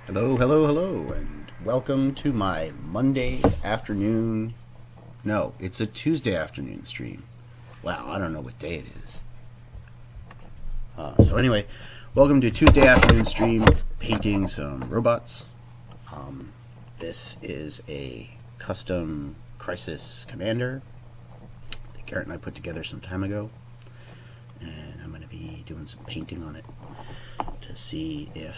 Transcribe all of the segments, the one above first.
Hello, hello, hello, and welcome to my Monday afternoon. No, it's a Tuesday afternoon stream. Wow, I don't know what day it is. So anyway, welcome to Tuesday afternoon stream, painting some robots. This is a custom Crisis Commander that Garrett and I put together some time ago, and I'm going to be doing some painting on it to see if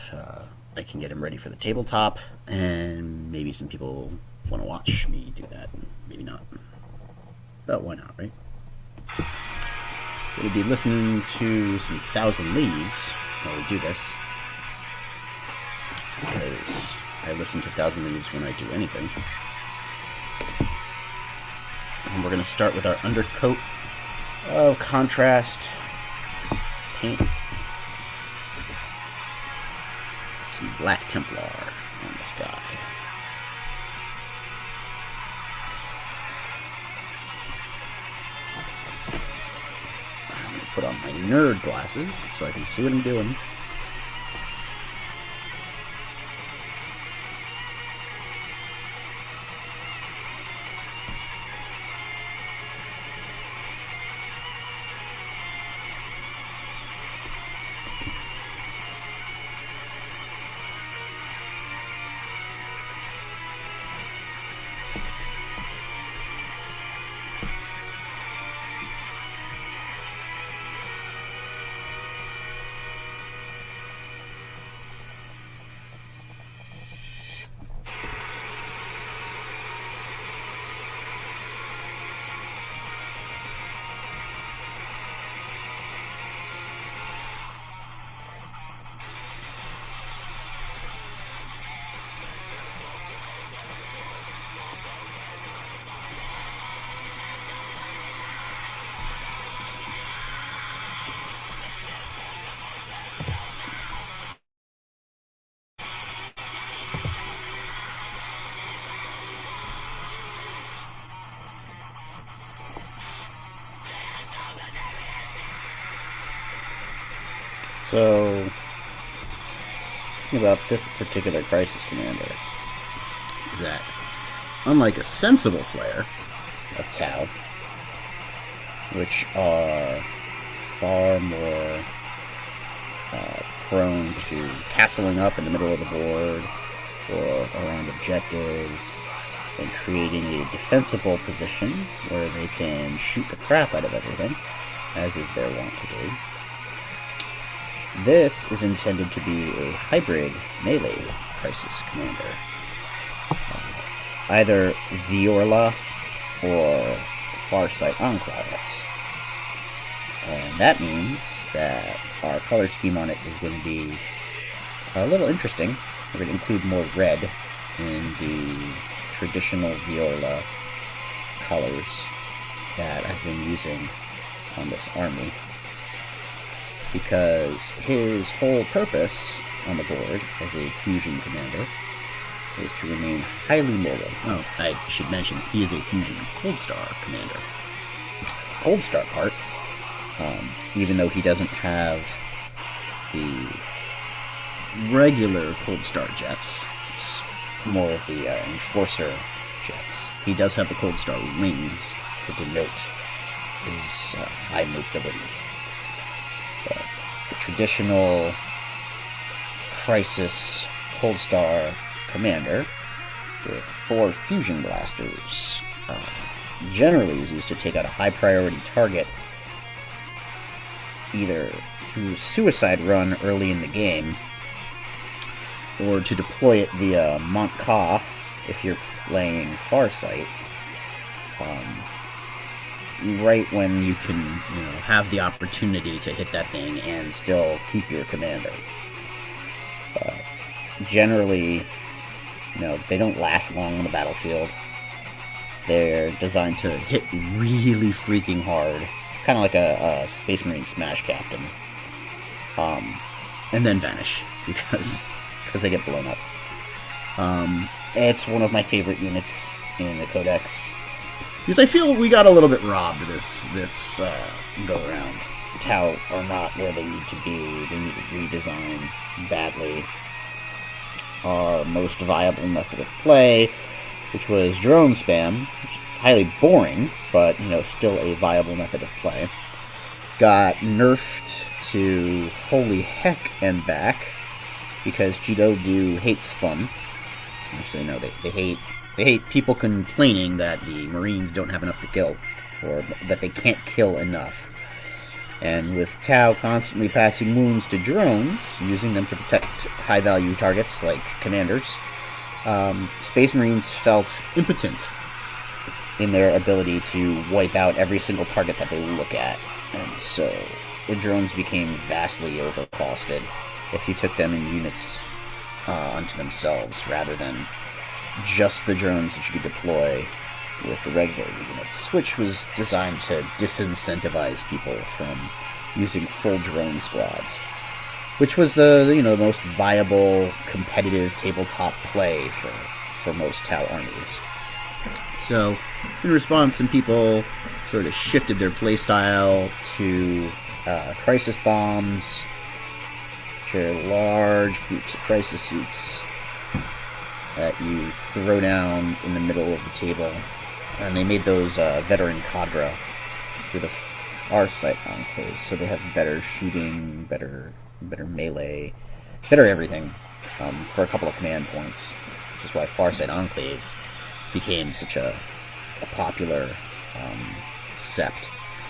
I can get him ready for the tabletop, and maybe some people want to watch me do that, and maybe not. But why not, right? We'll be listening to some Thousand Leaves while we do this, because I listen to Thousand Leaves when I do anything. And we're going to start with our undercoat of contrast paint. Some Black Templar on the sky. I'm going to put on my nerd glasses so I can see what I'm doing. So, about this particular Crisis Commander is that, unlike a sensible player of Tau, which are far more prone to castling up in the middle of the board or around objectives and creating a defensible position where they can shoot the crap out of everything, as is their wont to do. This is intended to be a hybrid melee Crisis Commander. Either Viorla or Farsight Enclaves. And that means that our color scheme on it is going to be a little interesting. We're going to include more red in the traditional Viorla colors that I've been using on this army, because his whole purpose on the board as a fusion commander is to remain highly mobile. Oh, I should mention, he is a fusion Cold Star commander. Cold Star part, even though he doesn't have the regular Cold Star jets, it's more of the Enforcer jets. He does have the Cold Star wings to denote his high mobility. The traditional Crisis Cold Star commander with 4 fusion blasters generally is used to take out a high priority target, either to suicide run early in the game or to deploy it via Montka if you're playing Farsight. Right when you can, have the opportunity to hit that thing and still keep your commander. Generally, they don't last long on the battlefield. They're designed to hit really freaking hard, kind of like a Space Marine Smash Captain, and then vanish because they get blown up. It's one of my favorite units in the Codex, because I feel we got a little bit robbed this go around. Tau are not where they need to be. They need to redesign badly. our most viable method of play, which was drone spam, highly boring, but still a viable method of play, got nerfed to holy heck and back because GW hates fun. Actually, no, they hate people complaining that the Marines don't have enough to kill, or that they can't kill enough. And with Tau constantly passing wounds to drones, using them to protect high-value targets like commanders, Space Marines felt impotent in their ability to wipe out every single target that they look at. And so the drones became vastly overcosted if you took them in units unto themselves, rather than just the drones that you could deploy with the regular units, which was designed to disincentivize people from using full drone squads, which was the most viable competitive tabletop play for most Tau armies. So in response, some people sort of shifted their playstyle to crisis bombs, which are large groups of crisis suits that you throw down in the middle of the table. And they made those veteran cadre for the Farsight enclaves, so they have better shooting, better melee, better everything for a couple of command points, which is why Farsight enclaves became such a popular sept.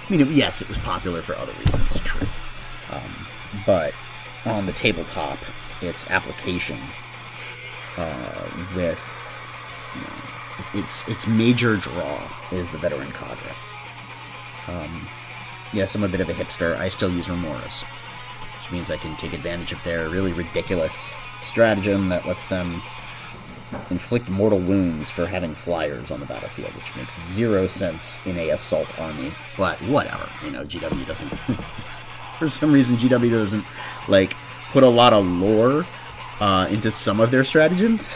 I mean, yes, it was popular for other reasons, true, but on the tabletop, its application with its major draw is the veteran cadre. Yes, I'm a bit of a hipster. I still use Remoras, which means I can take advantage of their really ridiculous stratagem that lets them inflict mortal wounds for having flyers on the battlefield, which makes zero sense in a assault army. But whatever, GW doesn't. For some reason, GW doesn't put a lot of lore into some of their stratagems.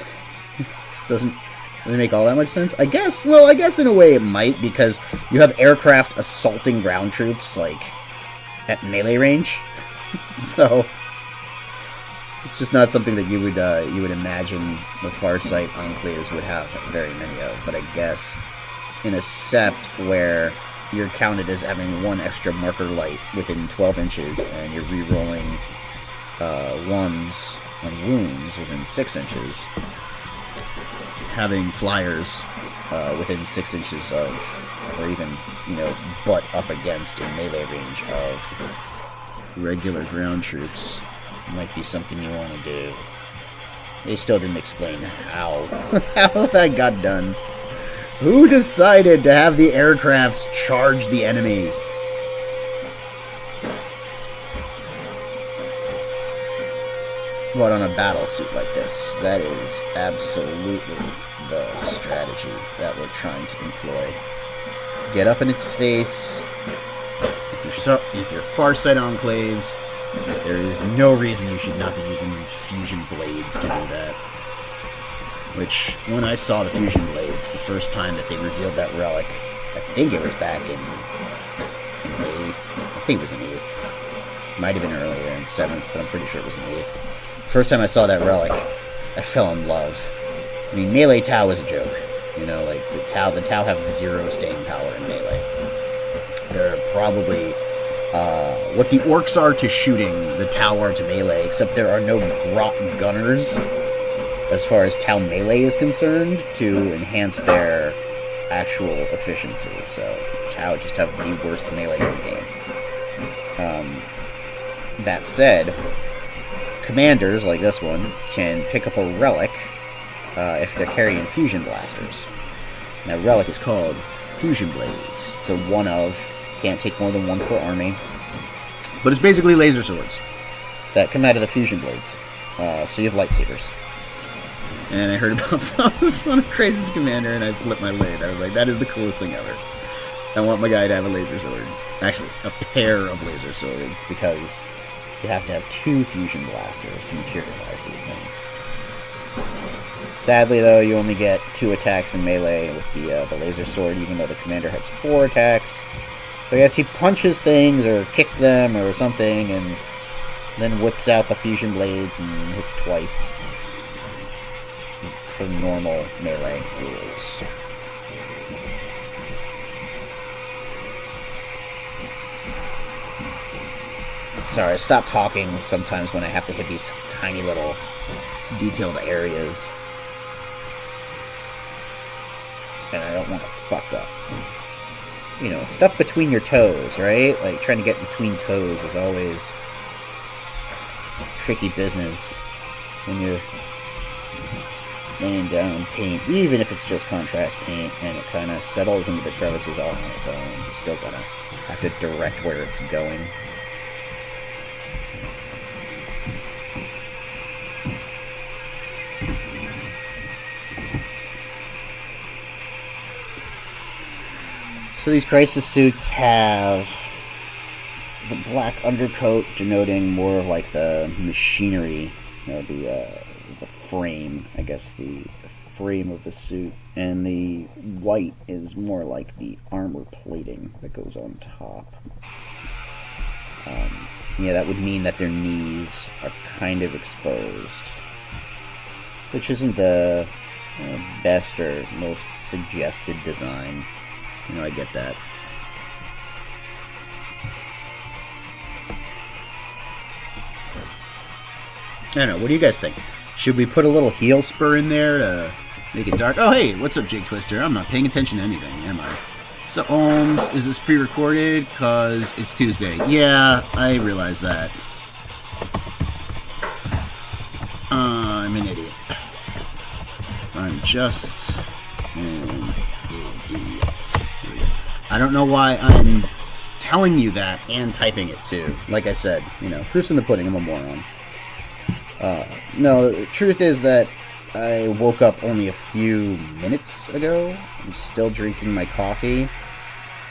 Doesn't really make all that much sense. I guess in a way it might, because you have aircraft assaulting ground troops at melee range. So it's just not something that you would imagine the Farsight enclaves would have very many of. But I guess in a sept where you're counted as having one extra marker light within 12 inches and you're re-rolling ones on wounds within 6 inches, having flyers within 6 inches of, or even, butt up against in melee range of regular ground troops might be something you want to do. They still didn't explain how that got done. Who decided to have the aircrafts charge the enemy? But on a battle suit like this, that is absolutely the strategy that we're trying to employ. Get up in its face. If you're Farsight enclaves, there is no reason you should not be using fusion blades to do that. Which, when I saw the fusion blades the first time that they revealed that relic, I think it was back in 8th. I think it was in 8th. Might have been earlier in 7th, but I'm pretty sure it was in 8th. First time I saw that relic, I fell in love. I mean, melee Tau is a joke. The Tau have zero staying power in melee. They're probably what the orcs are to shooting, the Tau are to melee, except there are no grot gunners as far as Tau melee is concerned to enhance their actual efficiency. So Tau just have the worst melee in the game. That said, commanders like this one can pick up a relic if they're carrying fusion blasters. And that relic is called Fusion Blades. It's a one of, can't take more than one per army, but it's basically laser swords that come out of the fusion blades. So you have lightsabers. And I heard about those on a Crisis Commander, and I flipped my lid. I was like, that is the coolest thing ever. I want my guy to have a laser sword. Actually, a pair of laser swords, because you have to have 2 fusion blasters to materialize these things. Sadly, though, you only get 2 attacks in melee with the laser sword, even though the commander has 4 attacks. So I guess he punches things, or kicks them, or something, and then whips out the fusion blades and hits twice. per normal melee rules. Sorry, I stop talking sometimes when I have to hit these tiny little detailed areas. And I don't want to fuck up. You know, stuff between your toes, right? Like, trying to get between toes is always tricky business when you're laying down paint, even if it's just contrast paint, and it kind of settles into the crevices all on its own. You still gotta have to direct where it's going. So these crisis suits have the black undercoat denoting more of like the machinery, you know, the frame, I guess the frame of the suit, and the white is more like the armor plating that goes on top. Yeah, that would mean that their knees are kind of exposed, which isn't the best or most suggested design. You know, I get that. I don't know, what do you guys think? Should we put a little heel spur in there to make it dark? Oh, hey, what's up, Jake Twister? I'm not paying attention to anything, am I? So, Ohms, is this pre-recorded? Because it's Tuesday. Yeah, I realize that. I'm an idiot. I'm just an idiot. I don't know why I'm telling you that and typing it too. Like I said, you know, proof's in the pudding. I'm a moron. No, the truth is that I woke up only a few minutes ago. I'm still drinking my coffee.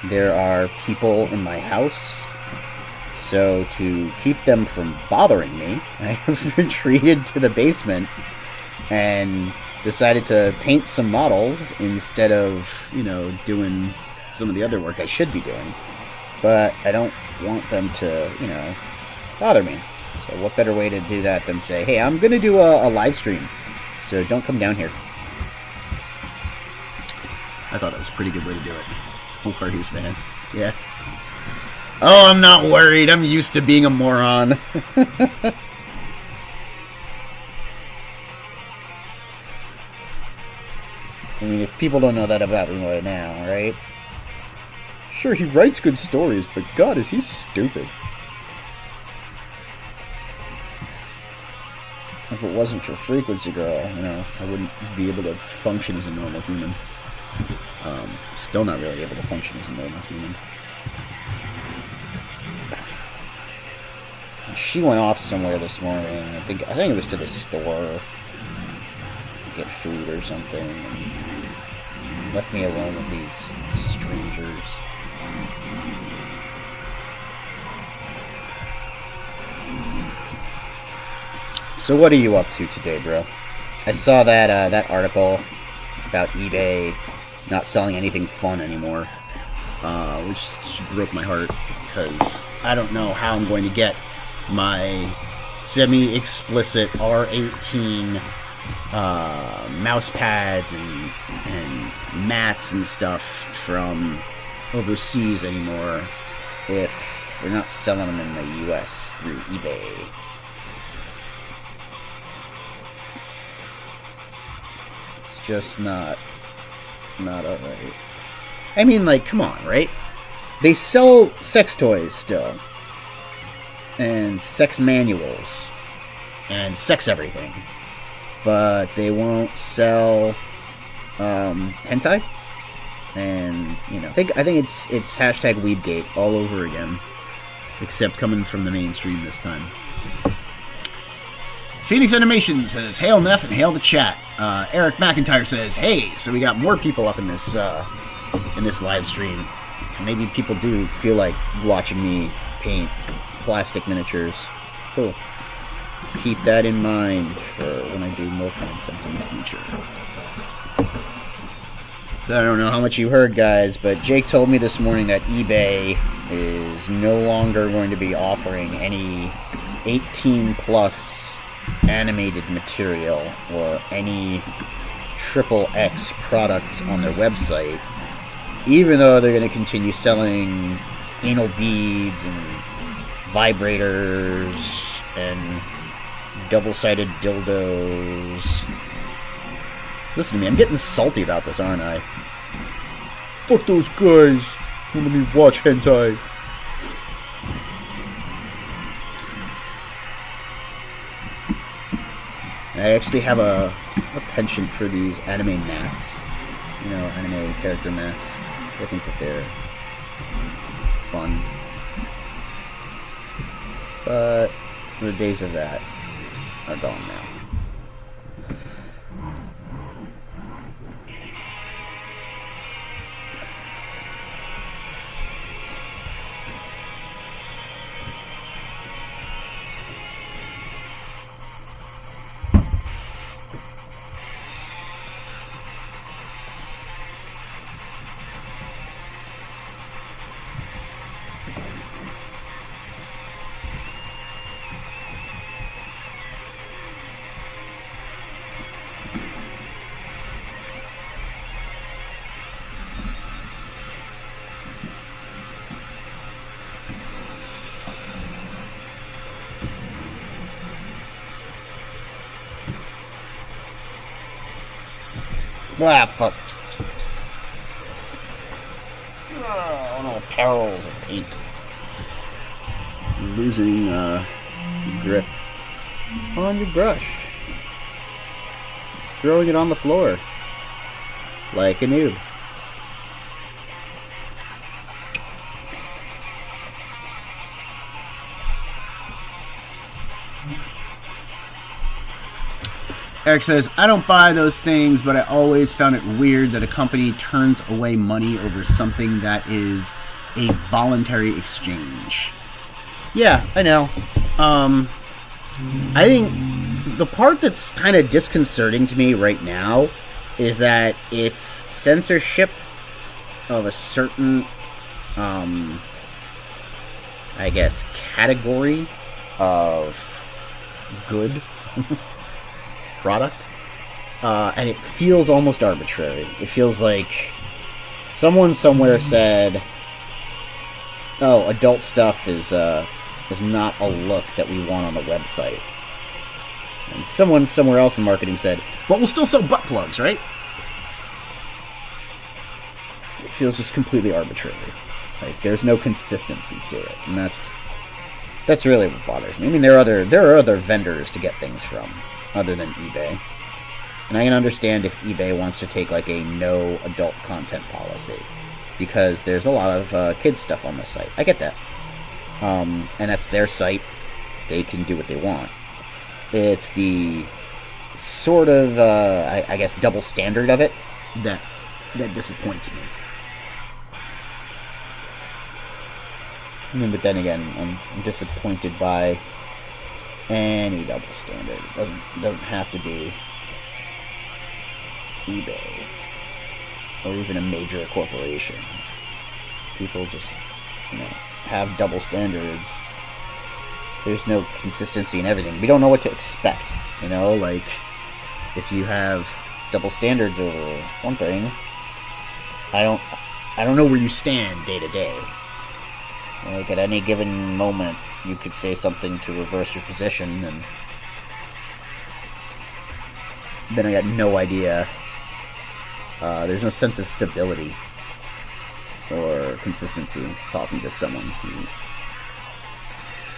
There are people in my house. So to keep them from bothering me, I have retreated to the basement and decided to paint some models instead of, you know, doing some of the other work I should be doing. But I don't want them to, you know, bother me. So what better way to do that than say, hey, I'm going to do a live stream, so don't come down here. I thought that was a pretty good way to do it. No worries, man. Yeah. Oh, I'm not worried. I'm used to being a moron. I mean, if people don't know that about me right now, right? Sure, he writes good stories, but God, is he stupid. If it wasn't for Frequency Girl, you know, I wouldn't be able to function as a normal human. Still not really able to function as a normal human. She went off somewhere this morning. I think it was to the store to get food or something, and left me alone with these strangers. So what are you up to today, bro? I saw that article about eBay not selling anything fun anymore, which broke my heart, because I don't know how I'm going to get my semi-explicit R18 mouse pads and mats and stuff from overseas anymore if we're not selling them in the US through eBay. It's just not alright. I mean, like, come on, right? They sell sex toys still, and sex manuals, and sex everything, but they won't sell hentai. And, you know, I think it's hashtag Weebgate all over again, except coming from the mainstream this time. Phoenix Animation says, hail Neff and hail the chat. Eric McIntyre says, hey, so we got more people up in this live stream. Maybe people do feel like watching me paint plastic miniatures. Cool. Keep that in mind for when I do more content in the future. So I don't know how much you heard, guys, but Jake told me this morning that eBay is no longer going to be offering any 18 plus animated material or any XXX products on their website, even though they're going to continue selling anal beads and vibrators and double-sided dildos. Listen to me, I'm getting salty about this, aren't I? Fuck those guys who let me watch hentai. I actually have a penchant for these anime mats. You know, anime character mats. I think that they're fun. But the days of that are gone now. Ah, fuck. Oh, no, perils of paint. Losing grip on your brush. Throwing it on the floor. Like a noob. Eric says, I don't buy those things, but I always found it weird that a company turns away money over something that is a voluntary exchange. Yeah, I know. I think the part that's kind of disconcerting to me right now is that it's censorship of a certain, I guess, category of good product, and it feels almost arbitrary. It feels like someone somewhere said, "Oh, adult stuff is not a look that we want on the website," and someone somewhere else in marketing said, "But we'll still sell butt plugs, right?" It feels just completely arbitrary. Like there's no consistency to it, and that's really what bothers me. I mean, there are other vendors to get things from other than eBay. And I can understand if eBay wants to take like a no adult content policy, because there's a lot of kids stuff on this site. I get that. And that's their site. They can do what they want. It's the sort of, I guess, double standard of it that disappoints me. I mean, but then again, I'm disappointed by any double standard. It doesn't have to be eBay or even a major corporation. People just, have double standards. There's no consistency in everything. We don't know what to expect. Like if you have double standards over one thing, I don't know where you stand day to day. Like at any given moment, you could say something to reverse your position, and then I got no idea. There's no sense of stability or consistency talking to someone who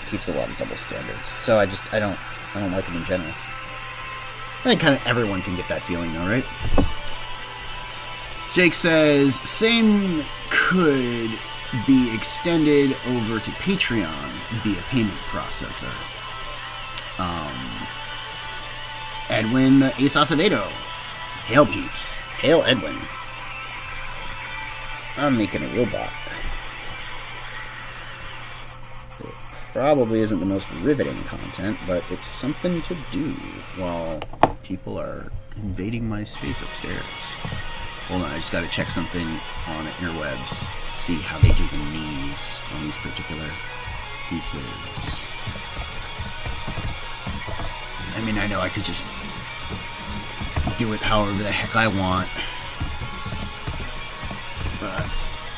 keeps a lot of double standards. So I don't like it in general. I think kind of everyone can get that feeling, though, right? Jake says, same could be extended over to Patreon via payment processor. Edwin Acevedo. Hail, peeps. Hail, Edwin. I'm making a robot. It probably isn't the most riveting content, but it's something to do while people are invading my space upstairs. Hold on, I just gotta check something on interwebs to see how they do the knees on these particular pieces. I mean, I know I could just do it however the heck I want.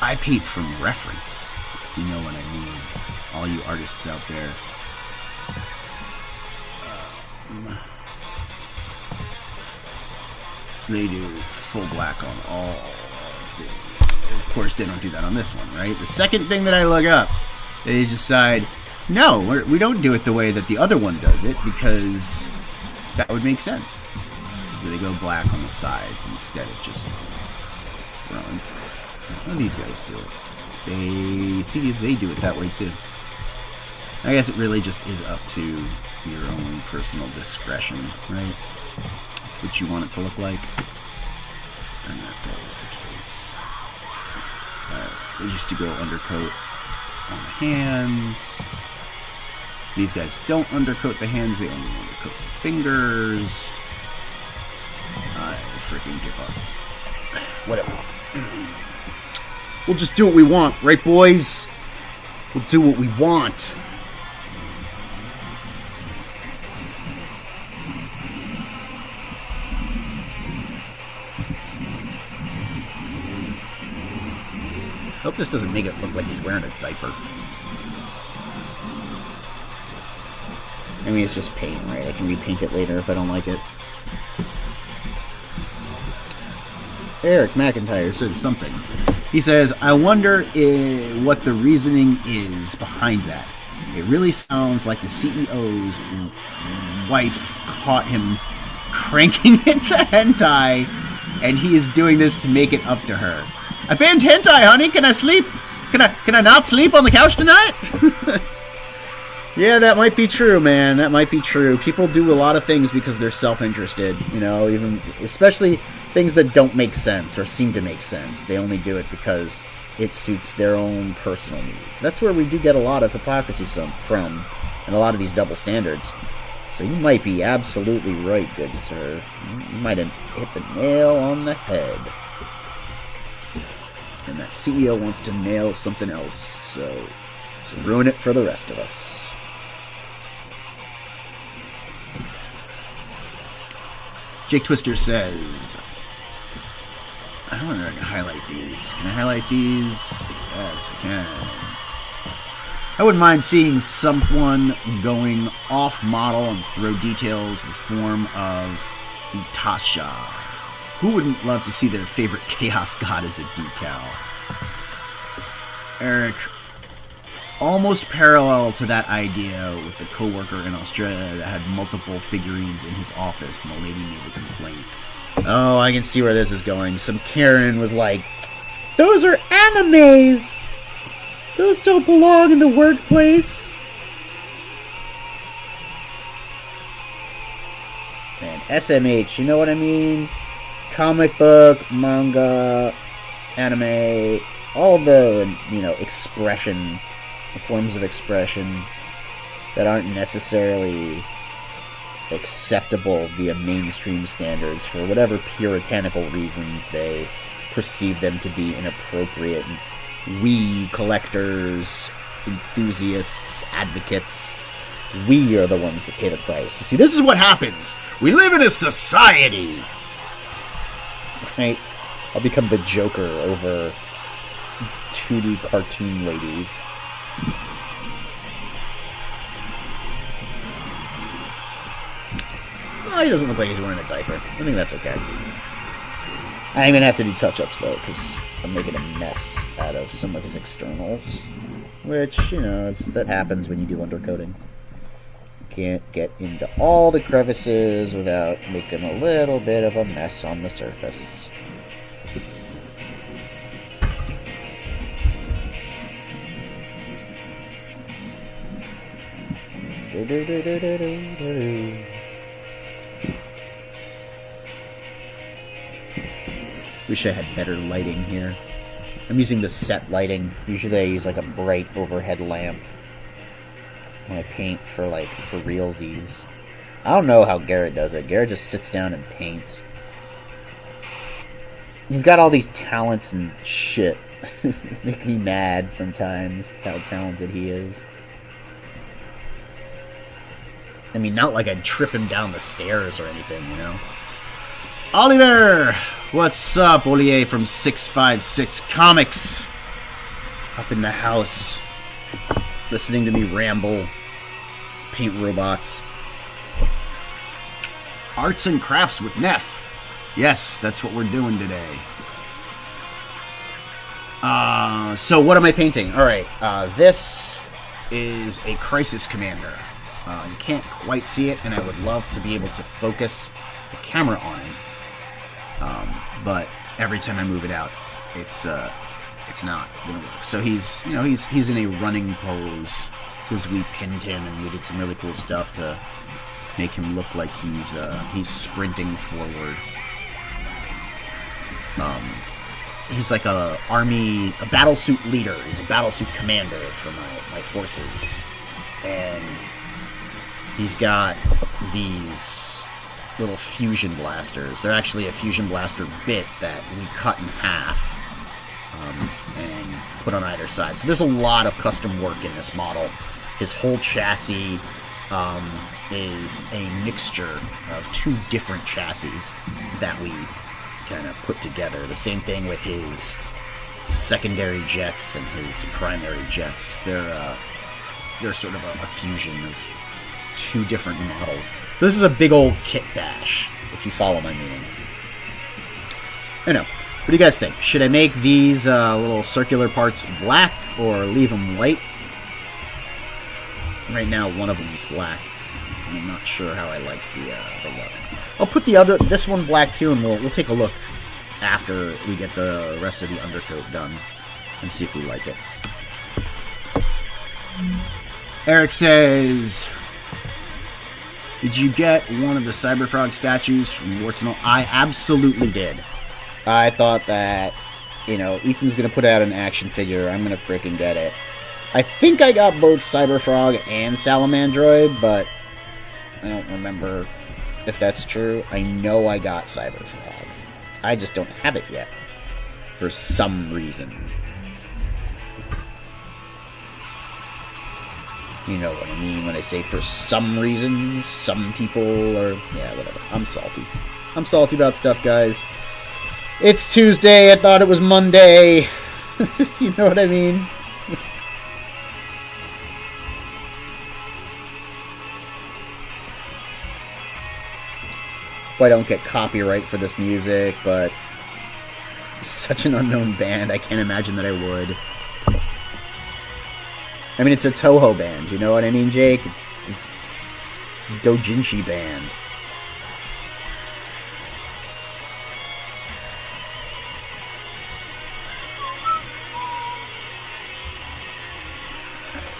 I paint from reference, if you know what I mean. All you artists out there. They do full black on all of the... Of course, they don't do that on this one, right? The second thing that I look up, they decide, no, we don't do it the way that the other one does it, because that would make sense. So they go black on the sides instead of just front. How do these guys do it? They do it that way too. I guess it really just is up to your own personal discretion, right? It's what you want it to look like, and that's always the case. They used to go undercoat on the hands. These guys don't undercoat the hands, they only undercoat the fingers. I freaking give up. Whatever. We'll just do what we want, right, boys? We'll do what we want. Hope this doesn't make it look like he's wearing a diaper. I mean, it's just paint, right? I can repaint it later if I don't like it. Eric McIntyre says something. He says, I wonder what the reasoning is behind that. It really sounds like the CEO's wife caught him cranking it to hentai, and he is doing this to make it up to her. I banned hentai, honey. Can I sleep? Can I not sleep on the couch tonight? Yeah, that might be true, man. That might be true. People do a lot of things because they're self-interested, you know, even especially things that don't make sense or seem to make sense. They only do it because it suits their own personal needs. That's where we do get a lot of hypocrisy from, and a lot of these double standards. So you might be absolutely right, good sir. You might have hit the nail on the head. And that CEO wants to nail something else, so ruin it for the rest of us. Jake Twister says, I don't know how to highlight these. Can I highlight these? Yes, I can. I wouldn't mind seeing someone going off-model and throw details the form of Itasha. Who wouldn't love to see their favorite Chaos God as a decal? Eric, almost parallel to that idea with the coworker in Australia that had multiple figurines in his office and a lady made a complaint. Oh, I can see where this is going. Some Karen was like, those are animes! Those don't belong in the workplace! Man, SMH, you know what I mean? Comic book, manga, anime, all the, expression, the forms of expression that aren't necessarily acceptable via mainstream standards for whatever puritanical reasons they perceive them to be inappropriate. We, collectors, enthusiasts, advocates, we are the ones that pay the price. You see, this is what happens. We live in a society. Right? I'll become the Joker over 2D cartoon ladies. No, he doesn't look like he's wearing a diaper. I think that's okay. I'm going to have to do touch-ups, though, because I'm making a mess out of some of his externals. Which, that happens when you do undercoating. You can't get into all the crevices without making a little bit of a mess on the surface. Wish I had better lighting here. I'm using the set lighting. Usually I use like a bright overhead lamp when I paint for realsies. I don't know how Garrett does it. Garrett just sits down and paints. He's got all these talents and shit. Make me mad sometimes how talented he is. I mean, not like I'd trip him down the stairs or anything, Oliver! What's up, Olivier from 656 Comics? Up in the house, listening to me ramble, paint robots. Arts and crafts with Neff. Yes, that's what we're doing today. So what am I painting? Alright, this is a Crisis Commander. You can't quite see it, and I would love to be able to focus the camera on him. But every time I move it out, it's not gonna work. So he's in a running pose because we pinned him and we did some really cool stuff to make him look like he's sprinting forward. He's like a battlesuit leader. He's a battlesuit commander for my forces, and he's got these little fusion blasters. They're actually a fusion blaster bit that we cut in half and put on either side. So there's a lot of custom work in this model. His whole chassis is a mixture of two different chassis that we kind of put together. The same thing with his secondary jets and his primary jets. They're sort of a fusion of two different models. So this is a big old kit bash, if you follow my meaning. I know. What do you guys think? Should I make these little circular parts black or leave them white? Right now, one of them is black. I'm not sure how I like the look. I'll put this one black too, and we'll take a look after we get the rest of the undercoat done and see if we like it. Eric says, did you get one of the Cyberfrog statues from Warts and All? I absolutely did. I thought that, Ethan's going to put out an action figure. I'm going to frickin' get it. I think I got both Cyberfrog and Salamandroid, but I don't remember if that's true. I know I got Cyberfrog. I just don't have it yet. For some reason. You know what I mean when I say for some reason. Some people are... Yeah, whatever. I'm salty. I'm salty about stuff, guys. It's Tuesday. I thought it was Monday. You know what I mean? I don't get copyright for this music, but it's such an unknown band, I can't imagine that I would. I mean, it's a Toho band, you know what I mean, Jake? It's Dojinshi band.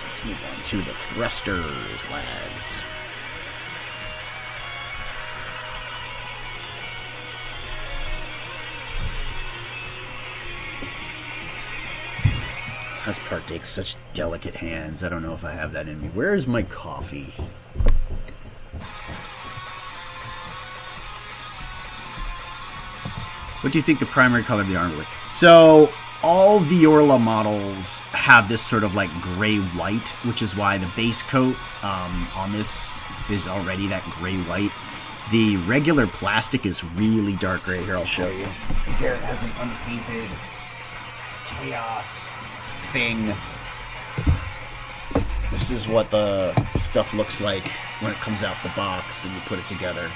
Let's move on to the thrusters, lads. This part takes such delicate hands. I don't know if I have that in me. Where's my coffee? What do you think the primary color of the armor is? So, all Viorla models have this sort of like gray-white, which is why the base coat on this is already that gray-white. The regular plastic is really dark gray. Here, I'll show you. Garrett has an unpainted chaos thing. This is what the stuff looks like when it comes out the box and you put it together.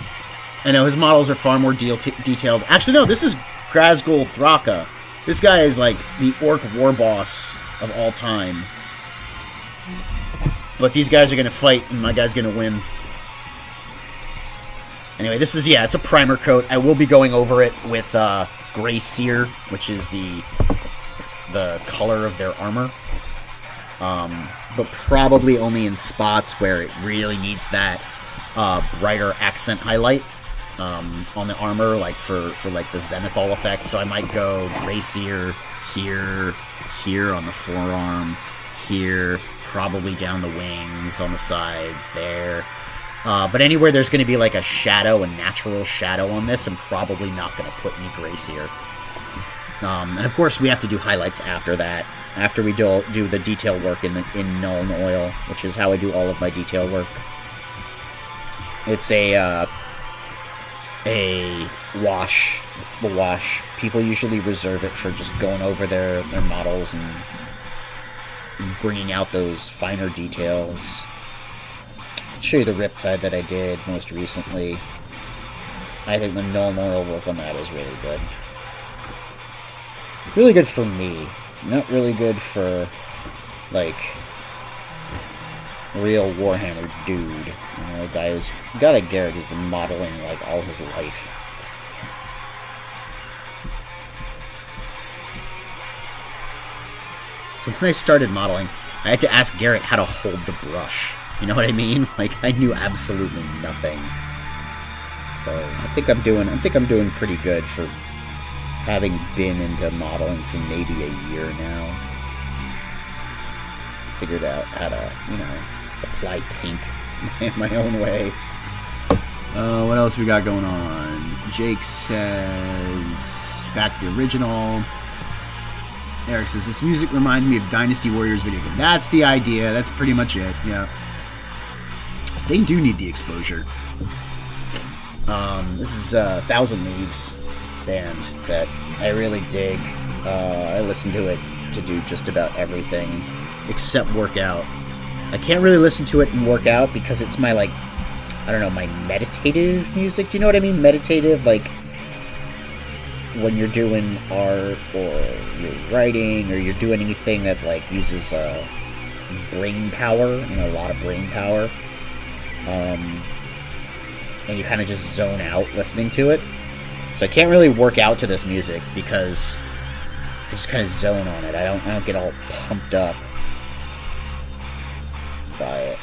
I know his models are far more detailed. Actually, no, this is Grazgul Thraka. This guy is like the orc war boss of all time. But these guys are going to fight, and my guy's going to win. Anyway, this is, it's a primer coat. I will be going over it with Gray Seer, which is the color of their armor. But probably only in spots where it really needs that brighter accent highlight on the armor, like for like the zenithal effect. So I might go Gray Seer here on the forearm, here, probably down the wings, on the sides, there. But anywhere there's going to be like a shadow, a natural shadow on this, I'm probably not going to put any Gray Seer. And of course we have to do highlights after that, after we do the detail work in Null Oil, which is how I do all of my detail work. It's a a wash. The wash, people usually reserve it for just going over their models and bringing out those finer details. I'll show you the riptide that I did most recently. I think the null oil work on that is really good. Really good for me. Not really good for, like, real Warhammer dude. You know, a guy like Garrett who's been modeling, like, all his life. So when I started modeling, I had to ask Garrett how to hold the brush. You know what I mean? Like, I knew absolutely nothing. So I think I'm doing pretty good for having been into modeling for maybe a year now. Figured out how to, you know, apply paint in my own way. What else we got going on? Jake says, back to the original. Eric says, this music reminds me of Dynasty Warriors video game. That's the idea. That's pretty much it. Yeah. They do need the exposure. This is Thousand Leaves band that I really dig. I listen to it to do just about everything except work out. I can't really listen to it and work out because it's my, like, I don't know, my meditative music. Do you know what I mean? Meditative, like, when you're doing art or you're writing or you're doing anything that, like, uses brain power, you know, a lot of brain power, and you kind of just zone out listening to it. So I can't really work out to this music because I just kind of zone on it. I don't get all pumped up by it,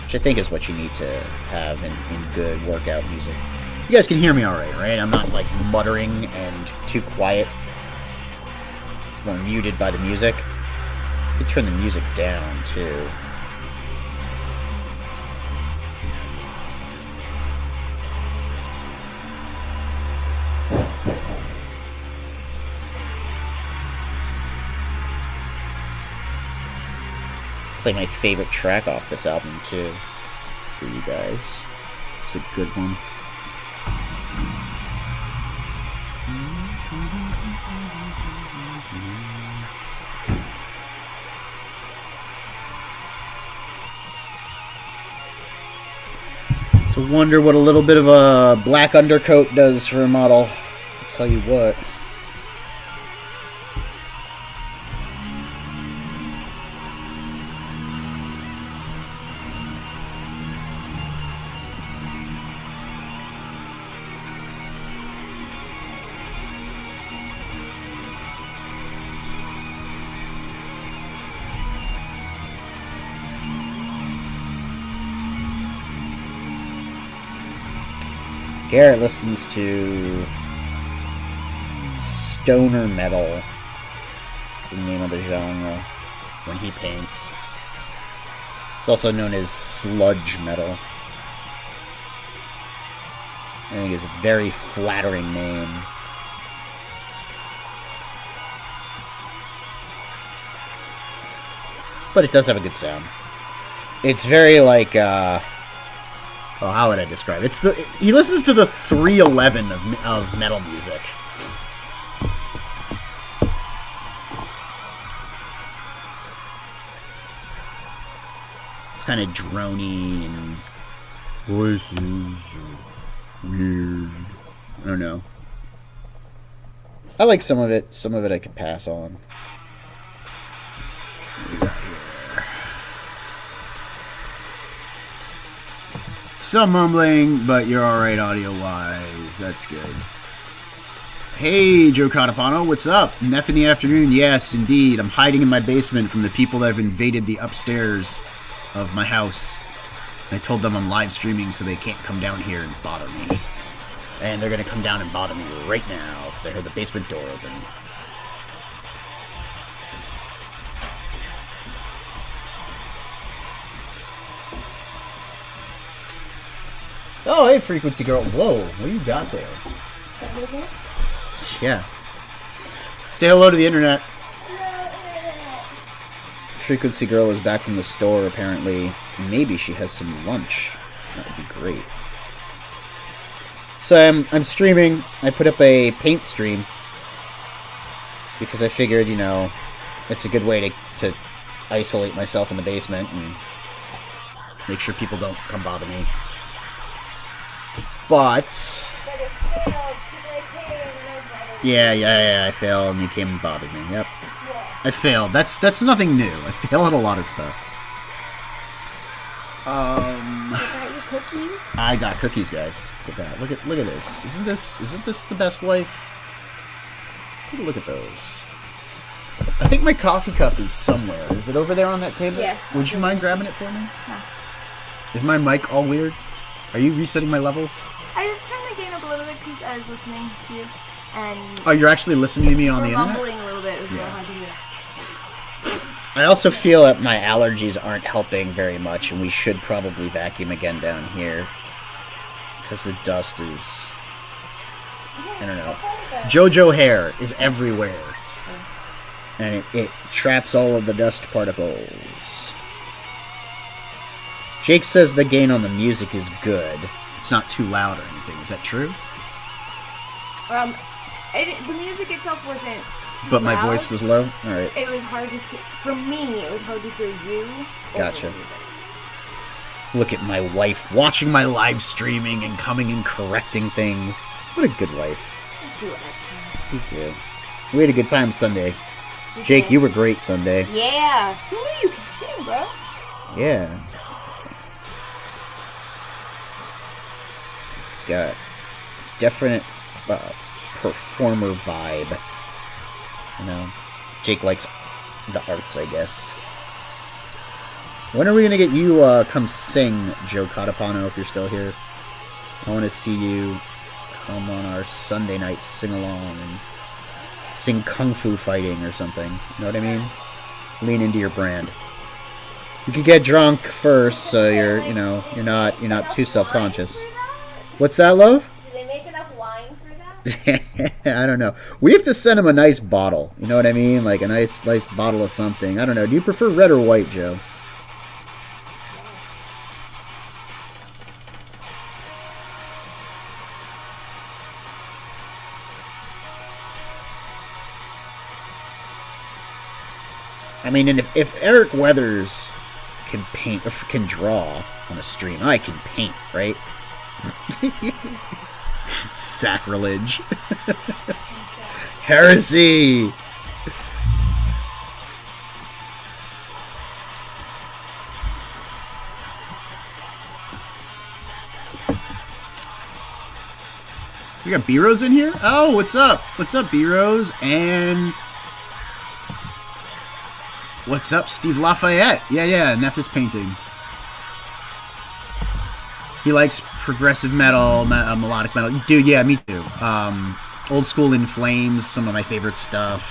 which I think is what you need to have in good workout music. You guys can hear me alright, right? I'm not, like, muttering and too quiet or muted by the music. I could turn the music down, too. Play my favorite track off this album, too, for you guys. It's a good one. It's a wonder what a little bit of a black undercoat does for a model. I'll tell you what. Garrett listens to stoner metal, the name of the genre, when he paints. It's also known as sludge metal. I think it's a very flattering name. But it does have a good sound. It's very like, well, how would I describe it? He listens to the 311 of metal music. It's kind of droney and voices weird. I don't know. I like some of it. Some of it I could pass on. Some mumbling, but you're alright audio-wise. That's good. Hey, Joe Catapano, what's up? Neff in the afternoon? Yes, indeed. I'm hiding in my basement from the people that have invaded the upstairs of my house. I told them I'm live streaming so they can't come down here and bother me. And they're going to come down and bother me right now because I heard the basement door open. Oh, hey, Frequency Girl. Whoa, what do you got there? Yeah. Say hello to the internet. Hello, internet. Frequency Girl is back from the store, apparently. Maybe she has some lunch. That would be great. So I'm streaming. I put up a paint stream because I figured, you know, it's a good way to isolate myself in the basement and make sure people don't come bother me. But But it failed because I came and I bothered you. yeah, I failed and you came and bothered me. Yep, Yeah. I failed. That's nothing new. I fail at a lot of stuff. You got your cookies? I got cookies, guys. Look at that. Look at this. Isn't this the best life? Look at those. I think my coffee cup is somewhere. Is it over there on that table? Yeah. Would you mind grabbing it for me? No. Is my mic all weird? Are you resetting my levels? I just turned the gain up a little bit because I was listening to you, and Oh, you're actually listening to me on the we're internet? rumbling a little bit. It was really Yeah. hard to hear. I also feel that my allergies aren't helping very much, and we should probably vacuum again down here. Because the dust is... I don't know. JoJo hair is everywhere. And it traps all of the dust particles. Jake says the gain on the music is good. It's not too loud or anything. Is that true? The music itself wasn't too But my loud. voice was low? Alright. It was hard to hear. For me, it was hard to hear you. over Gotcha. the music. Look at my wife watching my live streaming and coming and correcting things. What a good wife. I do what I can. You do. We had a good time Sunday. You Jake, did. you were great Sunday. Yeah. Who knew you could sing, bro? Yeah. He's got definite performer vibe. You know, Jake likes the arts, I guess. When are we gonna get you come sing, Joe Catapano, if you're still here? I want to see you come on our Sunday night sing-along and sing Kung Fu Fighting or something. You know what I mean? Lean into your brand. You could get drunk first, so you're not too self-conscious. What's that, love? Did they make enough wine for that? I don't know. We have to send him a nice bottle. You know what I mean? Like a nice bottle of something. I don't know. Do you prefer red or white, Joe? I mean, and if Eric Weathers can paint, can draw on a stream, I can paint, right? Sacrilege. Heresy. We got B-Rose in here? Oh, what's up? What's up, B-Rose? And... what's up, Steve Lafayette? Yeah, Neff is painting. He likes progressive metal, melodic metal. Dude, yeah, me too. Old School In Flames, some of my favorite stuff.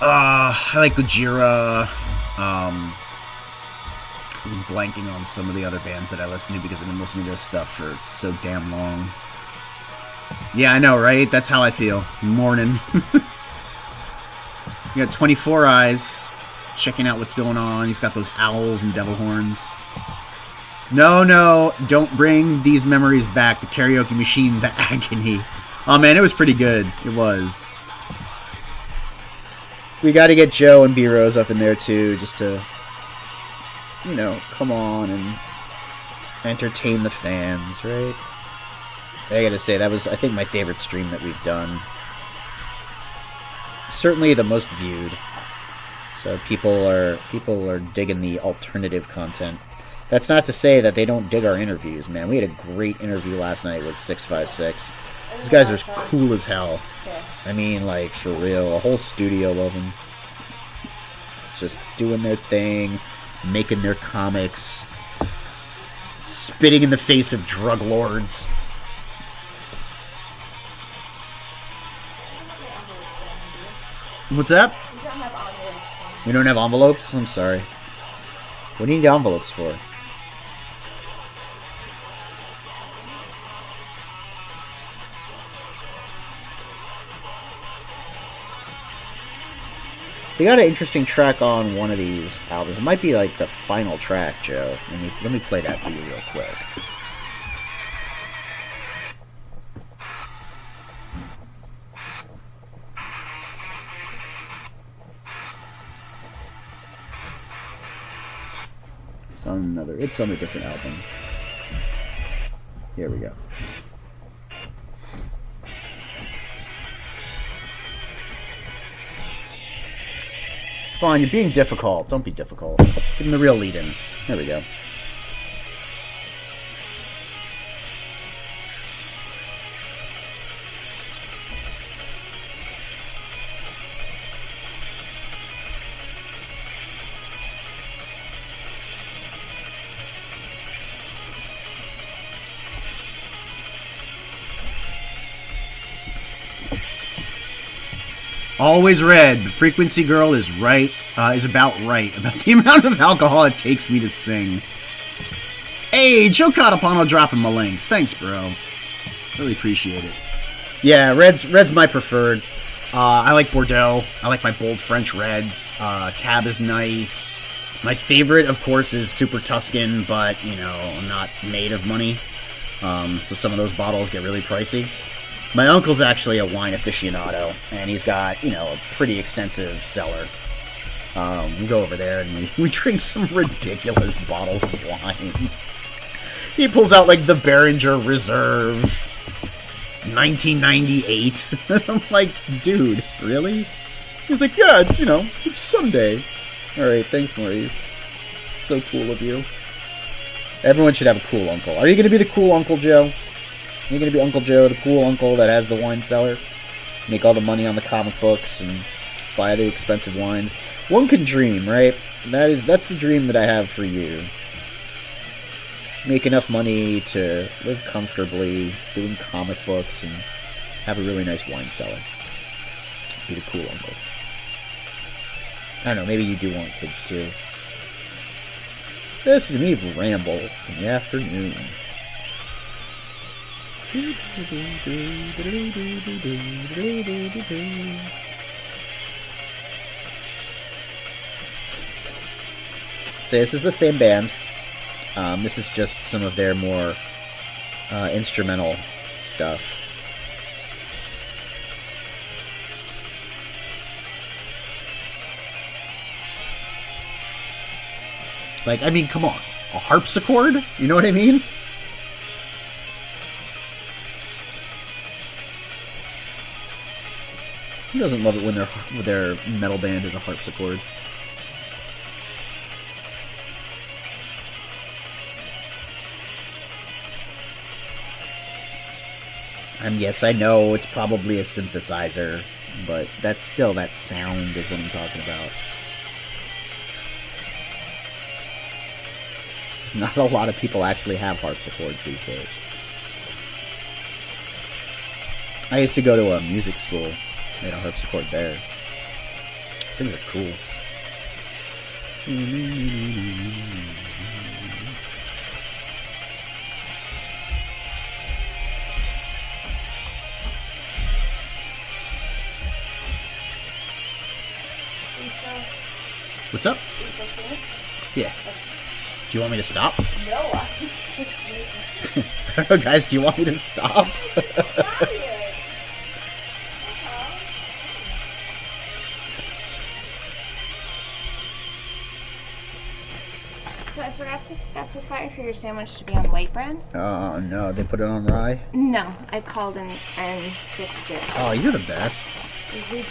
I like Gojira. I'm blanking on some of the other bands that I listen to because I've been listening to this stuff for so damn long. Yeah, I know, right? That's how I feel. Morning. You got 24 Eyes checking out what's going on. He's got those owls and devil horns. No, don't bring these memories back. The karaoke machine, the agony. Oh man, it was pretty good. It was. We got to get Joe and B-Rose up in there too, just to, come on and entertain the fans, right? I gotta say, that was, I think, my favorite stream that we've done. Certainly the most viewed. So people are digging the alternative content. That's not to say that they don't dig our interviews, man. We had a great interview last night with 656. These guys are cool as hell. Yeah. I mean, like, for real. A whole studio of them. Just doing their thing, making their comics, spitting in the face of drug lords. What's that? We don't have envelopes. We don't have envelopes? I'm sorry. What do you need envelopes for? They got an interesting track on one of these albums. It might be like the final track, Joe. Let me play that for you real quick. It's on a different album. Here we go. Come on, you're being difficult. Don't be difficult. Give him the real lead-in. There we go. Always red. Frequency Girl is right. Is about right about the amount of alcohol it takes me to sing. Hey, Joe Catapano dropping my links. Thanks, bro. Really appreciate it. Yeah, red's my preferred. I like Bordeaux. I like my bold French reds. Cab is nice. My favorite, of course, is Super Tuscan, but, you know, I'm not made of money. So some of those bottles get really pricey. My uncle's actually a wine aficionado, and he's got, you know, a pretty extensive cellar. We go over there and we drink some ridiculous bottles of wine. He pulls out, like, the Behringer Reserve 1998. I'm like, dude, really? He's like, yeah, you know, it's Sunday. Alright, thanks, Maurice. So cool of you. Everyone should have a cool uncle. Are you going to be the cool Uncle Joe? Are you going to be Uncle Joe, the cool uncle that has the wine cellar? Make all the money on the comic books and buy the expensive wines? One can dream, right? That's the dream that I have for you. To make enough money to live comfortably, doing comic books, and have a really nice wine cellar. Be the cool uncle. I don't know, maybe you do want kids too. Listen to me ramble in the afternoon. So this is the same band. This is just some of their more instrumental stuff. Like, I mean, come on. A harpsichord? You know what I mean? Who doesn't love it when their metal band is a harpsichord? And yes, I know it's probably a synthesizer, but that's still, that sound is what I'm talking about. Not a lot of people actually have harpsichords these days. I used to go to a music school. They had a harpsichord there. These things are cool. What's up? Yeah. Do you want me to stop? No, I'm just waiting. I don't know, guys, do you want me to stop? So I forgot to specify for your sandwich to be on white bread. Oh, no, they put it on rye? No, I called and fixed it. Oh, you're the best. Oh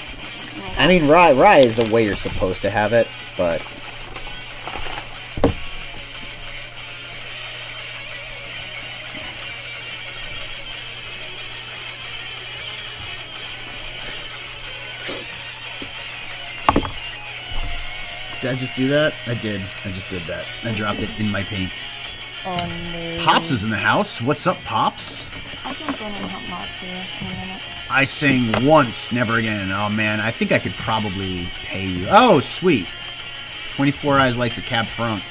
I mean, rye is the way you're supposed to have it, but... Did I just do that? I did. I just did that. I dropped it in my paint. Oh, no. Pops is in the house. What's up, Pops? I'll jump in and help Mark for you in a minute. I sang once, never again. Oh, man, I think I could probably pay you. Oh, sweet. 24 Eyes likes a cab front.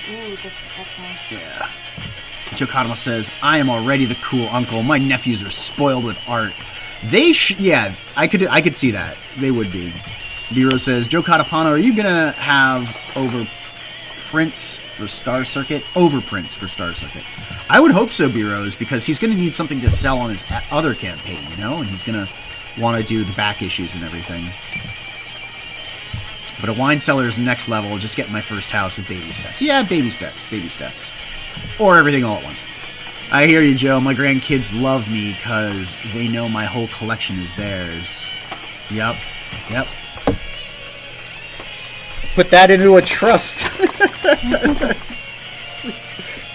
Ooh, that's nice. Yeah. Joe Kadamo says, I am already the cool uncle. My nephews are spoiled with art. Yeah, I could see that. They would be. B-Rose says, Joe Catapano, are you going to have overprints for Star Circuit? Overprints for Star Circuit. I would hope so, B-Rose, because he's going to need something to sell on his other campaign, you know? And he's going to want to do the back issues and everything. But a wine cellar is next level. Just get my first house with baby steps. Yeah, baby steps. Or everything all at once. I hear you, Joe. My grandkids love me because they know my whole collection is theirs. Yep. Put that into a trust.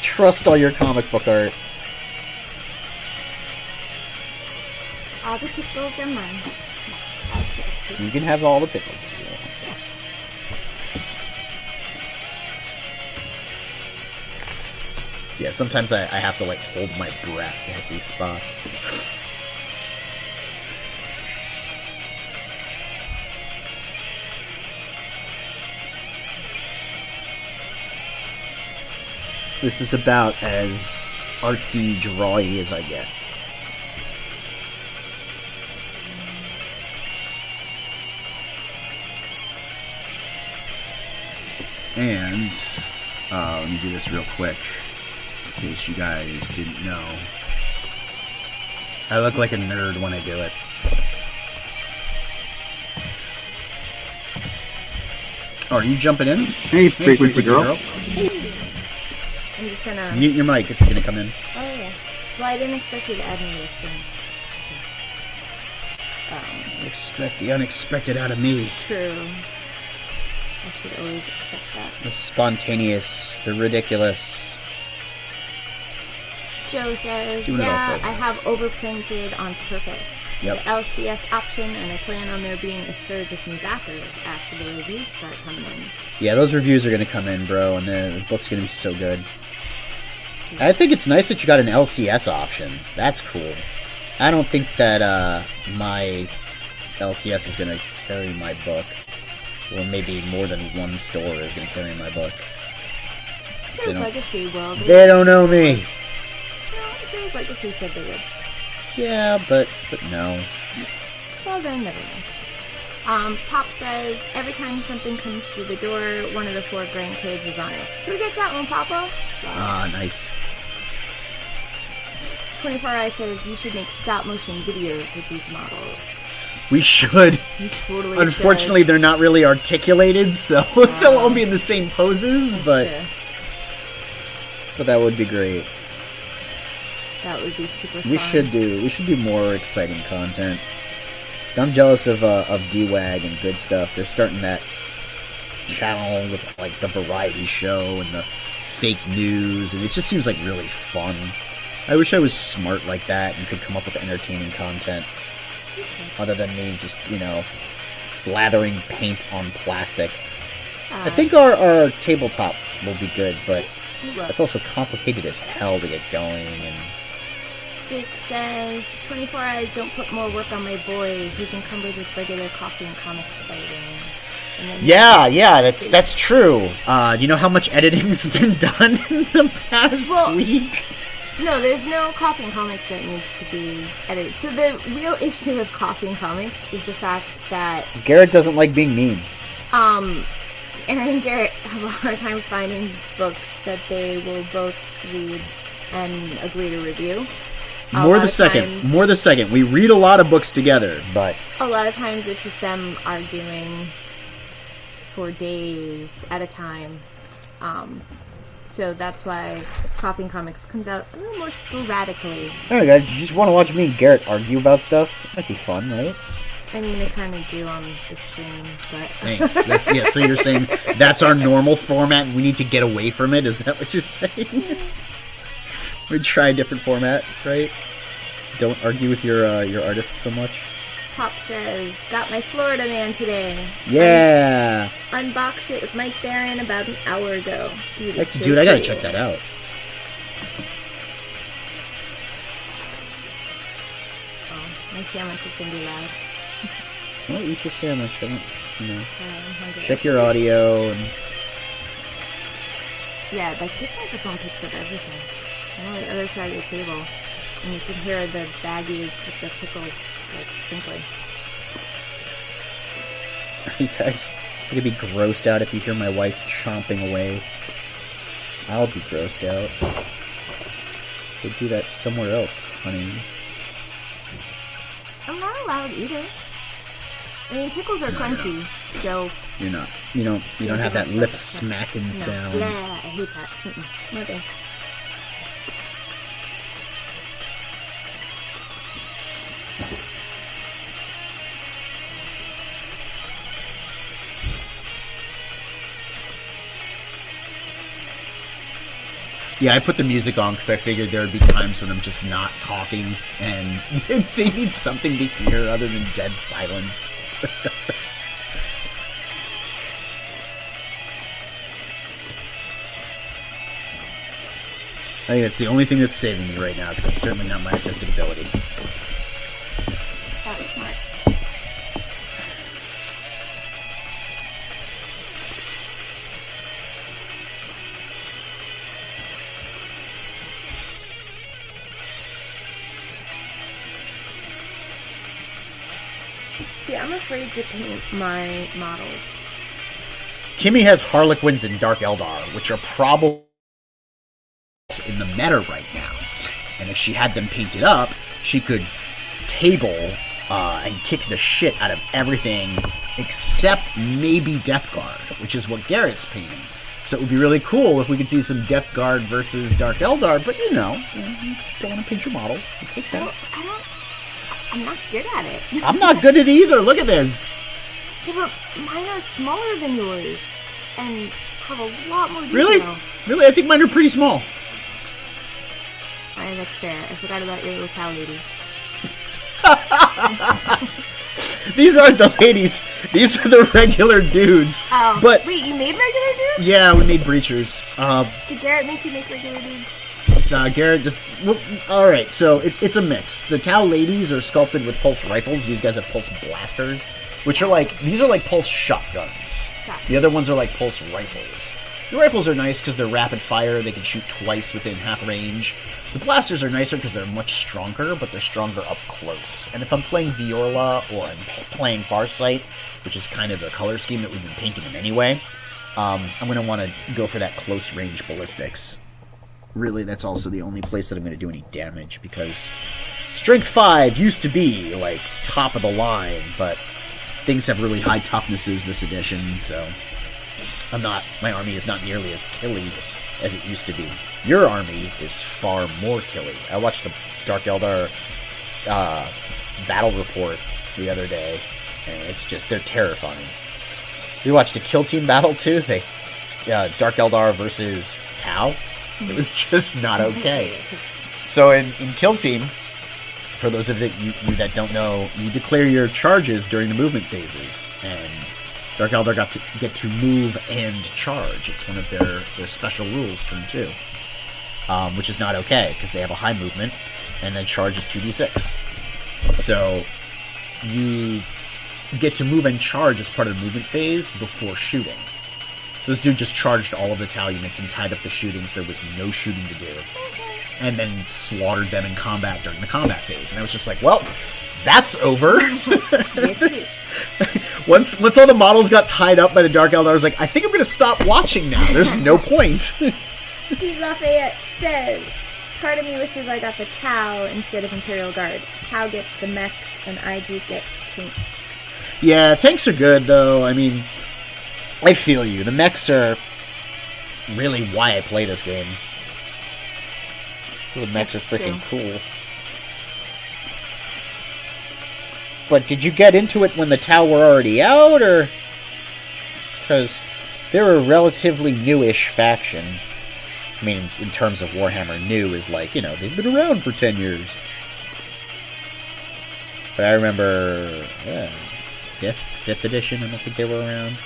Trust all your comic book art. All the pickles are mine. You can have all the pickles if you want. Yes. Yeah, sometimes I have to, like, hold my breath to hit these spots. This is about as artsy, drawy as I get. And let me do this real quick, in case you guys didn't know. I look like a nerd when I do it. Oh, are you jumping in? Hey, Frequency Girl. I'm just gonna... Mute your mic if you're gonna come in. Oh, yeah. Well, I didn't expect you to add me to this stream. Expect the unexpected out of me. True. I should always expect that. The spontaneous, the ridiculous. Joe says, Doing it all yeah, for I have overprinted on purpose. Yep. The LCS option, and I plan on there being a surge of new backers after the reviews start coming in. Yeah, those reviews are gonna come in, bro, and the book's gonna be so good. I think it's nice that you got an LCS option. That's cool. I don't think that my LCS is gonna carry my book. Or maybe more than one store is gonna carry my book. There's Legacy will. They don't know me. No, There's Legacy said they would. Yeah, but no. Well, then, never mind. Pop says, every time something comes through the door, one of the 4 grandkids is on it. Who gets that one, Papa? Ah, nice. 24 Eye says, you should make stop-motion videos with these models. We should. You totally Unfortunately, should. they're not really articulated, so they'll all be in the same poses, but that would be great. That would be super fun. We should do more exciting content. I'm jealous of D-Wag and Good Stuff. They're starting that channel with like the variety show and the fake news, and it just seems like really fun. I wish I was smart like that and could come up with entertaining content. Other than me just, slathering paint on plastic. I think our tabletop will be good, but it's also complicated as hell to get going. And Jake says, 24 Eyes, don't put more work on my boy who's encumbered with regular coffee and comics fighting. And then that's true. Do you know how much editing's been done in the past week? No, there's no Coffee and Comics that needs to be edited. So the real issue with Coffee and Comics is the fact that Garrett doesn't like being mean. Aaron and Garrett have a hard time finding books that they will both read and agree to review. More the second. We read a lot of books together, but a lot of times it's just them arguing for days at a time. So that's why Coffee and Comics comes out a little more sporadically. Alright guys, you just want to watch me and Garrett argue about stuff? That'd be fun, right? I mean, they kind of do on the stream, but... Thanks. So you're saying that's our normal format and we need to get away from it? Is that what you're saying? We try a different format, right? Don't argue with your artist so much. Pop says, got my Florida Man today. Yeah! Unboxed it with Mike Barron about an hour ago. Dude, I gotta check that out. Oh, my sandwich is gonna be loud. Well, eat your sandwich. I'm hungry. Check your audio and... Yeah, like this microphone picks up everything. I'm on the other side of the table, and you can hear the baggie with the pickles, like, crinkling. You guys are gonna be grossed out if you hear my wife chomping away. I'll be grossed out. Go do that somewhere else, honey. I'm not a loud eater. I mean, pickles are crunchy. So You're not. You don't have that lip smacking no. sound. Blah, I hate that. No thanks. Yeah, I put the music on because I figured there would be times when I'm just not talking and they need something to hear other than dead silence. I think it's the only thing that's saving me right now because it's certainly not my artistic ability. That's smart. See, I'm afraid to paint my models. Kimmy has Harlequins and Dark Eldar, which are probably in the meta right now. And if she had them painted up, she could table and kick the shit out of everything except maybe Death Guard, which is what Garrett's painting. So it would be really cool if we could see some Death Guard versus Dark Eldar, but you don't want to paint your models. It's okay. Well, I'm not good at it. I'm not good at it either. Look at this. Yeah, but mine are smaller than yours and have a lot more detail. Really? Really? I think mine are pretty small. Alright, that's fair. I forgot about your little towel ladies. These aren't the ladies. These are the regular dudes. Oh, but wait, you made regular dudes? yeah, we made breachers. Did Garrett make you make regular dudes? Garrett just... Well, alright, so it's a mix. The Tau ladies are sculpted with pulse rifles. These guys have pulse blasters, which are like... These are like pulse shotguns. Gotcha. The other ones are like pulse rifles. The rifles are nice because they're rapid fire. They can shoot twice within half range. The blasters are nicer because they're much stronger, but they're stronger up close. And if I'm playing Viola or I'm playing Farsight, which is kind of the color scheme that we've been painting them anyway, I'm going to want to go for that close range ballistics. Really, that's also the only place that I'm going to do any damage, because Strength 5 used to be, like, top of the line, but things have really high toughnesses this edition, so my army is not nearly as killy as it used to be. Your army is far more killy. I watched the Dark Eldar battle report the other day, and it's just, they're terrifying. We watched a kill team battle, too. Dark Eldar versus Tau. It was just not okay. So in Kill Team, for those of you that don't know, you declare your charges during the movement phases, and Dark Eldar get to move and charge. It's one of their special rules, turn 2, which is not okay, because they have a high movement, and then charge is 2d6. So you get to move and charge as part of the movement phase before shooting. So this dude just charged all of the Tau units and tied up the shooting, so there was no shooting to do. And then slaughtered them in combat during the combat phase. And I was just like, well, that's over. Once all the models got tied up by the Dark Eldar, I was like, I think I'm going to stop watching now. There's no point. Steve Lafayette says, part of me wishes I got the Tau instead of Imperial Guard. Tau gets the mechs and IG gets tanks. Yeah, tanks are good, though. I mean, I feel you. The mechs are really why I play this game. The mechs are freaking cool. But did you get into it when the Tau were already out, or... Because they're a relatively newish faction. I mean, in terms of Warhammer, new is like, they've been around for 10 years. But I remember... 5th edition, I don't think they were around.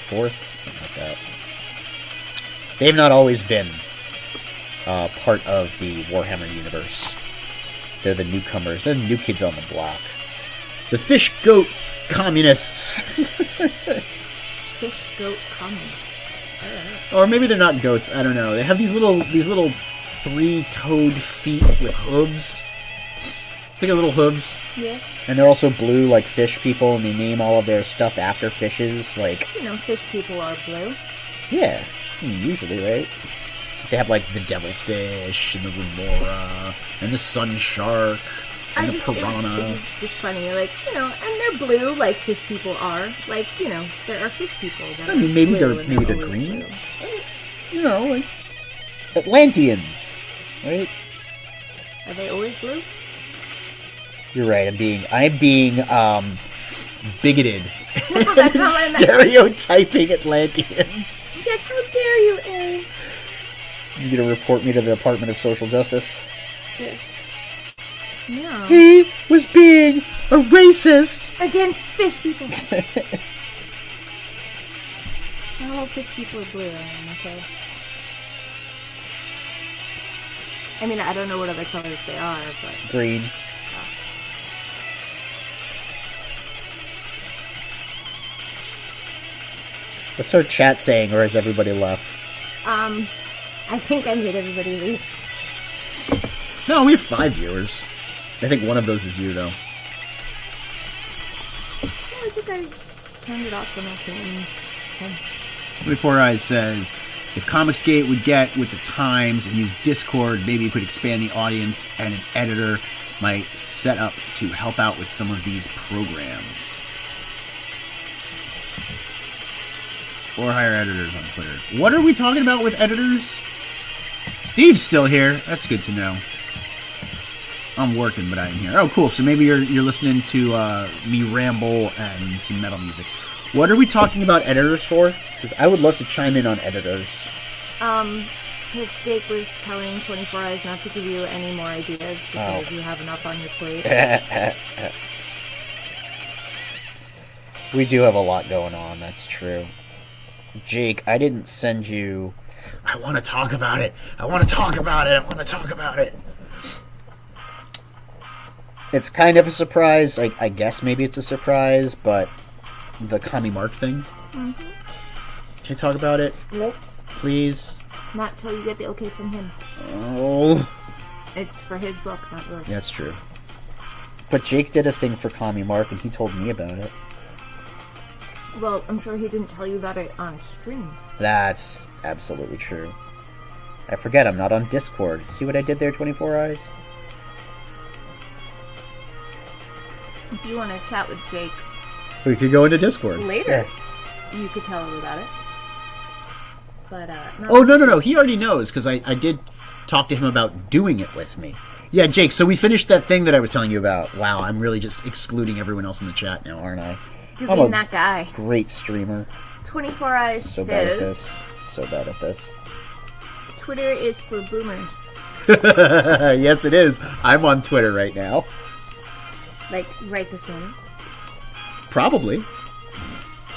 4th, something like that. They've not always been part of the Warhammer universe. They're the newcomers. They're the new kids on the block. The fish goat communists. Fish goat communists. Or maybe they're not goats. I don't know. They have these little 3-toed feet with hooves. Think of little hooves. Yeah. And they're also blue, like fish people, and they name all of their stuff after fishes, like... fish people are blue. Yeah. Usually, right? They have, like, the devilfish, and the remora, and the sun shark. and the It piranha. just was funny, like, you know, and they're blue like fish people are. Like, you know, there are fish people that I mean, maybe are blue they're and maybe they're always green. blue. You know, like Atlanteans, right? Are they always blue? You're right. I'm being bigoted. No, that's not what I meant. Stereotyping Atlanteans. Yes, how dare you, Aaron? You gonna report me to the Department of Social Justice? Yes. No. He was being a racist. Against fish people. Not all fish people are blue, Aaron, okay? I mean, I don't know what other colors they are, but... Green. What's our chat saying, or has everybody left? I think I made everybody leave. No, we have 5 viewers. I think one of those is you, though. Oh, I think I turned it off when I came home. 24 Eyes says, if Comicsgate would get with the times and use Discord, maybe you could expand the audience and an editor might set up to help out with some of these programs. Or hire editors on Twitter. What are we talking about with editors? Steve's still here. That's good to know. I'm working, but I'm here. Oh, cool. So maybe you're listening to me ramble and some metal music. What are we talking about editors for? Because I would love to chime in on editors. Because Jake was telling 24 Eyes not to give you any more ideas because you have enough on your plate. We do have a lot going on, that's true. Jake, I didn't send you... I want to talk about it. I want to talk about it. It's kind of a surprise. I guess maybe it's a surprise, but the Kami Mark thing. Mm-hmm. Can you talk about it? Nope. Please? Not till you get the okay from him. Oh. It's for his book, not yours. That's true. But Jake did a thing for Kami Mark, and he told me about it. Well, I'm sure he didn't tell you about it on stream. That's absolutely true. I forget, I'm not on Discord. See what I did there, 24 Eyes? If you want to chat with Jake We could go into Discord. later, you could tell him about it. But, no. Oh, no. He already knows, because I did talk to him about doing it with me. Yeah, Jake, so we finished that thing that I was telling you about. Wow, I'm really just excluding everyone else in the chat now, aren't I? You're I'm being a that guy. Great streamer. 24 Eyes So bad at says, this. So bad at this. Twitter is for boomers. Yes, it is. I'm on Twitter right now. Like, right this moment. Probably.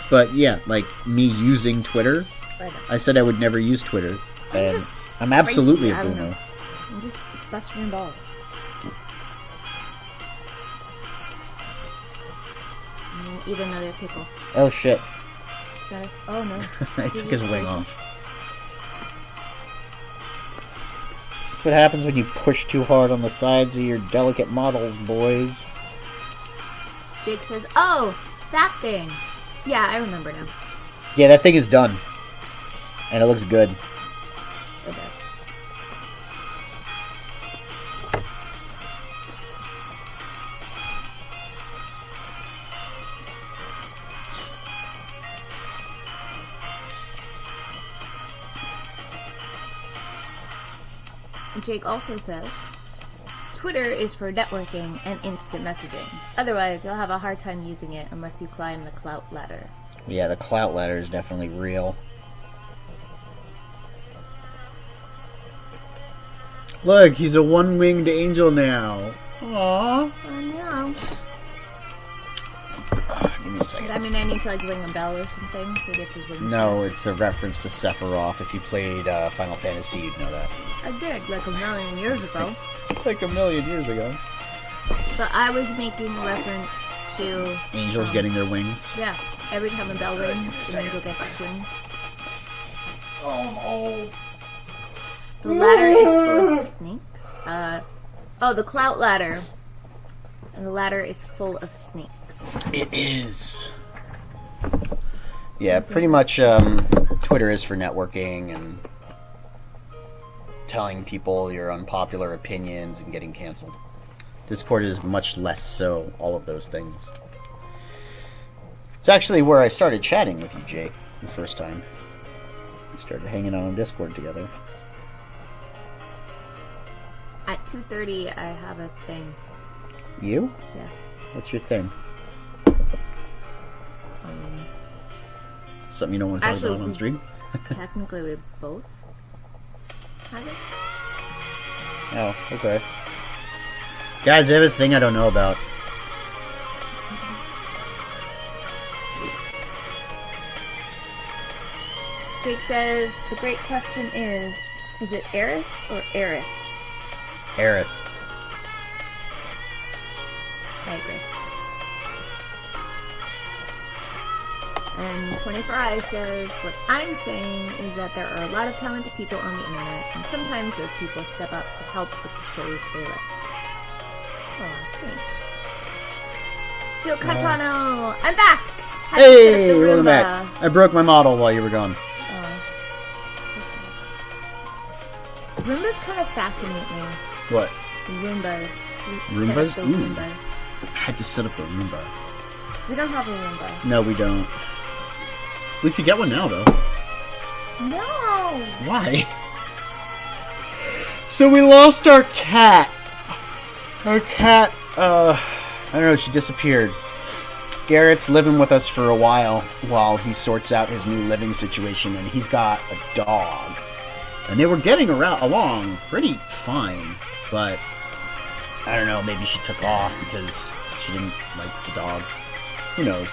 But yeah, like me using Twitter. I know. I said I would never use Twitter. And just I'm absolutely crazy. a I don't boomer. know. I'm just busting your balls. Eat another pickle. Oh shit. It's better. Oh no. I took his wing off. That's what happens when you push too hard on the sides of your delicate models, boys. Jake says, "Oh, that thing." Yeah, I remember now. Yeah, that thing is done. And it looks good. It does. Jake also says, Twitter is for networking and instant messaging. Otherwise, you'll have a hard time using it unless you climb the clout ladder. Yeah, the clout ladder is definitely real. Look, he's a one-winged angel now. Aww. No. Give me a second. I mean, I need to like ring a bell or something so he gets his wings. No, it's a reference to Sephiroth. If you played Final Fantasy, you'd know that. I did, like a million years ago. Like a million years ago. But I was making a reference to... Angels getting their wings. Yeah, every time a bell rings, an angel gets his wings. Oh, I'm old. The ladder is full of snakes. The clout ladder. And the ladder is full of snakes. It is. Yeah, pretty much Twitter is for networking and telling people your unpopular opinions and getting canceled. Discord is much less so all of those things. It's actually where I started chatting with you, Jake, the first time. We started hanging out on Discord together. At 2:30, I have a thing. You? Yeah. What's your thing? Something you don't want to talk Actually, about on stream? Technically, we both have it. Oh, okay. Guys, I have a thing I don't know about. Jake says, the great question is it Eris or Aerith? Aerith. I agree. And 24 Eyes says, what I'm saying is that there are a lot of talented people on the internet, and sometimes those people step up to help with the shows they like. Oh, thanks. Joe Carpano, I'm back! Had to set up Hey, the welcome Roomba. back. I broke my model while you were gone. Roombas kind of fascinate me. What? Roombas. Roombas? Set up the Ooh. Roombas. I had to set up the Roomba. We don't have a Roomba. No, we don't. We could get one now, though. No! Why? So we lost our cat. Our cat, I don't know, she disappeared. Garrett's living with us for a while he sorts out his new living situation, and he's got a dog. And they were getting along pretty fine, but I don't know, maybe she took off because she didn't like the dog. Who knows?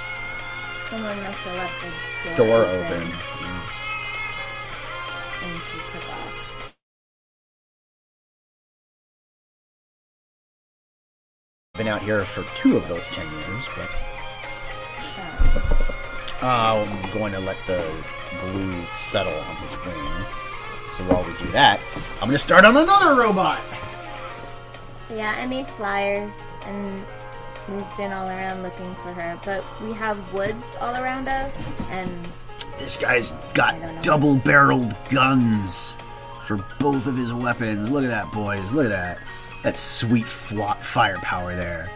Someone must have left the Door open. Yeah. And she took off. Been out here for 2 of those 10 years, but I'm going to let the glue settle on his wing. So while we do that, I'm going to start on another robot! Yeah, I made flyers, and we've been all around looking for her, but we have woods all around us, and This guy's got double-barreled guns for both of his weapons. Look at that, boys. Look at that. That's sweet firepower there.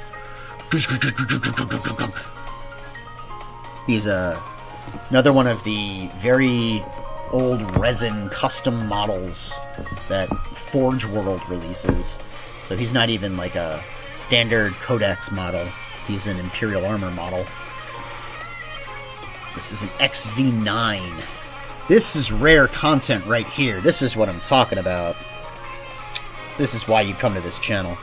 He's another one of the very old resin custom models that Forge World releases. So he's not even like a standard Codex model. He's an Imperial Armor model. This is an XV9. This is rare content right here. This is what I'm talking about. This is why you come to this channel.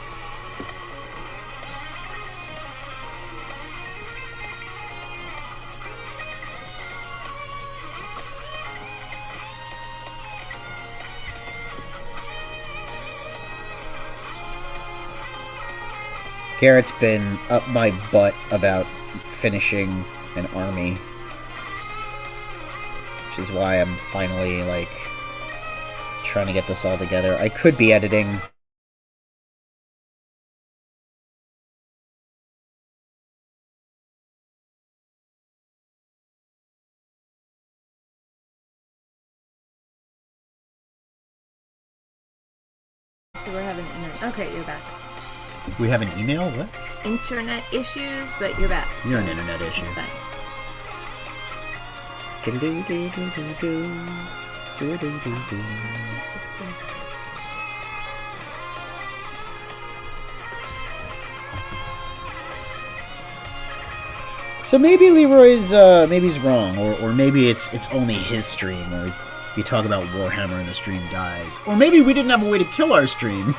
Garrett's been up my butt about finishing an army. Which is why I'm finally, like, trying to get this all together. I could be editing. so we're having internet. Okay, you're back. We have an email? What? Internet issues, but you're back. You're so an internet issue. it's fine. So maybe Leroy's maybe he's wrong, or maybe it's only his stream, or you talk about Warhammer and the stream dies, or maybe we didn't have a way to kill our stream.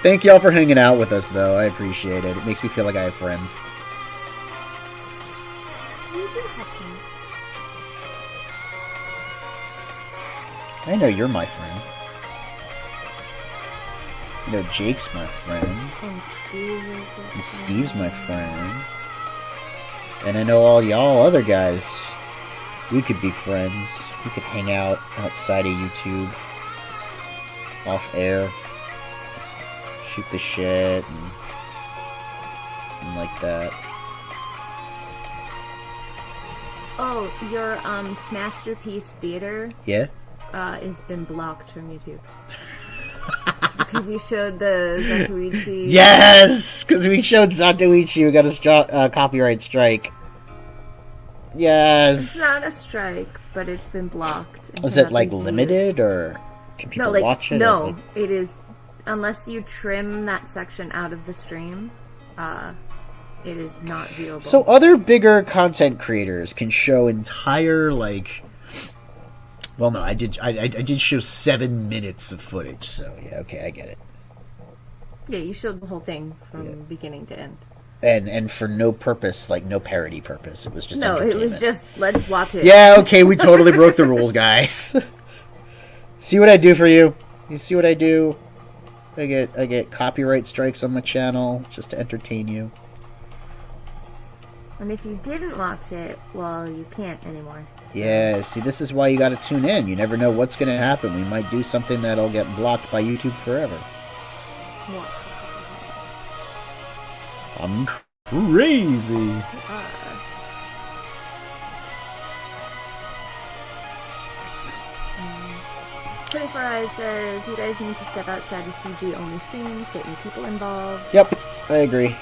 Thank y'all for hanging out with us, though. I appreciate it. It makes me feel like I have friends. You do have them. I know you're my friend. You know Jake's my friend. And Steve is And Steve's my friend. And I know all y'all other guys. We could be friends. We could hang out outside of YouTube. Off air. Just shoot the shit and like that. Oh, your Masterpiece Theater Yeah? has been blocked from YouTube. because you showed the Zatoichi. Yes! Because we showed Zatoichi, we got a copyright strike. Yes! It's not a strike, but it's been blocked. Was it, like, limited, or can people watch it? No, it is... Unless you trim that section out of the stream, it is not viewable. So other bigger content creators can show entire, like... Well, no, I did show 7 minutes of footage, so yeah, okay, I get it. Yeah, you showed the whole thing from beginning to end. And for no purpose, like no parody purpose. It was just it was just, let's watch it. Yeah, okay, we totally broke the rules, guys. See what I do for you? You see what I do? I get copyright strikes on my channel just to entertain you. And if you didn't watch it, well, you can't anymore. So. Yeah, see, this is why you gotta tune in. You never know what's gonna happen. We might do something that'll get blocked by YouTube forever. What? I'm crazy. 24 Eyes says, you guys need to step outside the CG-only streams, get new people involved. Yep, I agree.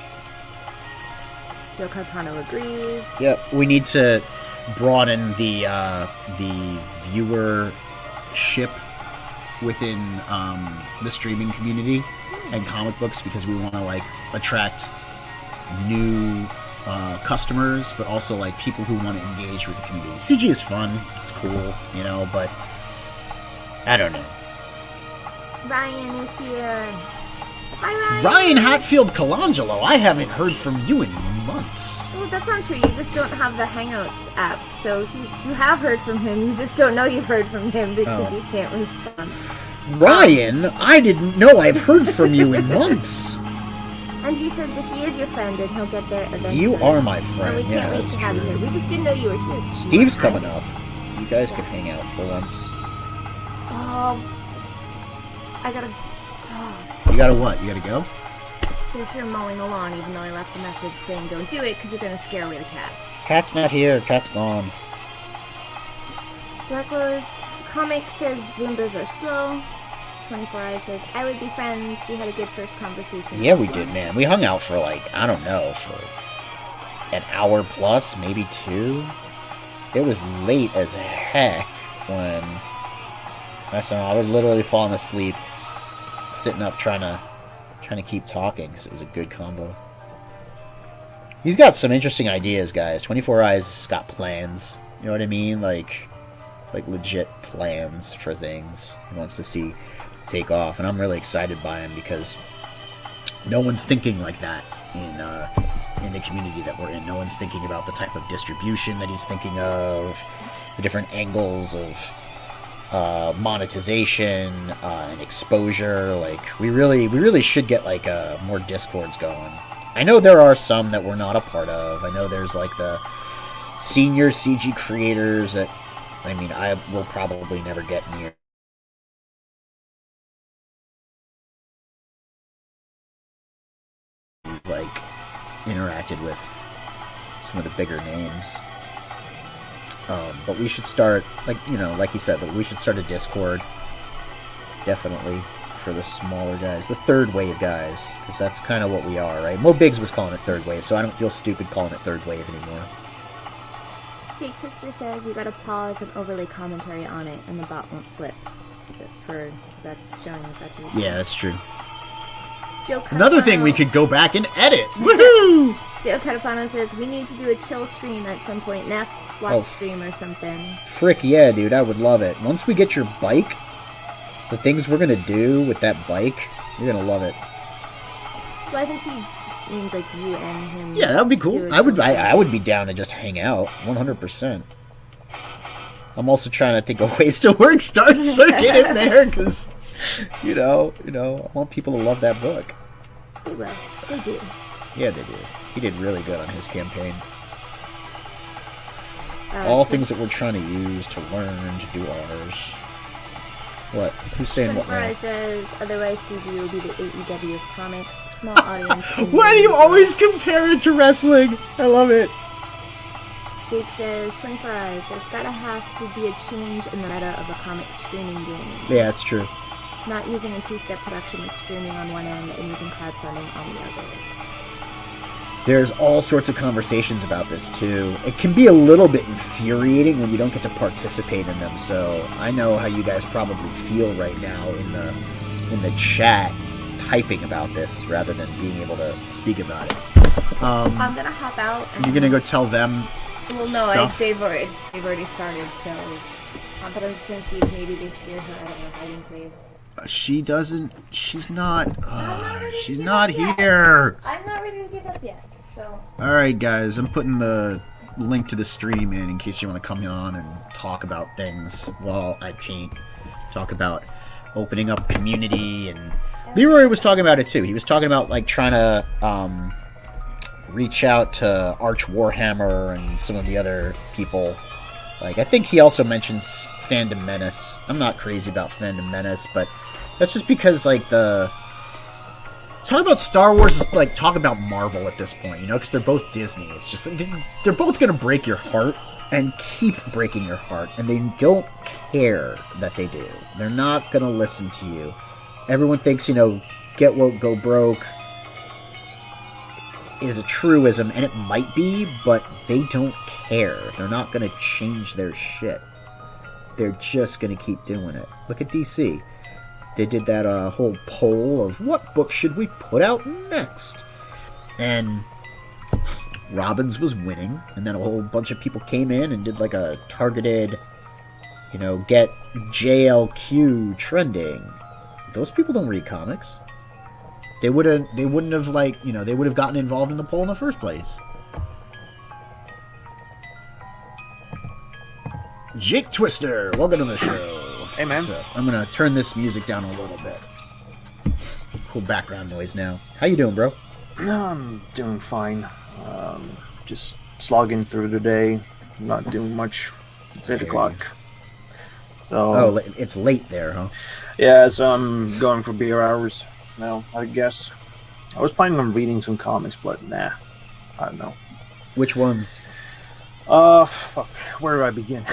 Joe Carpano agrees. Yep, we need to broaden the viewership within the streaming community and comic books, because we want to, like, attract new customers, but also, like, people who want to engage with the community. CG is fun, it's cool, you know, but I don't know. Ryan is here. Hi, Ryan. Ryan Hatfield Colangelo, I haven't heard from you in months. Well, that's not true. You just don't have the Hangouts app. So you have heard from him. You just don't know you've heard from him because you can't respond. Ryan, I didn't know I've heard from you in months. And he says that he is your friend and he'll get there eventually. You are my friend. And we can't wait to have you here. We just didn't know you were here. Steve's coming up. You guys can hang out for once. I gotta... You gotta what? You gotta go? They're here mowing the lawn, even though I left a message saying don't do it because you're gonna scare away the cat. Cat's not here. Cat's gone. Black Rose Comic says Roombas are slow. 24 Eyes says, I would be friends. We had a good first conversation. Yeah, we did, man. We hung out for, like, I don't know, for an hour plus, maybe 2. It was late as heck when I was literally falling asleep, sitting up trying to keep talking, because it was a good combo. He's got some interesting ideas, guys. 24 Eyes got plans. You know what I mean? Like legit plans for things he wants to see take off, and I'm really excited by him because no one's thinking like that in the community that we're in. No one's thinking about the type of distribution that he's thinking of, the different angles of monetization and exposure. Like we really should get like more Discords going. I know there are some that we're not a part of. I know there's like the senior CG creators that, I mean, I will probably never get near. Like interacted with some of the bigger names. But we should start, like you said, that we should start a Discord, definitely, for the smaller guys, the third wave guys, because that's kind of what we are, right? Mo Biggs was calling it third wave, so I don't feel stupid calling it third wave anymore. Jake Twister says you gotta pause and overlay commentary on it, and the bot won't flip. Is that showing? Is that too? Yeah, that's true. Joe Carpano, another thing we could go back and edit. Woohoo! Joe Carpano says we need to do a chill stream at some point. Neff, watch stream or something. Frick yeah, dude, I would love it. Once we get your bike, the things we're gonna do with that bike, you're gonna love it. Well, I think he just means like you and him. Yeah, that would be cool. I would be down to just hang out, 100%. I'm also trying to think of ways to work Star Circuit in there, because, you know, I want people to love that book. They will. They do. Yeah, they do. He did really good on his campaign. All things that we're trying to use to learn to do ours. What? Who's saying what now? Says, otherwise CG will be the AEW of comics. Small audience. Why do you always compare it to wrestling? I love it. Jake says, 24 Eyes, there's gotta have to be a change in the meta of a comic streaming game. Yeah, that's true. not using a two-step production, but streaming on one end and using crowdfunding on the other. There's all sorts of conversations about this too. It can be a little bit infuriating when you don't get to participate in them. So I know how you guys probably feel right now in the chat, typing about this rather than being able to speak about it. I'm gonna hop out. And You're gonna go tell them. Well, no, stuff? they've already started. So, but I'm just gonna see if maybe they scared her out of her hiding place. She doesn't. She's not. She's give not up yet. here. I'm not ready to give up yet. So. All right, guys. I'm putting the link to the stream in case you want to come on and talk about things while I paint. Talk about opening up community, and Leroy was talking about it too. He was talking about like trying to reach out to Arch Warhammer and some of the other people. Like, I think he also mentions Fandom Menace. I'm not crazy about Fandom Menace, but that's just because, like, talk about Star Wars is like talk about Marvel at this point, you know, because they're both Disney. It's just, they're both going to break your heart and keep breaking your heart, and they don't care that they do. They're not going to listen to you. Everyone thinks, you know, get woke, go broke is a truism, and it might be, but they don't care. They're not going to change their shit. They're just going to keep doing it. Look at DC. They did that whole poll of what book should we put out next, and Robbins was winning, and then a whole bunch of people came in and did like a targeted, you know, get JLQ trending. Those people don't read comics. They wouldn't have, like, you know, they would have gotten involved in the poll in the first place. Jake Twister, welcome to the show. Hey, man. So, I'm gonna turn this music down a little bit. Cool background noise now. How you doing, bro? I'm doing fine. Just slogging through the day. Not doing much. It's 8 o'clock. So. Oh, it's late there, huh? Yeah, so I'm going for beer hours now, I guess. I was planning on reading some comics, but nah. I don't know. Which ones? Fuck. Where do I begin?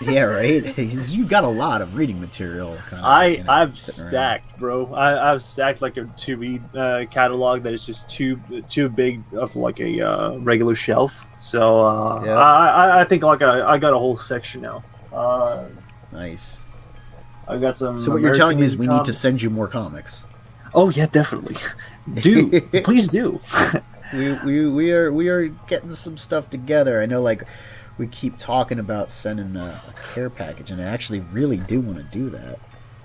Yeah, right? You got a lot of reading material. Kind of, I've sitting stacked, bro. I've stacked like a to-read catalog that is just too big of like a regular shelf. So Yeah. I think like I got a whole section now. Nice. I got some. So what you're telling me is we need to comics. send you more comics. Oh yeah, definitely. Do please do. We are getting some stuff together. I know, like, we keep talking about sending a care package, and I actually really do want to do that.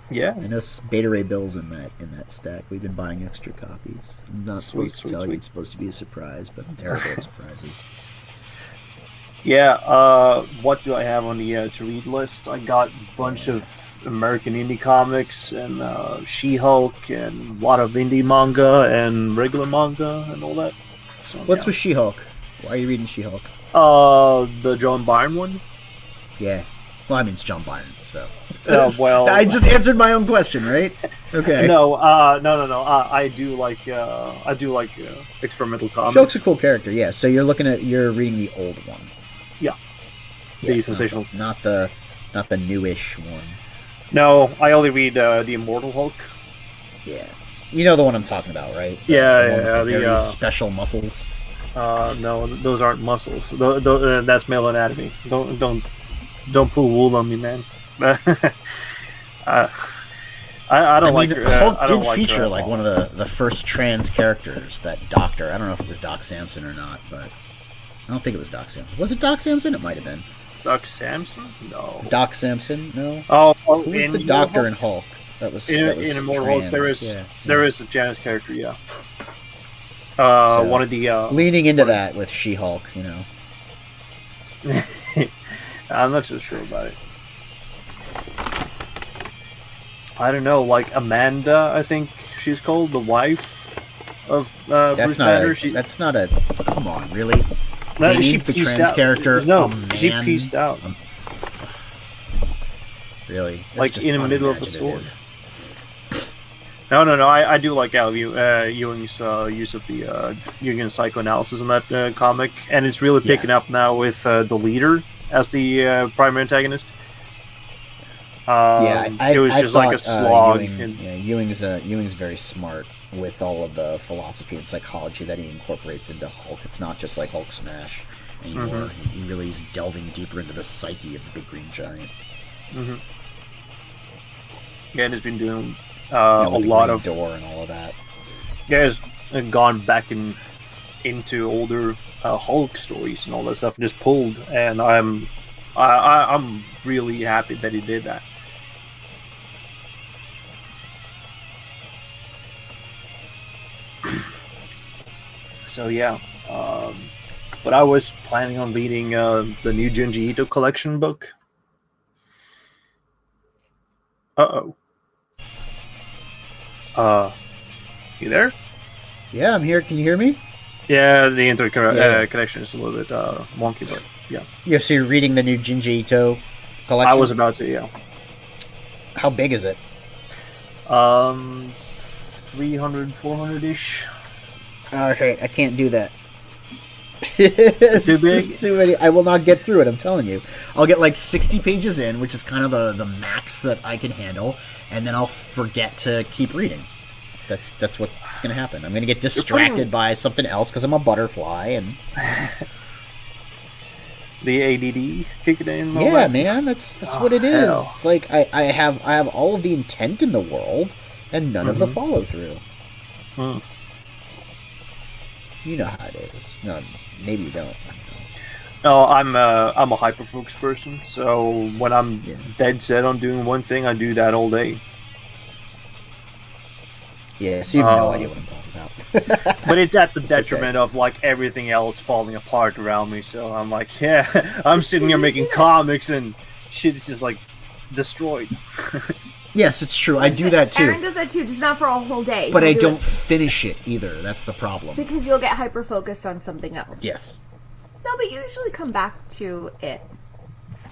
Yeah. I know Beta Ray Bill's in that stack. We've been buying extra copies. I'm not supposed to tell you. It's supposed to be a surprise, but I'm terrible at surprises. Yeah. What do I have on the to read list? I got a bunch of American indie comics and She-Hulk and a lot of indie manga and regular manga and all that. So, What's with She-Hulk? Why are you reading She-Hulk? The John Byrne one. Yeah. Well, I mean, it's John Byrne, so. Well, I just answered my own question, right? Okay. No. I do like experimental comics. She-Hulk's a cool character, yeah. So you're reading the old one. Yeah. Yeah, The sensational. Not the newish one. No, I only read the Immortal Hulk. Yeah. You know the one I'm talking about, right? Yeah, the one with the the, very special muscles. No, those aren't muscles. That's male anatomy. Don't pull wool on me, man. I don't like. Hulk I don't did like feature like one of the first trans characters. That Doctor. I don't know if it was Doc Samson or not, but I don't think it was Doc Samson. Was it Doc Samson? It might have been. Doc Samson? No. Doc Samson? No. Oh, Who was the Doctor in Hulk? That was in Immortal Hulk. There is a Janice character. Yeah. So, one of the leaning into that with She-Hulk, you know. I'm not so sure about it. I don't know, like Amanda, I think she's called, the wife of Bruce Banner. That's not a. Come on, really? No, They she named the pieced trans out. character. No, a man? she pieced out. Really? That's Like just in the middle of a unimaginative. story. No. I do like Al Ewing's use of the Jungian psychoanalysis in that comic, and it's really picking up now with the leader as the primary antagonist. It was just like a slog. Ewing's very smart with all of the philosophy and psychology that he incorporates into Hulk. It's not just like Hulk smash anymore. He really is delving deeper into the psyche of the big green giant. Yeah, and has been doing A a lot of door and all of that. Yeah, has gone back into older Hulk stories and all that stuff, and just pulled. And I'm really happy that he did that. So yeah, but I was planning on reading the new Junji Ito collection book. You there? Yeah, I'm here. Can you hear me? Yeah, the internet connection is a little bit wonky, but yeah. Yeah, so you're reading the new Junji Ito collection? I was about to, yeah. How big is it? 300, 400-ish. Okay, I can't do that. It's too big? just too many. I will not get through it, I'm telling you. I'll get like 60 pages in, which is kind of the max that I can handle, and then I'll forget to keep reading. That's what's going to happen. I'm going to get distracted by something else because I'm a butterfly, and the ADD kicking in. Yeah, man, that's what it is. Hell. It's like I have all of the intent in the world and none of the follow through. You know how it is. No, maybe you don't. No, I'm a hyper focused person. So when I'm dead set on doing one thing, I do that all day. Yeah, so you have no idea what I'm talking about. But it's at the detriment of like everything else falling apart around me. So I'm like, yeah, I'm sitting here making comics and shit's just like destroyed. Yes, it's true. I do that too. Aaron does that too, just not for a whole day. But I don't finish it either. That's the problem. Because you'll get hyper focused on something else. Yes. No, but you usually come back to it.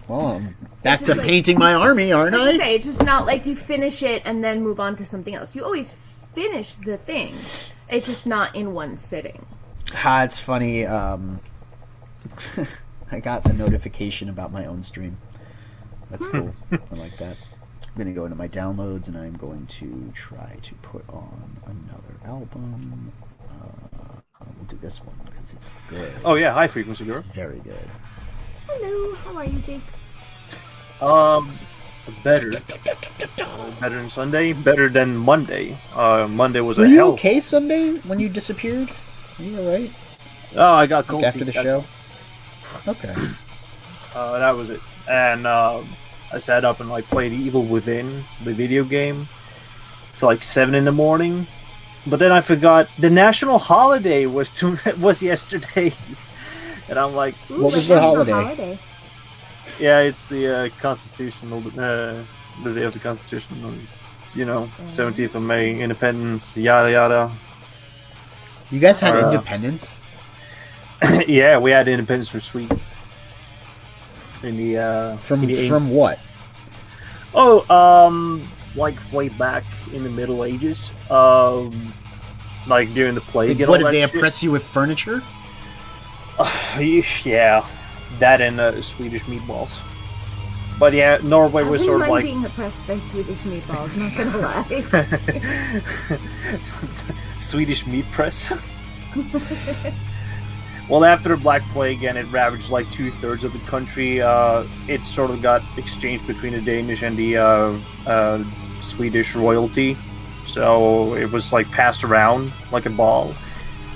Well, I'm back to painting my army, aren't I? Say, it's just not like you finish it and then move on to something else. You always finish the thing. It's just not in one sitting. It's funny. I got a notification about my own stream. That's cool. I like that. I'm going to go into my downloads and I'm going to try to put on another album. We'll do this one because it's good. Oh yeah, High Frequency Girl. It's very good. Hello, how are you, Jake? Better than Sunday, better than Monday. Monday was Were a you hell. okay Sunday when you disappeared? Were you alright? Oh, I got cold After feet, the that's show? Okay. that was it. And I sat up and like played Evil Within, the video game, till like 7 in the morning. But then I forgot the national holiday was yesterday, and I'm like, Ooh, what was the holiday? Yeah, it's the constitutional, the day of the Constitution. 17th of May, Independence, yada yada. You guys had independence? Yeah, we had independence from Sweden. In the From what? Like way back in the Middle Ages, like during the plague. What did they oppress you with furniture? Yeah, that and Swedish meatballs. But yeah, Norway was sort of like being oppressed by Swedish meatballs. Not gonna lie. Swedish meat press. Well, after the Black Plague and it ravaged like 2/3 of the country, it sort of got exchanged between the Danish and the Swedish royalty. So it was like passed around like a ball,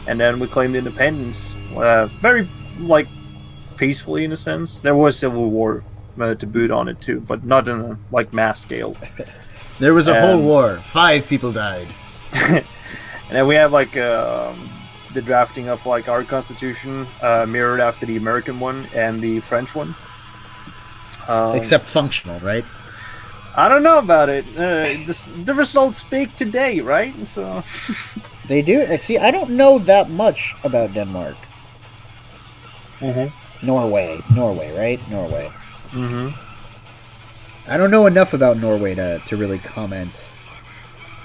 and then we claimed independence, very like peacefully in a sense. There was civil war to boot on it too, but not in a like mass scale. There was a whole war. 5 people died. And then we have like the drafting of like our constitution mirrored after the American one and the French one. Except functional, right? I don't know about it. The results speak today, right? So They do. See, I don't know that much about Denmark. Norway, right? Norway. I don't know enough about Norway to really comment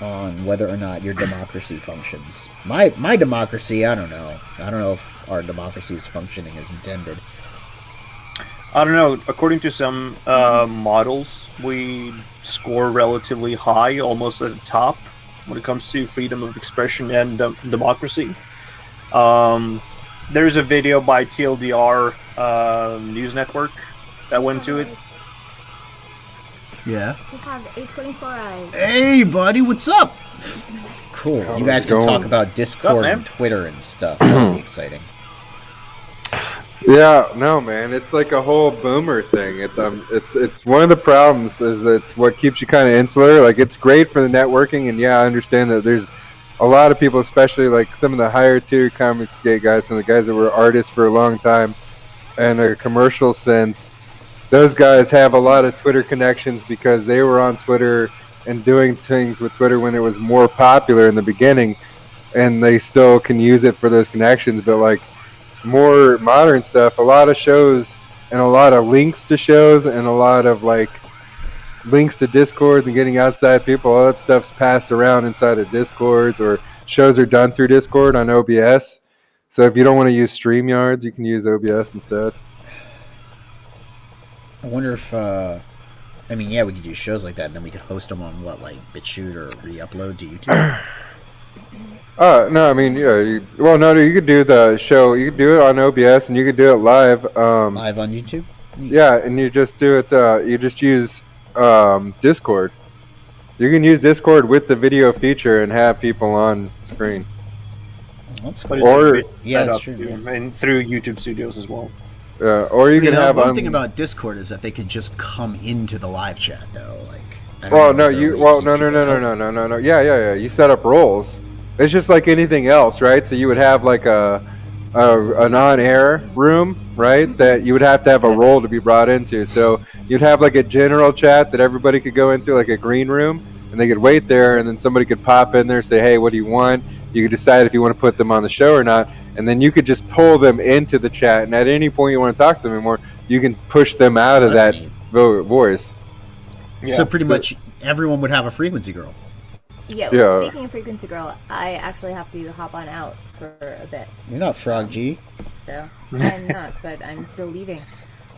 on whether or not your democracy functions. My democracy, I don't know. I don't know if our democracy is functioning as intended. I don't know. According to some models, we score relatively high, almost at the top, when it comes to freedom of expression and democracy. There's a video by TLDR News Network that went to it. Yeah. We have A24 eyes. Hey, buddy, what's up? Cool. How's You guys it can going? talk about Discord man? and Twitter and stuff. That'll be exciting. Yeah, no, man, it's like a whole boomer thing. It's one of the problems is it's what keeps you kind of insular. Like, it's great for the networking, and yeah, I understand that there's a lot of people, especially like some of the higher tier comics gate guys, some of the guys that were artists for a long time, and a commercial sense. Those guys have a lot of Twitter connections because they were on Twitter and doing things with Twitter when it was more popular in the beginning, and they still can use it for those connections. But like more modern stuff, a lot of shows and a lot of links to shows and a lot of like links to Discords and getting outside people, all that stuff's passed around inside of Discords, or shows are done through Discord on OBS. So if you don't want to use StreamYards, you can use OBS instead. I wonder if, I mean, yeah, we could do shows like that, and then we could host them on what, like BitChute or re-upload to YouTube. No, I mean, yeah. No, you could do the show. You could do it on OBS, and you could do it live. Live on YouTube. Yeah, and you just do it. You just use Discord. You can use Discord with the video feature and have people on screen. That's But cool. it's Or- a bit Yeah, set that's up true, too, yeah. and through YouTube Studios as well. Or you can have one thing about Discord is that they could just come into the live chat, though. Like, I don't Well, know, no, is there a you. way to Well, keep no, people out? no. Yeah. You set up roles. It's just like anything else, right? So you would have like an on-air room, right? That you would have to have a role to be brought into. So you'd have like a general chat that everybody could go into, like a green room, and they could wait there, and then somebody could pop in there, say, "Hey, what do you want?" You could decide if you want to put them on the show or not, and then you could just pull them into the chat. And at any point you want to talk to them anymore, you can push them out of That's that neat. voice. Yeah. so pretty much everyone would have a frequency girl. Yeah, Yeah. well, speaking of Frequency Girl, I actually have to hop on out for a bit. You're not Frog G, So, I'm not, but I'm still leaving.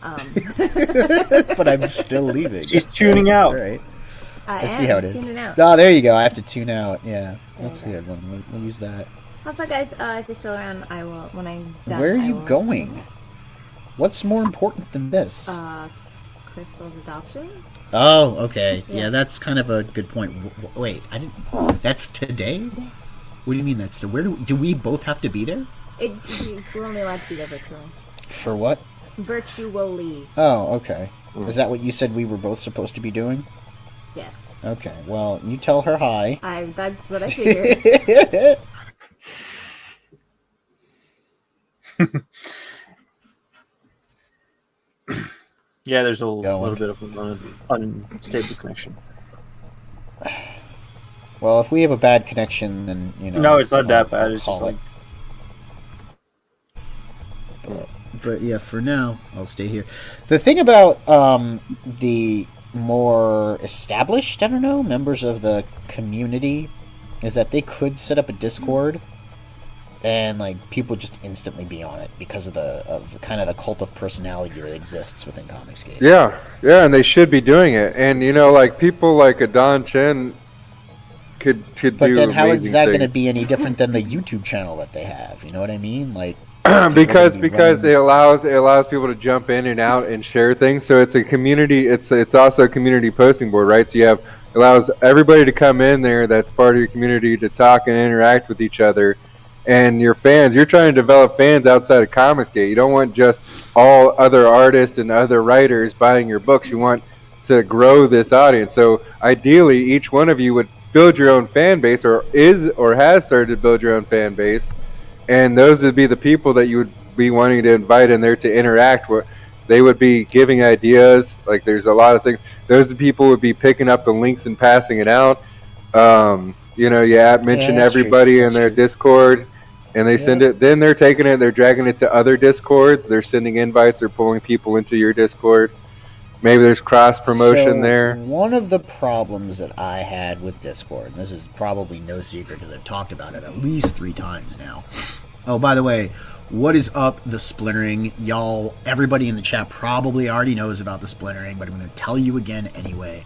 but I'm still leaving. She's tuning out. All right. I Let's am see how it is. tuning out. Oh, there you go. I have to tune out. Yeah, that's There you good. We'll use that. Have fun, guys. If you're still around, I will, when I'm done. Where are I you will- going? What's more important than this? Crystal's adoption? Oh, okay. Yeah. Yeah, that's kind of a good point. Wait, I didn't. That's today? What do you mean that's where do we both have to be there? We're only allowed to be there virtually. For what? Virtually, Oh, okay. Is that what you said we were both supposed to be doing? yes. Okay. Well, you tell her hi. That's what I figured. Yeah, there's a Going. little bit of an unstable connection. Well, if we have a bad connection, then you know. No, it's not I'll- that bad. I'll It's just call like But yeah, for now, I'll stay here. The thing about the more established, I don't know, members of the community is that they could set up a Discord and like people just instantly be on it because of the kind of the cult of personality that exists within Comicsgate. Yeah, and they should be doing it. And like people like a Don Chen could But do then how is amazing that going to things. be any different than the YouTube channel that they have? You know what I mean? Like because people would be it allows people to jump in and out and share things. So it's a community. It's also a community posting board, right? So allows everybody to come in there that's part of your community to talk and interact with each other. And your fans, you're trying to develop fans outside of Comicsgate. You don't want just all other artists and other writers buying your books. You want to grow this audience. So ideally, each one of you would build your own fan base, or has started to build your own fan base. And those would be the people that you would be wanting to invite in there to interact with. They would be giving ideas. Like there's a lot of things. Those people would be picking up the links and passing it out. Mention that's everybody true. in their Discord, and they send it. Then they're taking it. They're dragging it to other Discords. They're sending invites. They're pulling people into your Discord. Maybe there's cross promotion So, there. One of the problems that I had with Discord, and this is probably no secret because I've talked about it at least 3 times now. oh, by the way, What is up, the splintering? Y'all, everybody in the chat probably already knows about the splintering, but I'm going to tell you again anyway.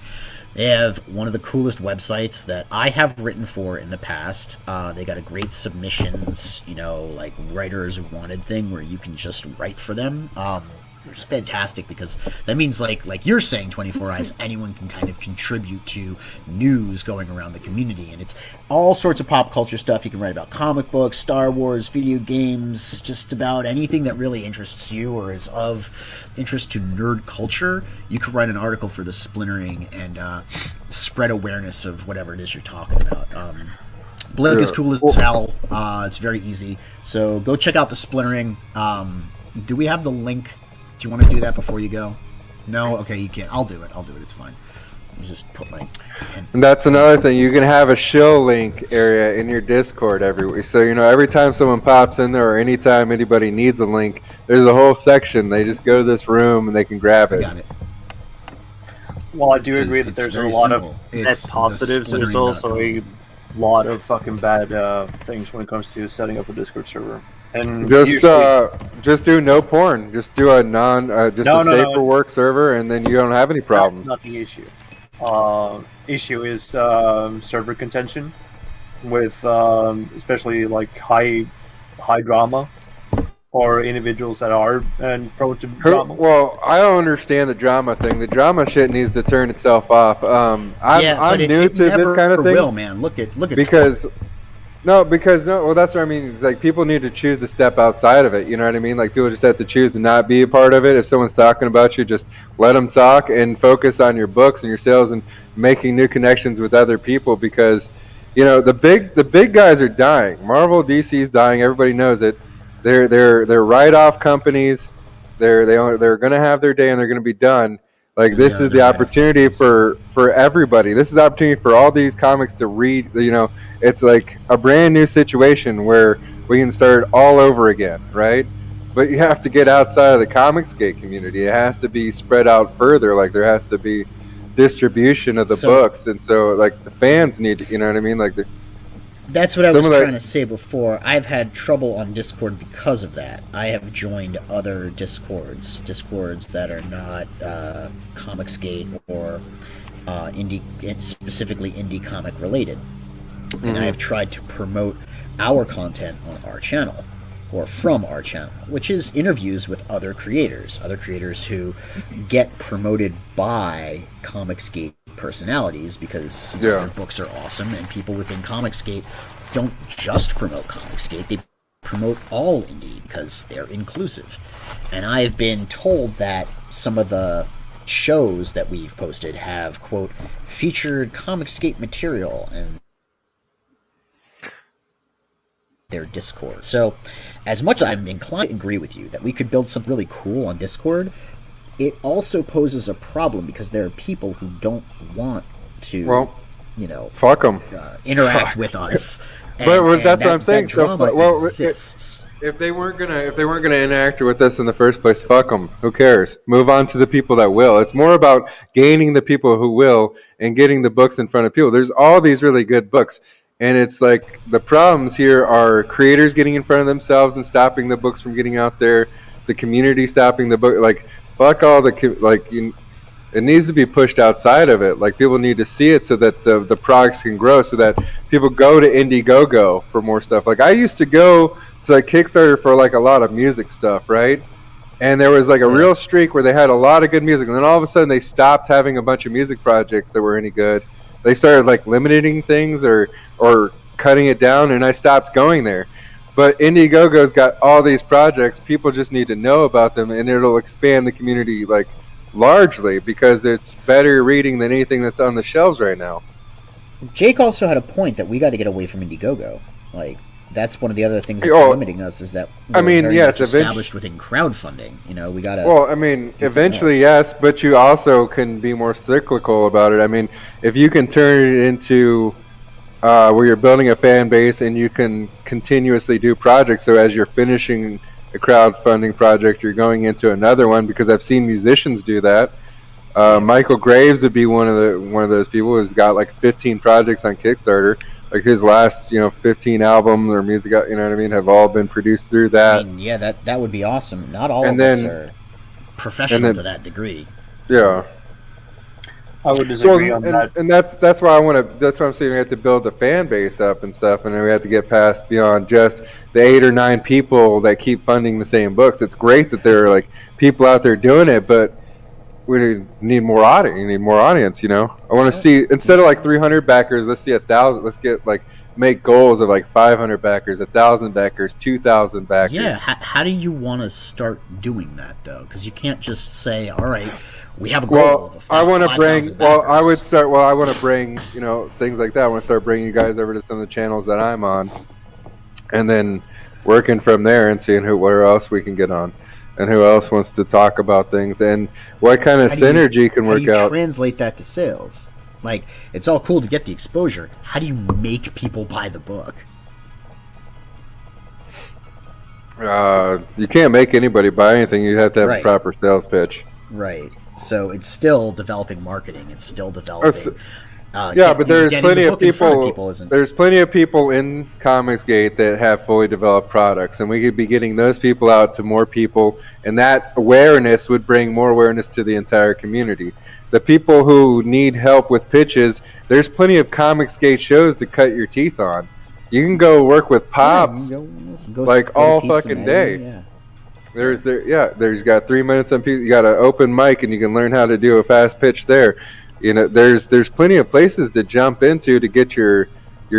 They have one of the coolest websites that I have written for in the past. They got a great submissions, like writers wanted thing where you can just write for them. Which is fantastic because that means like you're saying, 24 Eyes, anyone can kind of contribute to news going around the community, and it's all sorts of pop culture stuff. You can write about comic books, Star Wars, video games, just about anything that really interests you or is of interest to nerd culture. You could write an article for the splintering and spread awareness of whatever it is you're talking about. Blink is cool as hell. It's very easy, so go check out the splintering. Do we have the link? Do you want to do that before you go? No? Okay, you can't. I'll do it. It's fine. I'll just put my... And that's another thing. You can have a shill link area in your Discord every week. So, every time someone pops in there or anytime anybody needs a link, there's a whole section. They just go to this room and they can grab it. Got it. Well, I do agree that there's a lot of net positives. There's also a lot of fucking bad things when it comes to setting up a Discord server. And just do no porn. Just do a safe for work server, and then you don't have any problems. That's not the issue. Issue is server contention with especially like high drama or individuals that are prone to drama. Well, I don't understand the drama thing. The drama shit needs to turn itself off. I'm new to this kind of thing. Will, man. Look at No, well, that's what I mean. It's like people need to choose to step outside of it. You know what I mean? Like people just have to choose to not be a part of it. If someone's talking about you, just let them talk and focus on your books and your sales and making new connections with other people. Because, the big guys are dying. Marvel, DC is dying. Everybody knows it. They're write-off companies. They're going to have their day and they're going to be done. Like this is the opportunity for everybody. This is the opportunity for all these comics to read. It's like a brand new situation where we can start all over again, right? But you have to get outside of the Comicsgate community. It has to be spread out further. Like there has to be distribution of the books, and so like the fans need to, you know what I mean? Like that's what I was trying to say before. I've had trouble on Discord because of that. I have joined other Discords that are not Comicsgate or specifically indie comic related. And I have tried to promote our content on our channel, or from our channel, which is interviews with other creators who get promoted by Comicsgate personalities because their books are awesome, and people within Comicsgate don't just promote Comicsgate, they promote all indie because they're inclusive. And I've been told that some of the shows that we've posted have, quote, featured Comicsgate material and their Discord. So, as much as I'm inclined to agree with you that we could build something really cool on Discord, it also poses a problem because there are people who don't want to, fuck them, interact with us. But that's what I'm saying. So, exists. If they weren't gonna interact with us in the first place, fuck them. Who cares? Move on to the people that will. It's more about gaining the people who will and getting the books in front of people. There's all these really good books. And it's like the problems here are creators getting in front of themselves and stopping the books from getting out there. The community stopping the book. Like, fuck all the it needs to be pushed outside of it. Like people need to see it so that the products can grow. So that people go to Indiegogo for more stuff. Like I used to go to like Kickstarter for like a lot of music stuff, right? And there was like a real streak where they had a lot of good music, and then all of a sudden they stopped having a bunch of music projects that were any good. They started like limiting things or cutting it down, and I stopped going there. But Indiegogo's got all these projects. People just need to know about them, and it'll expand the community like largely because it's better reading than anything that's on the shelves right now. Jake also had a point that we got to get away from Indiegogo. Like that's one of the other things that's limiting us is that we're very much established within crowdfunding. We got to. Well, I mean, eventually, yes, but you also can be more cyclical about it. I mean, if you can turn it into where you're building a fan base and you can continuously do projects, so as you're finishing a crowdfunding project, you're going into another one. Because I've seen musicians do that. Michael Graves would be one of those people who's got like 15 projects on Kickstarter. like his last 15 albums or music, you know what I mean, have all been produced through that. I mean, yeah, that would be awesome. Not all And of us then- are professional to that degree. Yeah. I would disagree on and, that. and that's why that's why I'm saying we have to build the fan base up and stuff, and then we have to get past beyond just the 8 or 9 people that keep funding the same books. It's great that there are like people out there doing it, but we need more audience. You need more audience. I want to see, instead of like 300 backers, let's see 1,000. Let's get make goals of like 500 backers, 1,000 backers, 2,000 backers. Yeah, how do you want to start doing that though? Because you can't just say, all right, we have a goal. Well, I want to 5,000 bring. backers. I would start. Well, I want to bring things like that. I want to start bringing you guys over to some of the channels that I'm on, and then working from there and seeing where else we can get on, and who else wants to talk about things, and what kind of synergy can work How do you out. translate that to sales? Like, it's all cool to get the exposure. How do you make people buy the book? You can't make anybody buy anything. You have to have Right. a proper sales pitch. Right. So it's still developing marketing. It's still developing. Yeah, but there's getting plenty the of book in front people. isn't. There's plenty of people in Comicsgate that have fully developed products, and we could be getting those people out to more people, and that awareness would bring more awareness to the entire community. The people who need help with pitches, there's plenty of Comicsgate shows to cut your teeth on. You can go work with Pops Go like go all to Pizza fucking Man, day. Yeah. There's got 3 minutes on people. You got an open mic, and you can learn how to do a fast pitch there. There's plenty of places to jump into to get your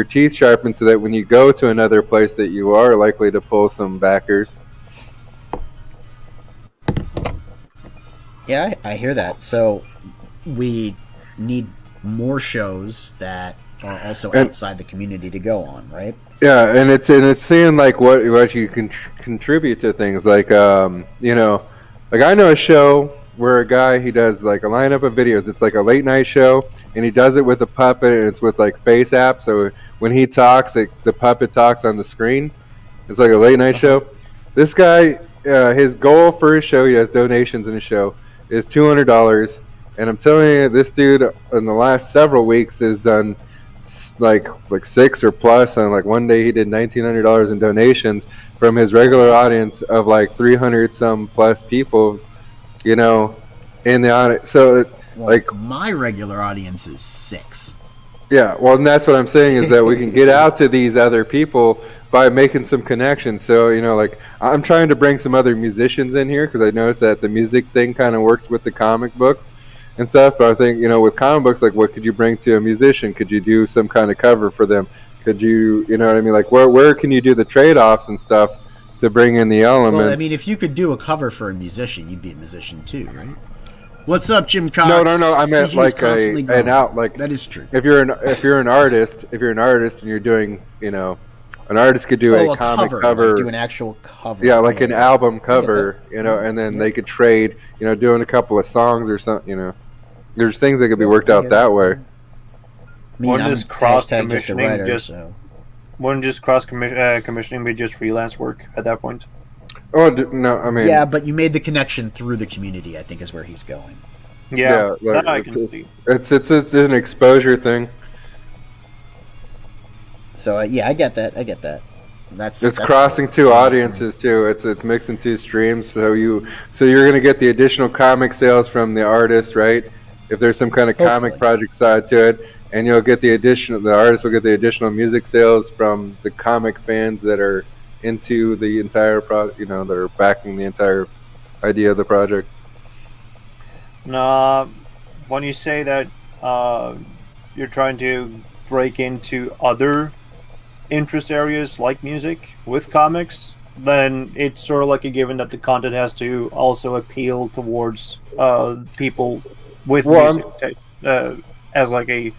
teeth sharpened, so that when you go to another place, that you are likely to pull some backers. Yeah, I hear that. So we need more shows that are also outside the community to go on, right? Yeah, and it's seeing like what you can contribute to things like like I know a show where a guy, he does like a lineup of videos. It's like a late night show, and he does it with a puppet, and it's with like face app. So when he talks, the puppet talks on the screen. It's like a late night show. This guy, his goal for his show, he has donations in his show, is $200. And I'm telling you, this dude in the last several weeks has done like 6 or plus, and like one day he did $1,900 in donations from his regular audience of like 300 some plus people, in the audience. So my regular audience is 6. yeah, well, and that's what I'm saying, is that we can get out to these other people by making some connections. So I'm trying to bring some other musicians in here, because I noticed that the music thing kind of works with the comic books and stuff. But I think with comic books, like, what could you bring to a musician? Could you do some kind of cover for them? Could you what I mean, like, where can you do the trade-offs and stuff to bring in the elements? Well, I mean, if you could do a cover for a musician, you'd be a musician too, right? What's up, Jim Cox? No. I meant CG is like constantly an growing. out, like, That is true. if you're an artist and you're doing, an artist could do a comic cover, Like do an actual cover. yeah, like an album cover, that. and then they could trade, doing a couple of songs or something, There's things that could be worked out that way. I mean, One I'm is cross hashtag just a commissioning, writer, so. Wouldn't just cross commissioning be just freelance work at that point? Oh no, I mean, Yeah, but you made the connection through the community, I think is where he's going. Yeah, like, that I can see. it's an exposure thing. So yeah, I get that. That's Crossing cool. two audiences too. It's mixing two streams. So you're gonna get the additional comic sales from the artist, right? If there's some kind of comic Hopefully. project side to it, and you'll get the artist will get the additional music sales from the comic fans that are into the entire project, that are backing the entire idea of the project. Now, when you say that you're trying to break into other interest areas like music with comics, then it's sort of like a given that the content has to also appeal towards people with music as like a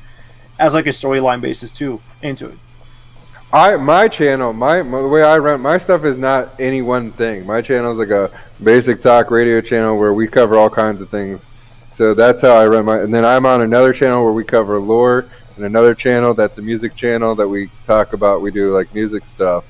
storyline basis too into it. My channel, the way I run my stuff is not any one thing. My channel is like a basic talk radio channel where we cover all kinds of things. So that's how I run and then I'm on another channel where we cover lore, and another channel that's a music channel that we talk about. We do like music stuff,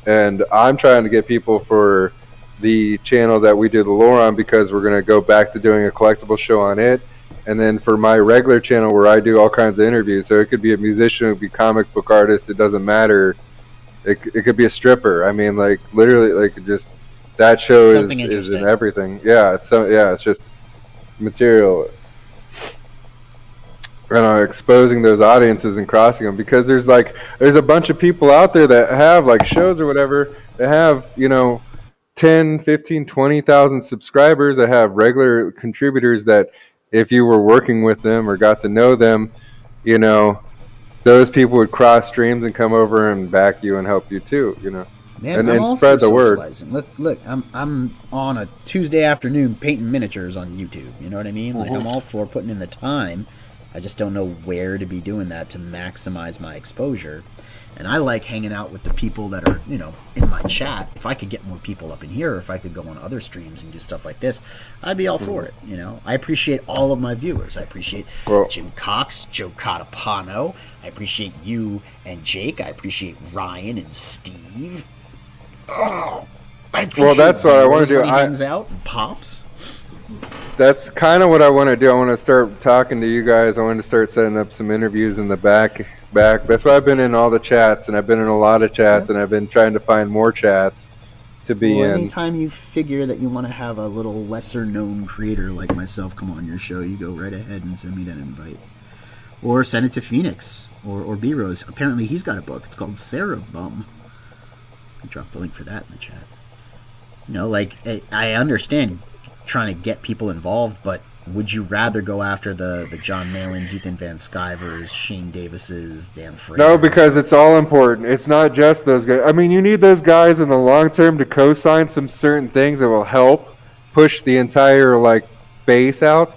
and I'm trying to get people for the channel that we do the lore on, because we're going to go back to doing a collectible show on it, And then for my regular channel where I do all kinds of interviews, so it could be a musician, it could be comic book artist, it doesn't matter. It could be a stripper. I mean, like literally, like just that show is in everything. Yeah, it's just material. Exposing those audiences and crossing them, because there's a bunch of people out there that have like shows or whatever that have 10, 15, 20,000 subscribers, that have regular contributors that if you were working with them or got to know them, those people would cross streams and come over and back you and help you too, Man, and spread the word. Look, I'm on a Tuesday afternoon painting miniatures on YouTube. You know what I mean? Like, I'm all for putting in the time. I just don't know where to be doing that to maximize my exposure. And I like hanging out with the people that are, in my chat. If I could get more people up in here, or if I could go on other streams and do stuff like this, I'd be all for it. I appreciate all of my viewers. I appreciate Jim Cox, Joe Catapano. I appreciate you and Jake. I appreciate Ryan and Steve. Oh, that's what I want to do. Hangs out and pops. That's kind of what I want to do. I want to start talking to you guys. I want to start setting up some interviews in the back. That's why I've been in all the chats, and I've been in a lot of chats, and I've been trying to find more chats to be in. Anytime you figure that you want to have a little lesser-known creator like myself come on your show, you go right ahead and send me that invite. Or send it to Phoenix or B-Rose. Apparently he's got a book. It's called Sarah Bum. I dropped the link for that in the chat. I understand trying to get people involved, but would you rather go after the John Malins, Ethan Van Skyvers, Shane Davises, Dan Fraser? No, because it's all important. It's not just those guys. I mean, you need those guys in the long term to co-sign some certain things that will help push the entire base out.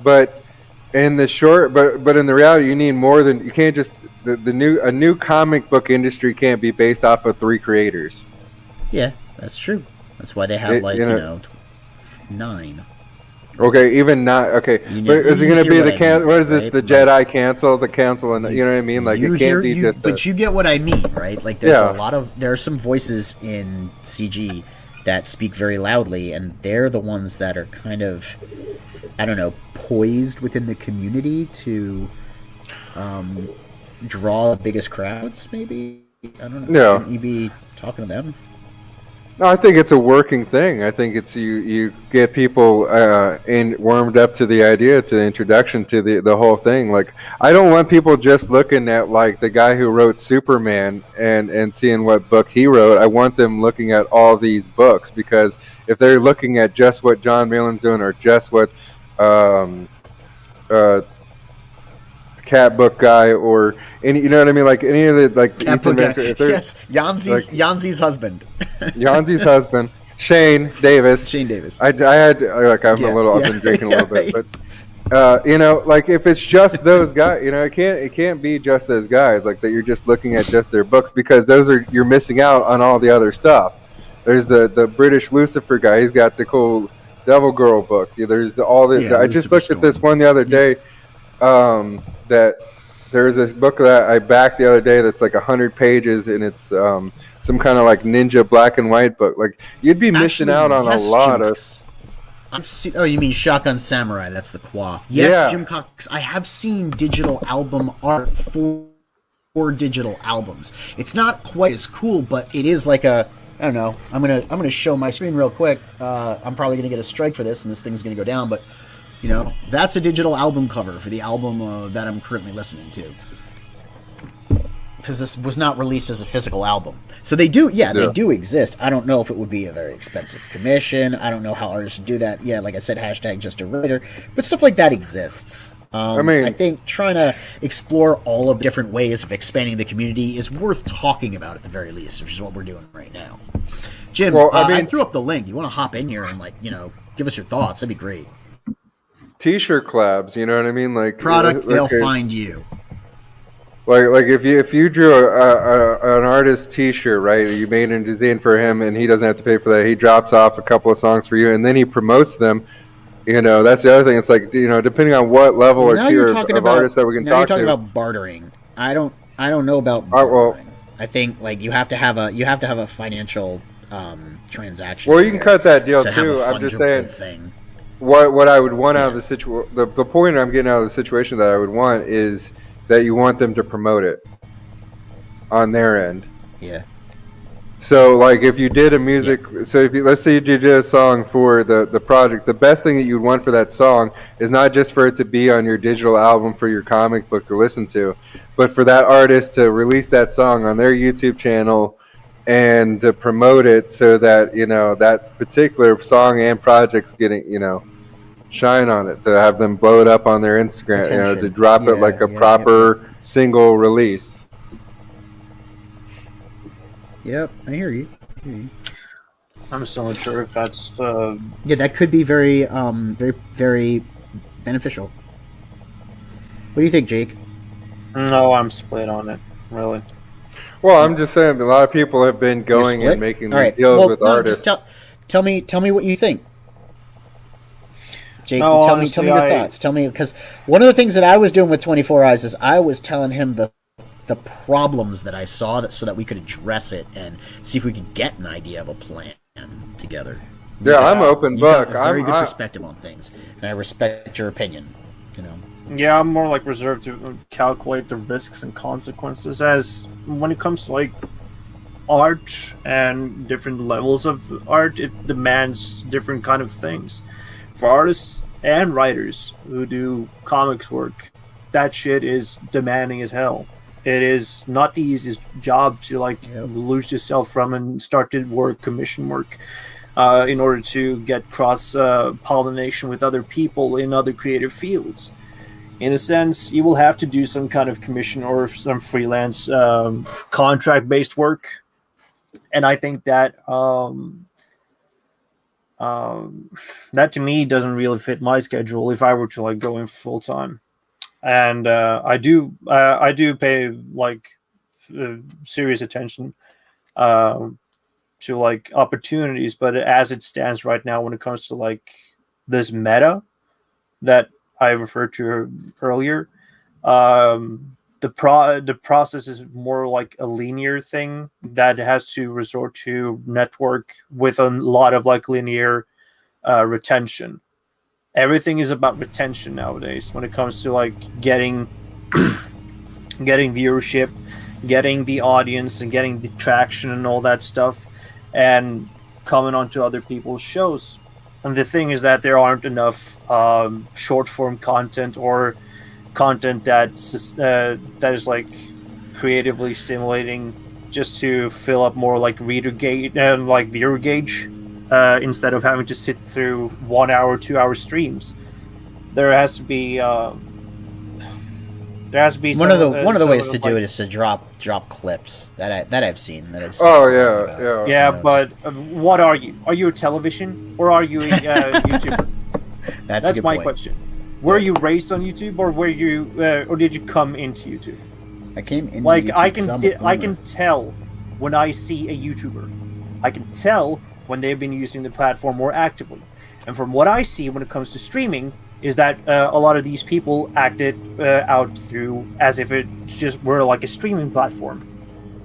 But in the short, but in the reality, you need more than you can't just a new comic book industry can't be based off of 3 creators. Yeah, that's true. That's why they have 9. Okay, even not okay. But is it going to be the what is this? Right? The Jedi council, and you know what I mean? Like it can't be just. But you get what I mean, right? Like there are some voices in CG that speak very loudly, and they're the ones that are kind of, I don't know, poised within the community to draw the biggest crowds. Maybe, I don't know. Yeah. Shouldn't you be talking to them? No, I think it's a working thing. I think it's you get people warmed up to the idea, to the introduction to the whole thing. Like, I don't want people just looking at the guy who wrote Superman and seeing what book he wrote. I want them looking at all these books, because if they're looking at just what John Malin's doing, or just what Cat Book guy, or any, you know what I mean, like any of the Cat Book guy. Yes, Yanzi's husband. Yanzi's husband, Shane Davis. I had I've been drinking a little bit, but if it's just those guys, it can't be just those guys, that you're just looking at just their books, because you're missing out on all the other stuff. There's the British Lucifer guy. He's got the cool Devil Girl book. There's all the. I just looked at this one the other day. That there's a book that I backed the other day that's 100 pages, and it's some kind of ninja black and white book. You'd be missing out on a lot of. I've seen. Oh, you mean Shotgun Samurai? That's the quaff. Yes, yeah. Jim Cox. I have seen digital album art for digital albums. It's not quite as cool, but it is I don't know. I'm gonna show my screen real quick. I'm probably gonna get a strike for this, and this thing's gonna go down, but. That's a digital album cover for the album that I'm currently listening to. Because this was not released as a physical album. So they do, they do exist. I don't know if it would be a very expensive commission. I don't know how artists do that. Yeah, like I said, hashtag just a writer. But stuff like that exists. I think trying to explore all of the different ways of expanding the community is worth talking about at the very least, which is what we're doing right now. Jim, I threw up the link. You want to hop in here and give us your thoughts? That'd be great. T-shirt collabs, you know what I mean? Product, they'll find you. If you drew an artist T-shirt, right? You made a design for him, and he doesn't have to pay for that. He drops off a couple of songs for you, and then he promotes them. That's the other thing. It's depending on what level or tier of artists that we can talk to. You're talking about bartering. I don't know about bartering. I think you have to have a financial transaction. Well, you can cut that deal too. I'm just saying. what I would want out of the situation, the point I'm getting out of the situation that I would want is that you want them to promote it on their end. Yeah. So, like, if you did a music, so if you, let's say you did a song for the project, the best thing that you'd want for that song is not just for it to be on your digital album for your comic book to listen to, but for that artist to release that song on their YouTube channel and to promote it so that, you know, that particular song and project's getting, you know, shine on it, to have them blow it up on their Instagram, you know, to drop it like a proper single release. Yep, I hear you. I'm still not sure if that's. Yeah, that could be very, very beneficial. What do you think, Jake? No, I'm split on it. Really. Well, I'm just saying, a lot of people have been going and making these deals with artists. Just tell me what you think, Jake. No, tell honestly, me your thoughts. Tell me, because one of the things that I was doing with 24 Eyes is I was telling him the problems that I saw, so that we could address it and see if we could get an idea of a plan together. Yeah, I'm open book. You got a very good perspective on things, and I respect your opinion. You know. Yeah, I'm more like reserved to calculate the risks and consequences. As when it comes to like art and different levels of art, it demands different kind of things. For artists and writers who do comics work, that shit is demanding as hell. It is not the easiest job to lose yourself from and start to work commission work in order to get cross pollination with other people in other creative fields. In a sense, you will have to do some kind of commission or some freelance contract-based work, and I think that that to me doesn't really fit my schedule if I were to go in full time. And I do pay serious attention to opportunities, but as it stands right now, when it comes to this meta that I referred to earlier, the process is more like a linear thing that has to resort to network with a lot of linear retention. Everything is about retention nowadays when it comes to getting viewership, getting the audience, and getting the traction and all that stuff, and coming onto other people's shows. And the thing is that there aren't enough short form content or content that is creatively stimulating just to fill up more reader gauge and viewer gauge. Instead of having to sit through 1 hour, 2 hour streams, there has to be one of the ways to do it is to drop clips that I've seen. Oh yeah. But what are you? Are you a television or are you a YouTuber? That's my question. Were you raised on YouTube, or were you, or did you come into YouTube? I came into YouTube. I can tell when I see a YouTuber. I can tell when they've been using the platform more actively. And from what I see when it comes to streaming, is that a lot of these people acted out through as if it just were a streaming platform.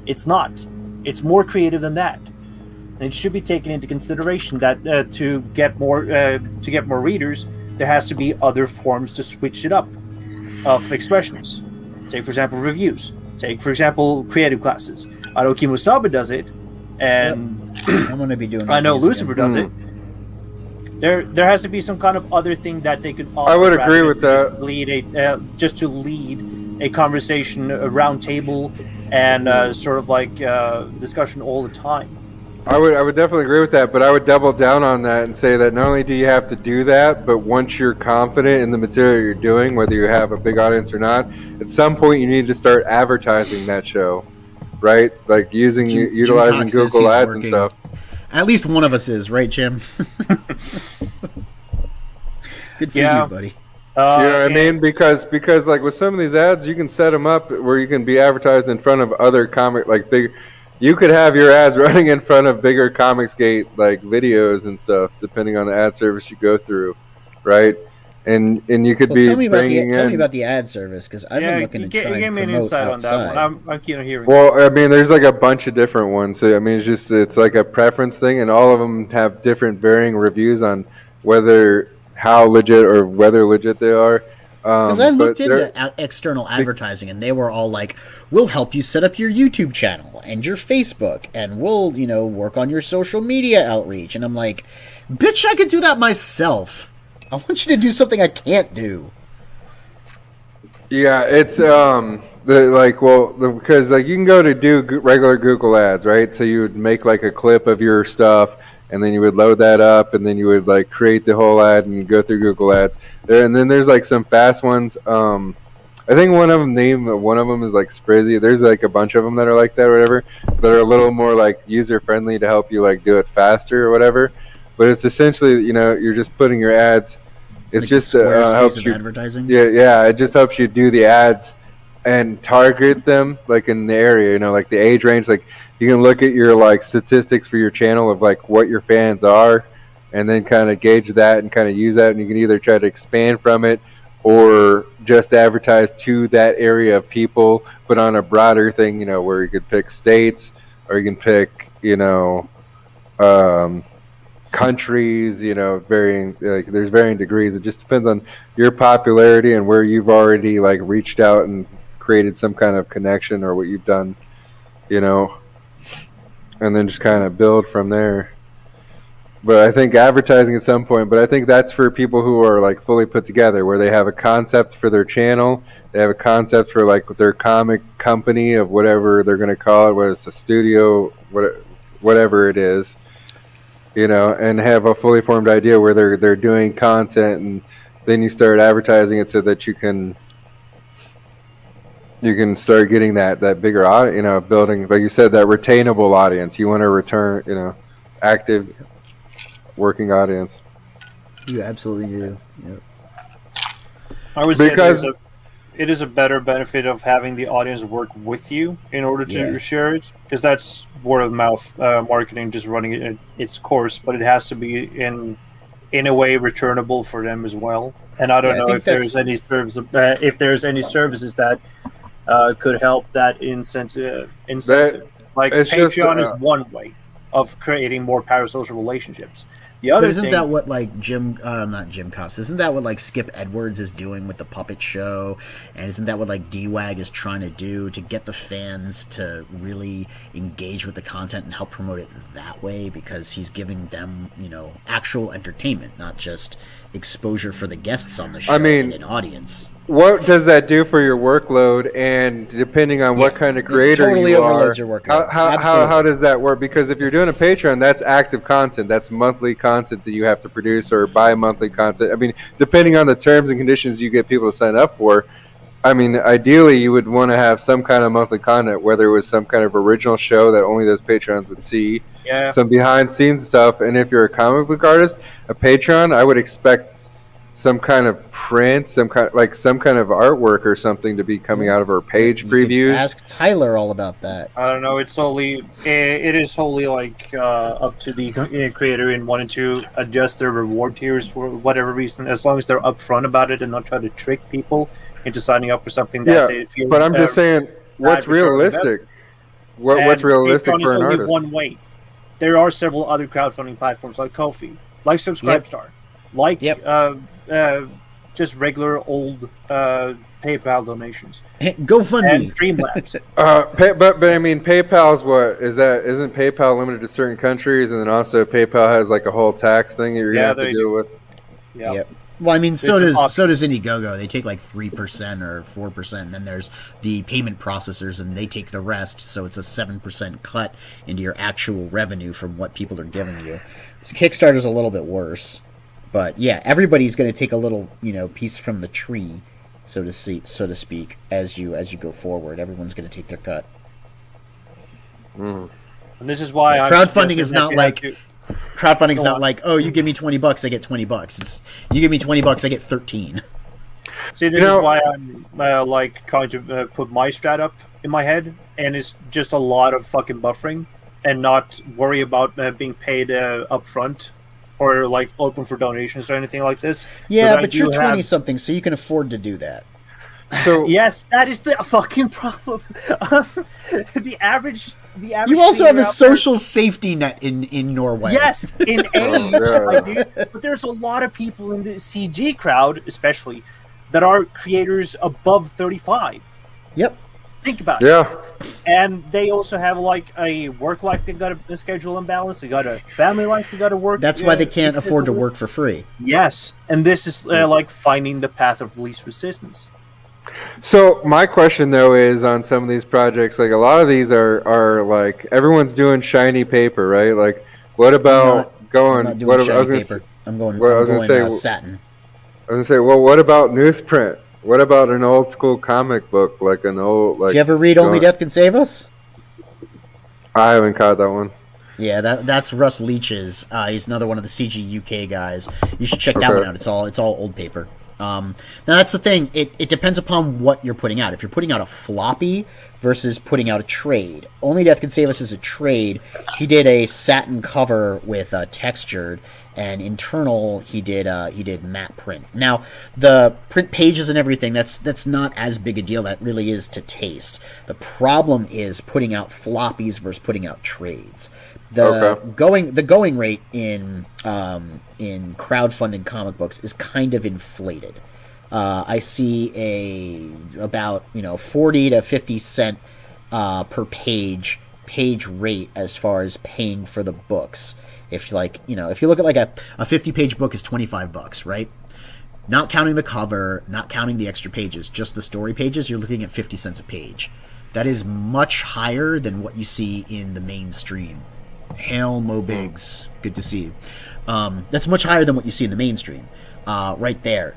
It's not. It's more creative than that. And it should be taken into consideration that to get more readers, there has to be other forms to switch it up of expressions. Take, for example, reviews. Take, for example, creative classes. Aoki Musaba does it, and I'm going to be doing. I know Lucifer does it. There has to be some kind of other thing that they could offer. I would agree with that. Just to lead a conversation, a round table, and discussion all the time. I would definitely agree with that, but I would double down on that and say that not only do you have to do that, but once you're confident in the material you're doing, whether you have a big audience or not, at some point you need to start advertising that show, right? Utilizing Google Ads and stuff. At least one of us is, right, Jim? Good for you, buddy. You know what I mean? Because with some of these ads, you can set them up where you can be advertised in front of other big. You could have your ads running in front of bigger Comicsgate videos and stuff, depending on the ad service you go through, right? And you could be bringing in. Tell me about the ad service, because I've been looking to try and promote outside. Give me an insight on that one. I'm keen on hearing. Well, I mean, there's a bunch of different ones. So I mean, it's a preference thing, and all of them have different varying reviews on how legit or whether legit they are. Because I looked into external advertising, and they were all like, "We'll help you set up your YouTube channel and your Facebook, and we'll, work on your social media outreach." And I'm like, "Bitch, I could do that myself. I want you to do something I can't do." Yeah, it's because you can go to do regular Google ads, right? So you would make like a clip of your stuff, and then you would load that up, and then you would like create the whole ad and you go through Google Ads. And then there's like some fast ones. I think one of them is like Sprizzy. There's like a bunch of them that are like that or whatever, that are a little more like user friendly to help you like do it faster or whatever. But it's essentially, you're just putting your ads. It's like just helps you advertising. Yeah. It just helps you do the ads and target them like in the area. Like the age range. Like you can look at your like statistics for your channel of like what your fans are, and then kind of gauge that and kind of use that. And you can either try to expand from it or just advertise to that area of people, but on a broader thing. Where you could pick states or you can pick countries, varying, like there's varying degrees. It just depends on your popularity and where you've already like reached out and created some kind of connection or what you've done, and then just kind of build from there. But I think advertising at some point, but I think that's for people who are like fully put together, where they have a concept for their channel, they have a concept for like their comic company of whatever they're going to call it, whether it's a studio, whatever it is, and have a fully formed idea where they're doing content, and then you start advertising it so that you can start getting that bigger audience, building, like you said, that retainable audience. You want to return, active working audience. You absolutely do. Yep. I would say it is a better benefit of having the audience work with you in order to share it, because that's word of mouth marketing just running its course, but it has to be in a way returnable for them as well. And I don't know if there's any services that could help that incentive. Like Patreon is one way of creating more parasocial relationships. The other isn't that what like not Jim Cops? Isn't that what like Skip Edwards is doing with the puppet show? And isn't that what like DWAG is trying to do to get the fans to really engage with the content and help promote it that way? Because he's giving them, actual entertainment, not just exposure for the guests on the show and an audience. What does that do for your workload? And depending on what kind of creator totally you are, your workload. how does that work? Because if you're doing a Patreon, that's active content. That's monthly content that you have to produce, or bi-monthly content. I mean, depending on the terms and conditions you get people to sign up for, ideally you would want to have some kind of monthly content, whether it was some kind of original show that only those Patrons would see, some behind-scenes stuff. And if you're a comic book artist, a Patreon, I would expect some kind of print, some kind of artwork or something to be coming out of our page previews. Ask Tyler all about that. I don't know. It is wholly like up to the creator in wanting to adjust their reward tiers for whatever reason, as long as they're upfront about it and not try to trick people into signing up for something that they feel. But I'm just saying, what's realistic? What's realistic for an artist? One way. There are several other crowdfunding platforms like Ko-fi, like Subscribestar, like just regular old PayPal donations. GoFundMe and Streamlabs. But I mean, PayPal's what is that? Isn't PayPal limited to certain countries, and then also PayPal has like a whole tax thing that you're gonna have to deal with? Yeah. Yep. Well, I mean, so does Indiegogo. They take like 3% or 4%, and then there's the payment processors, and they take the rest. So it's a 7% cut into your actual revenue from what people are giving you. So Kickstarter's a little bit worse. But yeah, everybody's going to take a little, piece from the tree, so to speak, as you go forward. Everyone's going to take their cut. And this is why crowdfunding is not like oh, you give me $20, I get $20. It's you give me $20, I get 13. See, this is why I'm like trying to put my strat up in my head, and it's just a lot of fucking buffering, and not worry about being paid up front. Or like open for donations or anything like this. Yeah, but you're 20-something, so you can afford to do that. So Yes, that is the fucking problem. The average. You also have creator a out there- social safety net in Norway. Yes, in age, yeah. I do. But there's a lot of people in the CG crowd, especially, that are creators above 35. Yep. Think about it. yeah. And they also have like a work life they got to schedule imbalance. They got a family life they got to work. That's why they can't afford to schedule. work for free. Yes, and this is like finding the path of least resistance. So my question though is on some of these projects, like a lot of these are like everyone's doing shiny paper, right? Like, what about I'm not doing What I shiny was gonna paper. say, I'm going. what I I'm was gonna going say- satin. I was gonna say, well, what about newsprint? What about an old school comic book, like an old like? Did you ever read Only Death Can Save Us? I haven't caught that one. Yeah, that's Russ Leach's. He's another one of the CG UK guys. You should check that Okay. one out. It's all old paper. Now that's the thing. It depends upon what you're putting out. If you're putting out a floppy versus putting out a trade. Only Death Can Save Us is a trade. He did a satin cover with textured, and internal he did matte print. Now the print pages and everything that's not as big a deal. That really is to taste. The problem is putting out floppies versus putting out trades. The going rate in crowdfunded comic books is kind of inflated. I see about 40 to 50 cent per page rate as far as paying for the books. If you look at like a 50-page book is $25, right? Not counting the cover, not counting the extra pages, just the story pages, you're looking at 50 cents a page. That is much higher than what you see in the mainstream. Hail Mo Biggs, good to see you. That's much higher than what you see in the mainstream. Right there.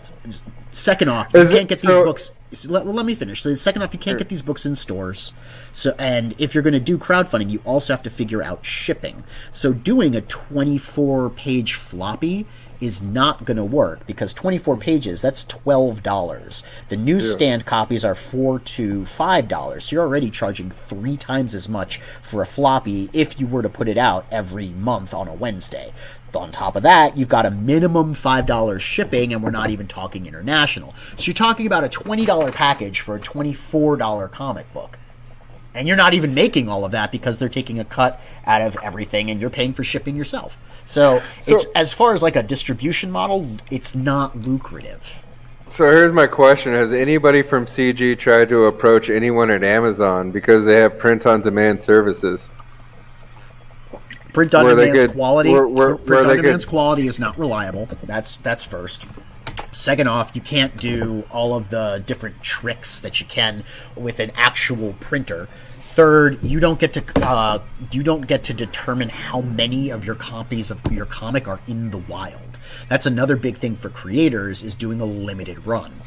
Second off, you can't get these books. Let me finish. So second off, you can't get these books in stores. So, and if you're going to do crowdfunding, you also have to figure out shipping. So doing a 24-page floppy is not going to work because 24 pages, that's $12. The newsstand copies are $4 to $5. So you're already charging 3 times as much for a floppy if you were to put it out every month on a Wednesday. On top of that, you've got a minimum $5 shipping, and we're not even talking international. So you're talking about a $20 package for a $24 comic book. And you're not even making all of that because they're taking a cut out of everything, and you're paying for shipping yourself. So it's, as far as like a distribution model, it's not lucrative. So here's my question: has anybody from CG tried to approach anyone at Amazon because they have print-on-demand services? Print on demand's quality. where Print on they demand's could- quality is not reliable. That's first. Second off, you can't do all of the different tricks that you can with an actual printer. Third, you don't get to determine how many of your copies of your comic are in the wild. That's another big thing for creators, is doing a limited run.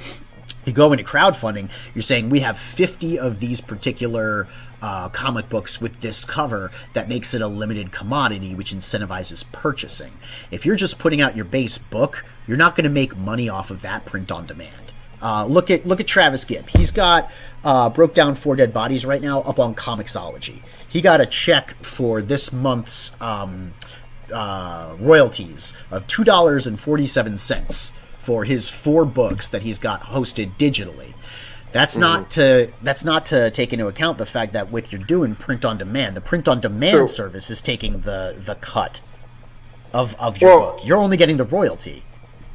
You go into crowdfunding, you're saying we have 50 of these particular comic books with this cover that makes it a limited commodity, which incentivizes purchasing. If you're just putting out your base book, you're not going to make money off of that print on demand. Look at Travis Gibb. He's got Broke Down 4 Dead Bodies right now up on Comixology. He got a check for this month's royalties of $2.47 for his 4 books that he's got hosted digitally. That's not to take into account the fact that with you're doing print on demand, the print on demand service is taking the cut of your book. You're only getting the royalty.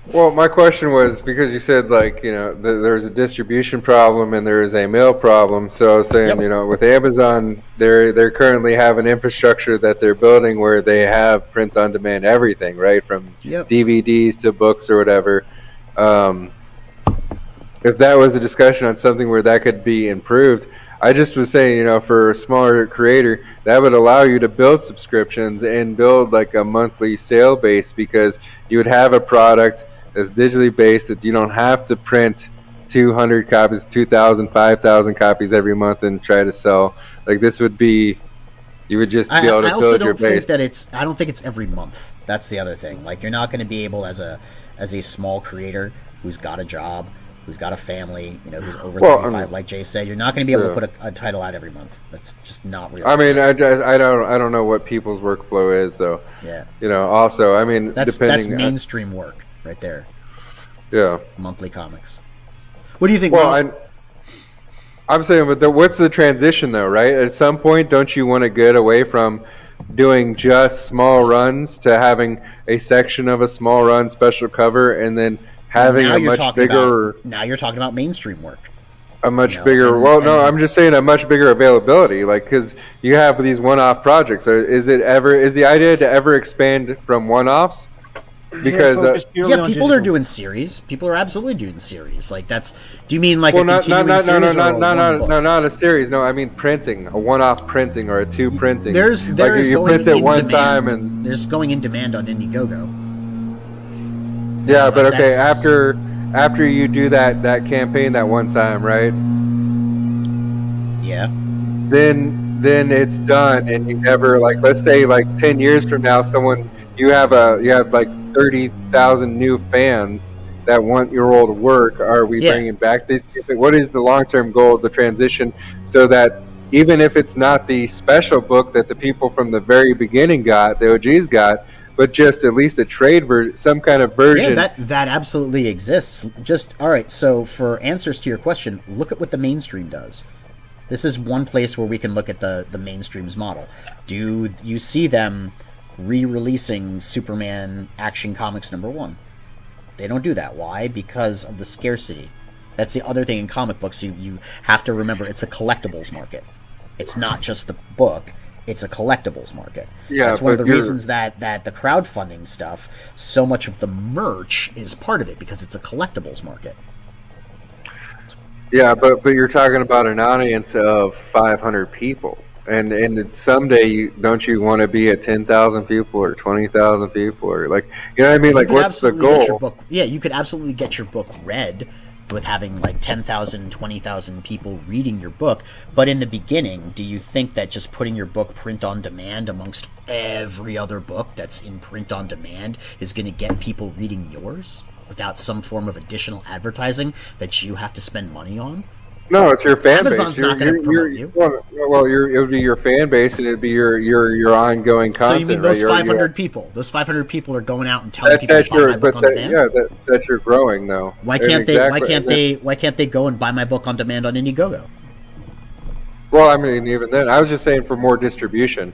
Well, my question was because you said there's a distribution problem and there is a mail problem. So I was saying, with Amazon, they're currently have an infrastructure that they're building where they have print on demand everything, right, from DVDs to books or whatever. If that was a discussion on something where that could be improved, I just was saying, for a smaller creator, that would allow you to build subscriptions and build like a monthly sale base, because you would have a product that's digitally based that you don't have to print 200 copies, 2,000, 5,000 copies every month and try to sell. Like this would be, you would just be able to build your base. I don't think it's every month. That's the other thing. Like you're not going to be able as a small creator who's got a job, who's got a family, who's over 35, like Jay said, you're not going to be able to put a title out every month. That's just not real. I mean, I don't know what people's workflow is though. Yeah. Also, I mean, that's mainstream work right there. Yeah. Monthly comics. What do you think? Well, I'm saying, but what's the transition though, right? At some point, don't you want to get away from doing just small runs to having a section of a small run special cover, and then having Now a you're much talking bigger, now you're talking about mainstream work. a much know, bigger? and- Well, no, and- I'm just saying a much bigger availability, like because you have these one-off projects. Is the idea to ever expand from one-offs? Because Focus purely Yeah, on people are digital. doing series. People are absolutely doing series. Like that's. Do you mean like well, a not continuing no, series or a one book? not a series. No, I mean printing, a one-off printing or a two printing. There like is you going print it in one demand. time and There's going in demand on Indiegogo. yeah, but okay, That's- after you do that campaign that one time, right? Yeah. Then it's done, and you never, like, let's say like 10 years from now, you have like 30,000 new fans that want your old work. Are we Yeah. bringing back these people? What is the long-term goal of the transition, so that even if it's not the special book that the people from the very beginning got, the OGs got, but just at least a trade version, some kind of version? Yeah, that absolutely exists. Just all right. So for answers to your question, look at what the mainstream does. This is one place where we can look at the mainstream's model. Do you see them re-releasing Superman Action Comics #1? They don't do that. Why? Because of the scarcity. That's the other thing in comic books. You have to remember it's a collectibles market. It's not just the book. It's a collectibles market. Yeah, That's one of but the reasons that the crowdfunding stuff, so much of the merch is part of it, because it's a collectibles market. Yeah, but you're talking about an audience of 500 people, and someday don't you want to be at 10,000 people or 20,000 people, or like, you know what I mean? You Like, could what's the absolutely get your goal? book- yeah, you could absolutely get your book read with having like 10,000, 20,000 people reading your book. But in the beginning, do you think that just putting your book print on demand amongst every other book that's in print on demand is going to get people reading yours without some form of additional advertising that you have to spend money on? No, it's your fan Amazon's base. not gonna promote you. Well, it would be your fan base, and it'd be your ongoing So content. you mean those right? 500 people? Those 500 people are going out and telling people to buy my book on demand? That you're growing though. Why And can't exactly- why can't they go and buy my book on demand on Indiegogo? Well, I mean, even then, I was just saying for more distribution.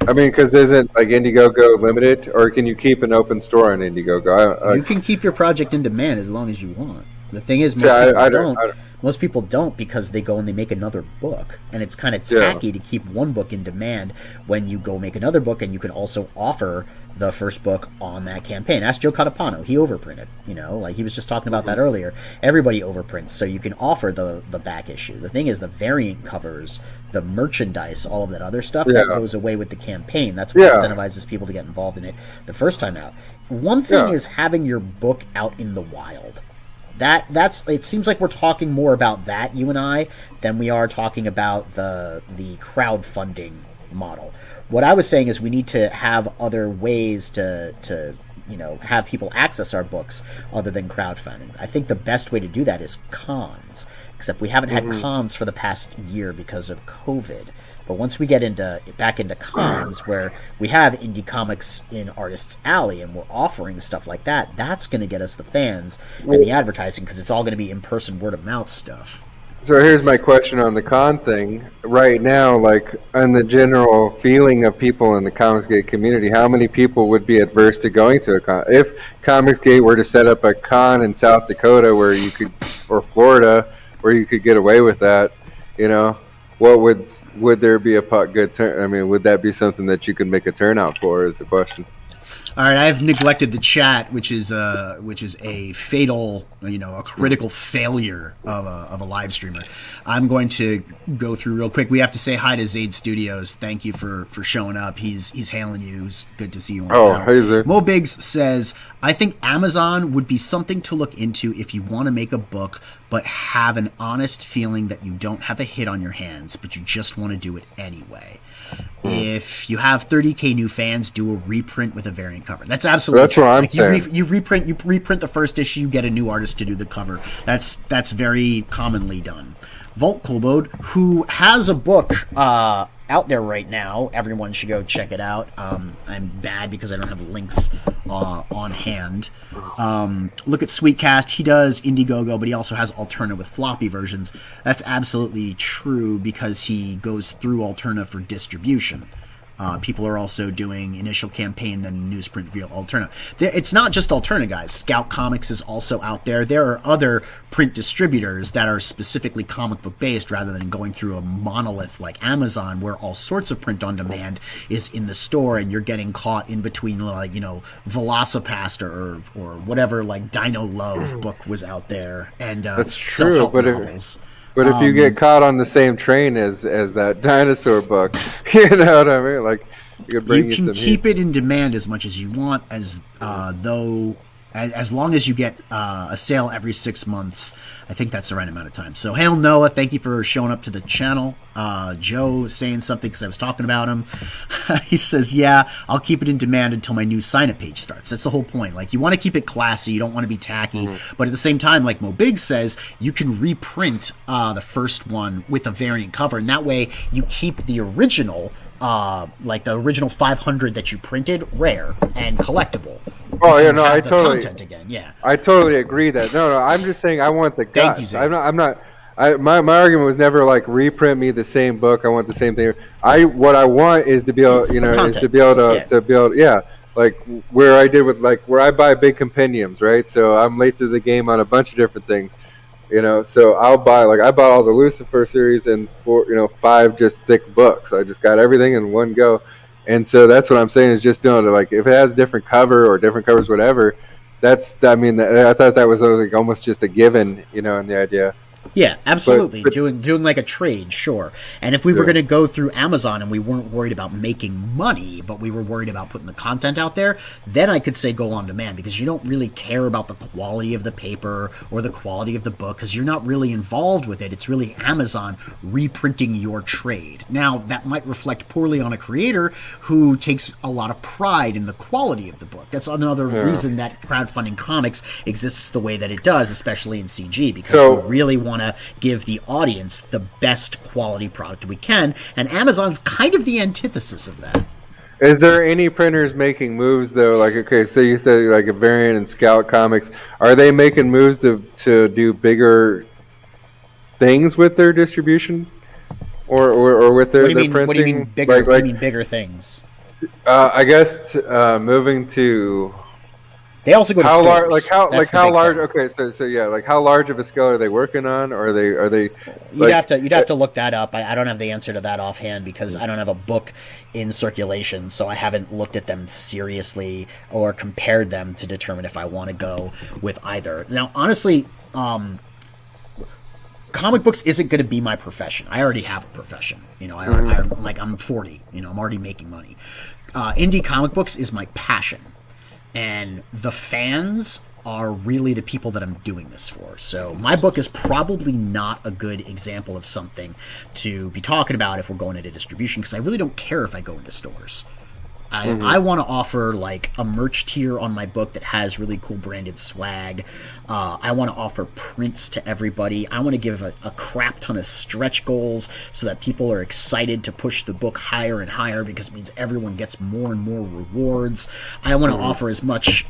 I mean, because isn't like Indiegogo limited, or can you keep an open store on Indiegogo? You can keep your project in demand as long as you want. The thing is, most Yeah, people I don't. don't- Most people don't, because they go and they make another book, and it's kind of Yeah. tacky to keep one book in demand when you go make another book, and you can also offer the first book on that campaign. Ask Joe Catapano; he overprinted. You know, like he was just talking about that earlier. Everybody overprints, so you can offer the back issue. The thing is, the variant covers, the merchandise, all of that other stuff that Yeah. goes away with the campaign. That's what Yeah. incentivizes people to get involved in it the first time out. One thing Yeah. is having your book out in the wild. That's it seems like we're talking more about that, you and I, than we are talking about the crowdfunding model. What I was saying is we need to have other ways to have people access our books other than crowdfunding. I think the best way to do that is cons, except we haven't had cons for the past year because of COVID. But once we get back into cons, where we have indie comics in Artists Alley and we're offering stuff like that, that's going to get us the fans and the advertising, because it's all going to be in-person word-of-mouth stuff. So here's my question on the con thing. Right now, like, on the general feeling of people in the Comicsgate community, how many people would be adverse to going to a con? If Comicsgate were to set up a con in South Dakota or Florida, where you could get away with that, what would there be a good turn? I mean, would that be something that you could make a turnout for? Is the question. All right, I've neglected the chat, which is a fatal, a critical failure of a live streamer. I'm going to go through real quick. We have to say hi to Zaid Studios. Thank you for showing up. He's hailing you. It's good to see you on the panel. Hey there. Mo Biggs says, I think Amazon would be something to look into if you want to make a book but have an honest feeling that you don't have a hit on your hands, but you just want to do it anyway. If you have 30K new fans, do a reprint with a variant cover. That's absolutely That's what I'm saying. You reprint the first issue, you get a new artist to do the cover. That's very commonly done. Volt Kolbode, who has a book out there right now. Everyone should go check it out. I'm bad because I don't have links on hand. Look at Sweetcast. He does Indiegogo, but he also has Alterna with floppy versions. That's absolutely true because he goes through Alterna for distribution. People are also doing initial campaign, then newsprint via Alterna. It's not just Alterna, guys. Scout Comics is also out there. There are other print distributors that are specifically comic book based rather than going through a monolith like Amazon where all sorts of print on demand is in the store and you're getting caught in between, like, you know, Velocipaster or whatever, like Dino Love book was out there. And that's true, self-help but novels. But if you get caught on the same train as that dinosaur book, you know what I mean? Like, you could bring you can some keep heat. it in demand as much as you want, as long as you get a sale every 6 months. I think that's the right amount of time. So, hail Noah, thank you for showing up to the channel. Joe saying something because I was talking about him. He says, yeah, I'll keep it in demand until my new sign-up page starts. That's the whole point. Like, you want to keep it classy. You don't want to be tacky. But at the same time, like Mo Big says, you can reprint the first one with a variant cover. And that way, you keep the original, like the original 500 that you printed, rare and collectible. Oh yeah, no, Have I the totally, content again. Yeah. I totally agree that. No, I'm just saying I want the Thank guts. you, Zay. I'm not. My argument was never like reprint me the same book. I want the same thing. What I want is to be able, you know, Content. is to be able to like where I did with like where I buy big compendiums, right? So I'm late to the game on a bunch of different things, you know. So I bought all the Lucifer series and 5 just thick books. I just got everything in one go. And so that's what I'm saying is just being able to, like, if it has different cover or different covers, whatever, I thought that was like almost just a given, you know, in the idea. Yeah, absolutely. But doing like a trade, sure. And if we were going to go through Amazon and we weren't worried about making money, but we were worried about putting the content out there, then I could say go on demand because you don't really care about the quality of the paper or the quality of the book because you're not really involved with it. It's really Amazon reprinting your trade. Now, that might reflect poorly on a creator who takes a lot of pride in the quality of the book. That's another reason that crowdfunding comics exists the way that it does, especially in CG, because we really want to give the audience the best quality product we can, and Amazon's kind of the antithesis of that. Is there any printers making moves though? Like, okay, so you said like a Variant and Scout Comics, are they making moves to do bigger things with their distribution, or with their printing? What do you mean bigger? What do you mean bigger things? I guess moving to. They also go to how stores. large? How large? Thing. Okay, so yeah, like how large of a scale are they working on? Or are they? You'd have to look that up. I don't have the answer to that offhand because I don't have a book in circulation, so I haven't looked at them seriously or compared them to determine if I want to go with either. Now, honestly, comic books isn't going to be my profession. I already have a profession. You know, I'm 40. You know, I'm already making money. Indie comic books is my passion. And the fans are really the people that I'm doing this for. So my book is probably not a good example of something to be talking about if we're going into distribution, because I really don't care if I go into stores. I want to offer like a merch tier on my book that has really cool branded swag. I want to offer prints to everybody. I want to give a crap ton of stretch goals so that people are excited to push the book higher and higher because it means everyone gets more and more rewards. I want to offer as much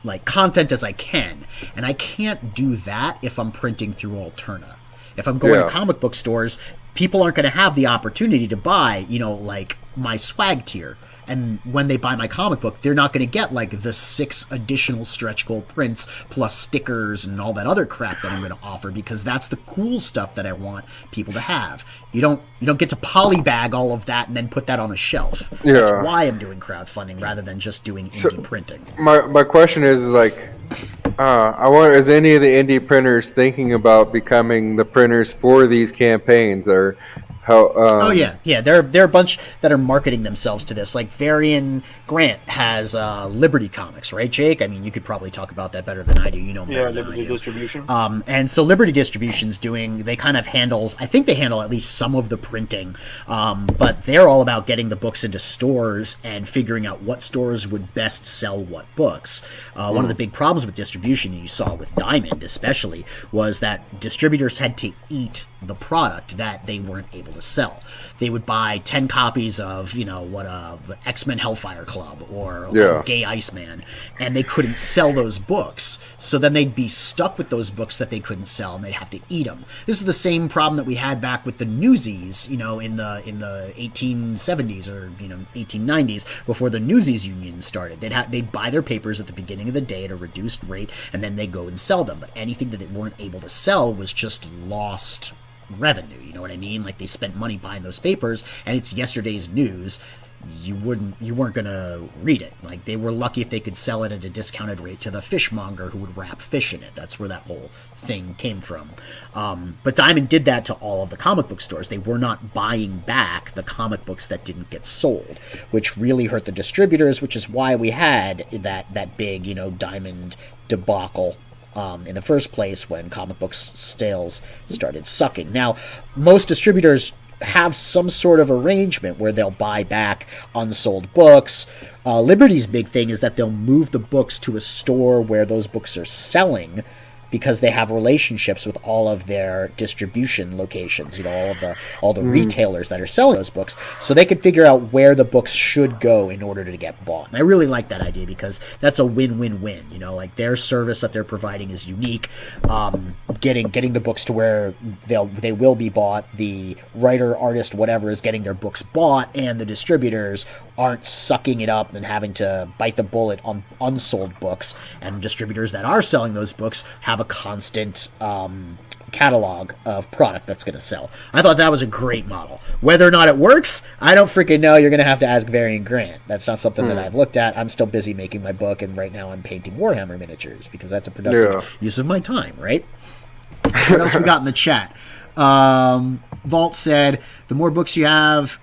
like content as I can, and I can't do that if I'm printing through Alterna. If I'm going to comic book stores, people aren't going to have the opportunity to buy, you know, like my swag tier. And when they buy my comic book, they're not going to get like the 6 additional stretch goal prints plus stickers and all that other crap that I'm going to offer, because that's the cool stuff that I want people to have. You don't get to polybag all of that and then put that on a shelf. Yeah. That's why I'm doing crowdfunding rather than just doing indie printing. My question is like, is any of the indie printers thinking about becoming the printers for these campaigns, or how? There are a bunch that are marketing themselves to this. Like Varian Grant has Liberty Comics, right, Jake? I mean, you could probably talk about that better than I do. You know, yeah, Liberty Distribution. And so Liberty Distribution's they kind of I think they handle at least some of the printing, but they're all about getting the books into stores and figuring out what stores would best sell what books. One of the big problems with distribution, you saw with Diamond especially, was that distributors had to eat the product that they weren't able to sell. They would buy 10 copies of, the X-Men Hellfire Club or Gay Iceman, and they couldn't sell those books. So then they'd be stuck with those books that they couldn't sell, and they'd have to eat them. This is the same problem that we had back with the Newsies, in the 1870s or 1890s, before the Newsies Union started. They'd buy their papers at the beginning of the day at a reduced rate, and then they go and sell them. But anything that they weren't able to sell was just lost revenue. You know what I mean? Like, they spent money buying those papers, and it's yesterday's news. You weren't gonna read it. Like, they were lucky if they could sell it at a discounted rate to the fishmonger who would wrap fish in it. That's where that whole thing came from. But Diamond did that to all of the comic book stores. They were not buying back the comic books that didn't get sold, which really hurt the distributors, which is why we had that big, Diamond debacle in the first place when comic book sales started sucking. Now, most distributors have some sort of arrangement where they'll buy back unsold books. Liberty's big thing is that they'll move the books to a store where those books are selling, because they have relationships with all of their distribution locations, all the retailers that are selling those books, so they can figure out where the books should go in order to get bought. And I really like that idea, because that's a win-win-win. Like, their service that they're providing is unique. Getting the books to where they will be bought, the writer, artist, whatever is getting their books bought, and the distributors aren't sucking it up and having to bite the bullet on unsold books. And distributors that are selling those books have a constant catalog of product that's going to sell. I thought that was a great model. Whether or not it works, I don't freaking know. You're going to have to ask Varian Grant. That's not something that I've looked at. I'm still busy making my book, and right now I'm painting Warhammer miniatures, because that's a productive use of my time, right? What else we got in the chat? Vault said, the more books you have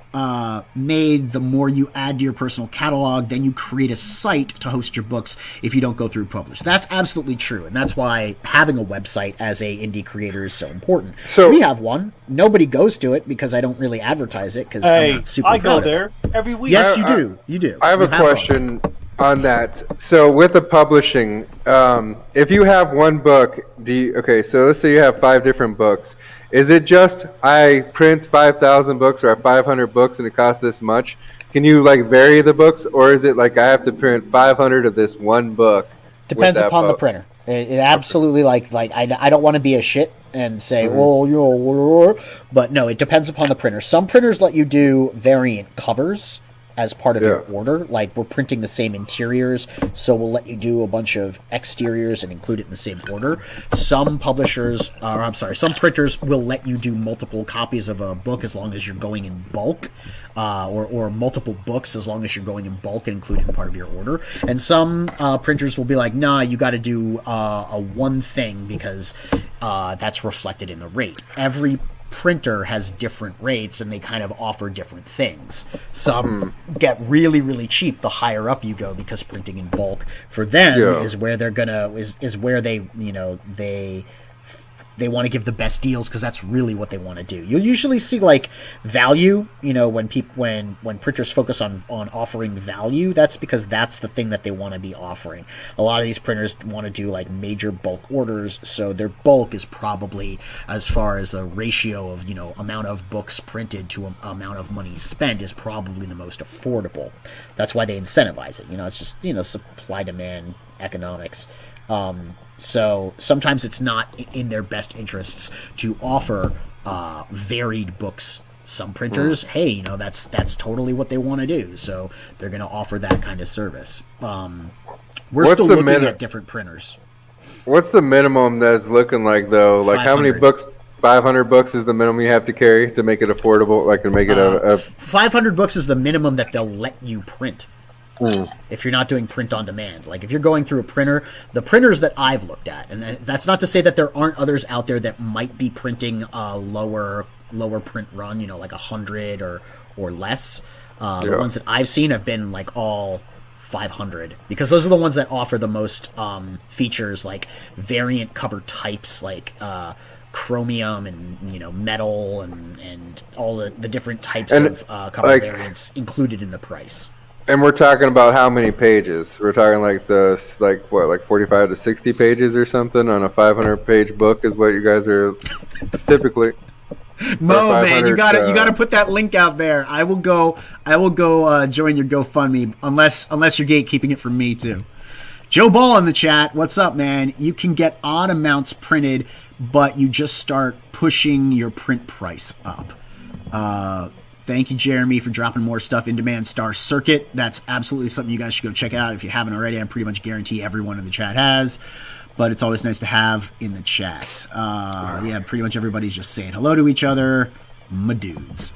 made, the more you add to your personal catalog. Then you create a site to host your books if you don't go through publish. That's absolutely true, and that's why having a website as a indie creator is so important. So we have one. Nobody goes to it because I don't really advertise it, because I'm not super I go proud of there every week. Yes, you do. You do. I have a question on that. So with the publishing, if you have one book, so let's say you have 5 different books. Is it just I print 5,000 books or 500 books and it costs this much? Can you vary the books, or is it like I have to print 500 of this one book? Depends upon the printer. It absolutely I don't want to be a shit and say, but no, it depends upon the printer. Some printers let you do variant covers as part of your order. Like, we're printing the same interiors, so we'll let you do a bunch of exteriors and include it in the same order. Some printers will let you do multiple copies of a book as long as you're going in bulk, or multiple books as long as you're going in bulk and include it in part of your order. And some printers will be like, nah, you got to do a one thing, because that's reflected in the rate. Every printer has different rates, and they kind of offer different things. Some get really, really cheap the higher up you go, because printing in bulk for them is where they're gonna is where they they want to give the best deals, because that's really what they want to do. You'll usually see value, when printers focus on offering value, that's because that's the thing that they want to be offering. A lot of these printers want to do major bulk orders, so their bulk is probably, as far as a ratio of amount of books printed to amount of money spent, is probably the most affordable. That's why they incentivize it. It's just supply demand economics. So sometimes it's not in their best interests to offer varied books. Some printers, that's totally what they want to do, so they're going to offer that kind of service. We're still looking at different printers. What's the minimum that's looking like, though? Like, 500. How many books? 500 books is the minimum you have to carry to make it affordable, to make it 500 books is the minimum that they'll let you print. If you're not doing print on demand. If you're going through a printer, the printers that I've looked at, and that's not to say that there aren't others out there that might be printing a lower print run, 100 or less. The ones that I've seen have been all 500, because those are the ones that offer the most features, like variant cover types, chromium and metal and all the different types of cover variants included in the price. And we're talking about how many pages? We're talking 45 to 60 pages or something on a 500-page book is what you guys are typically. Mo, man, you 500, gotta put that link out there. I will go join your GoFundMe unless you're gatekeeping it from me too. Joe Ball in the chat, what's up, man? You can get odd amounts printed, but you just start pushing your print price up. Thank you, Jeremy, for dropping more stuff in Demand Star Circuit. That's absolutely something you guys should go check out if you haven't already. I pretty much guarantee everyone in the chat has, but it's always nice to have in the chat. Yeah, pretty much everybody's just saying hello to each other. My dudes.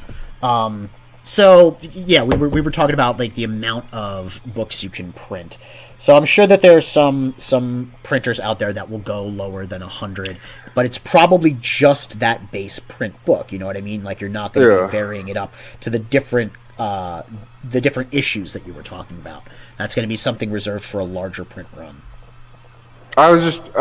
So yeah, we were talking about like the amount of books you can print. So I'm sure that there are some printers out there that will go lower than 100, but it's probably just that base print book. You know what I mean? Like you're not going to be varying it up to the different issues that you were talking about. That's going to be something reserved for a larger print run. I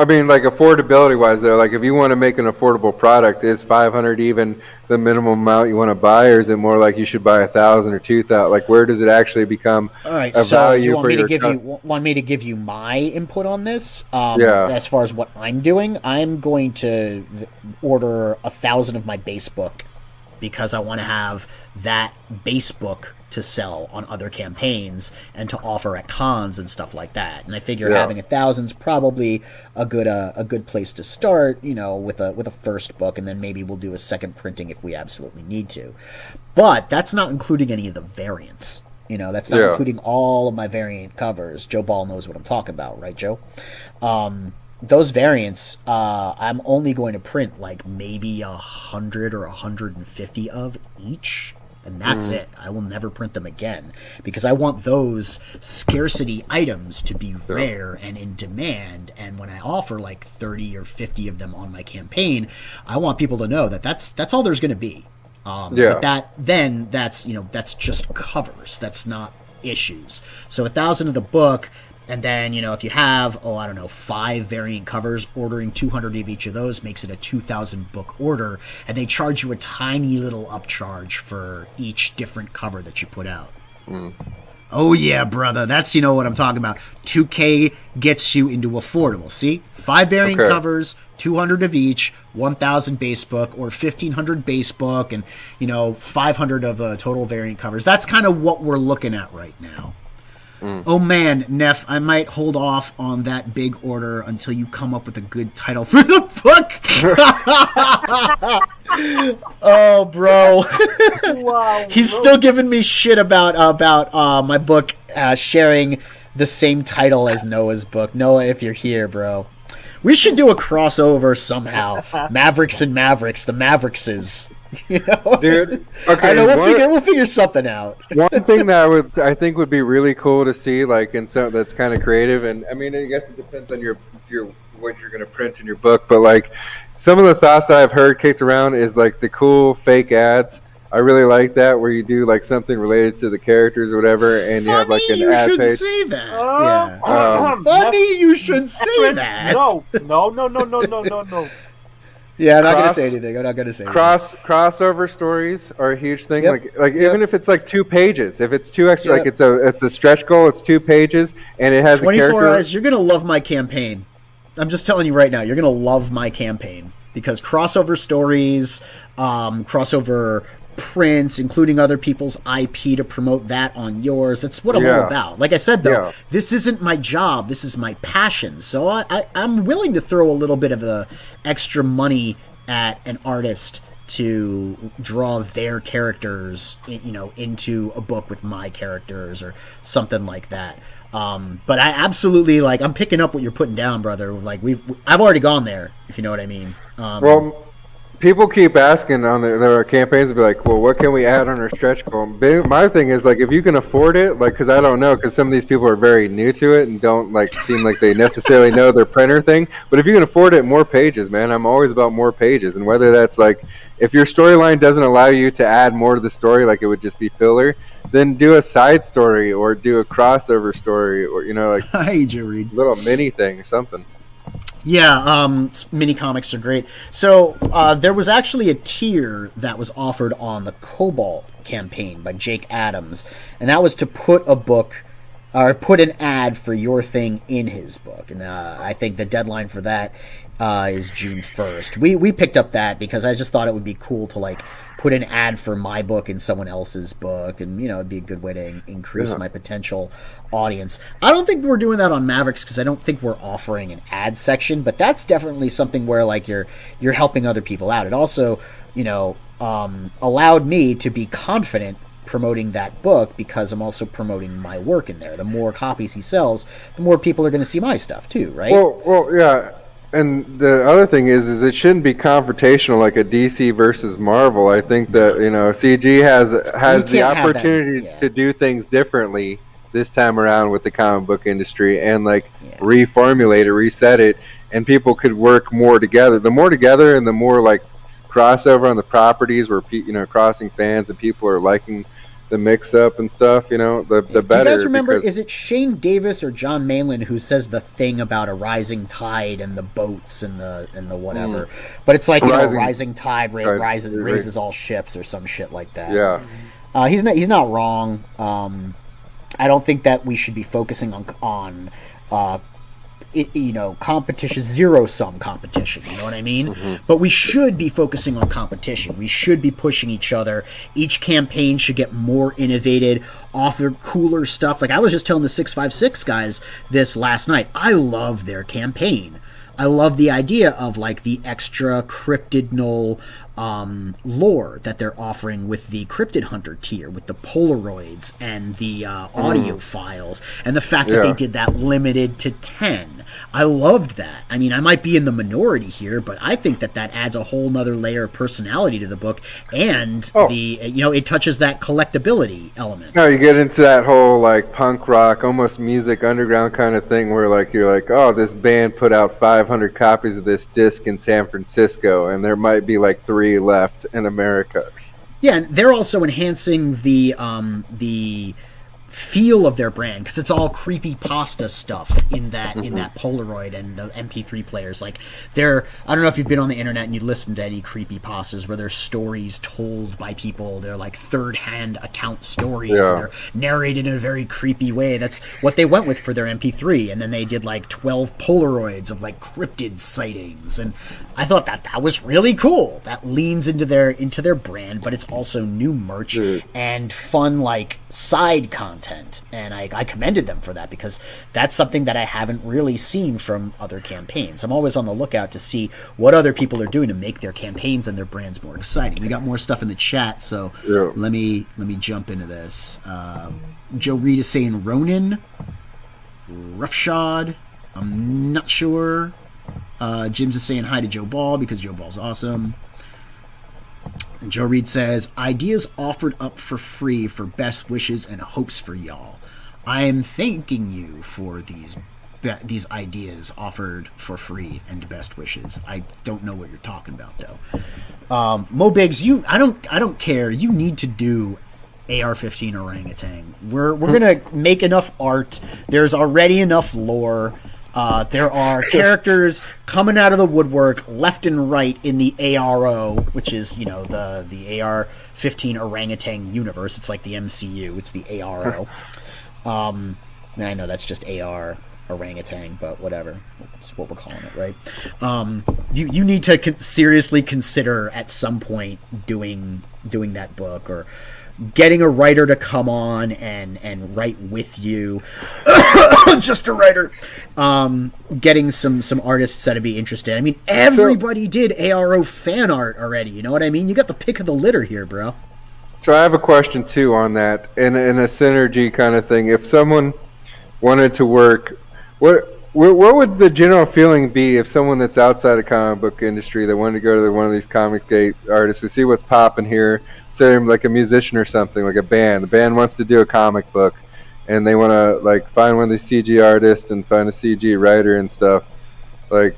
mean, like affordability wise, though, like if you want to make an affordable product, is 500 even the minimum amount you want to buy, or is it more like you should buy 1,000 or 2,000? Like, where does it actually become a value for your customer? Want me to give you my input on this? Yeah. As far as what I'm doing, I'm going to order 1,000 of my base book because I want to have that base book to sell on other campaigns and to offer at cons and stuff like that. And I figure having 1,000 is probably a good place to start, you know, with a first book, and then maybe we'll do a second printing if we absolutely need to. But that's not including any of the variants. You know, that's not including all of my variant covers. Joe Ball knows what I'm talking about, right, Joe? Those variants, I'm only going to print like maybe 100 or 150 of each. And that's it. I will never print them again because I want those scarcity items to be rare and in demand. And when I offer like 30 or 50 of them on my campaign, I want people to know that that's all there's going to be. But that's just covers. That's not issues. So 1,000 of the book. And then, you know, if you have, 5 variant covers, ordering 200 of each of those makes it a 2,000 book order. And they charge you a tiny little upcharge for each different cover that you put out. Oh, yeah, brother. That's, you know what I'm talking about. 2K gets you into affordable. See? 5 variant covers, 200 of each, 1,000 base book, or 1,500 base book, and, 500 of total variant covers. That's kind of what we're looking at right now. Oh man, Neff, I might hold off on that big order until you come up with a good title for the book. Oh, bro. Wow. He's still giving me shit about my book sharing the same title as Noah's book. Noah, if you're here, bro. We should do a crossover somehow. Mavericks and Mavericks, the Maverickses. You know? Dude, okay. I know, we'll figure something out. One thing that I think would be really cool to see, like, in something that's kind of creative, and I mean, I guess it depends on your what you're going to print in your book, but like some of the thoughts that I've heard kicked around is like the cool fake ads. I really like that, where you do like something related to the characters or whatever, and you have like an ad page. You should say that. Funny, you should say that. No. Yeah, I'm not going to say anything. I'm not going to say anything. Crossover stories are a huge thing. Yep. Like even if it's like 2 pages, if it's 2 extra, like it's a stretch goal, it's 2 pages, and it has 24 a character. hours. You're going to love my campaign. I'm just telling you right now, you're going to love my campaign because crossover stories, crossover prints, including other people's IP to promote that on yours. That's what I'm all about. Like I said, though, this isn't my job. This is my passion. So I'm willing to throw a little bit of the extra money at an artist to draw their characters, into a book with my characters or something like that. But I absolutely I'm picking up what you're putting down, brother. Like I've already gone there, if you know what I mean. Well, people keep asking on their campaigns to be like, well, what can we add on our stretch goal? My thing is, like, if you can afford it, like, because I don't know, because some of these people are very new to it and don't, seem like they necessarily know their printer thing. But if you can afford it, more pages, man. I'm always about more pages. And whether that's, if your storyline doesn't allow you to add more to the story, like it would just be filler, then do a side story or do a crossover story or, Hi, Joe Reed. Little mini thing or something. Yeah, mini comics are great. So there was actually a tier that was offered on the Cobalt campaign by Jake Adams, and that was to put a book or put an ad for your thing in his book. And I think the deadline for that is June 1st. We picked up that because I just thought it would be cool to like put an ad for my book in someone else's book, and it'd be a good way to increase my potential audience. I don't think we're doing that on Mavericks because I don't think we're offering an ad section, but that's definitely something where like you're helping other people out. It also allowed me to be confident promoting that book because I'm also promoting my work in there. The more copies he sells, the more people are going to see my stuff too, right? Well, yeah. And the other thing is it shouldn't be confrontational like a DC versus Marvel. I think that CG has the opportunity to do things differently this time around with the comic book industry and reformulate it, reset it, and people could work more together. The more together and the more like crossover on the properties where crossing fans and people are liking the mix-up and stuff, the better. Do you guys remember, is it Shane Davis or John Malin who says the thing about a rising tide and the boats and the whatever? But it's like, rising tide raises all ships or some shit like that. Yeah. He's not wrong. I don't think that we should be focusing on competition, zero-sum competition, you know what I mean? Mm-hmm. But we should be focusing on competition. We should be pushing each other. Each campaign should get more innovative, offer cooler stuff. Like I was just telling the 656 guys this last night. I love their campaign. I love the idea of like the extra cryptid lore that they're offering with the Cryptid Hunter tier, with the Polaroids and the audio files, and the fact that they did that limited to 10. I loved that. I mean, I might be in the minority here, but I think that adds a whole nother layer of personality to the book, and it touches that collectability element. No, you get into that whole like punk rock, almost music underground kind of thing where like you're like, oh, this band put out 500 copies of this disc in San Francisco, and there might be like 3 left in America. Yeah, and they're also enhancing the feel of their brand because it's all creepy pasta stuff in that Polaroid and the MP3 players. Like I don't know if you've been on the internet and you listen to any creepy pastas where there's stories told by people. They're like third-hand account stories. And they're narrated in a very creepy way. That's what they went with for their MP3, and then they did like 12 Polaroids of like cryptid sightings, and I thought that was really cool. That leans into their brand, but it's also new merch and fun like side content. And I commended them for that because that's something that I haven't really seen from other campaigns. I'm always on the lookout to see what other people are doing to make their campaigns and their brands more exciting. We got more stuff in the chat, so let me jump into this. Joe Reed is saying Ronin, Roughshod. I'm not sure. Jim's is saying hi to Joe Ball because Joe Ball's awesome. And Joe Reed says, ideas offered up for free for best wishes and hopes for y'all. I am thanking you for these ideas offered for free and best wishes. I don't know what you're talking about though. Mo Biggs, I don't care. You need to do AR-15 orangutan. We're gonna make enough art. There's already enough lore. There are characters coming out of the woodwork left and right in the ARO, which is, the AR-15 orangutan universe. It's like the MCU. It's the ARO. I know that's just AR orangutan, but whatever. That's what we're calling it, right? You need to seriously consider at some point doing that book, or getting a writer to come on and write with you. Just a writer. Getting some artists that'd be interested. I mean, everybody did ARO fan art already, you know what I mean? You got the pick of the litter here, bro. So I have a question too on that, in a synergy kind of thing. If someone wanted to work, what would the general feeling be if someone that's outside the comic book industry that wanted to go to one of these comic date artists, we see what's popping here, say like a musician or something, like a band. The band wants to do a comic book, and they want to like find one of these CG artists and find a CG writer and stuff. Like,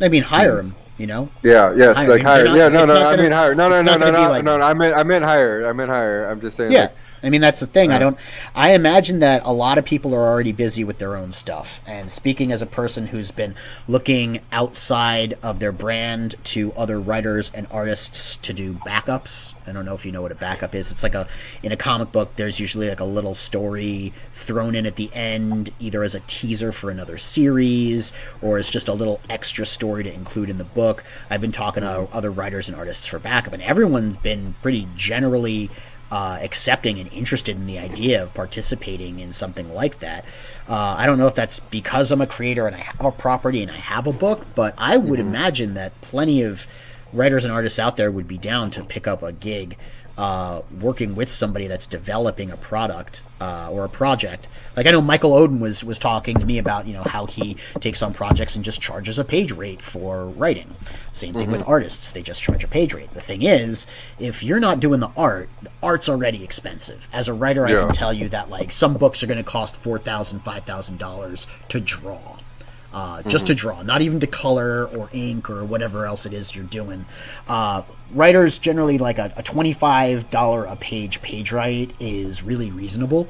I mean, hire them. Yeah. Yes. Hire. Like hire. Not, Yeah. No. I mean hire. No. Like I meant hire. I'm just saying. Yeah. I mean, that's the thing. I imagine that a lot of people are already busy with their own stuff. And speaking as a person who's been looking outside of their brand to other writers and artists to do backups. I don't know if you know what a backup is. It's like in a comic book, there's usually like a little story thrown in at the end, either as a teaser for another series or as just a little extra story to include in the book. I've been talking to other writers and artists for backup, and everyone's been pretty generally accepting and interested in the idea of participating in something like that. I don't know if that's because I'm a creator and I have a property and I have a book, but I would imagine that plenty of writers and artists out there would be down to pick up a gig working with somebody that's developing a product or a project. Like I know Michael Oden was talking to me about, you know, how he takes on projects and just charges a page rate for writing. Same thing with artists. They just charge a page rate. The thing is, if you're not doing the art's already expensive. As a writer, I can tell you that like some books are going to cost $4,000, $5,000 to draw. Just to draw, not even to color or ink or whatever else it is you're doing. Writers generally like a $25 a page rate is really reasonable.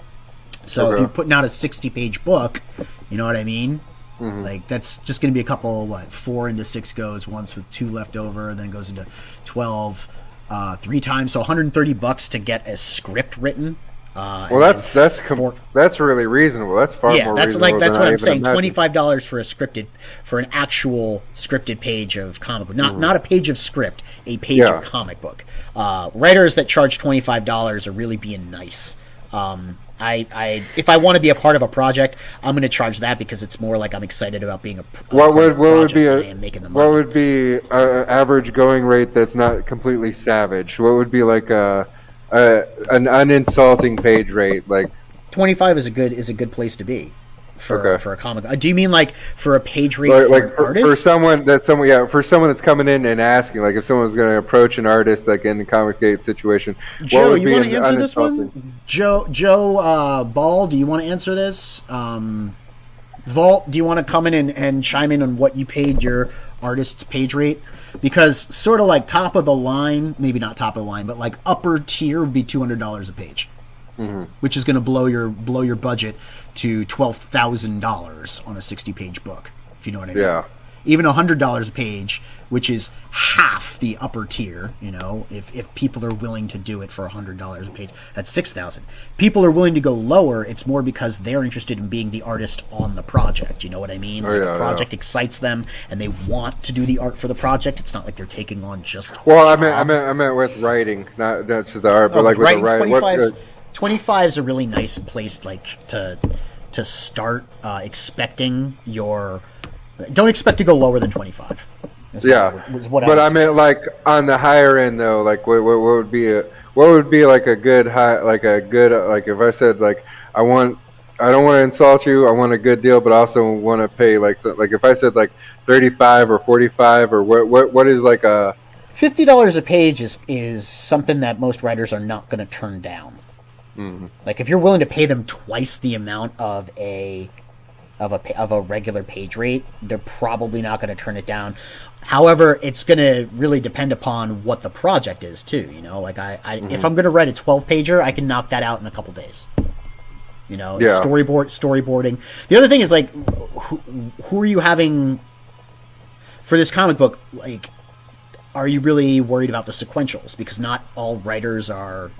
So if you're putting out a 60-page book, you know what I mean? Like that's just going to be a couple, 4 into 6 goes, once with 2 left over, and then goes into 12 3 times. So $130 to get a script written. Well, that's really reasonable. That's far more reasonable. That's than what I I'm saying. imagined. $25 for an actual scripted page of comic book, not a page of script, a page of comic book. Writers that charge $25 are really being nice. If I want to be a part of a project, I'm going to charge that because it's more like I'm excited about being what would be an average going rate that's not completely savage? What would be like an uninsulting page rate? Like 25 is a good place to be for a comic. Do you mean like for a page rate for an artist? For someone that's coming in and asking, like if someone's going to approach an artist like in the Comicsgate situation? Joe, you want to answer this one? Joe Ball, do you want to answer this? Vault, do you want to come in and chime in on what you paid your artist's page rate? Because sort of like top of the line, maybe not top of the line, but like upper tier would be $200 a page, which is going to blow your budget to $12,000 on a 60-page book, if you know what I mean. Yeah. Even $100 a page, which is half the upper tier, you know, if people are willing to do it for $100 a page, that's $6,000. People are willing to go lower. It's more because they're interested in being the artist on the project. You know what I mean? The project excites them, and they want to do the art for the project. It's not like they're taking on just. Well, I meant with writing, not just the art, but like with the writing. 25 is a really nice place, like to start expecting your. Don't expect to go lower than 25. But I meant like on the higher end though, like what would be like a good high, like if I said like I don't want to insult you, I want a good deal, but I also want to pay like if I said like 35 or 45 or what is like a $50 a page is something that most writers are not going to turn down. Like if you're willing to pay them twice the amount of a regular page rate, they're probably not going to turn it down. However, it's going to really depend upon what the project is too. You know, like if I'm going to write a 12-pager, I can knock that out in a couple days. You know, storyboarding. The other thing is like, who are you having for this comic book? Like, are you really worried about the sequentials? Because not all writers are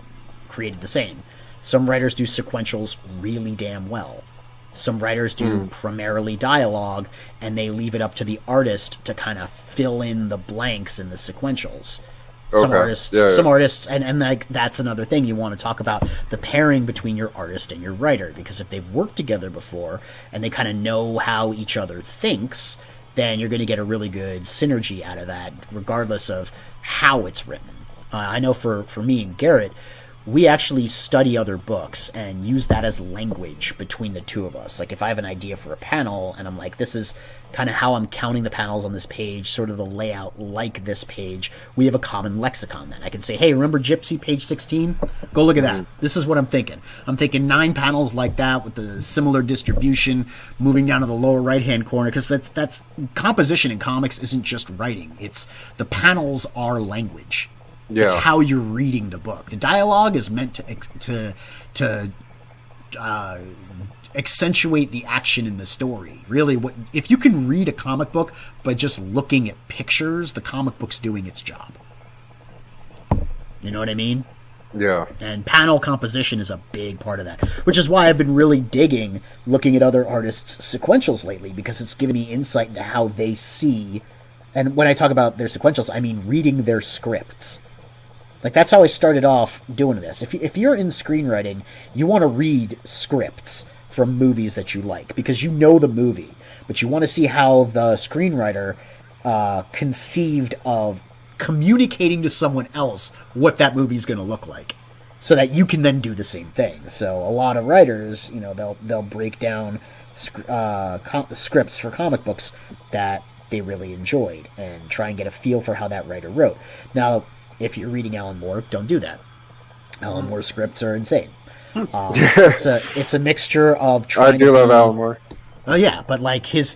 created the same. Some writers do sequentials really damn well. Some writers do primarily dialogue, and they leave it up to the artist to kind of fill in the blanks in the sequentials. Some artists, and like that's another thing you want to talk about, the pairing between your artist and your writer, because if they've worked together before and they kind of know how each other thinks, then you're going to get a really good synergy out of that, regardless of how it's written. I know for me and Garrett, we actually study other books and use that as language between the two of us. Like if I have an idea for a panel and I'm like, this is kind of how I'm counting the panels on this page, sort of the layout like this page, we have a common lexicon then. I can say, hey, remember Gypsy, page 16? Go look at that. This is what I'm thinking. I'm thinking 9 panels like that with the similar distribution moving down to the lower right-hand corner, because that's composition in comics isn't just writing. It's the panels are language. It's Yeah. how you're reading the book. The dialogue is meant to accentuate the action in the story. Really, if you can read a comic book by just looking at pictures, the comic book's doing its job. You know what I mean? Yeah. And panel composition is a big part of that, which is why I've been really digging looking at other artists' sequentials lately, because it's given me insight into how they see. And when I talk about their sequentials, I mean reading their scripts. Like, that's how I started off doing this. If you're in screenwriting, you want to read scripts from movies that you like, because you know the movie, but you want to see how the screenwriter conceived of communicating to someone else what that movie's going to look like, so that you can then do the same thing. So a lot of writers, they'll break down scripts for comic books that they really enjoyed and try and get a feel for how that writer wrote. Now, if you're reading Alan Moore, don't do that. Alan Moore's scripts are insane. It's a mixture of trying. I do love Alan Moore. Oh yeah, but like his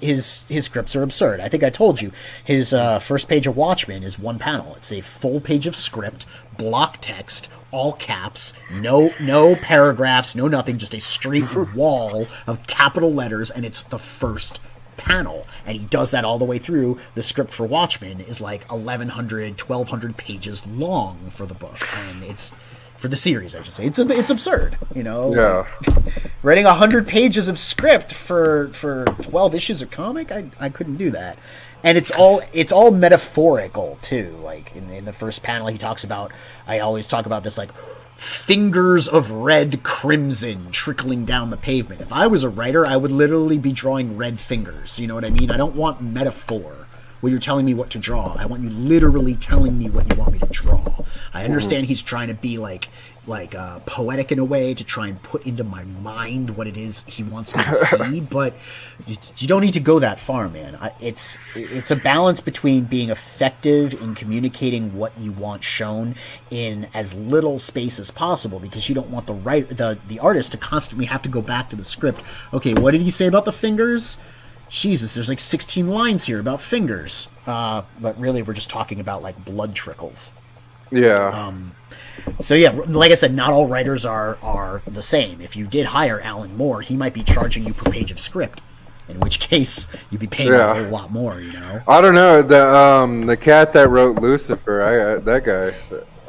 scripts are absurd. I think I told you his first page of Watchmen is one panel. It's a full page of script, block text, all caps, no paragraphs, no nothing, just a straight wall of capital letters, and it's the first panel. And he does that all the way through. The script for Watchmen is like 1,200 pages long for the book, and it's for the series, I should say. It's absurd, Yeah. Writing 100 pages of script for 12 issues of comic, I couldn't do that. And it's all metaphorical too. Like in the first panel, he talks about. I always talk about this, like, fingers of red crimson trickling down the pavement. If I was a writer, I would literally be drawing red fingers. You know what I mean? I don't want metaphor where you're telling me what to draw. I want you literally telling me what you want me to draw. I understand he's trying to be like poetic in a way, to try and put into my mind what it is he wants me to see, but you don't need to go that far, man. It's a balance between being effective in communicating what you want shown in as little space as possible, because you don't want the artist to constantly have to go back to the script. Okay, what did he say about the fingers? Jesus, there's like 16 lines here about fingers. But really, we're just talking about, like, blood trickles. Yeah. So yeah, like I said, not all writers are the same. If you did hire Alan Moore, he might be charging you per page of script, in which case you'd be paying a whole lot more, I don't know, the cat that wrote Lucifer, that guy,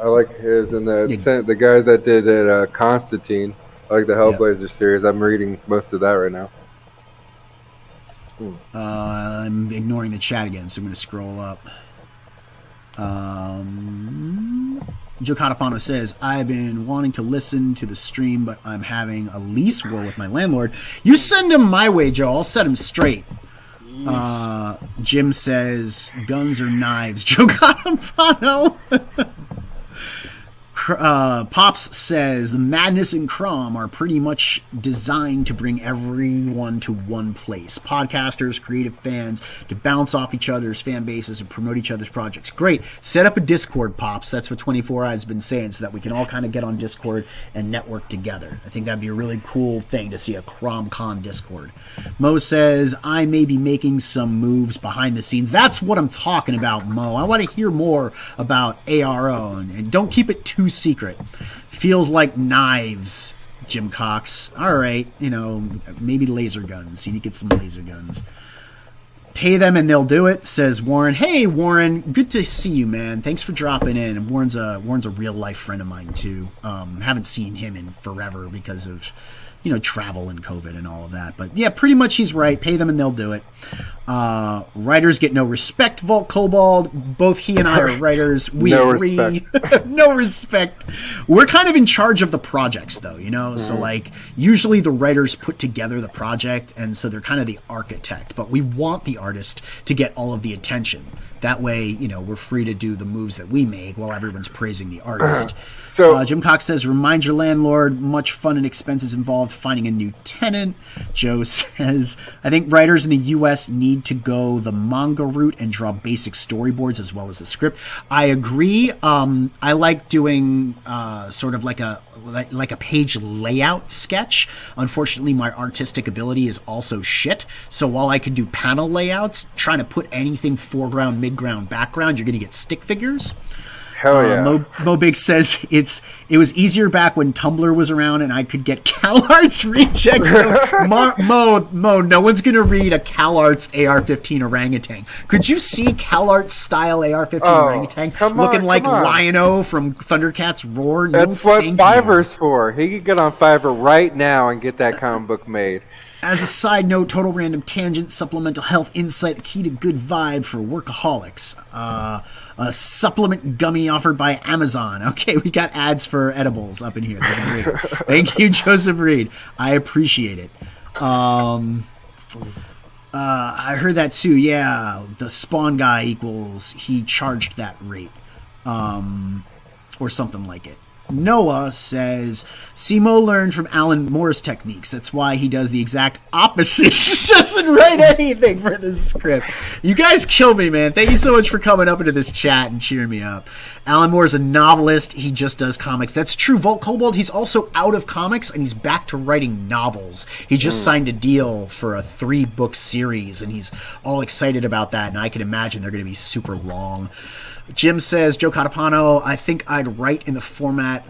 I like his, and the guy that did it, Constantine, I like the Hellblazer series. I'm reading most of that right now. I'm ignoring the chat again, so I'm going to scroll up. Joe Catapano says, I've been wanting to listen to the stream, but I'm having a lease war with my landlord. You send him my way, Joe. I'll set him straight. Jim says, guns or knives. Joe Catapano. Pops says, the Madness and Crom are pretty much designed to bring everyone to one place. Podcasters, creative fans, to bounce off each other's fan bases and promote each other's projects. Great. Set up a Discord, Pops. That's what 24 Eyes has been saying, so that we can all kind of get on Discord and network together. I think that'd be a really cool thing to see, a CromCon Discord. Mo says, I may be making some moves behind the scenes. That's what I'm talking about, Mo. I want to hear more about ARO, and don't keep it too secret. Feels like knives, Jim Cox. All right, maybe laser guns. You need to get some laser guns. Pay them and they'll do it, says Warren. Hey, Warren, good to see you, man. Thanks for dropping in. And Warren's a real life friend of mine too. Haven't seen him in forever because of travel and COVID and all of that. But yeah, pretty much he's right. Pay them and they'll do it. Writers get no respect, Vault Kobold. Both he and I are writers. We agree. Respect. No respect. We're kind of in charge of the projects, though, So, like, usually the writers put together the project, and so they're kind of the architect. But we want the artist to get all of the attention. That way, we're free to do the moves that we make while everyone's praising the artist. So Jim Cox says, remind your landlord, much fun and expenses involved finding a new tenant. Joe says, I think writers in the U.S. need to go the manga route and draw basic storyboards as well as the script. I agree. I like doing sort of like a page layout sketch. Unfortunately, my artistic ability is also shit. So while I can do panel layouts, trying to put anything foreground, midground, background, you're going to get stick figures. Hell yeah. Mo Big says it was easier back when Tumblr was around and I could get CalArts rejects. Mo, no one's gonna read a CalArts AR-15 orangutan. Could you see CalArts style AR-15 orangutan looking like Lion-O from Thundercats Roar? No, that's what Fiverr's for. He could get on Fiverr right now and get that comic book made. As a side note, total random tangent, supplemental health insight, the key to good vibe for workaholics. A supplement gummy offered by Amazon. Okay, we got ads for edibles up in here. That's great. Thank you, Joseph Reed. I appreciate it. I heard that too. Yeah, the Spawn guy equals he charged that rate, or something like it. Noah says, Simo learned from Alan Moore's techniques. That's why he does the exact opposite. He doesn't write anything for this script. You guys kill me, man. Thank you so much for coming up into this chat and cheering me up. Alan Moore's a novelist. He just does comics. That's true. Volt Kobold, he's also out of comics, and he's back to writing novels. He just signed a deal for a 3-book series, and he's all excited about that, and I can imagine they're going to be super long. Jim says, Joe Catapano, I think I'd write in the format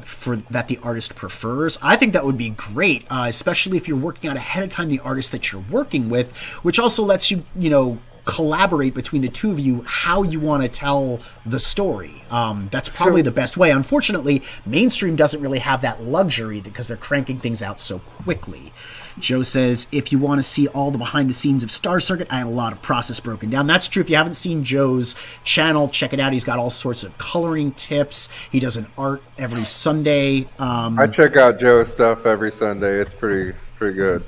that the artist prefers. I think that would be great, especially if you're working out ahead of time the artist that you're working with, which also lets you, collaborate between the two of you how you want to tell the story. That's probably the best way. Unfortunately, mainstream doesn't really have that luxury because they're cranking things out so quickly. Joe says, if you want to see all the behind the scenes of Star Circuit, I have a lot of process broken down. That's true. If you haven't seen Joe's channel, check it out. He's got all sorts of coloring tips. He does an art every Sunday. I check out Joe's stuff every Sunday. It's pretty good.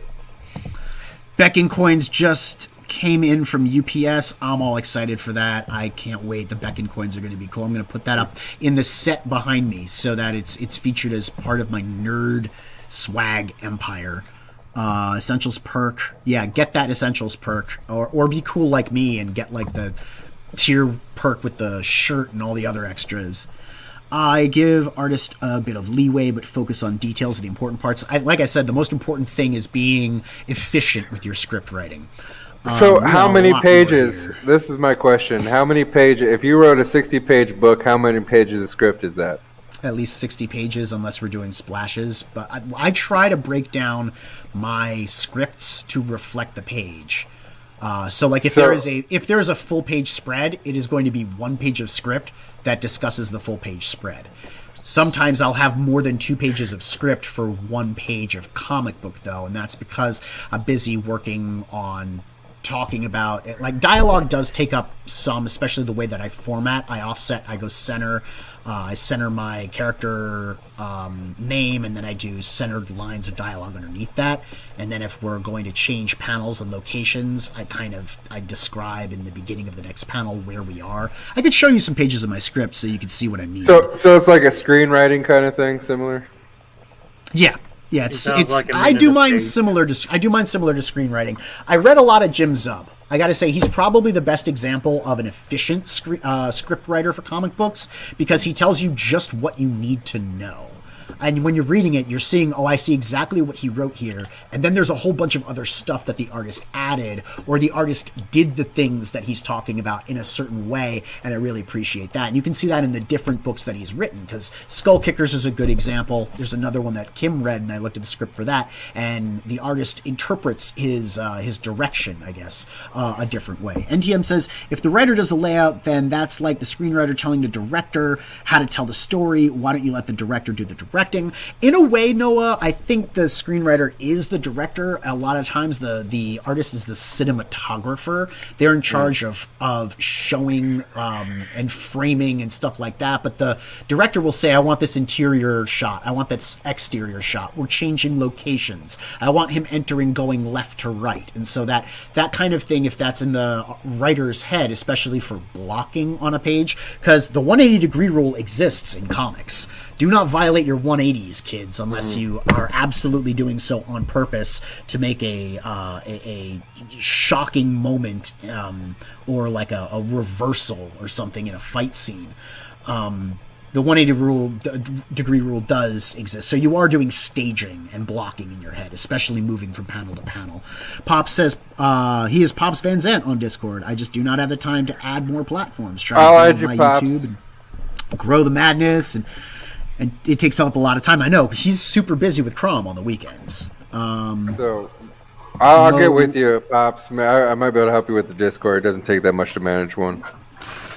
Becking Coins just came in from UPS. I'm all excited for that. I can't wait. The Beckin coins are going to be cool. I'm going to put that up in the set behind me so that it's featured as part of my nerd swag empire. Essentials perk. Yeah, get that Essentials perk. Or be cool like me and get like the tier perk with the shirt and all the other extras. I give artists a bit of leeway, but focus on details and the important parts. Like I said, the most important thing is being efficient with your script writing. So how many pages? This is my question. How many pages? If you wrote a 60-page book, how many pages of script is that? At least 60 pages, unless we're doing splashes. But I try to break down my scripts to reflect the page. So like if there is a full page spread, it is going to be 1 page of script that discusses the full page spread. Sometimes I'll have more than 2 pages of script for 1 page of comic book, though, and that's because I'm busy working on talking about it. Like dialogue does take up some, especially the way that I format. I offset, I go center, I center my character name, and then I do centered lines of dialogue underneath that. And then if we're going to change panels and locations, I describe in the beginning of the next panel where we are. I could show you some pages of my script so you can see what I mean. So it's like a screenwriting kind of thing, similar? Yeah. Yeah, I do mine similar to screenwriting. I read a lot of Jim Zub. I got to say, he's probably the best example of an efficient script writer for comic books because he tells you just what you need to know. And when you're reading it, you're seeing, I see exactly what he wrote here. And then there's a whole bunch of other stuff that the artist added, or the artist did the things that he's talking about in a certain way. And I really appreciate that. And you can see that in the different books that he's written, because Skull Kickers is a good example. There's another one that Kim read, and I looked at the script for that. And the artist interprets his direction, I guess, a different way. NTM says, if the writer does a layout, then that's like the screenwriter telling the director how to tell the story. Why don't you let the director do the directing? In a way, Noah, I think the screenwriter is the director. A lot of times the artist is the cinematographer. They're in charge of showing and framing and stuff like that. But the director will say, I want this interior shot. I want this exterior shot. We're changing locations. I want him entering going left to right. And so that kind of thing, if that's in the writer's head, especially for blocking on a page, because the 180-degree rule exists in comics. Do not violate your 180s, kids, unless you are absolutely doing so on purpose to make a shocking moment or like a reversal or something in a fight scene. The 180-degree rule does exist. So you are doing staging and blocking in your head, especially moving from panel to panel. Pop says he is Pops Van Zant on Discord. I just do not have the time to add more platforms. I'll add you, Pops. YouTube. Grow the Madness, and it takes up a lot of time. I know he's super busy with Crom on the weekends. So I'll get with you, Pops. I might be able to help you with the Discord. It doesn't take that much to manage one.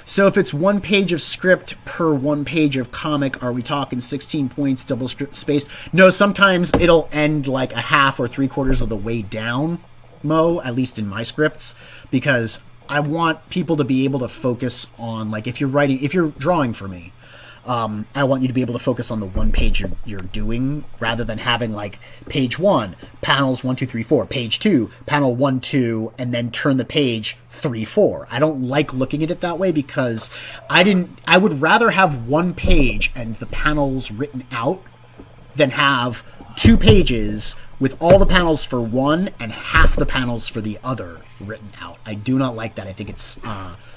So if it's 1 page of script per 1 page of comic, are we talking 16 points, double spaced? No, sometimes it'll end like a half or 3/4 of the way down, Mo, at least in my scripts, because I want people to be able to focus on, like, if you're drawing for me, I want you to be able to focus on the 1 page you're doing, rather than having like page 1, panels 1, 2, 3, 4, page 2, panel 1, 2, and then turn the page 3, 4. I don't like looking at it that way, because I would rather have 1 page and the panels written out than have 2 pages with all the panels for one and half the panels for the other written out. I do not like that. I think it's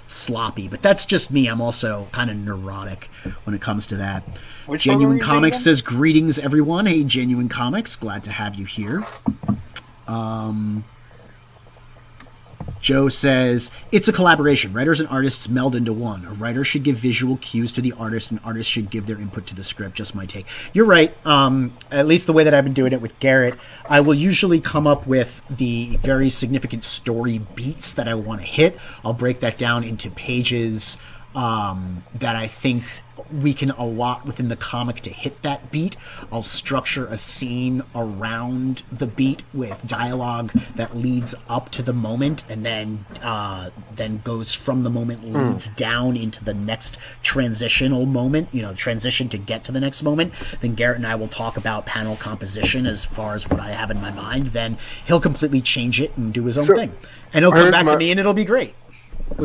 sloppy, but that's just me. I'm also kind of neurotic when it comes to that. Which Genuine one were you Comics saying says, greetings everyone. Hey, Genuine Comics, glad to have you here. Joe says, it's a collaboration. Writers and artists meld into one. A writer should give visual cues to the artist, and artists should give their input to the script. Just my take. You're right. At least the way that I've been doing it with Garrett, I will usually come up with the very significant story beats that I want to hit. I'll break that down into pages that I think we can allot within the comic to hit that beat. I'll structure a scene around the beat with dialogue that leads up to the moment, and then goes from the moment, leads down into the next transitional moment, transition to get to the next moment. Then Garrett and I will talk about panel composition as far as what I have in my mind. Then he'll completely change it and do his own thing. And he'll come back to me and it'll be great.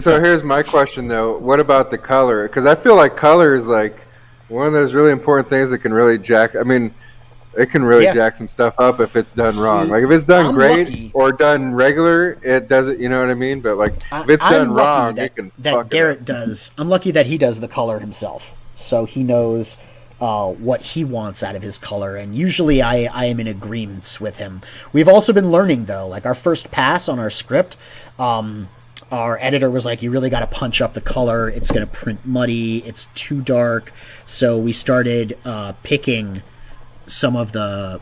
Here's my question, though. What about the color? Because I feel like color is like one of those really important things that can really jack. I mean, it can really jack some stuff up if it's done wrong. Like if it's done great or done regular, it doesn't. You know what I mean? But like if it's done wrong, it can. That Garrett does. I'm lucky that he does the color himself, so he knows what he wants out of his color, and usually I am in agreement with him. We've also been learning, though, like our first pass on our script. Our editor was like, you really got to punch up the color. It's going to print muddy. It's too dark. So we started picking some of the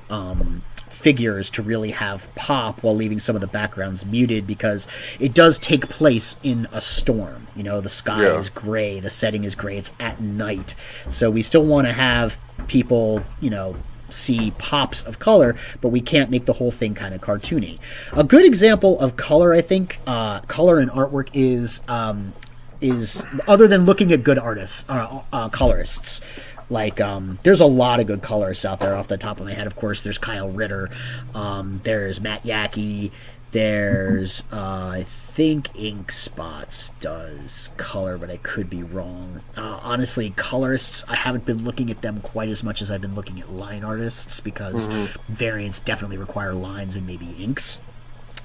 figures to really have pop while leaving some of the backgrounds muted, because it does take place in a storm. The sky is gray. The setting is gray. It's at night. So we still want to have people, see pops of color, but we can't make the whole thing kind of cartoony. A good example of color, I think, color and artwork is other than looking at good artists, colorists. Like, there's a lot of good colorists out there off the top of my head. Of course, there's Kyle Ritter, there's Matt Yackey, there's I think Ink Spots does color, but I could be wrong. Honestly, colorists, I haven't been looking at them quite as much as I've been looking at line artists, because variants definitely require lines and maybe inks.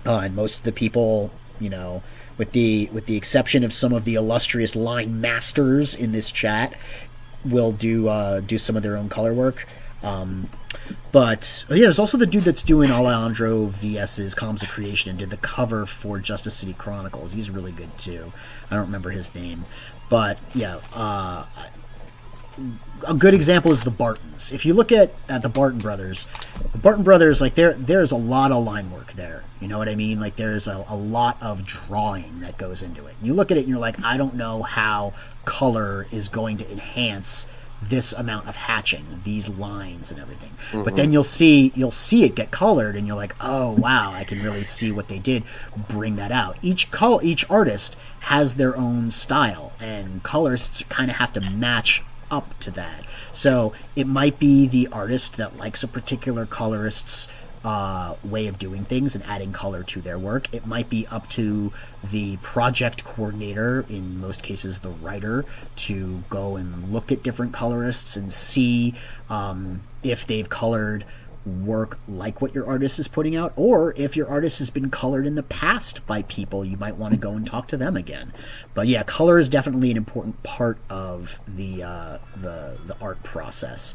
And most of the people, with the exception of some of the illustrious line masters in this chat, will do some of their own color work. But there's also the dude that's doing Alejandro VS's Columns of Creation and did the cover for Justice City Chronicles. He's really good too. I don't remember his name, but a good example is the Bartons. If you look at the Barton brothers, like there's a lot of line work there. You know what I mean? Like there's a lot of drawing that goes into it. You look at it and you're like, I don't know how color is going to enhance this amount of hatching, these lines and everything. But then you'll see it get colored, and you're like, oh wow, I can really see what they did bring that out. Each artist has their own style, and colorists kind of have to match up to that. So it might be the artist that likes a particular colorist's way of doing things and adding color to their work. It might be up to the project coordinator, in most cases the writer, to go and look at different colorists and see if they've colored work like what your artist is putting out, or if your artist has been colored in the past by people, you might want to go and talk to them again. But yeah, color is definitely an important part of the art process.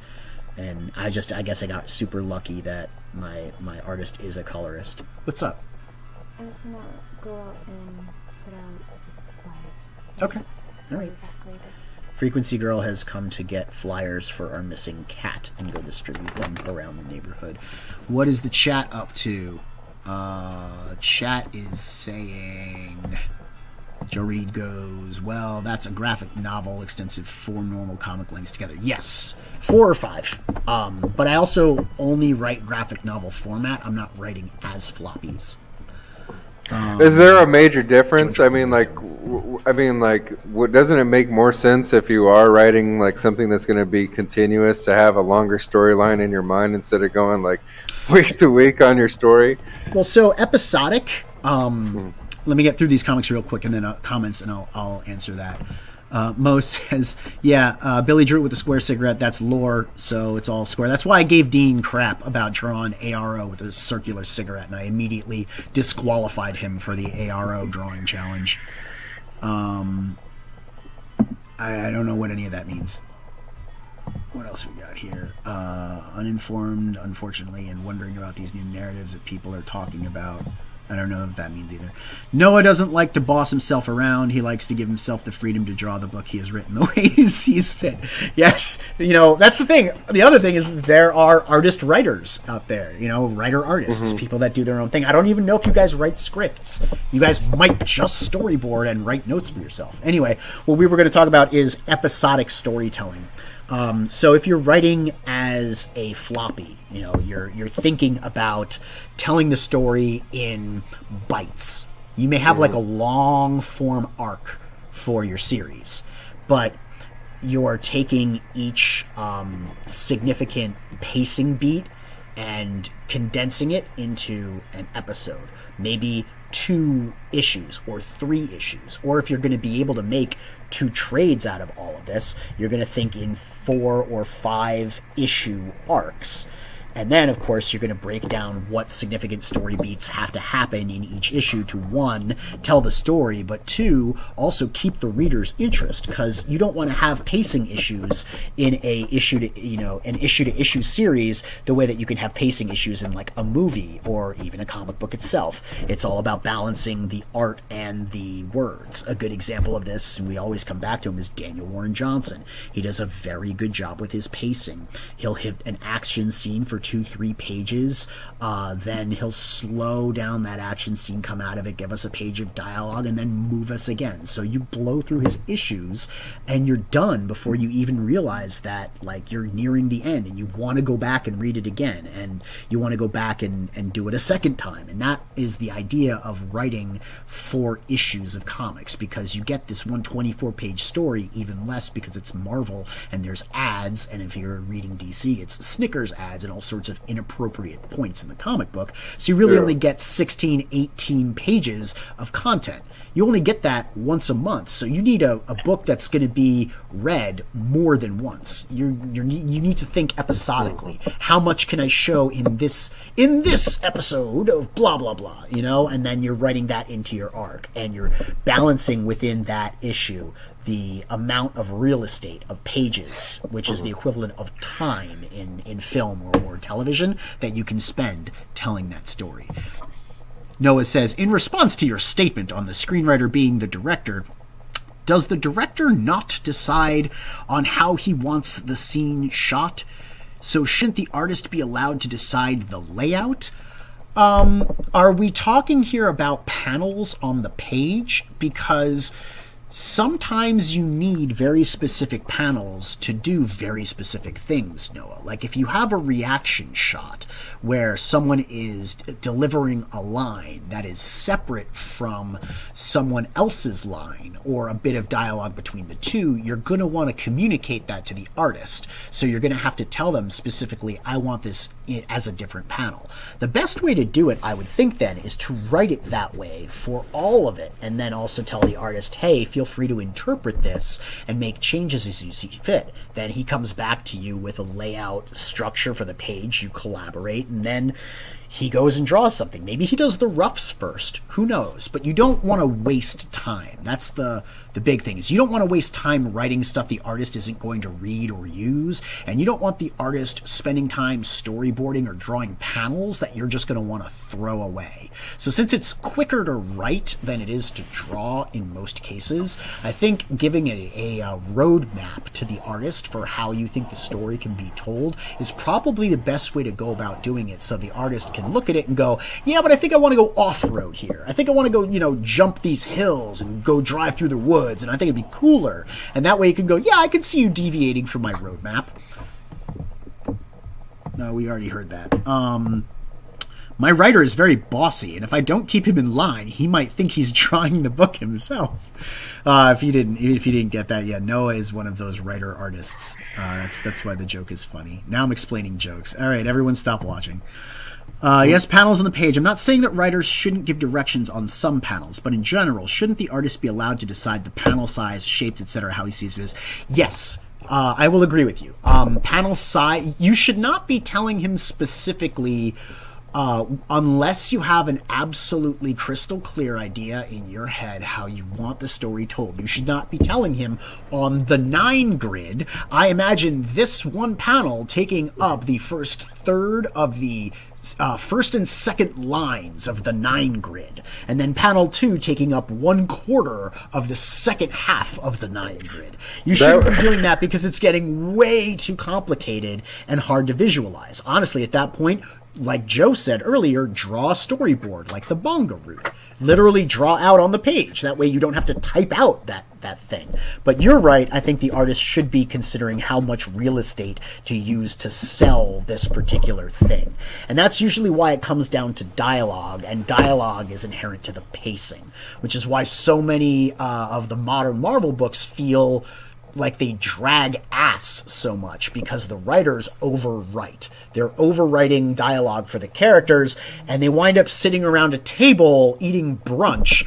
And I guess I got super lucky that my artist is a colorist. What's up? I was gonna go out and put out light. Okay. All right. Frequency Girl has come to get flyers for our missing cat and go distribute them around the neighborhood. What is the chat up to? Chat is saying... Joe Reed goes, well, that's a graphic novel, extensive 4 normal comic lengths together. Yes, 4 or 5. but I also only write graphic novel format. I'm not writing as floppies. Is there a major difference? I mean, like, doesn't it make more sense if you are writing like something that's going to be continuous to have a longer storyline in your mind instead of going like week to week on your story? Well, so episodic. Let me get through these comics real quick and then comments, and I'll answer that. Mo says, Billy drew it with a square cigarette. That's lore, so it's all square. That's why I gave Dean crap about drawing ARO with a circular cigarette, and I immediately disqualified him for the ARO drawing challenge. I don't know what any of that means. What else we got here? Uninformed, unfortunately, and wondering about these new narratives that people are talking about. I don't know what that means either. Noah doesn't like to boss himself around. He likes to give himself the freedom to draw the book he has written the way he sees fit. Yes, that's the thing. The other thing is there are artist writers out there, writer artists, people that do their own thing. I don't even know if you guys write scripts. You guys might just storyboard and write notes for yourself. Anyway, what we were going to talk about is episodic storytelling. So if you're writing as a floppy, you're thinking about telling the story in bites. You may have like a long form arc for your series, but you're taking each significant pacing beat and condensing it into an episode. Maybe 2 issues or 3 issues. Or if you're going to be able to make 2 trades out of all of this, you're going to think in 4 or 5 issue arcs. And then, of course, you're going to break down what significant story beats have to happen in each issue to, 1, tell the story, but 2, also keep the reader's interest, because you don't want to have pacing issues in an issue-to-issue series the way that you can have pacing issues in, like, a movie or even a comic book itself. It's all about balancing the art and the words. A good example of this, and we always come back to him, is Daniel Warren Johnson. He does a very good job with his pacing. He'll hit an action scene for 2-3 pages, then he'll slow down that action scene, come out of it, give us a page of dialogue, and then move us again. So you blow through his issues and you're done before you even realize that like you're nearing the end, and you want to go back and read it again, and you want to go back and do it a second time. And that is the idea of writing 4 issues of comics, because you get this 124-page story even less because it's Marvel and there's ads, and if you're reading DC, it's Snickers ads and all sorts of inappropriate points in the comic book. So you really only get 16, 18 pages of content. You only get that once a month, so you need a book that's going to be read more than once. You need to think episodically. How much can I show in this episode of blah blah blah, and then you're writing that into your arc, and you're balancing within that issue the amount of real estate of pages, which is the equivalent of time in film or television, that you can spend telling that story. Noah says, in response to your statement on the screenwriter being the director, does the director not decide on how he wants the scene shot? So shouldn't the artist be allowed to decide the layout? Are we talking here about panels on the page? Because sometimes you need very specific panels to do very specific things, Noah. Like if you have a reaction shot where someone is delivering a line that is separate from someone else's line, or a bit of dialogue between the two, you're going to want to communicate that to the artist. So you're going to have to tell them specifically, I want this as a different panel. The best way to do it, I would think then, is to write it that way for all of it, and then also tell the artist, hey, feel free to interpret this and make changes as you see fit. Then he comes back to you with a layout structure for the page, you collaborate, and then he goes and draws something. Maybe he does the roughs first. Who knows? But you don't want to waste time. That's the big thing, is you don't want to waste time writing stuff the artist isn't going to read or use, and you don't want the artist spending time storyboarding or drawing panels that you're just going to want to throw away. So since it's quicker to write than it is to draw in most cases, I think giving a roadmap to the artist for how you think the story can be told is probably the best way to go about doing it, so the artist can look at it and go, yeah, but I think I want to go off-road here. I think I want to go, jump these hills and go drive through the woods, and I think it'd be cooler. And that way you can go, yeah, I can see you deviating from my roadmap. No, we already heard that. My writer is very bossy, and if I don't keep him in line, he might think he's drawing the book himself. If you didn't get that yet, Noah is one of those writer artists. That's why the joke is funny. Now I'm explaining jokes. All right, everyone stop watching. Yes, panels on the page. I'm not saying that writers shouldn't give directions on some panels, but in general, shouldn't the artist be allowed to decide the panel size, shapes, etc., how he sees it is? Yes, I will agree with you. Panel size, you should not be telling him specifically, unless you have an absolutely crystal clear idea in your head how you want the story told. You should not be telling him on the 9 grid, I imagine this one panel taking up the first third of the first and second lines of the 9 grid, and then panel 2 taking up 1/4 of the second half of the 9 grid. You shouldn't be doing that, because it's getting way too complicated and hard to visualize. Honestly, at that point, like Joe said earlier, draw a storyboard like the manga route. Literally draw out on the page. That way you don't have to type out that thing. But you're right, I think the artist should be considering how much real estate to use to sell this particular thing. And that's usually why it comes down to dialogue, and dialogue is inherent to the pacing, which is why so many of the modern Marvel books feel like they drag ass so much, because the writers overwrite. They're overwriting dialogue for the characters, and they wind up sitting around a table eating brunch,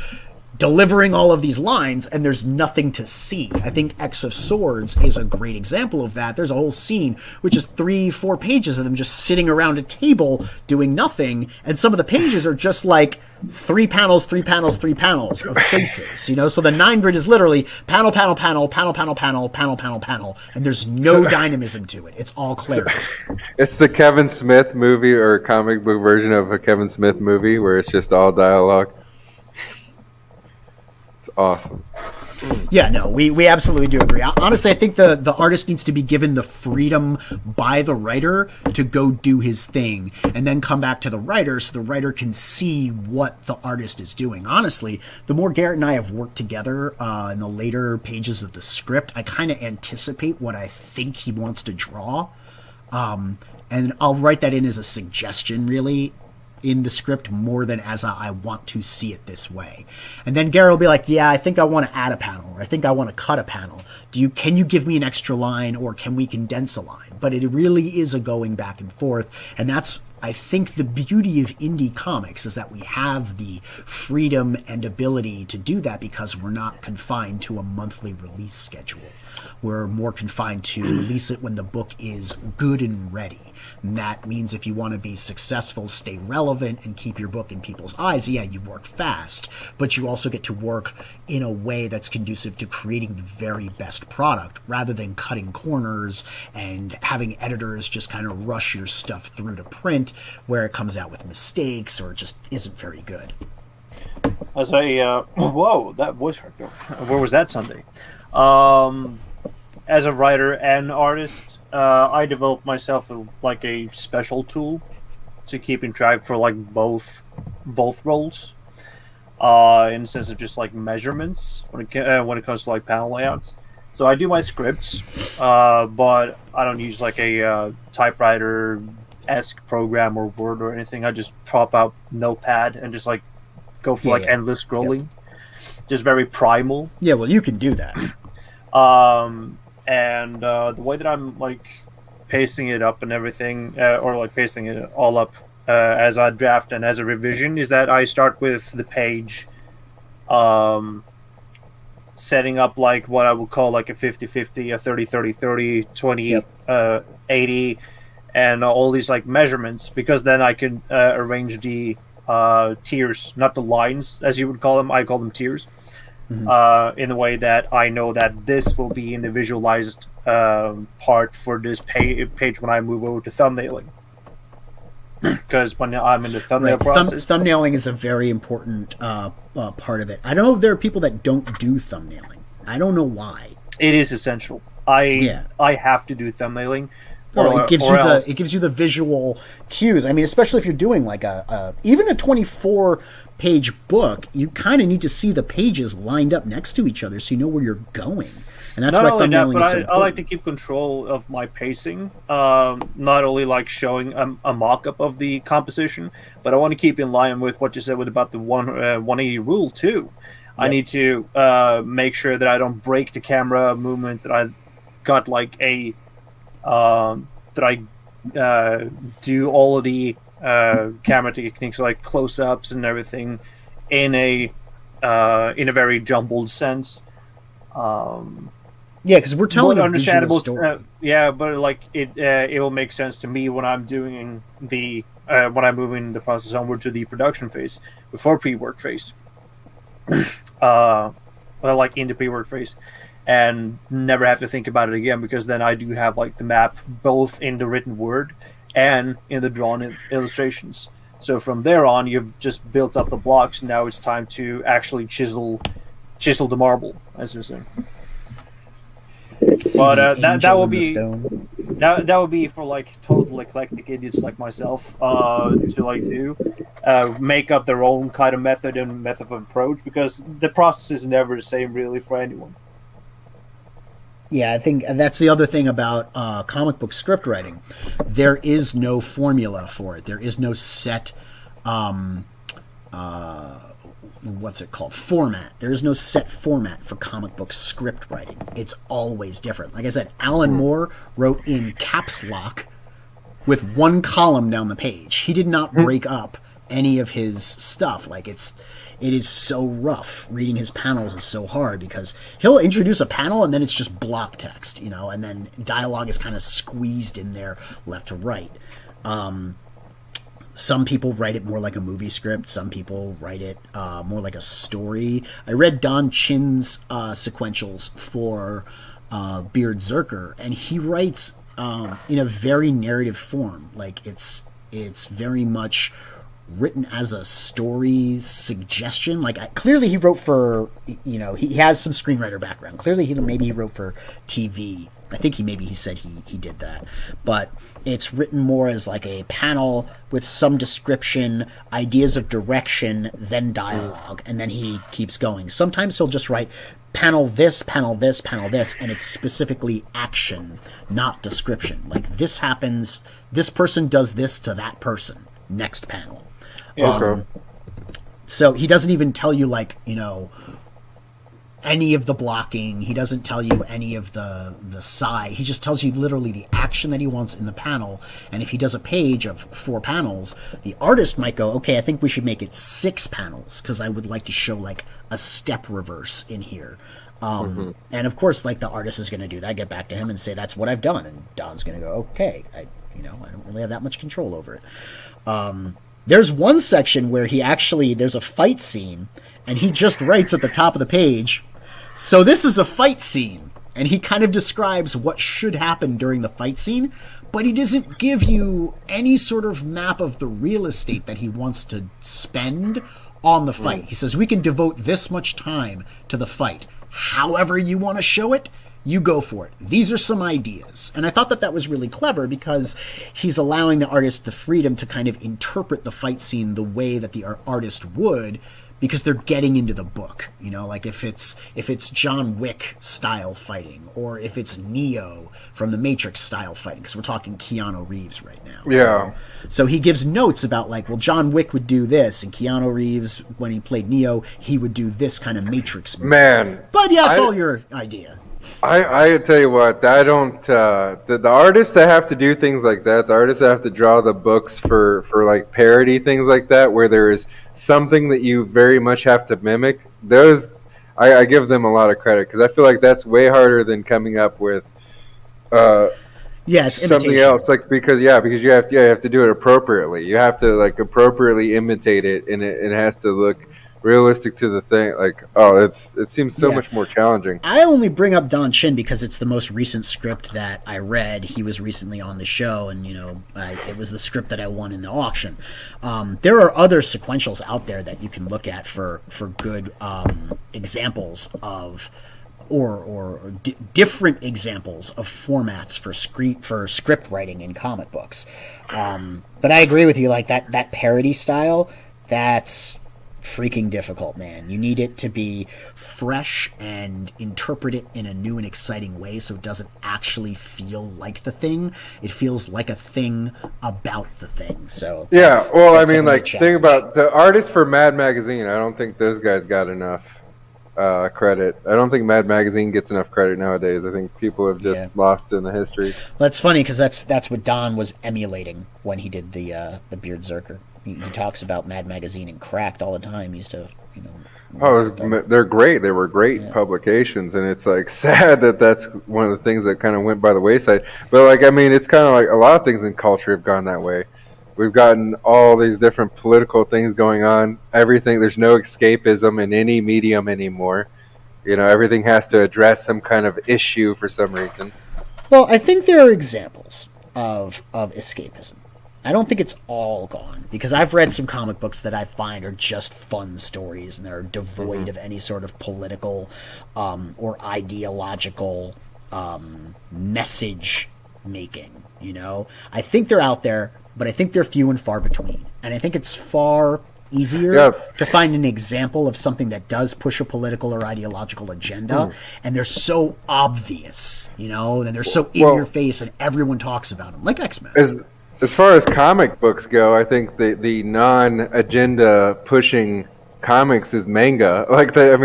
delivering all of these lines, and there's nothing to see. I think X of Swords is a great example of that. There's a whole scene which is 3-4 pages of them just sitting around a table doing nothing, and some of the pages are just like 3 panels, 3 panels, 3 panels of faces, So the 9 grid is literally panel, panel, panel, panel, panel, panel, panel, panel, panel, and there's no dynamism to it. It's all clarity. It's the Kevin Smith movie, or comic book version of a Kevin Smith movie, where it's just all dialogue. It's awesome. Yeah, no, we absolutely do agree. Honestly, I think the artist needs to be given the freedom by the writer to go do his thing, and then come back to the writer so the writer can see what the artist is doing. Honestly, the more Garrett and I have worked together in the later pages of the script, I kind of anticipate what I think he wants to draw. And I'll write that in as a suggestion, really, in the script, more than as I want to see it this way. And then Garrett will be like, yeah, I think I want to add a panel, or I think I want to cut a panel. Can you give me an extra line, or can we condense a line? But it really is a going back and forth, and that's, I think, the beauty of indie comics, is that we have the freedom and ability to do that, because we're not confined to a monthly release schedule. We're more confined to release it when the book is good and ready. And that means if you want to be successful, stay relevant, and keep your book in people's eyes, yeah, you work fast, but you also get to work in a way that's conducive to creating the very best product, rather than cutting corners and having editors just kind of rush your stuff through to print, where it comes out with mistakes or just isn't very good. As whoa, that voice right there. Where was that Sunday? As a writer and artist, I developed myself a special tool to keeping track for both roles. In the sense of just measurements when it comes to panel layouts. So I do my scripts, but I don't use a typewriter-esque program or Word or anything. I just prop out Notepad and just go for endless scrolling. Yep. Just very primal. Yeah, well, you can do that. And the way that I'm pasting it up and everything, or pasting it all up as a draft and as a revision, is that I start with the page, setting up what I would call a 50-50, a 30-30-30, 20 80, and all these like measurements, because then I can arrange the tiers, not the lines as you would call them. I call them tiers. In a way that I know that this will be individualized part for this page when I move over to thumbnailing. Because when I'm in the thumbnail process, thumbnailing is a very important part of it. I don't know if there are people that don't do thumbnailing. I don't know why. It is essential. I have to do thumbnailing. Well, it gives you the visual cues. I mean, especially if you're doing like even a 24-page book, you kind of need to see the pages lined up next to each other so you know where you're going. And that's why thumbnailing is so important. I like to keep control of my pacing. Not only like showing a mock-up of the composition, but I want to keep in line with what you said about the 180 rule too. Yep. I need to make sure that I don't break the camera movement, that I got like a that I do all of the camera techniques like close-ups and everything in a very jumbled sense. Because we're telling a visual story. But like it will make sense to me when I'm doing when I'm moving the process onward to the production phase before pre-work phase. Like in the pre-work phase. And never have to think about it again, because then I do have like the map both in the written word and in the drawn illustrations. So from there on, you've just built up the blocks. Now it's time to actually chisel the marble, as you're saying. But that will be for like total eclectic idiots like myself to like do make up their own kind of method of approach, because the process is never the same really for anyone. Yeah, I think that's the other thing about comic book script writing. There is no formula for it. There is no set, what's it called? Format. There is no set format for comic book script writing. It's always different. Like I said, Alan Moore wrote in caps lock with one column down the page. He did not break up any of his stuff. Like it is so rough. Reading his panels is so hard, because he'll introduce a panel and then it's just block text, and then dialogue is kind of squeezed in there left to right. Some people write it more like a movie script. Some people write it more like a story. I read Don Chin's sequentials for Beard Zerker, and he writes in a very narrative form. Like it's very much written as a story suggestion. Like clearly he wrote for, he has some screenwriter background. Clearly he wrote for TV. I think he said he did that. But it's written more as like a panel with some description, ideas of direction, then dialogue, and then he keeps going. Sometimes he'll just write panel this, panel this, panel this, and it's specifically action, not description. Like this happens, this person does this to that person. Next panel. Okay. So he doesn't even tell you any of the blocking. He doesn't tell you any of the side. He just tells you literally the action that he wants in the panel. And if he does a page of 4 panels, the artist might go, okay, I think we should make it 6 panels, because I would like to show like a step reverse in here. And of course, like the artist is going to do that. I get back to him and say, that's what I've done. And Don's going to go, okay, I don't really have that much control over it. There's one section where there's a fight scene, and he just writes at the top of the page, so this is a fight scene. And he kind of describes what should happen during the fight scene, but he doesn't give you any sort of map of the real estate that he wants to spend on the fight. He says, we can devote this much time to the fight. However you want to show it, you go for it. These are some ideas. And I thought that was really clever, because he's allowing the artist the freedom to kind of interpret the fight scene the way that the artist would, because they're getting into the book. Like if it's John Wick style fighting, or if it's Neo from the Matrix style fighting, because we're talking Keanu Reeves right now. Yeah. So he gives notes about like, well, John Wick would do this, and Keanu Reeves, when he played Neo, he would do this kind of Matrix movie. Man. But yeah, it's all your idea. I tell you what, I don't. The artists that have to do things like that, the artists that have to draw the books for like parody things like that, where there is something that you very much have to mimic. Those, I give them a lot of credit, because I feel like that's way harder than coming up with Yeah, it's something imitation. else, like because you have to do it appropriately. You have to like appropriately imitate it, and it has to look realistic to the thing. Like, it seems so much more challenging. I only bring up Don Chin because it's the most recent script that I read. He was recently on the show, and it was the script that I won in the auction. There are other sequentials out there that you can look at for good examples of. Or different examples of formats for script writing in comic books, but I agree with you. Like that parody style, that's freaking difficult, man. You need it to be fresh and interpret it in a new and exciting way, so it doesn't actually feel like the thing. It feels like a thing about the thing. So that's I mean, like, think about the artists for Mad Magazine. I don't think those guys got enough credit. I don't think Mad Magazine gets enough credit nowadays. I think people have just lost in the history. Well, that's funny because that's what Don was emulating when he did the Beard Zerker. He talks about Mad Magazine and Cracked all the time. He used to, they're great. They were great publications, and it's like sad that that's one of the things that kind of went by the wayside. But like, I mean, it's kind of like a lot of things in culture have gone that way. We've gotten all these different political things going on. Everything, there's no escapism in any medium anymore. Everything has to address some kind of issue for some reason. Well, I think there are examples of escapism. I don't think it's all gone, because I've read some comic books that I find are just fun stories, and they're devoid of any sort of political or ideological message making. I think they're out there, but I think they're few and far between. And I think it's far easier to find an example of something that does push a political or ideological agenda, and they're so obvious, and they're so in your face, and everyone talks about them, like X-Men. As far as comic books go, I think the non-agenda pushing comics is manga. Like, the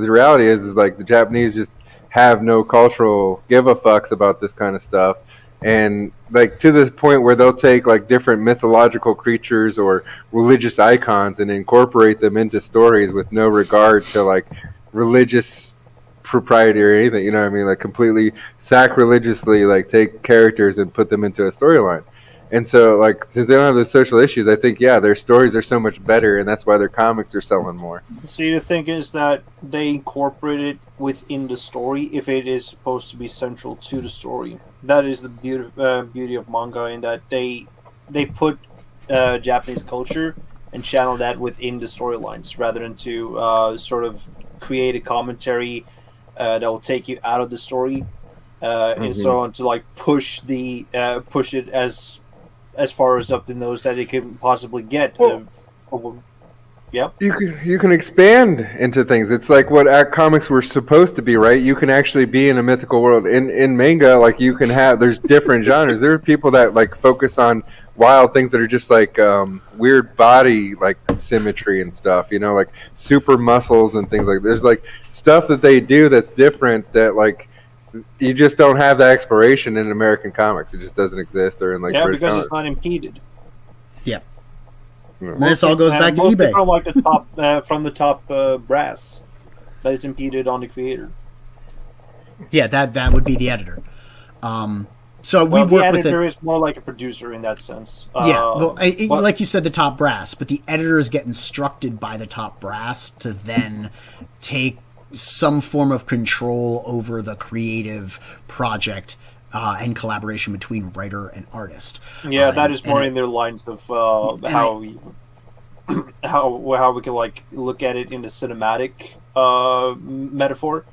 reality is like the Japanese just have no cultural give-a-fucks about this kind of stuff. And like to the point where they'll take like different mythological creatures or religious icons and incorporate them into stories with no regard to like religious propriety or anything. You know what I mean? Like completely sacrilegiously like take characters and put them into a storyline. And so like since they don't have those social issues, I think their stories are so much better, and that's why their comics are selling more. So the thing is that they incorporate it within the story if it is supposed to be central to the story. That is the beauty of manga, in that they put Japanese culture and channel that within the storylines, rather than to sort of create a commentary that will take you out of the story, and so on, to like push it as far as up the nose that it can possibly get. Yep. You can expand into things. It's like what comics were supposed to be, right? You can actually be in a mythical world. In manga, like there's different genres. There are people that like focus on wild things that are just like weird body like symmetry and stuff, like super muscles and things like. There's like stuff that they do that's different, that like you just don't have that exploration in American comics. It just doesn't exist, or in like British because comics. it's not impeded. Yeah. And this all goes back to eBay. From like the top brass that is impeded on the creator. Yeah, that would be the editor. So the editor is more like a producer in that sense. Like you said, the top brass, but the editors get instructed by the top brass to then take some form of control over the creative project and collaboration between writer and artist. Yeah, that is more in their lines of how we can like look at it in the cinematic metaphor.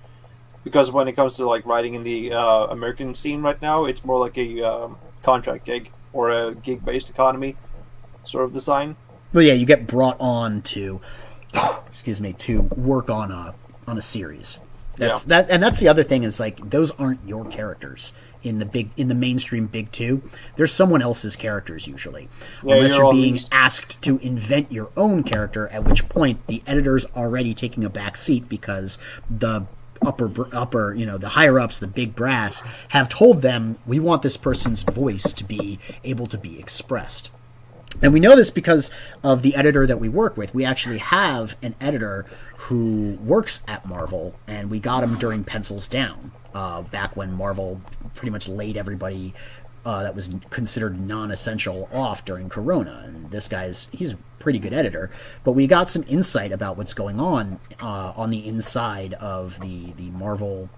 Because when it comes to like writing in the American scene right now, it's more like a contract gig or a gig-based economy sort of design. Well, yeah, you get brought on to, to work on a series. That's the other thing, is like those aren't your characters in the mainstream big two. They're someone else's characters usually, unless you're being asked to invent your own character. At which point the editor's already taking a back seat, because the upper, the higher ups, the big brass, have told them, we want this person's voice to be able to be expressed. And we know this because of the editor that we work with. We actually have an editor who works at Marvel, and we got him during Pencils Down, back when Marvel pretty much laid everybody that was considered non-essential off during Corona. And this he's a pretty good editor, but we got some insight about what's going on the inside of the Marvel,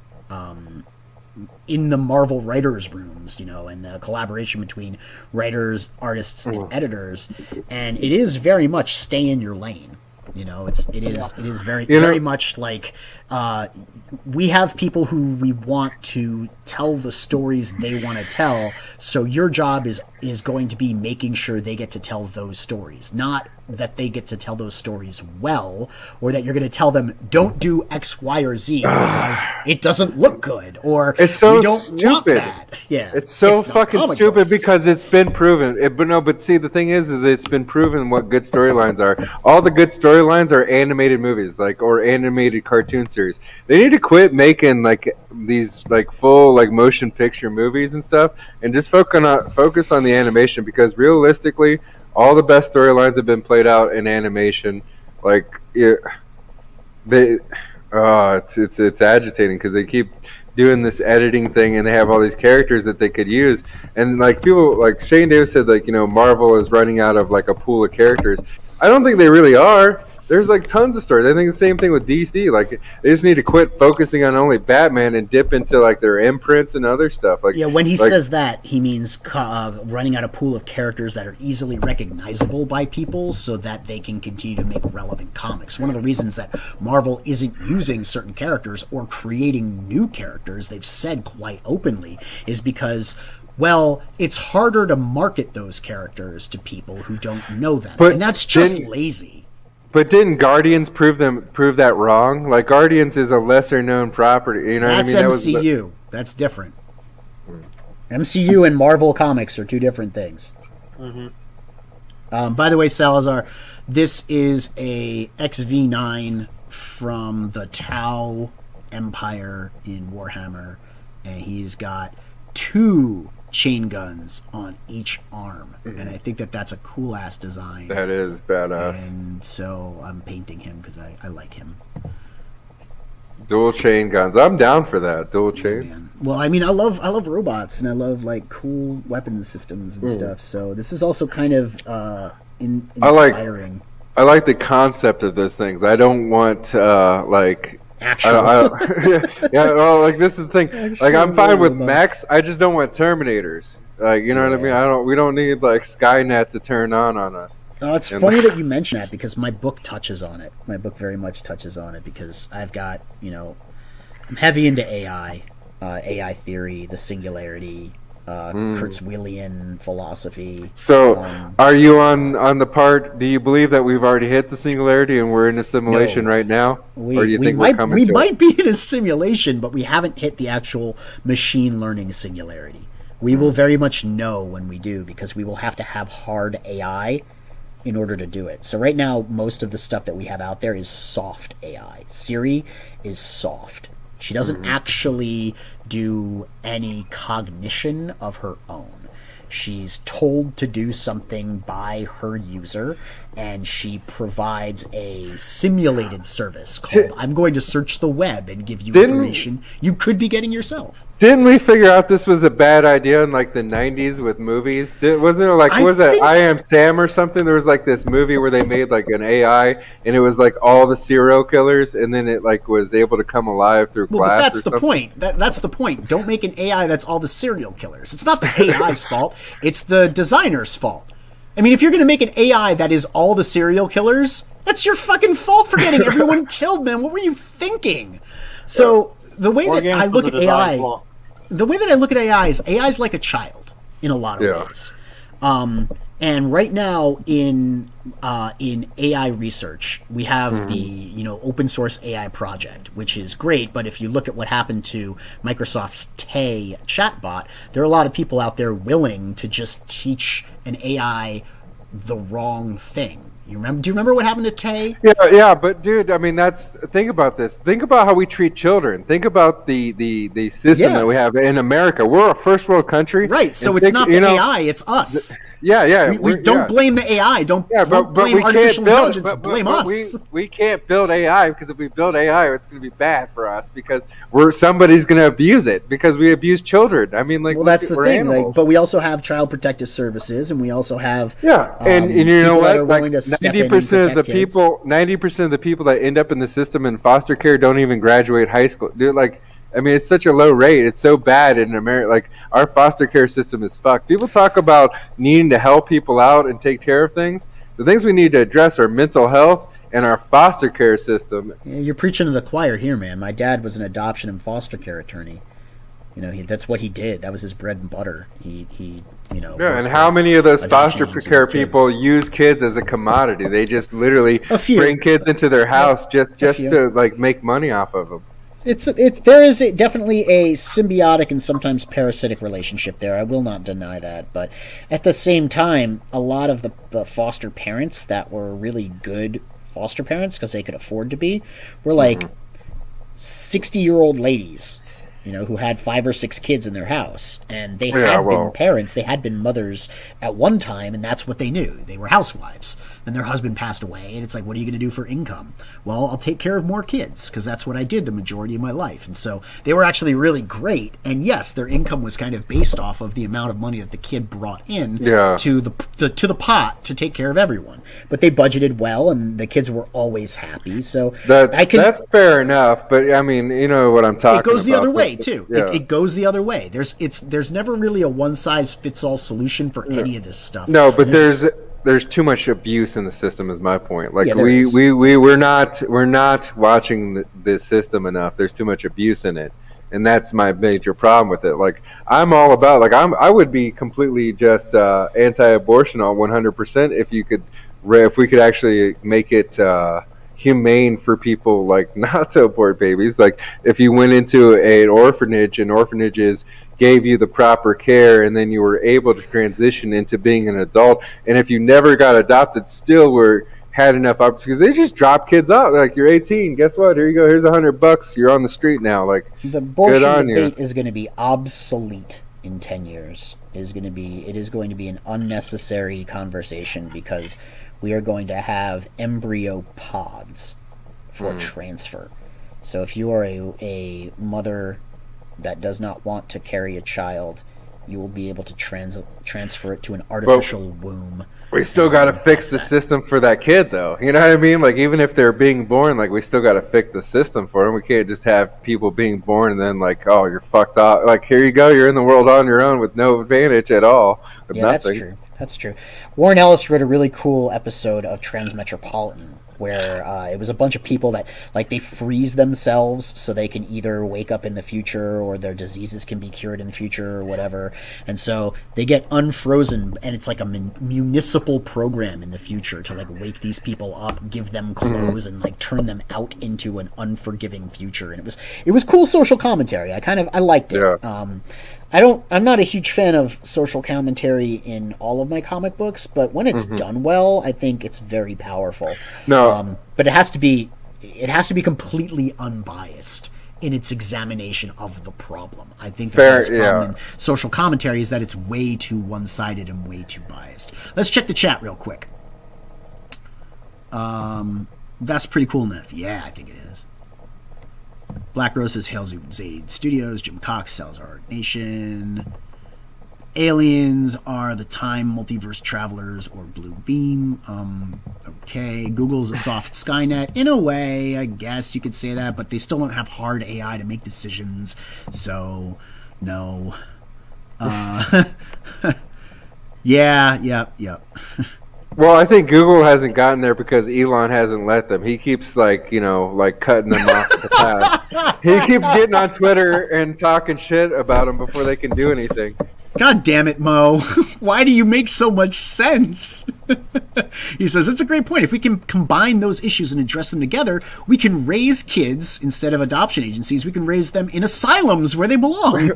in the Marvel writers' rooms, and the collaboration between writers, artists, and editors. And it is very much stay in your lane. It is very much like we have people who we want to tell the stories they want to tell. So your job is going to be making sure they get to tell those stories, not that they get to tell those stories well, or that you're going to tell them don't do X, Y, or Z because it doesn't look good, or it's so we don't stupid. want that. Yeah, it's so fucking stupid books. Because it's been proven. But see, the thing is it's been proven what good storylines are. All the good storylines are animated movies, or animated cartoon series. They need to quit making these full motion picture movies and stuff, and just focus on the animation, because realistically, all the best storylines have been played out in animation. It's agitating because they keep doing this editing thing, and they have all these characters that they could use, and people Shane Davis said Marvel is running out of a pool of characters. I don't think they really are. There's tons of stories. I think the same thing with DC. They just need to quit focusing on only Batman and dip into their imprints and other stuff. When he says that, he means running out a pool of characters that are easily recognizable by people, so that they can continue to make relevant comics. One of the reasons that Marvel isn't using certain characters or creating new characters, they've said quite openly, is because, well, it's harder to market those characters to people who don't know them, and that's just lazy. But didn't Guardians prove that wrong? Guardians is a lesser known property. You know That's what I mean? MCU. That's different. MCU and Marvel Comics are two different things. Mm-hmm. By the way, Salazar, this is a XV9 from the Tau Empire in Warhammer, and he's got 2 chain guns on each arm, and I think that's a cool ass design. That is badass. And so I'm painting him because I like him. Dual chain guns. I'm down for that. Dual chain. Man. Well, I mean, I love robots, and I love cool weapons systems and stuff. So this is also kind of inspiring. I like the concept of those things. I don't want actual. This is the thing. I'm fine with mechs. I just don't want Terminators. You know what I mean? We don't need Skynet to turn on us. It's funny that you mention that, because my book touches on it. My book very much touches on it, because I've got, I'm heavy into AI, AI theory, the singularity, Kurzweilian philosophy. So, are you on the part? Do you believe that we've already hit the singularity and we're in a simulation right now, or do you think we're coming? We might be in a simulation, but we haven't hit the actual machine learning singularity. We will very much know when we do, because we will have to have hard AI in order to do it. So right now, most of the stuff that we have out there is soft AI. Siri is soft. She doesn't actually do any cognition of her own. She's told to do something by her user, and she provides a simulated service called I'm going to search the web and give you information you could be getting yourself. Didn't we figure out this was a bad idea in the 90s with movies? Wasn't there was that I Am Sam or something? There was this movie where they made an AI, and it was all the serial killers, and then it was able to come alive through glass. But that's the point. That's the point. Don't make an AI that's all the serial killers. It's not the AI's fault. It's the designer's fault. I mean, if you're going to make an AI that is all the serial killers, that's your fucking fault for getting everyone killed, man. What were you thinking? So the way that I look at AI, is like a child in a lot of ways. And right now in AI research, we have the open source AI project, which is great. But if you look at what happened to Microsoft's Tay chatbot, there are a lot of people out there willing to just teach an AI the wrong thing. Do you remember what happened to Tay? Yeah, but dude, I mean, think about this. Think about how we treat children. Think about the system that we have in America. We're a first world country, right? So it's not the AI; it's us. Yeah. We don't blame the AI. Don't blame we artificial can't intelligence. Blame us. We can't build AI, because if we build AI, it's going to be bad for us, because somebody's going to abuse it, because we abuse children. I mean, like, well, that's the thing. Animals. But we also have child protective services, and we also have and you know what? Like 90% of the people, 90% of the people that end up in the system in foster care don't even graduate high school. Dude, like, I mean, it's such a low rate. It's so bad in America. Like, our foster care system is fucked. People talk about needing to help people out and take care of things. The things we need to address are mental health and our foster care system. Yeah, you're preaching to the choir here, man. My dad was an adoption and foster care attorney. You know, that's what he did. That was his bread and butter. He you know. Yeah, and how many of those foster care people use kids as a commodity? They just literally bring kids into their house just to, like, make money off of them. There is definitely a symbiotic and sometimes parasitic relationship there. I will not deny that. But at the same time, a lot of the foster parents that were really good foster parents, because they could afford to be, were like 60-year-old ladies, you know, who had 5 or 6 kids in their house. And they had been parents. They had been mothers at one time, and that's what they knew. They were housewives. Then their husband passed away, and it's like, what are you going to do for income? Well, I'll take care of more kids, because that's what I did the majority of my life. And so they were actually really great. And yes, their income was kind of based off of the amount of money that the kid brought in to the pot to take care of everyone. But they budgeted well, and the kids were always happy. So that's fair enough. But I mean, you know what I'm talking about. It goes the other way too. Yeah. It goes the other way. There's never really a one size fits all solution for any of this stuff. No, but there's too much abuse in the system, is my point. Like, we're not watching this system enough. There's too much abuse in it, and that's my major problem with it. Like, I'm all about, like, I would be completely just anti-abortion on 100% if we could actually make it humane for people, like, not to abort babies. Like, if you went into an orphanage, and orphanages gave you the proper care, and then you were able to transition into being an adult, and if you never got adopted, still had enough opportunities, because they just drop kids out. Like, you're 18, guess what? Here you go. Here's $100. You're on the street now. Like, the abortion debate is going to be obsolete in 10 years. It is going to be an unnecessary conversation, because we are going to have embryo pods for transfer. So if you are a mother that does not want to carry a child, you will be able to transfer it to an artificial womb. We still got to fix the system for that kid, though. You know what I mean? Like, even if they're being born, like, we still got to fix the system for them. We can't just have people being born and then, like, oh, you're fucked up. Like, here you go, you're in the world on your own with no advantage at all. With nothing. That's true. Warren Ellis wrote a really cool episode of Transmetropolitan, where it was a bunch of people that, like, they freeze themselves so they can either wake up in the future, or their diseases can be cured in the future, or whatever. And so they get unfrozen, and it's like a municipal program in the future to, like, wake these people up, give them clothes, and, like, turn them out into an unforgiving future. And it was cool social commentary. I liked it. Yeah. I'm not a huge fan of social commentary in all of my comic books, but when it's done well, I think it's very powerful. No, but it has to be completely unbiased in its examination of the problem. I think the biggest problem in social commentary is that it's way too one-sided and way too biased. Let's check the chat real quick. That's pretty cool, Neff. Yeah, I think it is. Black Rose says, Hail Zaid Studios. Jim Cox, Salazar Nation. Aliens are the time multiverse travelers, or Blue Beam. Okay. Google's a soft Skynet. In a way, I guess you could say that, but they still don't have hard AI to make decisions. So, no. Yep. Well, I think Google hasn't gotten there because Elon hasn't let them. He keeps, like, cutting them off the path. He keeps getting on Twitter and talking shit about them before they can do anything. God damn it, Mo. Why do you make so much sense? He says, it's a great point. If we can combine those issues and address them together, we can raise kids instead of adoption agencies. We can raise them in asylums where they belong.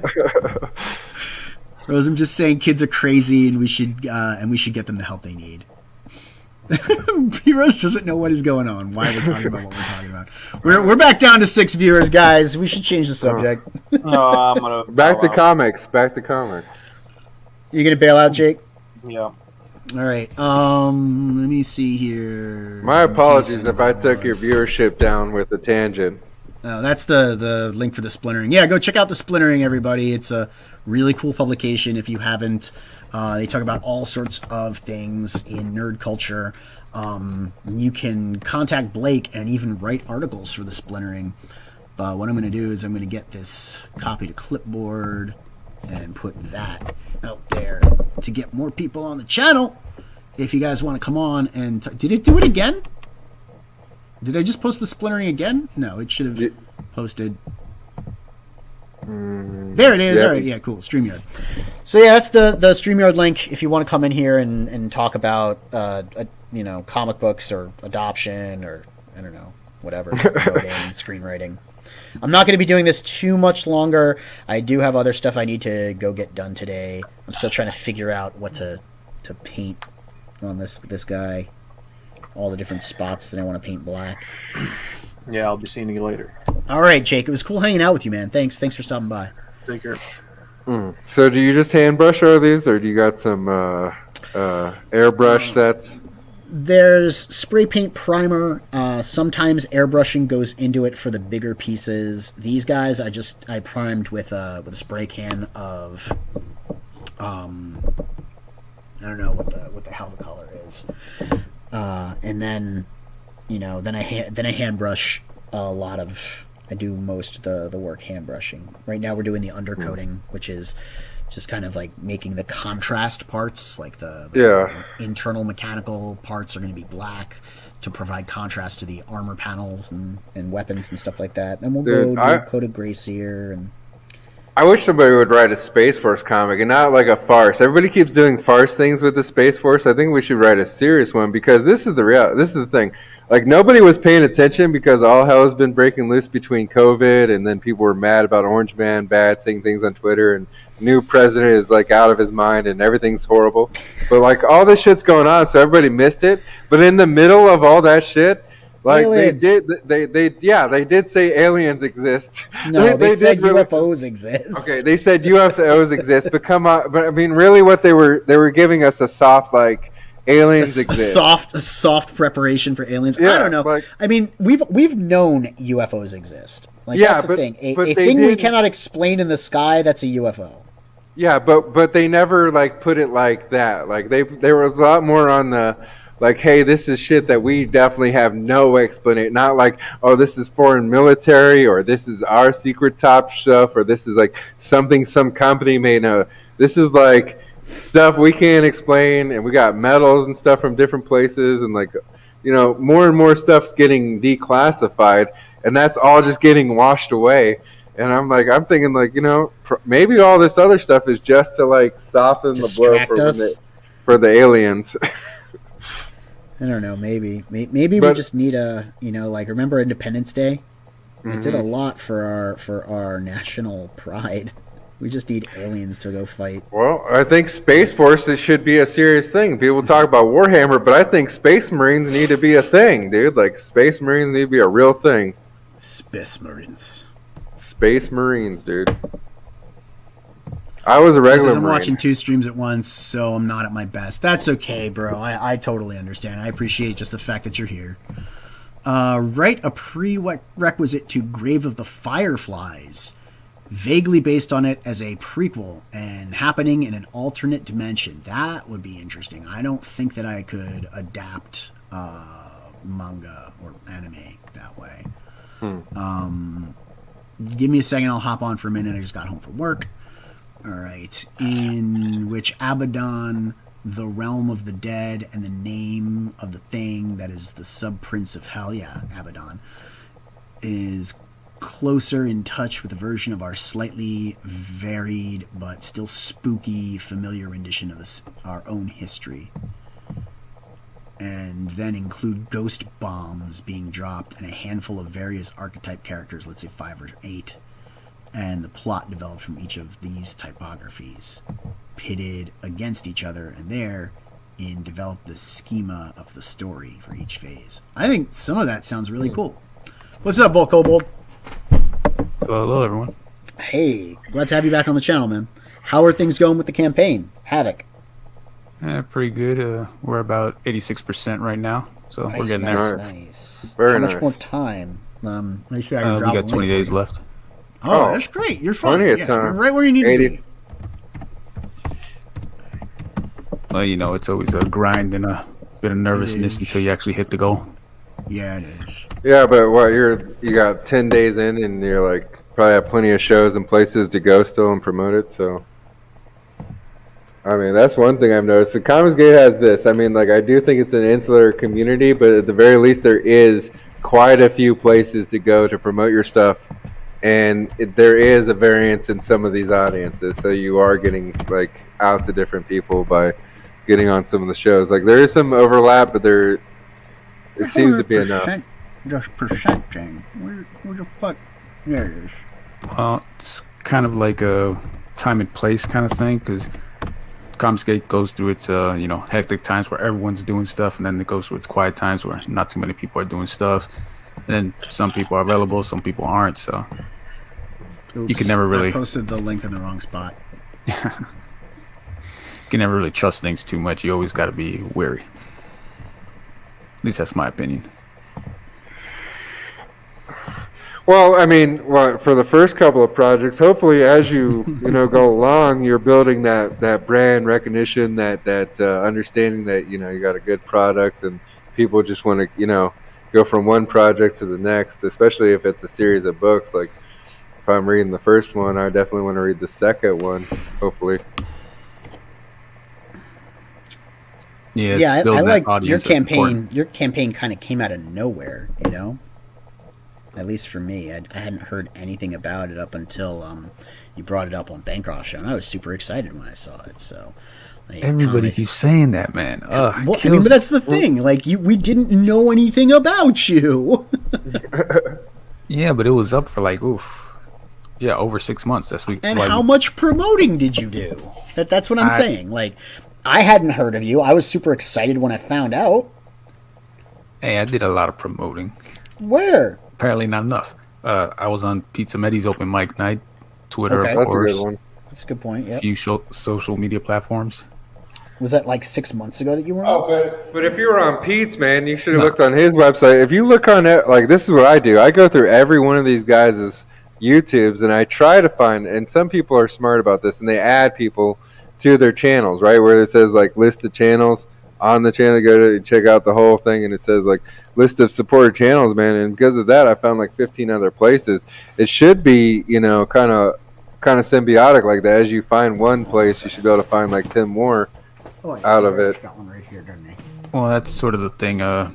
Rose, I'm just saying kids are crazy, and we should get them the help they need. P-Rose doesn't know what is going on. Why we're talking about what we're talking about. We're back down to 6 viewers, guys. We should change the subject. Back to comics. You gonna bail out, Jake? Yeah. All right. Let me see here. My apologies Jason if I took your was- viewership down with a tangent. That's the link for the splintering. Yeah, go check out the splintering, everybody. It's a really cool publication. If you haven't, they talk about all sorts of things in nerd culture. You can contact Blake and even write articles for the splintering. But what I'm going to do is I'm going to get this copy to clipboard and put that out there to get more people on the channel. If you guys want to come on and did it do it again? Did I just post the splintering again? No, it should have posted. There it is. Yeah. All right, yeah, cool. StreamYard. So yeah, that's the StreamYard link if you want to come in here and talk about comic books or adoption or I don't know, whatever, coding, screenwriting. I'm not going to be doing this too much longer. I do have other stuff I need to go get done today. I'm still trying to figure out what to paint on this guy. All the different spots that I want to paint black. Yeah, I'll be seeing you later. All right, Jake. It was cool hanging out with you, man. Thanks for stopping by. Take care. So do you just hand brush all these, or do you got some airbrush sets? There's spray paint primer. Sometimes airbrushing goes into it for the bigger pieces. These guys, I primed with a spray can of, I don't know what the hell the color is, and then, then I hand brush a lot of. I do most of the work hand brushing. Right now we're doing the undercoating, which is just kind of like making the contrast parts, like the internal mechanical parts are going to be black to provide contrast to the armor panels and weapons and stuff like that. Then we'll go do a coat of gray sear. And I wish somebody would write a Space Force comic and not like a farce. Everybody keeps doing farce things with the Space Force. I think we should write a serious one because this is the thing. Like, nobody was paying attention because all hell has been breaking loose between COVID, and then people were mad about Orange Man bad saying things on Twitter, and new president is like out of his mind and everything's horrible. But like all this shit's going on, so everybody missed it. But in the middle of all that shit, like aliens. they did say aliens exist. No, they said UFOs exist. Okay, they said UFOs exist, but come on, but I mean, really, what they were giving us a soft like. Aliens exist. A soft preparation for aliens. Yeah, I don't know. like, I mean, we've known UFOs exist. Like, that's the thing. A thing we cannot explain in the sky, that's a UFO. Yeah, but they never like put it like that. Like there was a lot more on the like, hey, this is shit that we definitely have no explanation. Not like, oh, this is foreign military, or this is our secret top stuff, or this is like something some company may know. This is like stuff we can't explain, and we got metals and stuff from different places, and like, more and more stuff's getting declassified, and that's all just getting washed away. And I'm thinking like, maybe all this other stuff is just to like soften the blow for the aliens. I don't know, maybe we just need a, like, remember Independence Day? It did a lot for our national pride. We just need aliens to go fight. Well, I think Space Force should be a serious thing. People talk about Warhammer, but I think Space Marines need to be a thing, dude. Like, Space Marines need to be a real thing. Space Marines, dude. I was a regular I'm Marine. watching 2 streams at once, so I'm not at my best. That's okay, bro. I totally understand. I appreciate just the fact that you're here. Write a prerequisite to Grave of the Fireflies, vaguely based on it as a prequel and happening in an alternate dimension. That would be interesting. I don't think that I could adapt manga or anime that way. Give me a second. I'll hop on for a minute. I just got home from work. All right. In which Abaddon, the realm of the dead, and the name of the thing that is the sub-prince of hell, Abaddon, is closer in touch with a version of our slightly varied but still spooky familiar rendition of our own history, and then include ghost bombs being dropped and a handful of various archetype characters, let's say 5 or 8, and the plot developed from each of these typographies pitted against each other, and therein develop the schema of the story for each phase. I think some of that sounds really cool. What's up, Volk Kobold? Hello, everyone. Hey, glad to have you back on the channel, man. How are things going with the campaign? Havoc. Pretty good. We're about 86% right now, so we're getting there. Nice. Very How much nice. more time? Make sure I We can drop got a 20 link for days you. left. Oh, that's great. You're fine. Plenty of Yeah, time. you're right where you need to 80. be. Well, you know, it's always a grind and a bit of nervousness until you actually hit the goal. Yeah, it is. Yeah, but what you got 10 days in, and you're like probably have plenty of shows and places to go still and promote it. So, I mean, that's one thing I've noticed. The Comics Gate has this. I mean, like I do think it's an insular community, but at the very least, there is quite a few places to go to promote your stuff, and there is a variance in some of these audiences. So you are getting like out to different people by getting on some of the shows. Like there is some overlap, but it seems to be enough. Just percent thing. Where the fuck? There it is. Well, it's kind of like a time and place kind of thing, because Comsgate goes through its hectic times where everyone's doing stuff, and then it goes through its quiet times where not too many people are doing stuff. And then some people are available, some people aren't. So Oops, you can never really I posted the link in the wrong spot. you can never really trust things too much. You always got to be wary. At least that's my opinion. Well, I mean, for the first couple of projects, hopefully, as you go along, you're building that brand recognition, that understanding that you got a good product, and people just want to go from one project to the next. Especially if it's a series of books. Like if I'm reading the first one, I definitely want to read the second one. Hopefully. Yeah, I like your audience is campaign. important. Your campaign kind of came out of nowhere, At least for me, I hadn't heard anything about it up until you brought it up on Bancroft Show, and I was super excited when I saw it. So, like, Everybody comics- keeps saying that, man. Well, I mean, but that's the thing. Like, we didn't know anything about you. Yeah, but it was up for over 6 months. That's And how much promoting did you do? That's what I'm saying. Like, I hadn't heard of you. I was super excited when I found out. Hey, I did a lot of promoting. Where? Apparently not enough. I was on Pizza Medi's open mic night, Twitter, Okay. of That's a course, good one. That's a good point. a Yeah. few social media platforms. Was that like 6 months ago that you were on? Oh, but if you were on Pete's, man, you should have looked on his website. If you look on it, like this is what I do. I go through every one of these guys' YouTubes, and I try to find. And some people are smart about this, and they add people to their channels, right? Where it says like list of channels on the channel. Go to check out the whole thing, and it says like list of supported channels, man. And because of that, I found like 15 other places. It should be, kind of symbiotic like that. As you find one place, you should be able to find like 10 more out of it. Got one right here, doesn't he? Well, that's sort of the thing. I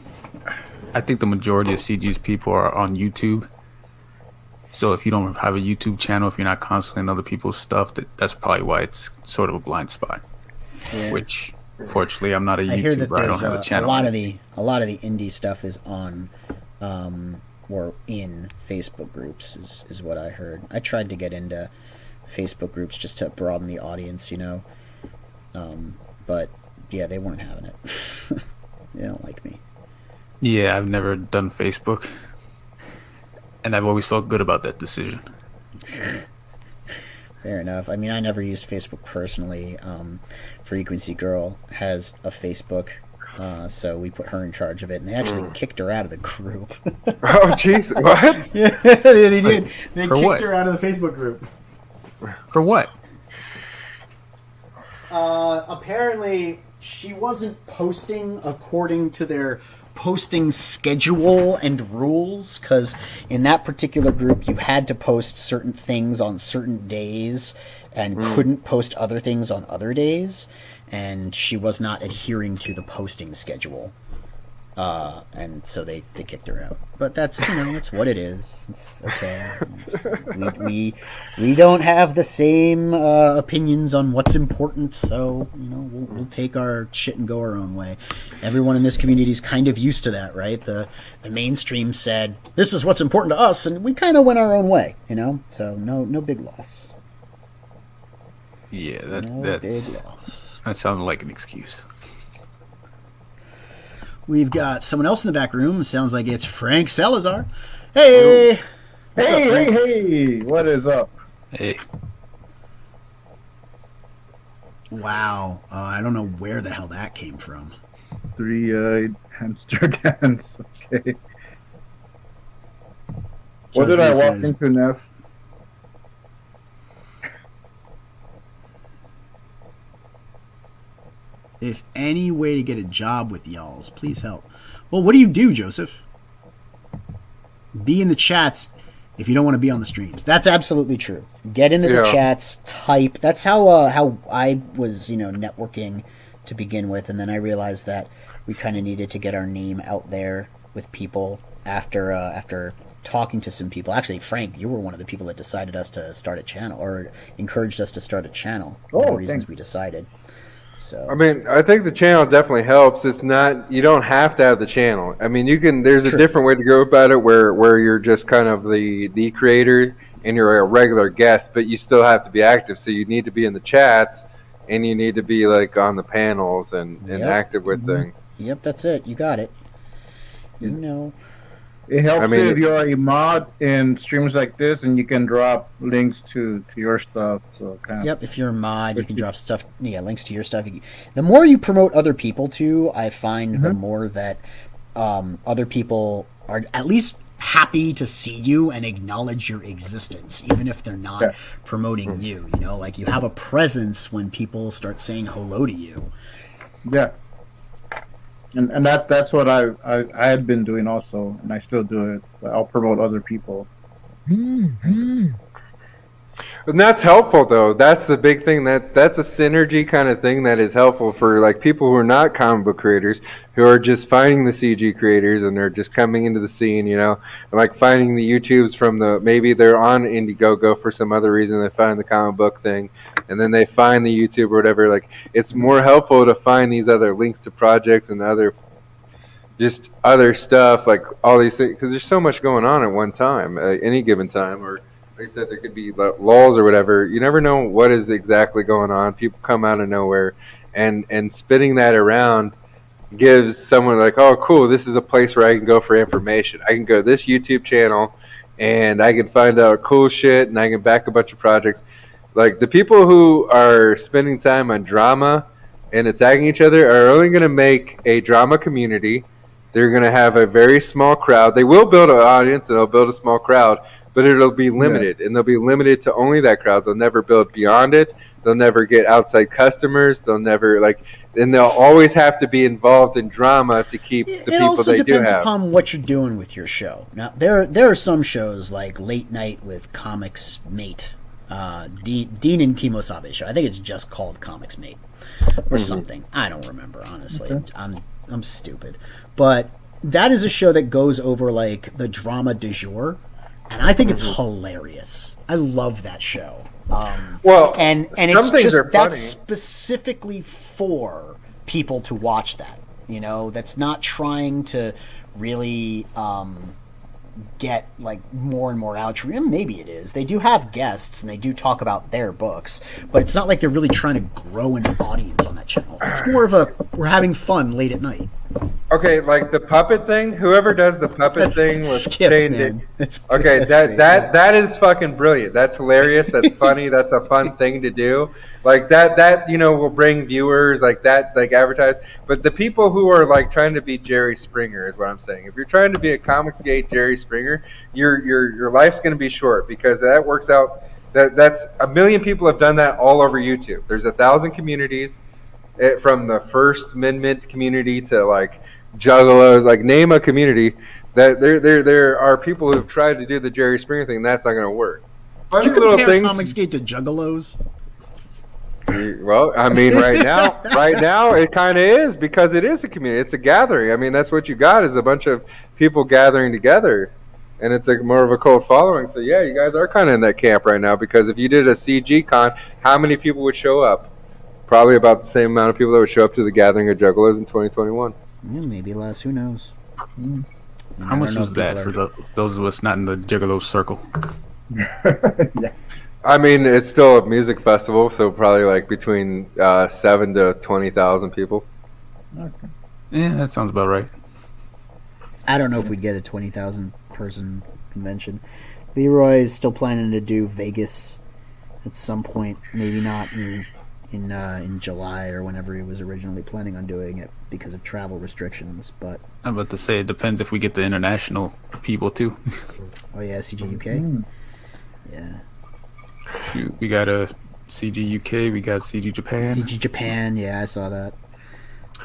think the majority of CG's people are on YouTube. So if you don't have a YouTube channel, if you're not constantly in other people's stuff, that's probably why it's sort of a blind spot. Yeah. Which, fortunately, I'm not a I hear that YouTuber. I don't there's have a a channel. lot of the indie stuff is on or in Facebook groups is what I heard. I tried to get into Facebook groups just to broaden the audience, but yeah, they weren't having it. They don't like me. Yeah, I've never done Facebook, and I've always felt good about that decision. Fair enough. I mean, I never used Facebook personally. Frequency Girl has a Facebook, so we put her in charge of it, and they actually kicked her out of the group. Oh, jeez, what? Yeah, they did. They For kicked what? her out of the Facebook group. For what? Apparently, she wasn't posting according to their posting schedule and rules, because in that particular group, you had to post certain things on certain days and couldn't post other things on other days, and she was not adhering to the posting schedule. And so they kicked her out. But that's that's what it is. It's okay. We don't have the same opinions on what's important, so we'll take our shit and go our own way. Everyone in this community is kind of used to that, right? The mainstream said this is what's important to us, and we kind of went our own way, So no big loss. Yeah, No big loss. that sounded like an excuse. We've got someone else in the back room. Sounds like it's Frank Salazar. Hey! What's up, Frank? Hey, what is up? Hey, Wow. I don't know where the hell that came from. Three-eyed hamster dance. Okay. What Judge did I Ray walk says, into, Neff? if any way to get a job with y'alls, please help. Well, what do you do, Joseph? Be in the chats if you don't want to be on the streams. That's absolutely true. Get into the Yeah. chats, type. That's how I was, networking to begin with, and then I realized that we kind of needed to get our name out there with people after talking to some people. Actually, Frank, you were one of the people that decided us to start a channel, or encouraged us to start a channel. One of the reasons Thanks. we decided. So I mean, I think the channel definitely helps. It's not, you don't have to have the channel. I mean, you can. There's a Sure. different way to go about it, where you're just kind of the creator and you're a regular guest, but you still have to be active. So you need to be in the chats, and you need to be like on the panels and Yep. active with Mhm. things. Yep, that's it. You got it. You Yeah. know. It helps I mean, if you're a mod in streams like this, and you can drop links to your stuff. So kind of. Yep, if you're a mod, you can drop stuff. Yeah, links to your stuff. The more you promote other people to, I find the more that other people are at least happy to see you and acknowledge your existence, even if they're not Yeah. promoting you. Like you have a presence when people start saying hello to you. Yeah. And that's what I had been doing also, and I still do it. I'll promote other people. And that's helpful, though. That's the big thing. That's a synergy kind of thing that is helpful for like people who are not comic book creators, who are just finding the CG creators and they're just coming into the scene, and like finding the YouTubes from maybe they're on Indiegogo for some other reason. They find the comic book thing, and then they find the YouTube or whatever. Like it's more helpful to find these other links to projects and other stuff, like all these things, because there's so much going on at one time, any given time, or like I said, there could be lulls or whatever. You never know what is exactly going on. People come out of nowhere, and spinning that around gives someone like, oh, cool, this is a place where I can go for information. I can go to this YouTube channel, and I can find out cool shit, and I can back a bunch of projects. Like the people who are spending time on drama and attacking each other are only going to make a drama community. They're going to have a very small crowd. They will build an audience, and they'll build a small crowd, but it'll be limited, and they'll be limited to only that crowd. They'll never build beyond it. They'll never get outside customers. They'll never and they'll always have to be involved in drama to keep the It people also they do depends have. upon what you're doing with your show. Now, there are some shows like Late Night with Comics Mate, Dean and Kimosabe show. I think it's just called Comics Mate or something. I don't remember, honestly. Okay. I'm stupid, but that is a show that goes over like the drama du jour, and I think it's hilarious. I love that show. Well, and some it's things just are funny. that's specifically for people to watch that. That's not trying to really get like more and more out. Maybe it is. They do have guests and they do talk about their books, but it's not like they're really trying to grow an audience on that channel. It's more of a we're having fun late at night. Okay, like the puppet thing. Whoever does the puppet thing with Skip, Shane man. Dick. Okay, that is fucking brilliant. That's hilarious. That's funny. That's a fun thing to do. Like that will bring viewers like that, like advertise. But the people who are like trying to be Jerry Springer is what I'm saying. If you're trying to be a Comicsgate Jerry Springer, your life's going to be short, because that works out. That's 1 million people have done that all over YouTube. There's 1,000 communities, from the first Mint community to like Juggalos. Like name a community that there are people who've tried to do the Jerry Springer thing. And that's not going to work. Funny Did you little compare things. Comicsgate to Juggalos? Well, I mean, right now, it kind of is, because it is a community. It's a gathering. I mean, that's what you got, is a bunch of people gathering together, and it's like more of a cult following. So yeah, you guys are kind of in that camp right now, because if you did a CG con, how many people would show up? Probably about the same amount of people that would show up to the gathering of Juggalos in 2021. Yeah, maybe less. Who knows? How much was that for those of us not in the Juggalo circle? Yeah. I mean, it's still a music festival, so probably like between 7 to 20,000 people. Okay. Yeah, that sounds about right. I don't know if we'd get a 20,000 person convention. Leroy is still planning to do Vegas at some point. Maybe not in in July or whenever he was originally planning on doing it because of travel restrictions. But I'm about to say it depends if we get the international people too. oh yeah, CG UK. Yeah, Shoot, we got a CG UK, we got CG Japan. CG Japan. Yeah, I saw that.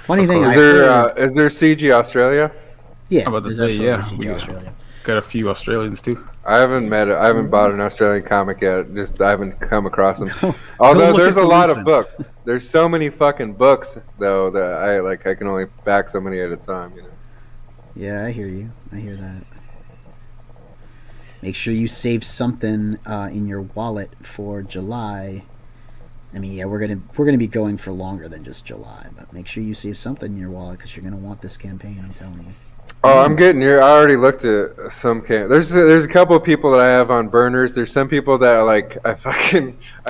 Funny thing, Is there CG Australia? yeah, I'm about to there's say, absolutely yeah, CG Australia. Got a few Australians too. I haven't bought an Australian comic yet. Just I haven't come across them. Go Although look there's at a the lot recent. of books. There's so many fucking books though that I can only back so many at a time. You know. Yeah, I hear you. I hear that. Make sure you save something in your wallet for July. I mean, yeah, we're gonna be going for longer than just July, but make sure you save something in your wallet because you're gonna want this campaign. I'm telling you. Oh, I'm getting here. I already looked at some There's a couple of people that I have on burners. There's some people that are like I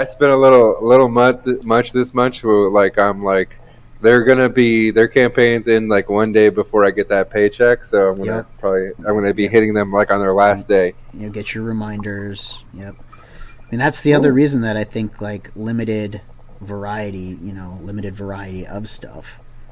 spent a little much this much. Who like I'm like they're gonna be their campaigns in like one day before I get that paycheck. So I'm gonna be hitting them like on their last day. You know, get your reminders. Yep. I mean, that's the other reason that I think like limited variety of stuff.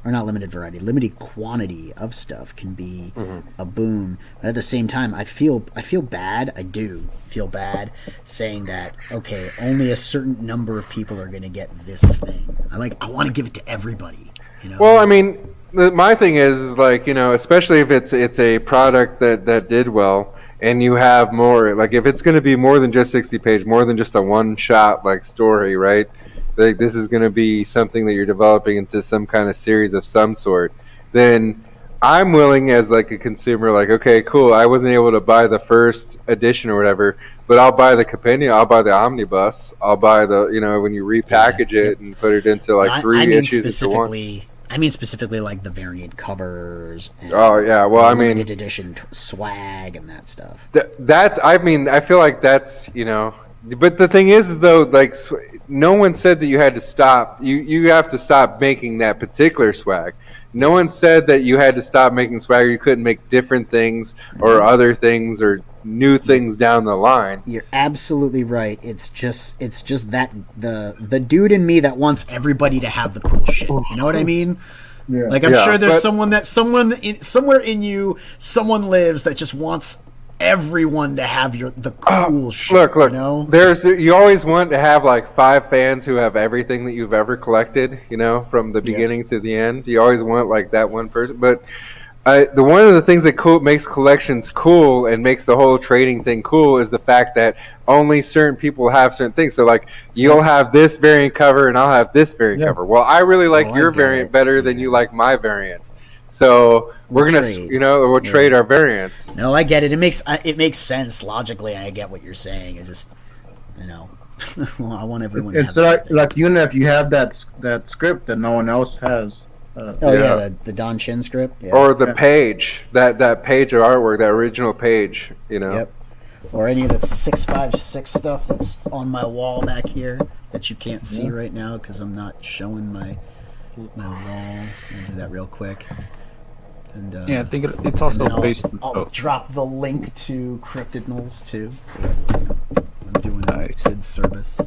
Or not limited variety, limited quantity of stuff can be a boon. But at the same time, I feel bad. I do feel bad saying that. Okay, only a certain number of people are going to get this thing. I want to give it to everybody. You know. Well, I mean, my thing is like especially if it's a product that did well, and you have more like if it's going to be more than just 60 page, more than just a one shot like story, right? Like this is going to be something that you're developing into some kind of series of some sort, then I'm willing as like a consumer, like, okay, cool, I wasn't able to buy the first edition or whatever, but I'll buy the compendium, I'll buy the omnibus, I'll buy the, when you repackage it and put it into like three issues into one. I mean specifically like the variant covers. And oh yeah, well I mean limited edition swag and that stuff. I feel like that's But the thing is, though, like no one said that you had to stop. You have to stop making that particular swag. No one said that you had to stop making swag. Or you couldn't make different things or other things or new things down the line. You're absolutely right. It's just that the dude in me that wants everybody to have the cool shit. You know what I mean? Yeah. Like I'm sure there's somewhere in you, someone lives that just wants everyone to have the cool shit. Look. You always want to have like 5 fans who have everything that you've ever collected. From the beginning to the end. You always want like that one person. But one of the things that makes collections cool and makes the whole trading thing cool is the fact that only certain people have certain things. So like you'll have this variant cover and I'll have this variant cover. Well, I really like your variant better than you like my variant. So we're gonna, we'll trade our variants. No, I get it. It makes sense logically. I get what you're saying. It just, well, I want everyone. It's to have like if you have that script that no one else has. The Don Chin script, or the page that page of artwork, that original page. Yep. Or any of the 656 stuff that's on my wall back here that you can't see right now because I'm not showing my wall. I'll do that real quick. And, I think it's also based. I'll drop the link to Cryptidnals too, so that, I'm doing a good service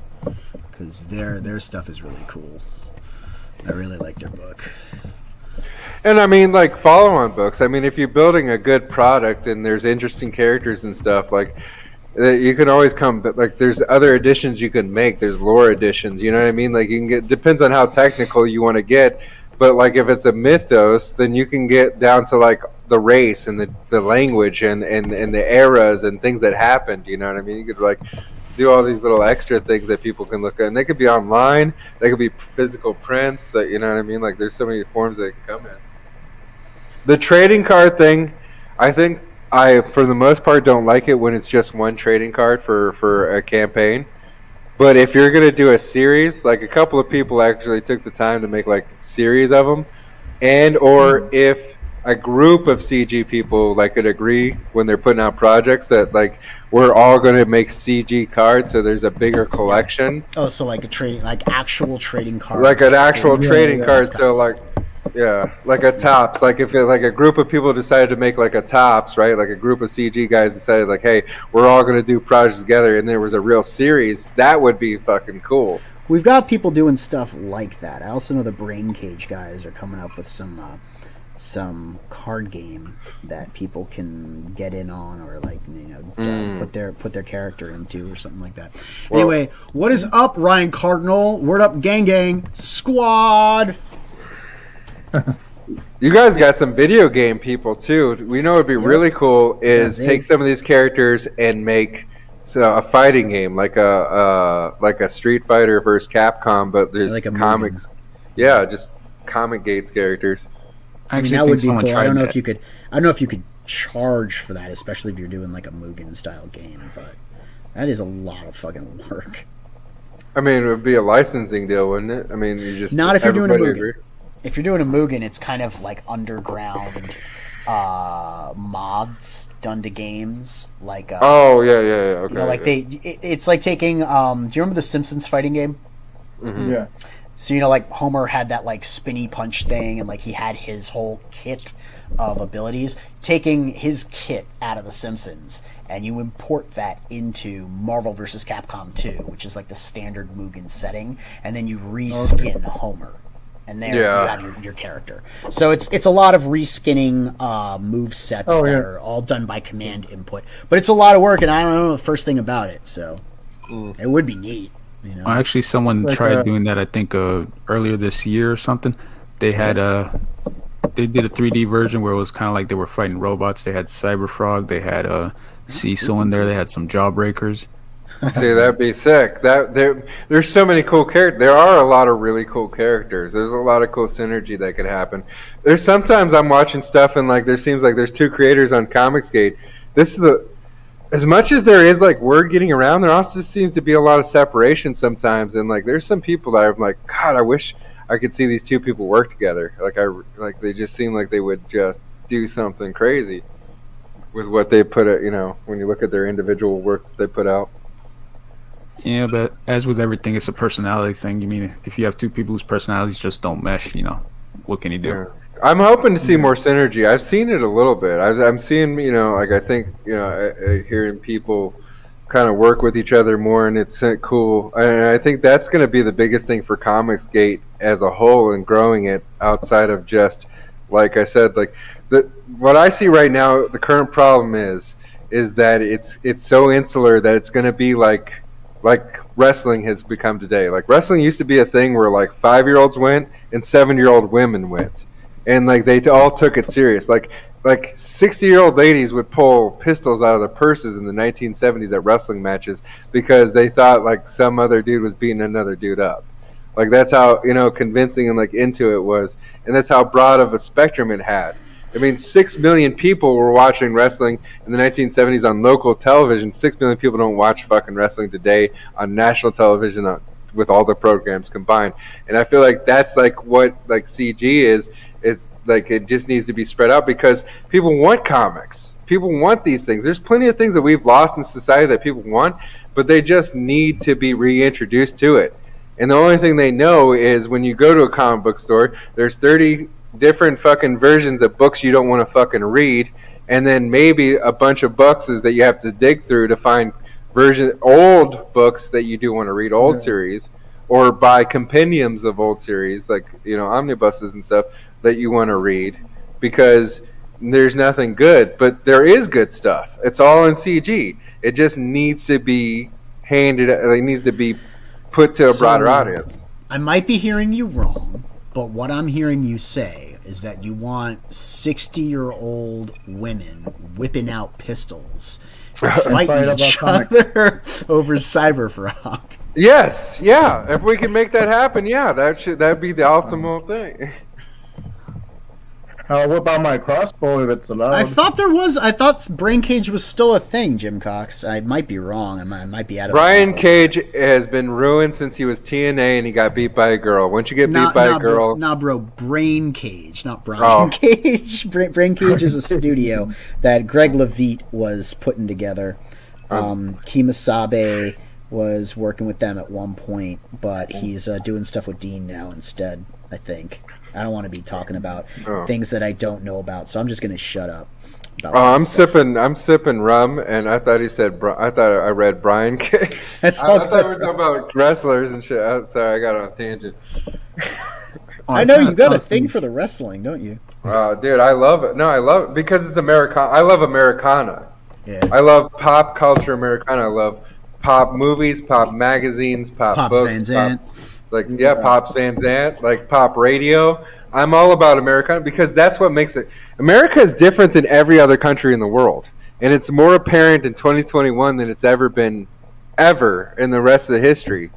because their stuff is really cool. I really like their book. And I mean, like follow-on books. I mean, if you're building a good product and there's interesting characters and stuff, like you can always come. But like, there's other editions you can make. There's lore editions. You know what I mean? Like you can get. Depends on how technical you want to get. But like if it's a mythos, then you can get down to like the race and the language and the eras and things that happened. You know what I mean? You could like do all these little extra things that people can look at, and they could be online. They could be physical prints. That you know what I mean? Like there's so many forms they can come in. The trading card thing, I think I for the most part don't like it when it's just one trading card for a campaign. But if you're going to do a series, like a couple of people actually took the time to make like series of them, or if a group of CG people like could agree when they're putting out projects that like we're all going to make CG cards, so there's a bigger collection. Oh, so like actual trading cards. Like an actual trading card, so like like a Tops. Like if like a group of people decided to make like a Tops, right? Like a group of CG guys decided like, hey, we're all going to do projects together, and there was a real series. That would be fucking cool. we've got people doing stuff like that. I also know the Brain Cage guys are coming up with some card game that people can get in on, or like put their character into, or something like that. Well, anyway, what is up, Ryan Cardinal? Word up, gang squad. You guys got some video game people too. We know it'd be really cool is take some of these characters and make a fighting game like a Street Fighter versus Capcom, but there's like comics. Yeah, just Comic Gates characters. I mean, that would be cool. I don't know if you could charge for that, especially if you're doing like a Mugen style game, but that is a lot of fucking work. I mean, it would be a licensing deal, wouldn't it? I mean, you just not if you're doing a Mugen. Agree. If you're doing a Mugen, it's kind of like underground mods done to games, like okay, you know, like it's like taking do you remember the Simpsons fighting game? Mm-hmm. Yeah. So, you know, like Homer had that like spinny punch thing, and like he had his whole kit of abilities. Taking his kit out of the Simpsons, and you import that into Marvel vs. Capcom 2, which is like the standard Mugen setting, and then you reskin Homer. And there you have your character. So it's a lot of reskinning move sets that are all done by command input. But it's a lot of work, and I don't know the first thing about it, so it would be neat. You know? Actually, someone tried doing that, I think, earlier this year or something. They had they did a 3D version where it was kind of like they were fighting robots. They had Cyberfrog, they had Cecil in there, they had some Jawbreakers. See, that'd be sick. There's so many cool characters. There are a lot of really cool characters. There's a lot of cool synergy that could happen. There's sometimes I'm watching stuff and like there seems like there's two creators on Comicsgate. This is as much as there is like word getting around, there also seems to be a lot of separation sometimes. And like there's some people that I'm like, God, I wish I could see these two people work together. Like they just seem like they would just do something crazy with what they put out. You know, when you look at their individual work that they put out. Yeah, but as with everything, it's a personality thing. You mean if you have two people whose personalities just don't mesh, you know, what can you do? Yeah. I'm hoping to see more synergy. I've seen it a little bit. I'm seeing, you know, like I think, you know, hearing people kind of work with each other more, and it's cool. And I think that's going to be the biggest thing for Comicsgate as a whole, and growing it outside of just, like I said, like what I see right now. The current problem is that it's so insular that it's going to be like wrestling has become today. Like wrestling used to be a thing where like 5-year-olds went and 7-year-old women went. And like they all took it serious. Like 60-year-old ladies would pull pistols out of their purses in the 1970s at wrestling matches because they thought like some other dude was beating another dude up. Like that's how, you know, convincing and like into it was, and that's how broad of a spectrum it had. I mean, 6 million people were watching wrestling in the 1970s on local television. 6 million people don't watch fucking wrestling today on national television with all the programs combined. And I feel like that's like what like CG is. Like it just needs to be spread out because people want comics. People want these things. There's plenty of things that we've lost in society that people want, but they just need to be reintroduced to it. And the only thing they know is when you go to a comic book store, there's 30 different fucking versions of books you don't want to fucking read, and then maybe a bunch of boxes that you have to dig through to find old books that you do want to read, old series, or buy compendiums of old series, like, you know, omnibuses and stuff that you want to read, because there's nothing good, but there is good stuff. It's all in CG. It just needs to be it needs to be put to a broader audience. I might be hearing you wrong, but what I'm hearing you say is that you want 60-year-old women whipping out pistols and fighting each other over Cyberfrog. Yes, yeah. If we can make that happen, yeah, that'd be the optimal thing. What about my crossbow if it's allowed? I thought Brain Cage was still a thing, Jim Cox. I might be wrong. I might be out of Brian Cage has been ruined since he was TNA and he got beat by a girl. Once you get beat by a girl... bro. Brain Cage, not Brian Cage. Brain Cage is a studio that Greg Levitt was putting together. Kimasabe was working with them at one point, but he's doing stuff with Dean now instead, I think. I don't want to be talking about things that I don't know about, so I'm just going to shut up. about Oh, that I'm stuff. sipping rum, and I thought he said. I thought I read Brian K. That's I all thought we good. were talking about wrestlers and shit. Sorry, I got on a tangent. I know you got a thing for the wrestling, don't you? Dude, I love it. No, I love it because it's Americana. I love Americana. Yeah. I love pop culture Americana. I love pop movies, pop magazines, pop Pops books, Van Zandt. Pops Van Zandt, like pop radio. I'm all about Americana because that's what makes it. America is different than every other country in the world, and it's more apparent in 2021 than it's ever been, ever in the rest of the history.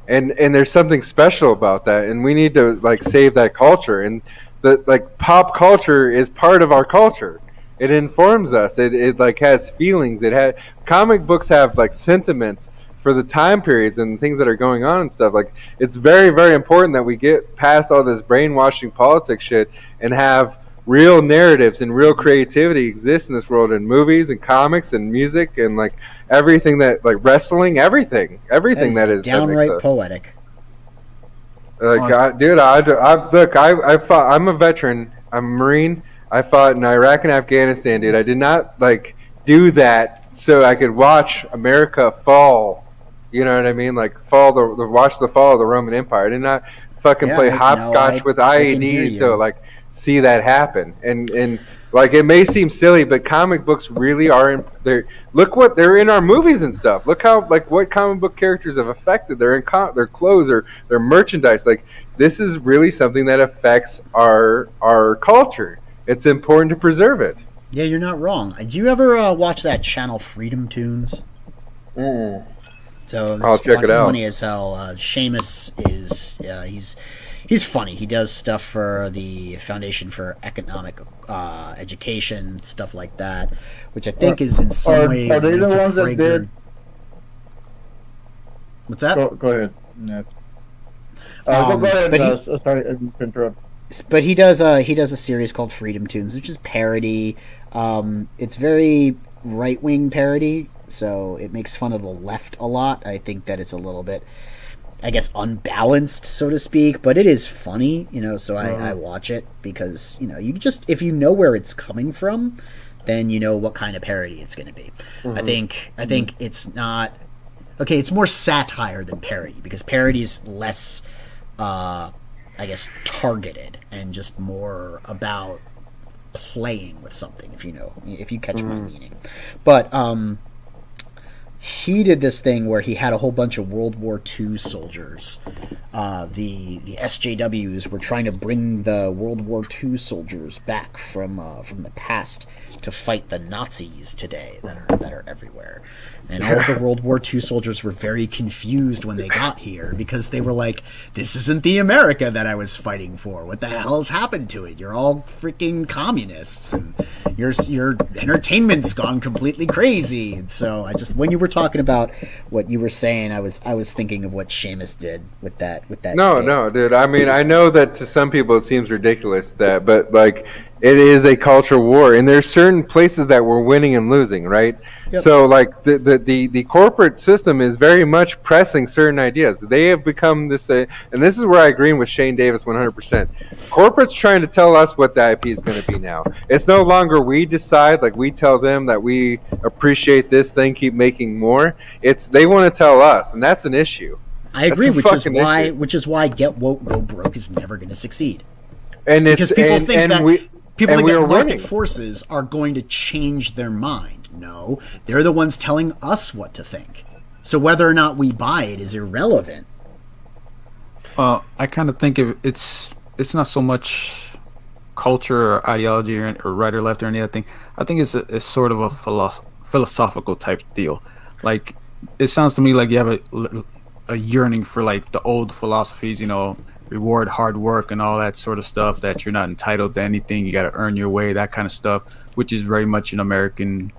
And there's something special about that, and we need to like save that culture. And the like pop culture is part of our culture. It informs us. It like has feelings. It had comic books have like sentiments for the time periods and things that are going on and stuff. Like it's very, very important that we get past all this brainwashing politics shit and have real narratives and real creativity exist in this world in movies and comics and music and like everything that like wrestling, everything that is downright that makes us. poetic. Like, dude, I fought. I'm a veteran. I'm a Marine. I fought in Iraq and Afghanistan, dude. I did not like do that so I could watch America fall. You know what I mean? Like watch the fall of the Roman Empire. I did not fucking play hopscotch with IEDs to like see that happen. And like it may seem silly, but comic books really are. Look what they're in our movies and stuff. Look how like what comic book characters have affected their clothes or their merchandise. Like this is really something that affects our culture. It's important to preserve it. Yeah, you're not wrong. Did you ever watch that channel Freedom Tunes? So I'll check it out. Funny as hell. Seamus is he's funny. He does stuff for the Foundation for Economic Education, stuff like that, which I think is in some way. Are they the ones that did? What's that? Go ahead. Neff. Go ahead. Sorry, I didn't interrupt. But he does a series called Freedom Tunes, which is parody. It's very right wing parody, so it makes fun of the left a lot. I think that it's a little bit, I guess, unbalanced, so to speak, but it is funny, so I watch it because, you just, if you know where it's coming from, then you know what kind of parody it's going to be. I think it's not, okay, it's more satire than parody, because parody is less, I guess, targeted and just more about playing with something, if you catch my meaning. But he did this thing where he had a whole bunch of World War II soldiers. The SJWs were trying to bring the World War II soldiers back from the past to fight the Nazis today that are everywhere. And all of the World War II soldiers were very confused when they got here because they were like, this isn't the America that I was fighting for. What the hell has happened to it? You're all freaking communists and your entertainment's gone completely crazy. And so when you were talking about what you were saying, I was thinking of what Seamus did with that. No, dude. I mean, I know that to some people it seems ridiculous but like it is a culture war, and there's certain places that we're winning and losing, right? Yep. So like the corporate system is very much pressing certain ideas. They have become this, and this is where I agree with Shane Davis 100%. Corporate's trying to tell us what the IP is going to be now. It's no longer we decide, like we tell them that we appreciate this thing, keep making more. It's they want to tell us, and that's an issue. I agree, which is why Get Woke, Go Broke is never going to succeed. And because people think that people that get market winning. Forces are going to change their mind. No, they're the ones telling us what to think. So whether or not we buy it is irrelevant. Well, I kind of think it's not so much culture or ideology or right or left or any other thing. I think it's sort of a philosophical type deal. Like it sounds to me like you have a yearning for like the old philosophies, reward hard work and all that sort of stuff, that you're not entitled to anything, you got to earn your way, that kind of stuff, which is very much an American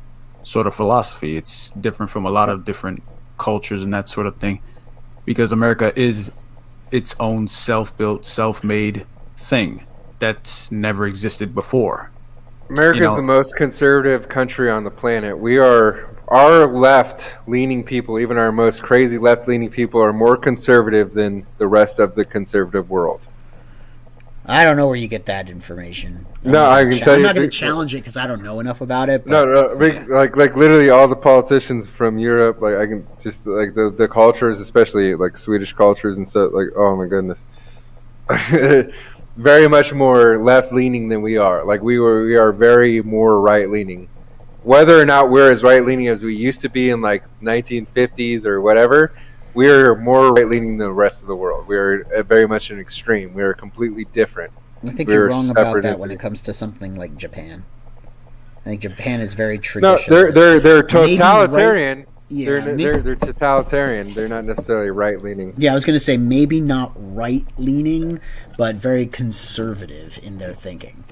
sort of philosophy. It's different from a lot of different cultures and that sort of thing, because America is its own self-built, self-made thing that's never existed before. America is the most conservative country on the planet. Our left-leaning people, even our most crazy left-leaning people, are more conservative than the rest of the conservative world. I don't know where you get that information. No, I can tell I'm you. not going to challenge it because I don't know enough about it. No, But like literally all the politicians from Europe, like I can just like the cultures, especially like Swedish cultures and stuff. Like, oh my goodness, very much more left leaning than we are. Like we are very more right leaning. Whether or not we're as right leaning as we used to be in like 1950s or whatever, we're more right leaning than the rest of the world. We're very much an extreme. We're completely different. I think We're you're wrong about separate that when it entities. comes to something like Japan. I think Japan is very No, traditional. they're totalitarian. Yeah, They're totalitarian. They're not necessarily right leaning. yeah, I was going to say maybe not right leaning, but very conservative in their thinking.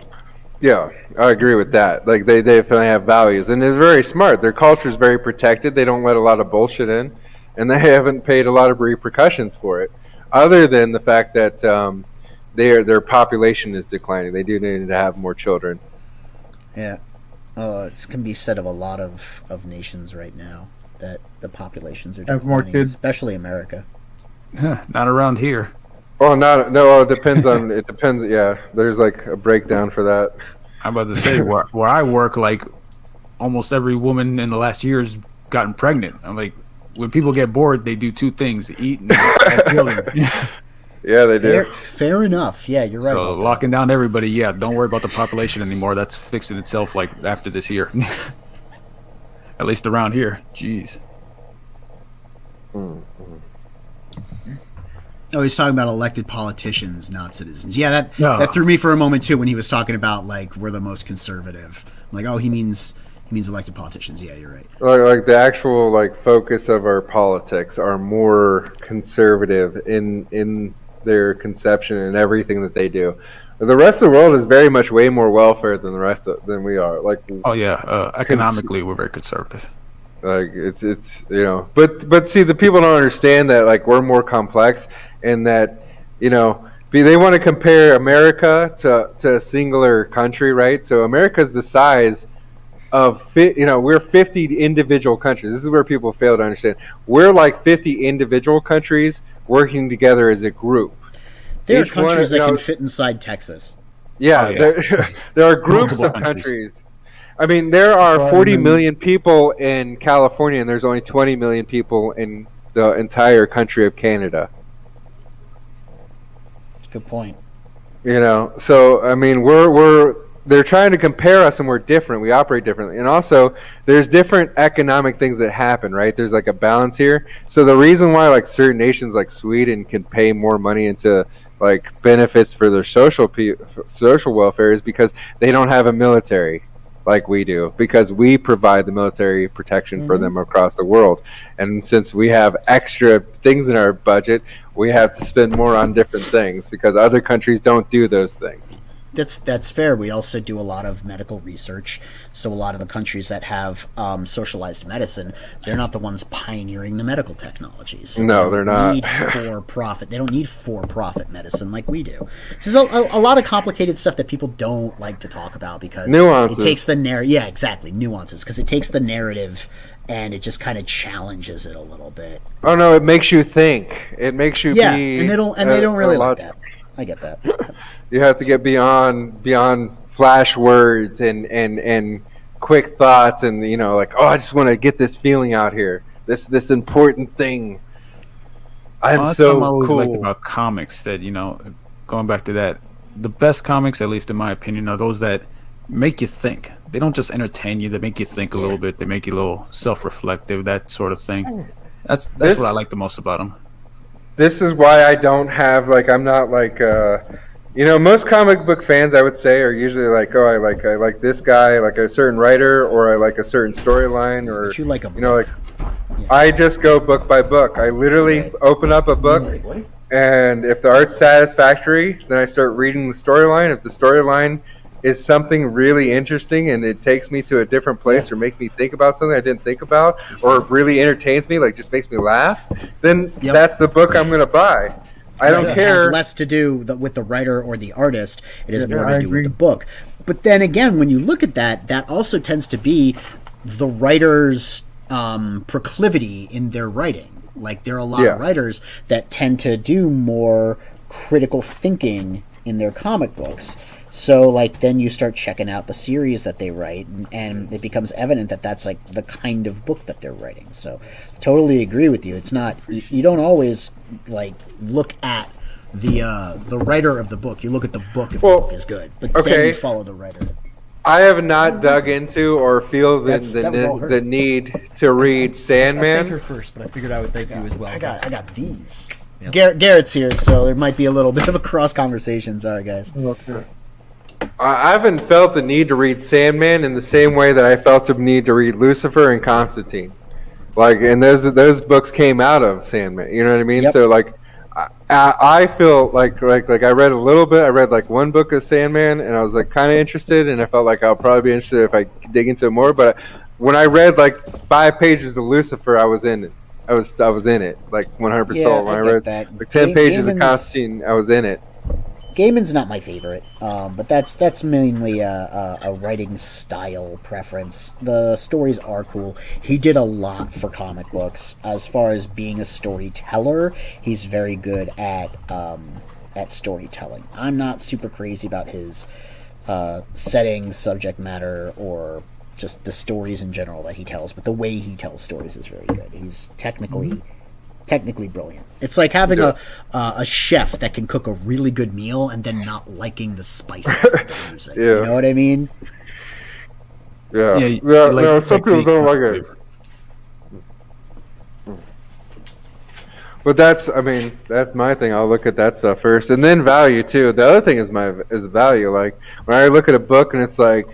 Yeah, I agree with that. Like they definitely have values, and they're very smart. Their culture is very protected. They don't let a lot of bullshit in, and they haven't paid a lot of repercussions for it, other than the fact that their population is declining. They do need to have more children. Yeah, it can be said of a lot of nations right now that the populations are Have more declining, kids. especially America. Not around here. Oh, no. It depends on. It depends. Yeah, there's like a breakdown for that. I'm about to say where I work, like almost every woman in the last year has gotten pregnant. I'm like, when people get bored, they do two things: eat and have children. Yeah, they do. Fair enough. Yeah, you're right. So about that. locking down everybody, yeah, don't worry about the population anymore. That's fixing itself like after this year. At least around here. Jeez. Oh, he's talking about elected politicians, not citizens. Yeah, that No. that threw me for a moment too when he was talking about like we're the most conservative. I'm like, oh, he means elected politicians. Yeah, you're right. Like the actual like focus of our politics are more conservative in their conception and everything that they do. The rest of the world is very much way more welfare than than we are. Like, Oh yeah, economically we're very conservative. like it's but see, the people don't understand that like we're more complex and that they want to compare America to a singular country, right? So America's the size of we're 50 individual countries. This is where people fail to understand. We're like 50 individual countries working together as a group. There are Each one, countries you that know- can fit inside Texas. Yeah, Oh, yeah. there are groups Multiple of countries. countries. I mean, there are Well, 40 and then- million people in California, and there's only 20 million people in the entire country of Canada. Good point. So I mean, they're trying to compare us, and we're different. We operate differently, and also there's different economic things that happen, right? There's like a balance here. So the reason why like certain nations like Sweden can pay more money into like benefits for their social welfare is because they don't have a military like we do, because we provide the military protection for them across the world. And since we have extra things in our budget, we have to spend more on different things because other countries don't do those things. That's fair. We also do a lot of medical research. So a lot of the countries that have socialized medicine, they're not the ones pioneering the medical technologies. So No, they they're don't not. Need for-profit. They don't need for-profit medicine like we do. So there's a lot of complicated stuff that people don't like to talk about because Nuances. it takes the narrative. Yeah, exactly, nuances. Because it takes the narrative and it just kind of challenges it a little bit. Oh no, it makes you think. It makes you Yeah, be. and they don't really like logical. that. I get that. You have to get beyond flash words and quick thoughts and like, oh, I just want to get this feeling out here. This important thing. I'm Well, that's so what I always cool. liked about comics that, going back to that, the best comics, at least in my opinion, are those that make you think. They don't just entertain you, they make you think a little bit, they make you a little self-reflective, that sort of thing. That's This- what I like the most about them. This is why I don't have I'm not like most comic book fans I would say are usually like, oh, I like this guy, like a certain writer, or I like a certain storyline, or But you like a like I just go book by book. I literally open up a book, and if the art's satisfactory, then I start reading the storyline. If the storyline is something really interesting and it takes me to a different place or make me think about something I didn't think about, or it really entertains me, like just makes me laugh, then that's the book I'm going to buy. I don't It care. has less to do with the writer or the artist. It has more I to do agree. with the book. But then again, when you look at that, that also tends to be the writer's proclivity in their writing. Like there are a lot Yeah. of writers that tend to do more critical thinking in their comic books. So, like, then you start checking out the series that they write, and it becomes evident that that's, like, the kind of book that they're writing. So, totally agree with you. It's not, you don't always, like, look at the writer of the book. You look at the book if the book is good. But then you follow the writer. I have not dug into or feel the need to read Sandman. I think you're first, but I figured I would thank you as well. I got these. Yep. Garrett's here, so there might be a little bit of a cross conversation. Sorry, guys. Okay. I haven't felt the need to read Sandman in the same way that I felt the need to read Lucifer and Constantine. Like, and those books came out of Sandman. You know what I mean? Yep. So, like, I feel like I read a little bit. I read like one book of Sandman, and I was like kind of interested, and I felt like I'll probably be interested if I dig into it more. But when I read like 5 pages of Lucifer, I was in it. I was in it like 100%. When I read like 10 pages of Constantine, I was in it. Gaiman's not my favorite, but that's mainly a writing style preference. The stories are cool. He did a lot for comic books. As far as being a storyteller, he's very good at storytelling. I'm not super crazy about his setting, subject matter, or just the stories in general that he tells, but the way he tells stories is very good. He's technically brilliant. It's like having a chef that can cook a really good meal and then not liking the spices that they're using. Yeah. You know what I mean? Yeah. No, some people don't like it. But that's my thing. I'll look at that stuff first, and then value too. The other thing is value. Like when I look at a book and it's like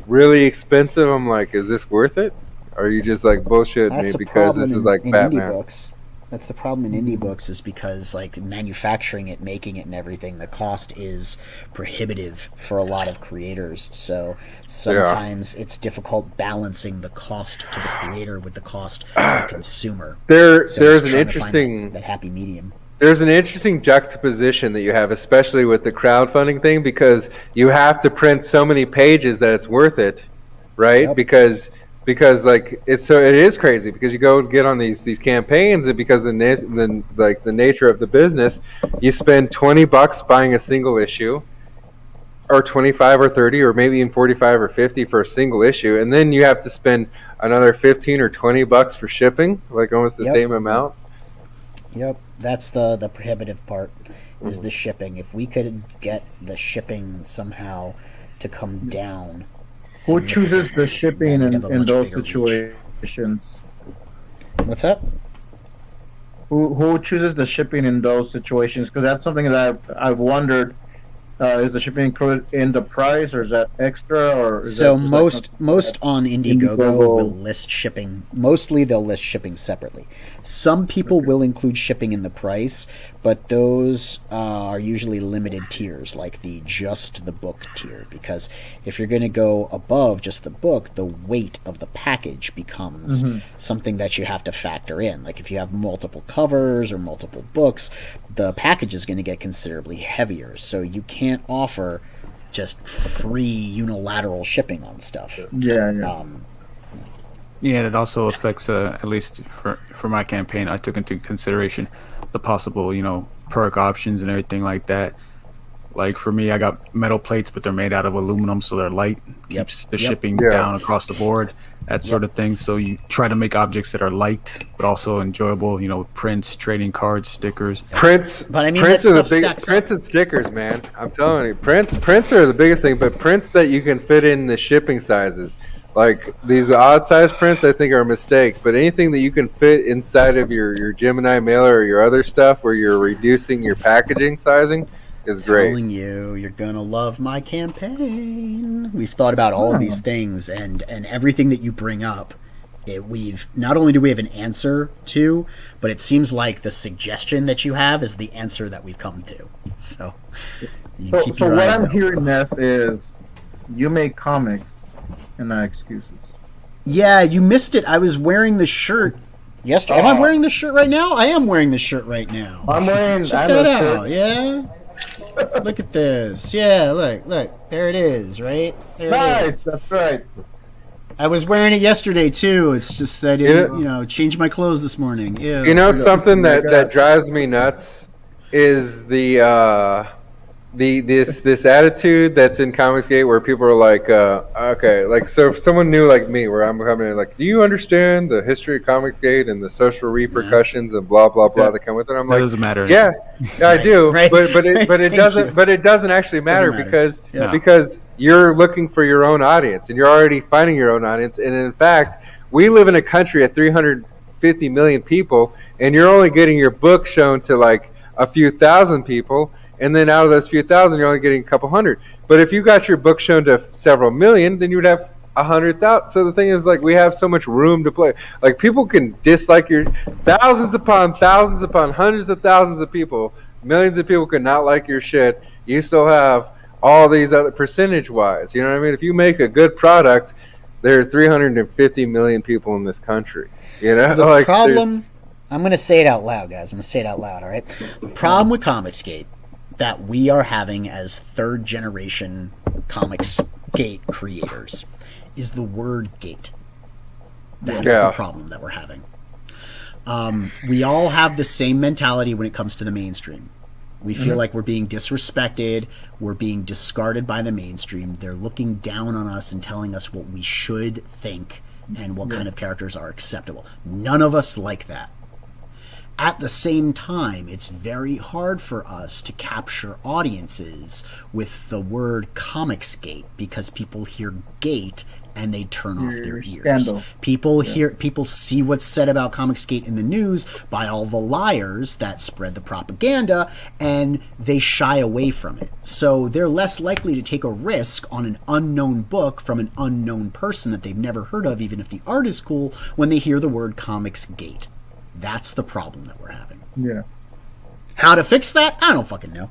really expensive, I'm like, is this worth it? Or are you just like bullshitting me because this is like Batman? Indie books. That's the problem in indie books, is because like manufacturing it, making it, and everything, the cost is prohibitive for a lot of creators. So sometimes it's difficult balancing the cost to the creator with the cost to the consumer. There's an interesting that happy medium. There's an interesting juxtaposition that you have, especially with the crowdfunding thing, because you have to print so many pages that it's worth it, right? Yep. Because like it is crazy, because you go get on these campaigns, and because the nature of the business, you spend $20 buying a single issue, or 25 or 30 or maybe even 45 or 50 for a single issue, and then you have to spend another 15 or $20 for shipping, like almost the same amount. Yep, that's the prohibitive part, is the shipping. If we could get the shipping somehow to come down. Who chooses the shipping in those situations? What's that? Who chooses the shipping in those situations? Because that's something that I've wondered. Is the shipping included in the price, or is that extra? Or is so that most on Indiegogo will list shipping. Mostly they'll list shipping separately. Some people will include shipping in the price, but those are usually limited tiers, like just the book tier. Because if you're going to go above just the book, the weight of the package becomes something that you have to factor in. Like if you have multiple covers or multiple books, the package is going to get considerably heavier. So you can't offer just free unilateral shipping on stuff. Yeah. Yeah, it also affects, at least for my campaign, I took into consideration the possible, perk options and everything like that. Like for me, I got metal plates, but they're made out of aluminum, so they're light. Keeps the shipping down across the board, that sort of thing. So you try to make objects that are light, but also enjoyable. Prints, trading cards, stickers. Prints, but I mean, prints are the big prints and stickers, man. I'm telling you, prints are the biggest thing. But prints that you can fit in the shipping sizes. Like these odd size prints, I think are a mistake. But anything that you can fit inside of your Gemini mailer or your other stuff, where you're reducing your packaging sizing, is great. Telling you're gonna love my campaign. We've thought about all of these things, and everything that you bring up. We've not only do we have an answer to, but it seems like the suggestion that you have is the answer that we've come to. So keep your what eyes I'm out. hearing, Neff, is you make comics and not excuses. Yeah, you missed it. I was wearing the shirt yesterday. Am I wearing the shirt right now? I am wearing the shirt right now. I'm wearing. Check that out. Yeah. Look at this. Yeah, look. There it is, right? There it is. That's right. I was wearing it yesterday too. It's just I didn't, change my clothes this morning. Yeah. Something that drives me nuts is the this attitude that's in Comicsgate where people are like, okay, like, so if someone new like me, where I'm coming in, like, do you understand the history of Comicsgate and the social repercussions and blah blah blah that come with it? I'm like, doesn't matter. Yeah, I do, Right. but it doesn't. But it doesn't actually matter, because you're looking for your own audience and you're already finding your own audience. And in fact, we live in a country of 350 million people, and you're only getting your book shown to like a few thousand people. And then out of those few thousand, you're only getting a couple hundred. But if you got your book shown to several million, then you would have 100,000. So the thing is, like, we have so much room to play. Like, people can dislike your thousands upon hundreds of thousands of people. Millions of people could not like your shit. You still have all these other percentage-wise. You know what I mean? If you make a good product, there are 350 million people in this country. You know, The like, problem, I'm going to say it out loud, guys. I'm going to say it out loud, all right? The problem with Comicsgate that we are having as third-generation Comicsgate creators is the word gate. That is the problem that we're having. We all have the same mentality when it comes to the mainstream. We feel like we're being disrespected, we're being discarded by the mainstream. They're looking down on us and telling us what we should think and what kind of characters are acceptable. None of us like that. At the same time, it's very hard for us to capture audiences with the word Comicsgate because people hear gate and they turn off their ears. Scandal. People see what's said about Comicsgate in the news by all the liars that spread the propaganda, and they shy away from it. So they're less likely to take a risk on an unknown book from an unknown person that they've never heard of, even if the art is cool, when they hear the word Comicsgate. That's the problem that we're having. Yeah. How to fix that? I don't fucking know.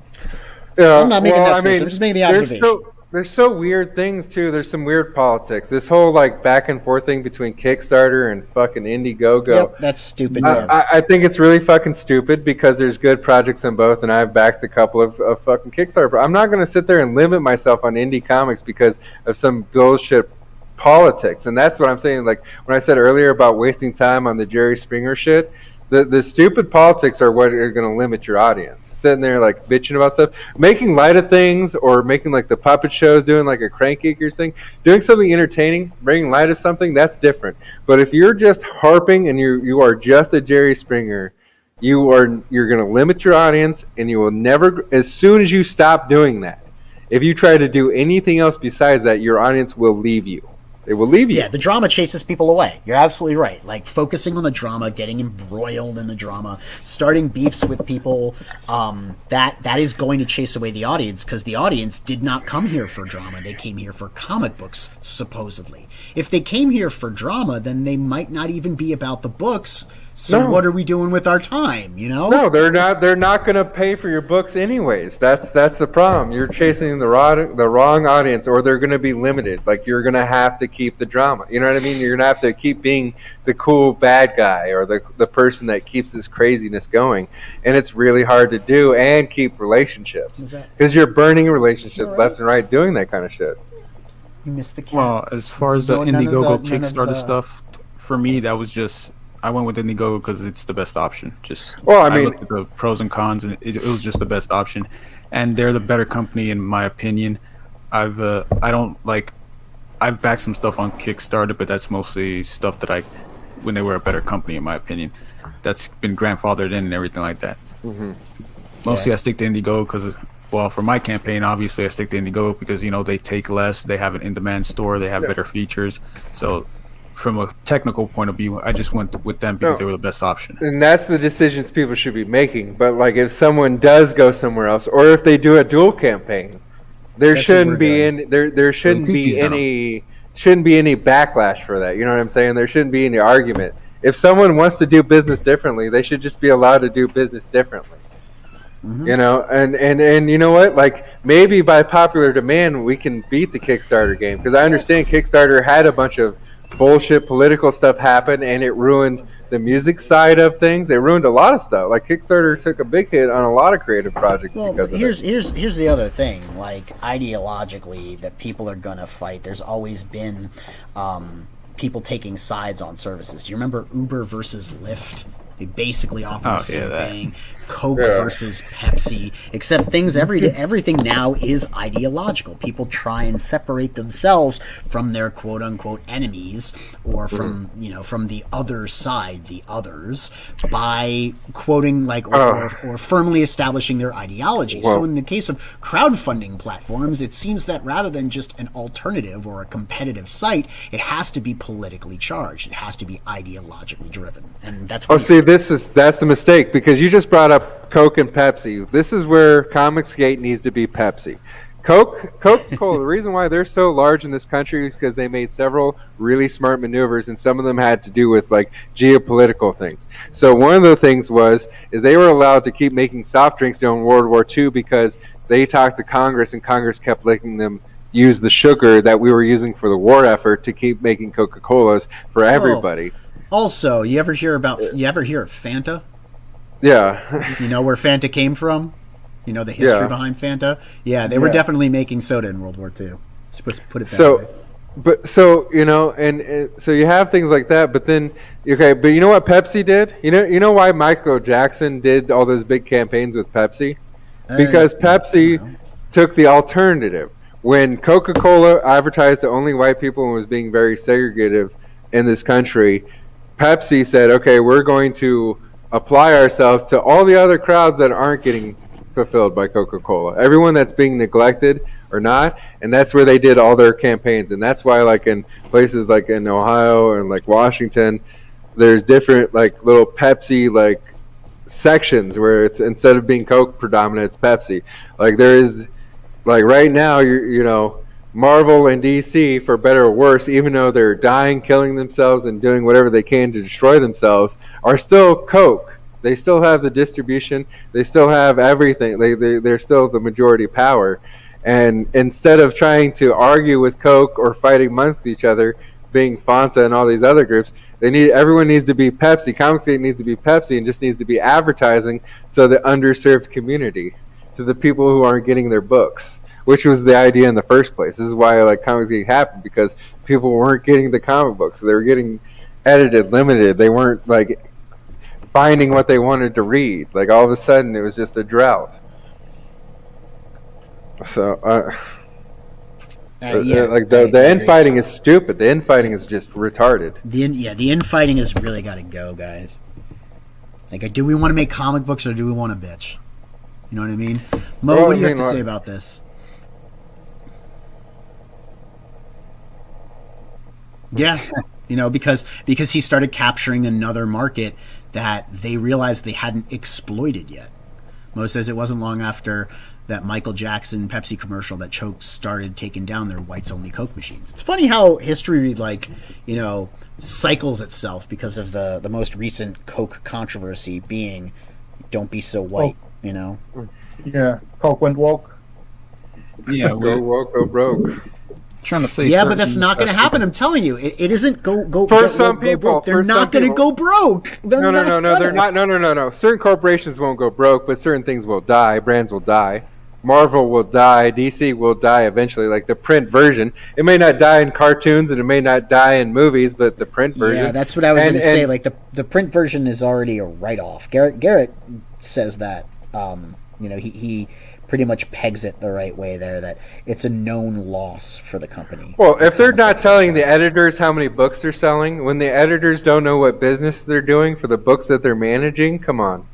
Yeah, I'm not making that sense. I'm just making the observation. There's so weird things too. There's some weird politics. This whole like back and forth thing between Kickstarter and fucking Indiegogo. Yep, that's stupid. I think it's really fucking stupid because there's good projects on both, and I've backed a couple of fucking Kickstarter. I'm not going to sit there and limit myself on indie comics because of some bullshit politics. And that's what I'm saying. Like when I said earlier about wasting time on the Jerry Springer shit, the stupid politics are what are going to limit your audience. Sitting there like bitching about stuff, making light of things, or making like the puppet shows, doing like a Crank Acres thing, doing something entertaining, bringing light of something, that's different. But if you're just harping and you are just a Jerry Springer, you're going to limit your audience, and you will never. As soon as you stop doing that, if you try to do anything else besides that, your audience will leave you. They will leave you. Yeah, the drama chases people away. You're absolutely right. Like, focusing on the drama, getting embroiled in the drama, starting beefs with people, that is going to chase away the audience, because the audience did not come here for drama. They came here for comic books, supposedly. If they came here for drama, then they might not even be about the books. So what are we doing with our time, you know? No, they're not going to pay for your books anyways. That's the problem. You're chasing the wrong audience, or they're going to be limited. Like, you're going to have to keep the drama. You know what I mean? You're going to have to keep being the cool bad guy, or the person that keeps this craziness going. And it's really hard to do and keep relationships. Because you're burning relationships left and right doing that kind of shit. You missed the cat. Well, as far as the Indiegogo Kickstarter stuff, for me, that was just... I went with Indiegogo because it's the best option. I looked at the pros and cons, and it was just the best option. And they're the better company, in my opinion. I've backed some stuff on Kickstarter, but that's mostly stuff that when they were a better company, in my opinion. That's been grandfathered in and everything like that. Mm-hmm. Mostly I stick to Indiegogo because, well, for my campaign, obviously I stick to Indiegogo because, you know, they take less, they have an in-demand store, they have better features. So from a technical point of view, I just went with them because they were the best option. And that's the decisions people should be making. But like, if someone does go somewhere else, or if they do a dual campaign, there shouldn't be any backlash for that. You know what I'm saying? There shouldn't be any argument. If someone wants to do business differently, they should just be allowed to do business differently. Mm-hmm. You know, and you know what? Like, maybe by popular demand, we can beat the Kickstarter game, because I understand Kickstarter had a bunch of bullshit political stuff happen, and it ruined the music side of things. It ruined a lot of stuff. Like, Kickstarter took a big hit on a lot of creative projects because of it. Here's the other thing. Like, ideologically, that people are gonna fight. There's always been people taking sides on services. Do you remember Uber versus Lyft? They basically offer the same thing. Coke Yeah. versus Pepsi, except everything now is ideological. People try and separate themselves from their quote unquote enemies or from from the other side, the others, by quoting or firmly establishing their ideology. Well, so in the case of crowdfunding platforms, it seems that rather than just an alternative or a competitive site, it has to be politically charged. It has to be ideologically driven, and that's what. see, that's the mistake, because you just brought up Coke and Pepsi. This is where Comicsgate needs to be Pepsi. Coca-Cola, the reason why they're so large in this country is because they made several really smart maneuvers, and some of them had to do with like geopolitical things. So one of the things is they were allowed to keep making soft drinks during World War II because they talked to Congress, and Congress kept letting them use the sugar that we were using for the war effort to keep making Coca-Colas for everybody. Also, you ever hear of Fanta? Yeah. You know where Fanta came from? You know the history behind Fanta? Yeah, they were definitely making soda in World War II. Supposed to put it that way. But so so you have things like that, but then but you know what Pepsi did? You know why Michael Jackson did all those big campaigns with Pepsi? Because Pepsi took the alternative. When Coca-Cola advertised to only white people and was being very segregative in this country, Pepsi said, okay, we're going to apply ourselves to all the other crowds that aren't getting fulfilled by Coca-Cola. Everyone that's being neglected or not, and that's where they did all their campaigns. And that's why, like in places like in Ohio and like Washington, there's different like little Pepsi like sections where it's instead of being Coke predominant, it's Pepsi. Like there is, like right now, Marvel and DC, for better or worse, even though they're dying, killing themselves, and doing whatever they can to destroy themselves, are still Coke. They still have the distribution. They still have everything. They're still the majority power. And instead of trying to argue with Coke or fighting amongst each other, being Fanta and all these other groups, everyone needs to be Pepsi. Comicsgate needs to be Pepsi, and just needs to be advertising to the underserved community, to the people who aren't getting their books, which was the idea in the first place. This is why like Comicsgate happened, because people weren't getting the comic books. They were getting edited, limited. They weren't like finding what they wanted to read. Like all of a sudden, it was just a drought. So, the infighting is stupid. The infighting is just retarded. The infighting has really got to go, guys. Like, do we want to make comic books or do we want to bitch? You know what I mean? Mo, what do you have to say about this? Yeah, because he started capturing another market that they realized they hadn't exploited yet. Mo says it wasn't long after that Michael Jackson Pepsi commercial that Coke started taking down their whites-only Coke machines. It's funny how history, cycles itself because of the most recent Coke controversy being "Don't be so white," Yeah, Coke went woke. Yeah, Go woke, go broke. Trying to say. Yeah, but that's not going to happen. I'm telling you, it isn't go. For some people, they're not going to go broke. No, they're not. No. Certain corporations won't go broke, but certain things will die. Brands will die. Marvel will die. DC will die eventually. Like the print version, it may not die in cartoons and it may not die in movies, but the print version. Yeah, that's what I was going to say. Like the print version is already a write-off. Garrett says that. He pretty much pegs it the right way there, that it's a known loss for the company. Well, if they're not telling the editors how many books they're selling, when the editors don't know what business they're doing for the books that they're managing, come on.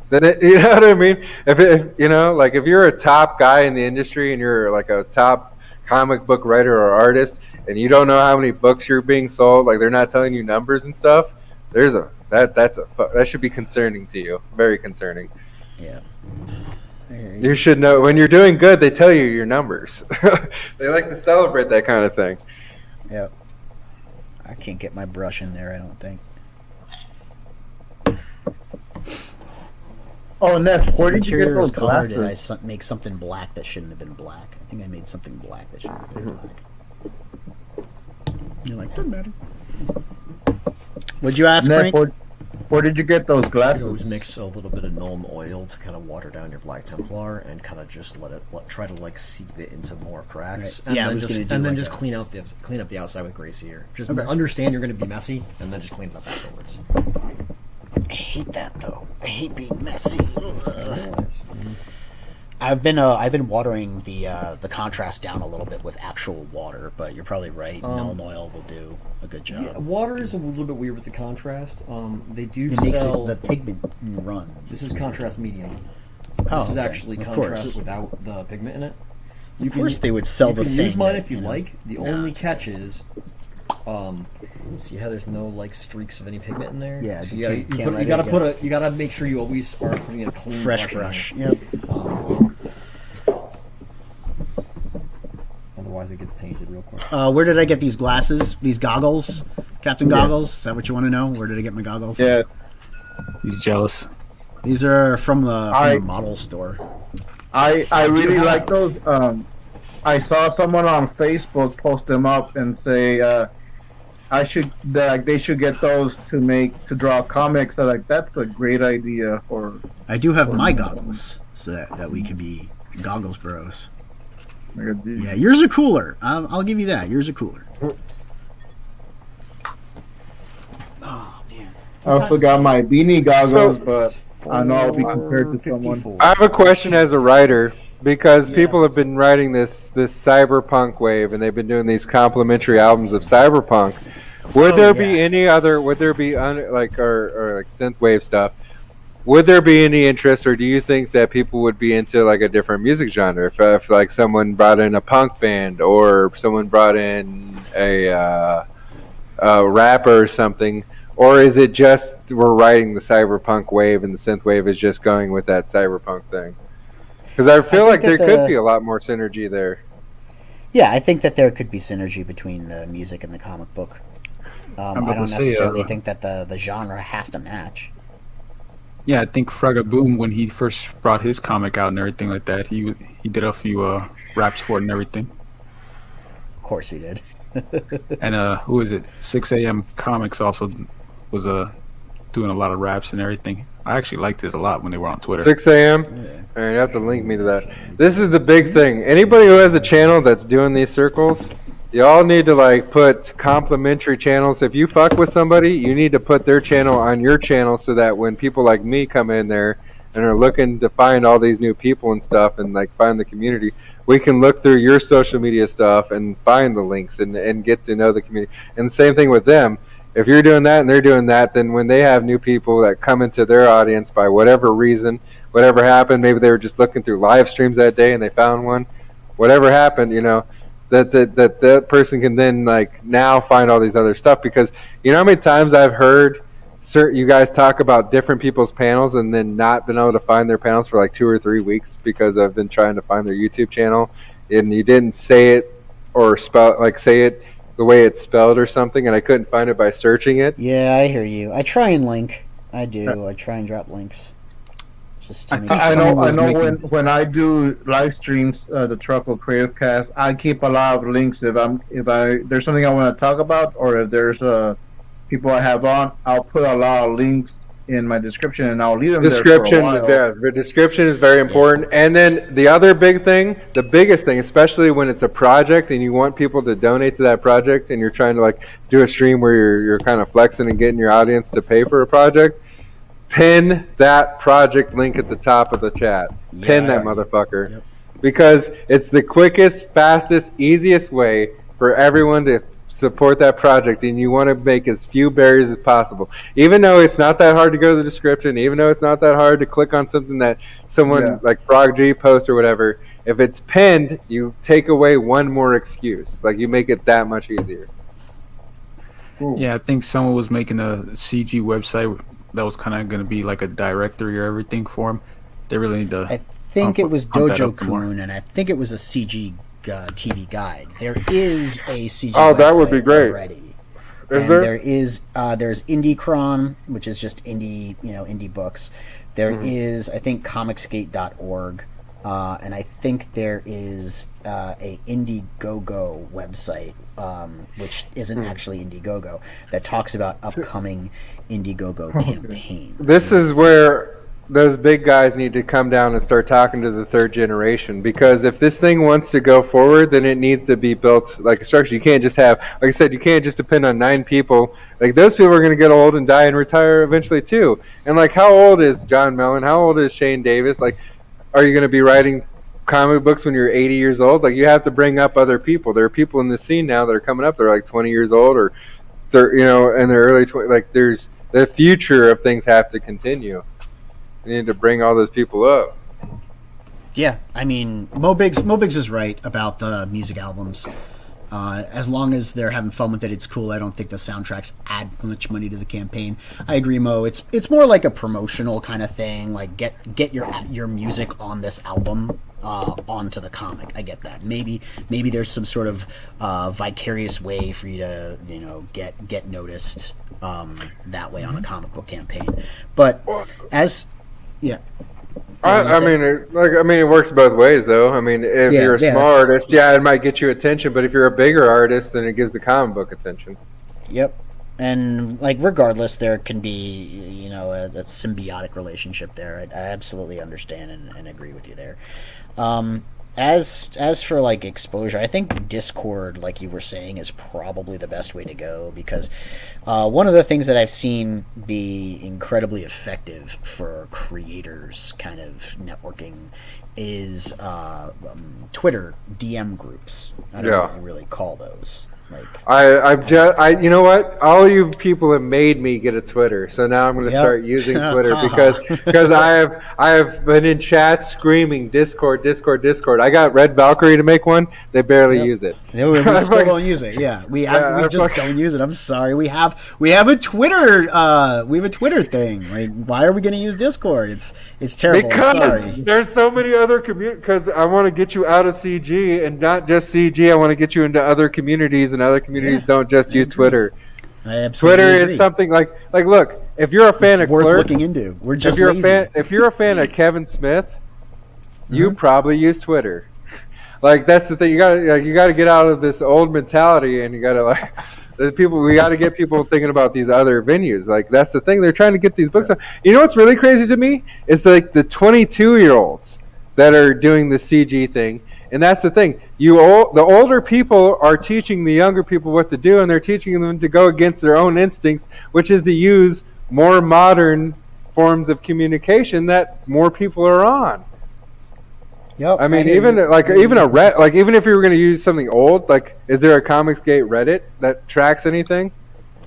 Then you know what I mean? If you're a top guy in the industry and you're like a top comic book writer or artist and you don't know how many books you're being sold, like they're not telling you numbers and stuff, that should be concerning to you. Very concerning. Yeah. You should know when you're doing good. They tell you your numbers. They like to celebrate that kind of thing. Yep. I can't get my brush in there, I don't think. Oh, Neff, where did you get those color? Did glasses? I make something black that shouldn't have been black? I think I made something black that shouldn't have been black. You're like, doesn't matter. What'd you ask, Neff, Frank? where did you get those You glasses? always mix a little bit of Gnome oil to kind of water down your Black Templar and kind of just try to seep it into more cracks. Right. And I was going to do and then like just that. clean up the outside with Gray Seer. Just Okay. understand you're going to be messy, and then just clean it up afterwards. I hate that though. I hate being messy. Otherwise, I've been watering the contrast down a little bit with actual water, but you're probably right. Milne oil will do a good job. yeah, water is a little bit weird with the contrast. They do It makes sell. the pigment runs. This is contrast medium. Oh, This is okay. actually Of contrast course. without the pigment in it. Of course they would sell you the can thing use mine that, if you know. like. The Nah, only it's catch is, see how there's no like streaks of any pigment in there. Yeah, so you you can't gotta, let you it gotta get- put a, you gotta make sure you always are putting a clean fresh brush. brush. Yep. Otherwise, it gets tainted real quick. Where did I get these glasses? These goggles, Captain Goggles? Is that what you want to know? Where did I get my goggles? Yeah, He's jealous. These are from the I- model store. I do really have- like those. I saw someone on Facebook post them up and say they should get those to draw comics. So like that's a great idea for. I do have my goggles, so that we can be goggles bros. Yeah, yours are cooler. I'll give you that. Yours are cooler. Oh man. I also got my beanie goggles, So- but I know I'll be compared to someone. 454. I have a question as a writer because Yeah. people have been writing this cyberpunk wave, and they've been doing these complimentary albums of cyberpunk. Would Oh, there be yeah. any other? Would there be like synthwave stuff? Would there be any interest, or do you think that people would be into like a different music genre? If like someone brought in a punk band, or someone brought in a rapper or something, or is it just we're riding the cyberpunk wave and the synth wave is just going with that cyberpunk thing? Because I feel like think there that could be a lot more synergy there. Yeah, I think that there could be synergy between the music and the comic book. I about don't to say, necessarily think that the genre has to match. Yeah, I think Fragga Boom, when he first brought his comic out and everything like that, he did a few raps for it and everything. Of course he did. And who is it? 6 a.m. Comics also was doing a lot of raps and everything. I actually liked this a lot when they were on Twitter. 6 a.m. All right, you have to link me to that. This is the big thing. Anybody who has a channel that's doing these circles, y'all need to like put complimentary channels. If you fuck with somebody, you need to put their channel on your channel so that when people like me come in there and are looking to find all these new people and stuff and like find the community, we can look through your social media stuff and find the links and get to know the community. And the same thing with them. If you're doing that and they're doing that, then when they have new people that come into their audience by whatever reason, whatever happened, maybe they were just looking through live streams that day and they found one, whatever happened, you know, that person can then like now find all these other stuff. Because you know how many times I've heard you guys talk about different people's panels and then not been able to find their panels for like 2 or 3 weeks because I've been trying to find their YouTube channel and you didn't say it or say it the way it's spelled or something, and I couldn't find it by searching it. Yeah, I hear you. I try and link. I do. I try and drop links. Just to I make think sure. I someone know. I was know making- when I do live streams, the Truckle Creative Cast, I keep a lot of links. If there's something I want to talk about, or if there's people I have on, I'll put a lot of links in my description, and I'll leave them Description, there for a while. yeah, the description is very important. And then the other big thing, the biggest thing, especially when it's a project and you want people to donate to that project, and you're trying to like do a stream where you're kind of flexing and getting your audience to pay for a project, pin that project link at the top of the chat. Pin that motherfucker. Yep. Because it's the quickest, fastest, easiest way for everyone to support that project, and you want to make as few barriers as possible. Even though it's not that hard to go to the description, even though it's not that hard to click on something that someone like Frog G posts or whatever, if it's pinned, you take away one more excuse. Like, you make it that much easier. Yeah, I think someone was making a CG website that was kind of going to be like a directory or everything for him. They really need to. I think it was pump that Dojo up more. Kun, and I think it was a CG TV guide. There is a CG. Oh, that would be website great. Already. Is And there? there's IndieCron, which is just indie books. There is, I think, comicsgate.org, and I think there is a Indiegogo website, which isn't actually Indiegogo, that talks about upcoming Indiegogo campaigns. This is where those big guys need to come down and start talking to the third generation, because if this thing wants to go forward, then it needs to be built like a structure. You can't just have, like I said, you can't just depend on 9 people. Like, those people are going to get old and die and retire eventually too. And like, how old is John Mellon? How old is Shane Davis? Like, are you going to be writing comic books when you're 80 years old? Like, you have to bring up other people. There are people in the scene now that are coming up. They're like 20 years old, or they're, you know, in their early 20s. Like, there's the future of things have to continue. You need to bring all those people up. Yeah, I mean, Mo Biggs is right about the music albums. As long as they're having fun with it, it's cool. I don't think the soundtracks add much money to the campaign. I agree, Mo. It's more like a promotional kind of thing. Like, get your music on this album onto the comic. I get that. Maybe there's some sort of vicarious way for you to, you know, get noticed that way on a comic book campaign. But yeah. I mean, it works both ways, though. I mean, if you're a small artist, it might get you attention. But if you're a bigger artist, then it gives the comic book attention. Yep. And, like, regardless, there can be, you know, a symbiotic relationship there. I absolutely understand and agree with you there. As for, like, exposure, I think Discord, like you were saying, is probably the best way to go, because one of the things that I've seen be incredibly effective for creators kind of networking is Twitter DM groups. I don't know what you really call those. Like, you know what? All you people have made me get a Twitter, so now I'm going to start using Twitter because I have been in chat screaming Discord. I got Red Valkyrie to make one. They barely use it. Yeah, we still don't use it. Yeah, we just don't use it. I'm sorry. We have a Twitter thing. Like, why are we going to use Discord? It's terrible. Because there's so many other communities. Because I want to get you out of CG, and not just CG. I want to get you into other communities, and other communities don't just use Twitter. Twitter is something like look, if you're a fan of worth Clerk, looking into. We're just if you're a fan of Kevin Smith, you probably use Twitter. Like, that's the thing. You gotta get out of this old mentality, and you gotta we got to get people thinking about these other venues. Like, that's the thing. They're trying to get these books out. You know what's really crazy to me? It's like the 22-year-olds that are doing the CG thing. And that's the thing. The older people are teaching the younger people what to do, and they're teaching them to go against their own instincts, which is to use more modern forms of communication that more people are on. Yep. I mean, even if you were going to use something old, like, is there a Comicsgate Reddit that tracks anything?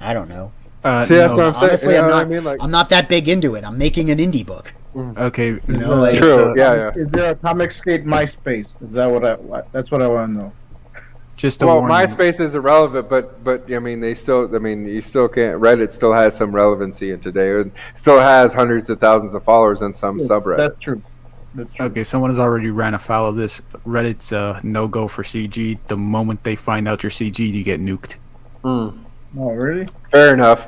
I don't know. See, that's what I'm saying. Honestly, you know what I mean? Like, I'm not that big into it. I'm making an indie book. Okay, You know, like, true. Yeah. Is there a Comicsgate MySpace? Is that that's what I want to know? just a Well, warning. MySpace is irrelevant, but I mean, you still can't. Reddit still has some relevancy in today. It still has hundreds of thousands of followers on some subreddits. That's true. Okay, someone has already ran afoul of this. Reddit's no-go for CG. The moment they find out you're CG, you get nuked. Oh, really? Fair enough.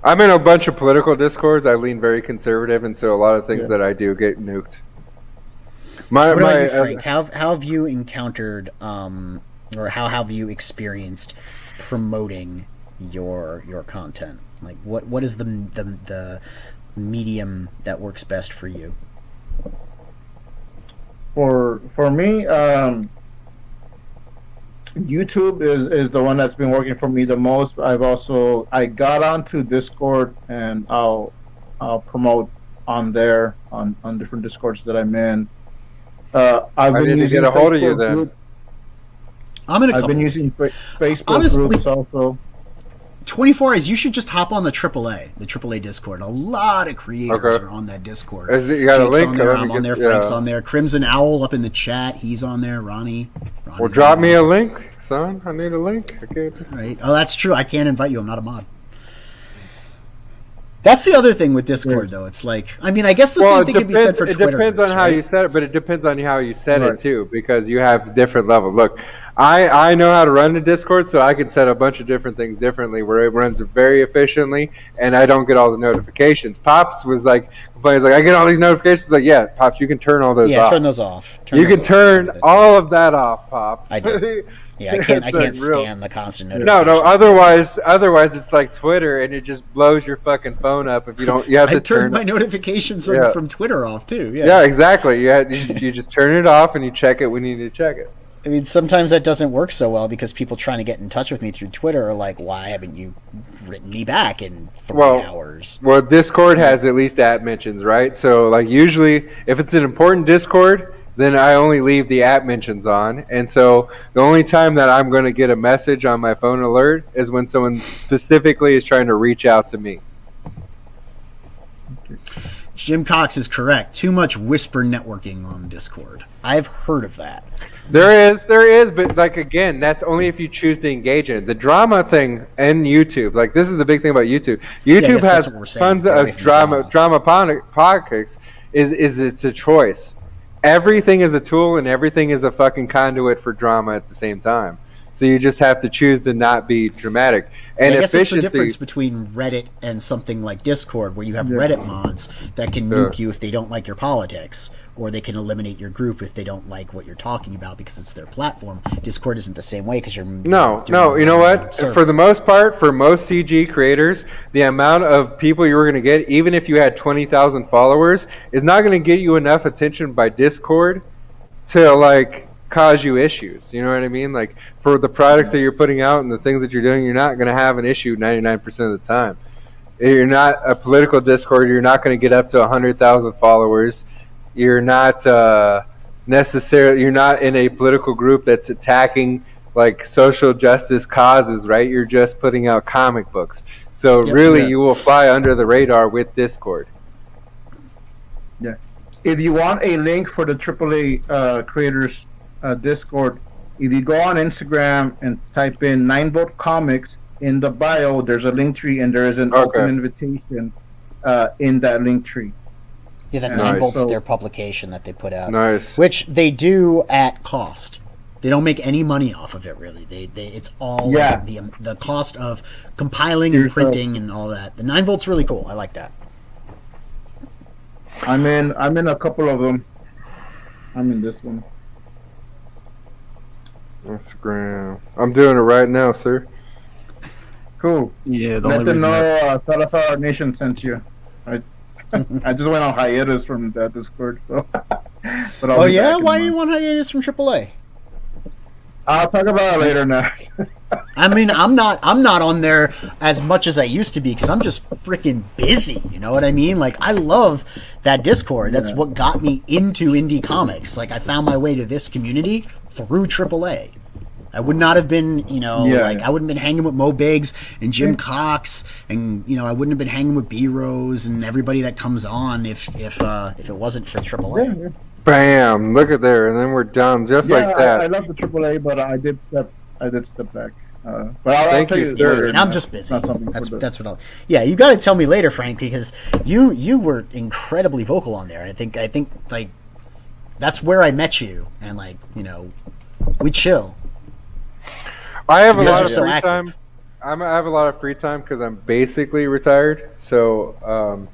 I'm in a bunch of political discords. I lean very conservative, and so a lot of things that I do get nuked. What about you, Frank? How have you encountered, or how have you experienced promoting your content? Like, what is the medium that works best for you? For me, YouTube is the one that's been working for me the most. I got onto Discord, and I'll promote on there on different Discords that I'm in. I need to get a hold of you then. I've been using Facebook groups also. 24 Hours, you should just hop on the AAA Discord. A lot of creators are on that Discord. You got a link? On there, I'm on there, Frank's on there, Crimson Owl up in the chat, he's on there, Ronnie. Well, drop me a link, son. I need a link. Okay. Right. Oh, that's true. I can't invite you. I'm not a mod. That's the other thing with Discord, though. It's like, I mean, I guess the same thing can be said for Twitter. It depends on how you set it, but it depends on how you set it, too, because you have different levels. Look, I know how to run the Discord, so I can set a bunch of different things differently where it runs very efficiently, and I don't get all the notifications. Pops was like, complaining, like, I get all these notifications. Like, yeah, Pops, you can turn all those off. turn those off. You can turn all of that off, Pops. I do. Yeah, I can't stand the constant notifications. No. Otherwise, it's like Twitter, and it just blows your fucking phone up if you don't. You have to turn my notifications from Twitter off too. Yeah, exactly. You just turn it off, and you check it when you need to check it. I mean, sometimes that doesn't work so well because people trying to get in touch with me through Twitter are like, why haven't you written me back in 3 hours? Well, Discord has at least app mentions, right? So, like, usually, if it's an important Discord, then I only leave the app mentions on. And so the only time that I'm going to get a message on my phone alert is when someone specifically is trying to reach out to me. Jim Cox is correct. Too much whisper networking on Discord. I've heard of that. There is, but like again, that's only if you choose to engage in it. The drama thing and YouTube, like this is the big thing about YouTube. YouTube has tons of drama politics. Is it's a choice. Everything is a tool and everything is a fucking conduit for drama at the same time. So you just have to choose to not be dramatic. And I guess there's a difference between Reddit and something like Discord, where you have Reddit mods that can nuke you if they don't like your politics, or they can eliminate your group if they don't like what you're talking about because it's their platform. Discord isn't the same way because you're no. You know what? For the most part, for most CG creators, the amount of people you were going to get, even if you had 20,000 followers, is not going to get you enough attention by Discord to like cause you issues. You know what I mean? Like for the products that you're putting out and the things that you're doing, you're not going to have an issue 99% of the time. You're not a political Discord. You're not going to get up to 100,000 followers. You're not necessarily. You're not in a political group that's attacking like social justice causes, right? You're just putting out comic books. So you will fly under the radar with Discord. Yeah. If you want a link for the AAA creators Discord, if you go on Instagram and type in 9-Volt Comics in the bio, there's a link tree and there is an open invitation in that link tree. Yeah, that 9-Volt's their publication that they put out. Nice. Which they do at cost. They don't make any money off of it, really. It's all the cost of compiling and printing and all that. The 9-Volt's really cool. I like that. I'm in a couple of them. I'm in this one. Instagram. I'm doing it right now, sir. Cool. Yeah, let them know Salazar Nation sent you. I just went on hiatus from that Discord. So. But why are you on hiatus from AAA? I'll talk about it later now. I mean, I'm not on there as much as I used to be because I'm just freaking busy. You know what I mean? Like, I love that Discord. That's what got me into indie comics. Like, I found my way to this community through AAA. I would not have been, I wouldn't have been hanging with Mo Biggs and Jim Cox, and I wouldn't have been hanging with B Rose and everybody that comes on if it wasn't for AAA. Yeah. Bam! Look at there, and then we're done just like that. I love the AAA, but I did step back. But Thank you, sir. And I'm just busy. That's what I'll. Yeah, you got to tell me later, Frank, because you were incredibly vocal on there. I think like that's where I met you, and we chill. I have a lot of free time. I have a lot of free time because I'm basically retired. So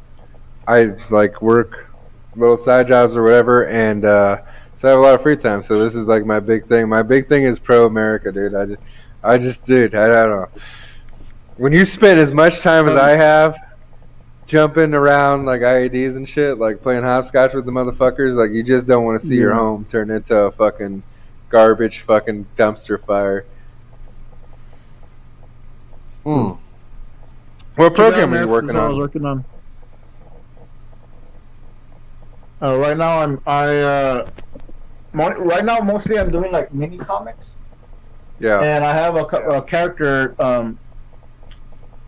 I like work little side jobs or whatever, and so I have a lot of free time. So this is like my big thing. My big thing is pro America, dude. I don't know. When you spend as much time as I have jumping around like IEDs and shit, like playing hopscotch with the motherfuckers, like you just don't want to see your home turn into a fucking garbage fucking dumpster fire. What program are you working on? I was working on. Right now right now mostly I'm doing like mini comics. Yeah. And I have a character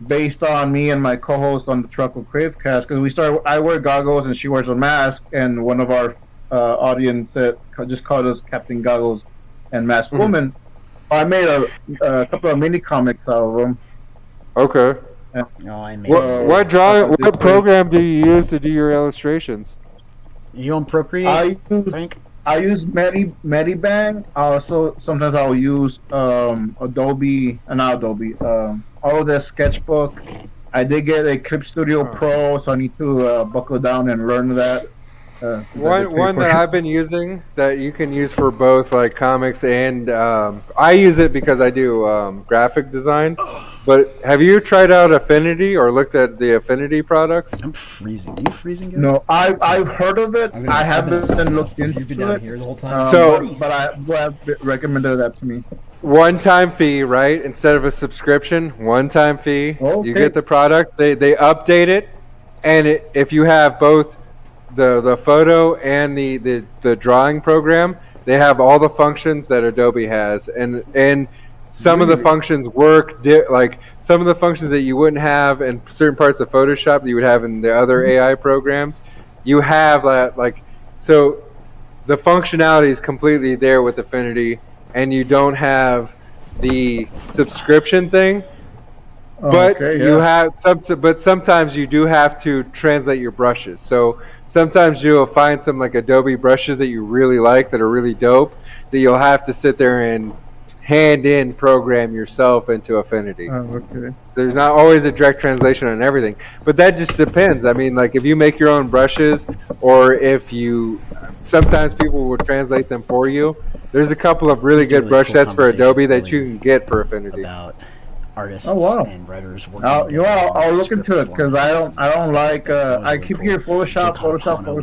based on me and my co-host on the Truckle Crave Cast because I wear goggles and she wears a mask, and one of our audience that just called us Captain Goggles and Masked Woman. I made a couple of mini comics out of them. Okay. What program do you use to do your illustrations? You on Procreate, Frank? I use Medibang. Also, sometimes I'll use Adobe, not Adobe. Autodesk Sketchbook. I did get a Clip Studio Pro, so I need to buckle down and learn that. One that I've been using that you can use for both like comics and I use it because I do graphic design. But have you tried out Affinity or looked at the Affinity products? I'm freezing. Are you freezing, guys? No, I've heard of it. I haven't looked into You've been down it. here the whole time. But I recommended that to me. One-time fee, right? Instead of a subscription, one-time fee. Okay. You get the product. They update it, and if you have both the photo and the drawing program, they have all the functions that Adobe has, and some of the functions work like some of the functions that you wouldn't have in certain parts of Photoshop that you would have in the other AI programs. You have like so the functionality is completely there with Affinity, and you don't have the subscription thing. But you have but sometimes you do have to translate your brushes. So sometimes you'll find some like Adobe brushes that you really like that are really dope that you'll have to sit there and hand in program yourself into Affinity. So there's not always a direct translation on everything, but that just depends. I mean, like if you make your own brushes, or if you sometimes people will translate them for you. There's a couple of really good brush sets for Adobe that you can get for Affinity. About artists and writers working. I'll look into it because I don't like. I keep hearing Photoshop.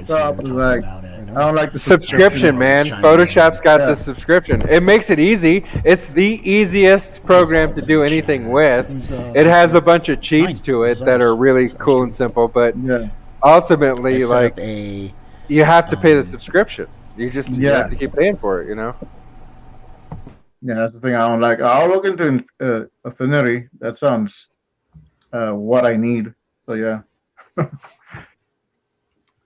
Is like I don't like the subscription, man. Photoshop's got the subscription. It makes it easy. It's the easiest program to do anything with. It has a bunch of cheats to it that are really cool and simple, but ultimately, like you have to pay the subscription. You have to keep paying for it, you know. Yeah, that's the thing I don't like. I'll look into Affinity. That sounds what I need. So yeah.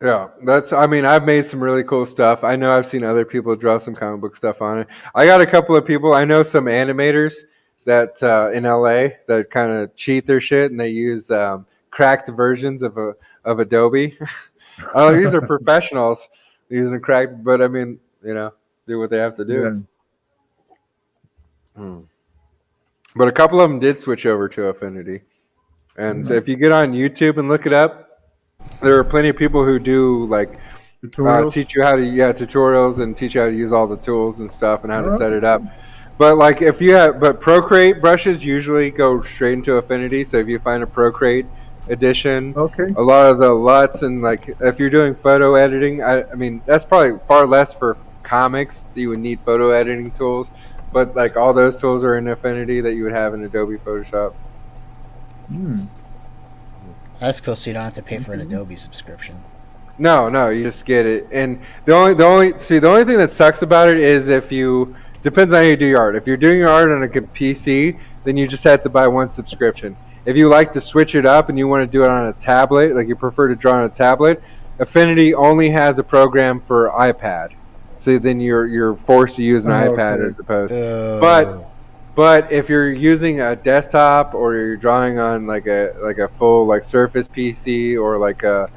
Yeah, I mean, I've made some really cool stuff. I know I've seen other people draw some comic book stuff on it. I got a couple of people. I know some animators that in LA that kind of cheat their shit and they use cracked versions of Adobe. Oh, these are professionals using cracked, but I mean, you know, do what they have to do. Yeah. But a couple of them did switch over to Affinity, and so if you get on YouTube and look it up. There are plenty of people who do like teach you how to tutorials and teach you how to use all the tools and stuff and how to set it up. But like if you have Procreate brushes usually go straight into Affinity. So if you find a Procreate edition, a lot of the LUTs and like if you're doing photo editing, I mean that's probably far less for comics that you would need photo editing tools. But like all those tools are in Affinity that you would have in Adobe Photoshop. That's cool, so you don't have to pay for an Adobe subscription. No, you just get it. And the only thing that sucks about it is depends on how you do your art. If you're doing your art on a PC, then you just have to buy one subscription. If you like to switch it up and you want to do it on a tablet, like you prefer to draw on a tablet, Affinity only has a program for iPad. So then you're forced to use an iPad as opposed. But if you're using a desktop or you're drawing on like a full like Surface PC or like a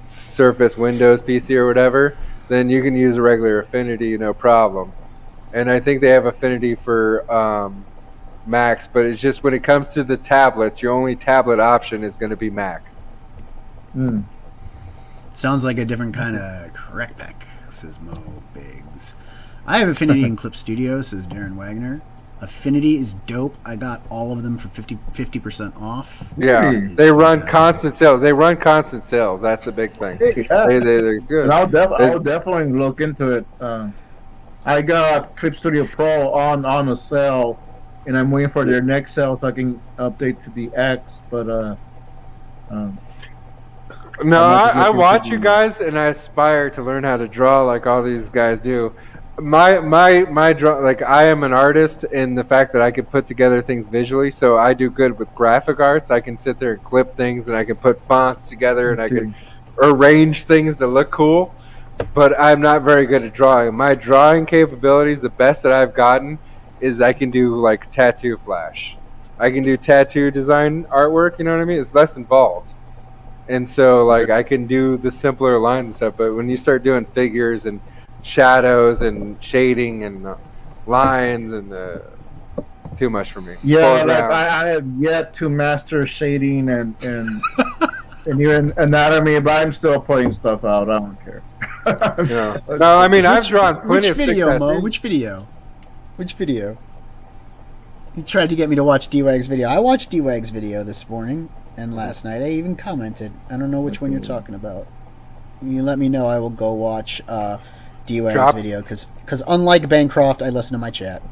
Surface Windows PC or whatever, then you can use a regular Affinity, no problem. And I think they have Affinity for Macs, but it's just when it comes to the tablets, your only tablet option is going to be Mac. Sounds like a different kind of crack pack, says Mo Biggs. I have Affinity in Clip Studio, says Darren Wagner. Affinity is dope. I got all of them for 50% off. Yeah, they run constant sales. That's the big thing. They're good. I'll definitely look into it. I got Clip Studio Pro on a sale, and I'm waiting for their next sale so I can update to the X. But no, I watch you guys, and I aspire to learn how to draw like all these guys do. My draw, like I am an artist in the fact that I can put together things visually, so I do good with graphic arts. I can sit there and clip things, and I can put fonts together, and I can arrange things to look cool. But I'm not very good at drawing. My drawing capabilities, the best that I've gotten, is I can do like tattoo flash. I can do tattoo design artwork. You know what I mean? It's less involved, and so like I can do the simpler lines and stuff. But when you start doing figures and shadows and shading and lines and too much for me. Yeah, like Foreground. I have yet to master shading and and even anatomy, but I'm still putting stuff out. I don't care. Yeah. No, I mean I've drawn plenty Which of video, stick Mo? tattoos. Which video? Which video? You tried to get me to watch D-Wag's video. I watched D-Wag's video this morning and last night. I even commented. I don't know which one you're talking about. You let me know. I will go watch D-Wag's video because unlike Bancroft, I listen to my chat.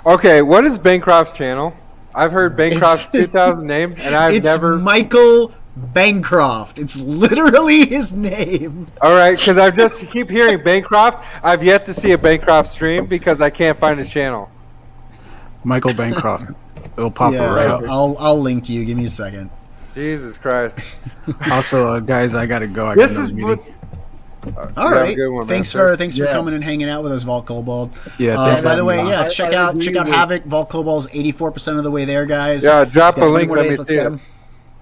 Okay, what is Bancroft's channel? I've heard Bancroft's 2000 name, and I've It's never. Michael Bancroft. It's literally his name. All right, because I just keep hearing Bancroft. I've yet to see a Bancroft stream because I can't find his channel. Michael Bancroft. It'll pop Yeah, up right up. I'll link you. Give me a second. Jesus Christ! Also, guys, I gotta go. I got This another is meeting. what. All You have a right. good one, man, thanks sir. for coming and hanging out with us, Vault Cobalt. Yeah, thanks By for the way, having me. yeah, check I out agree with- Havoc. Vault Cobalt's 84% of the way there, guys. Yeah, drop He's got a 20 link, more let me days. Let's see get it. him.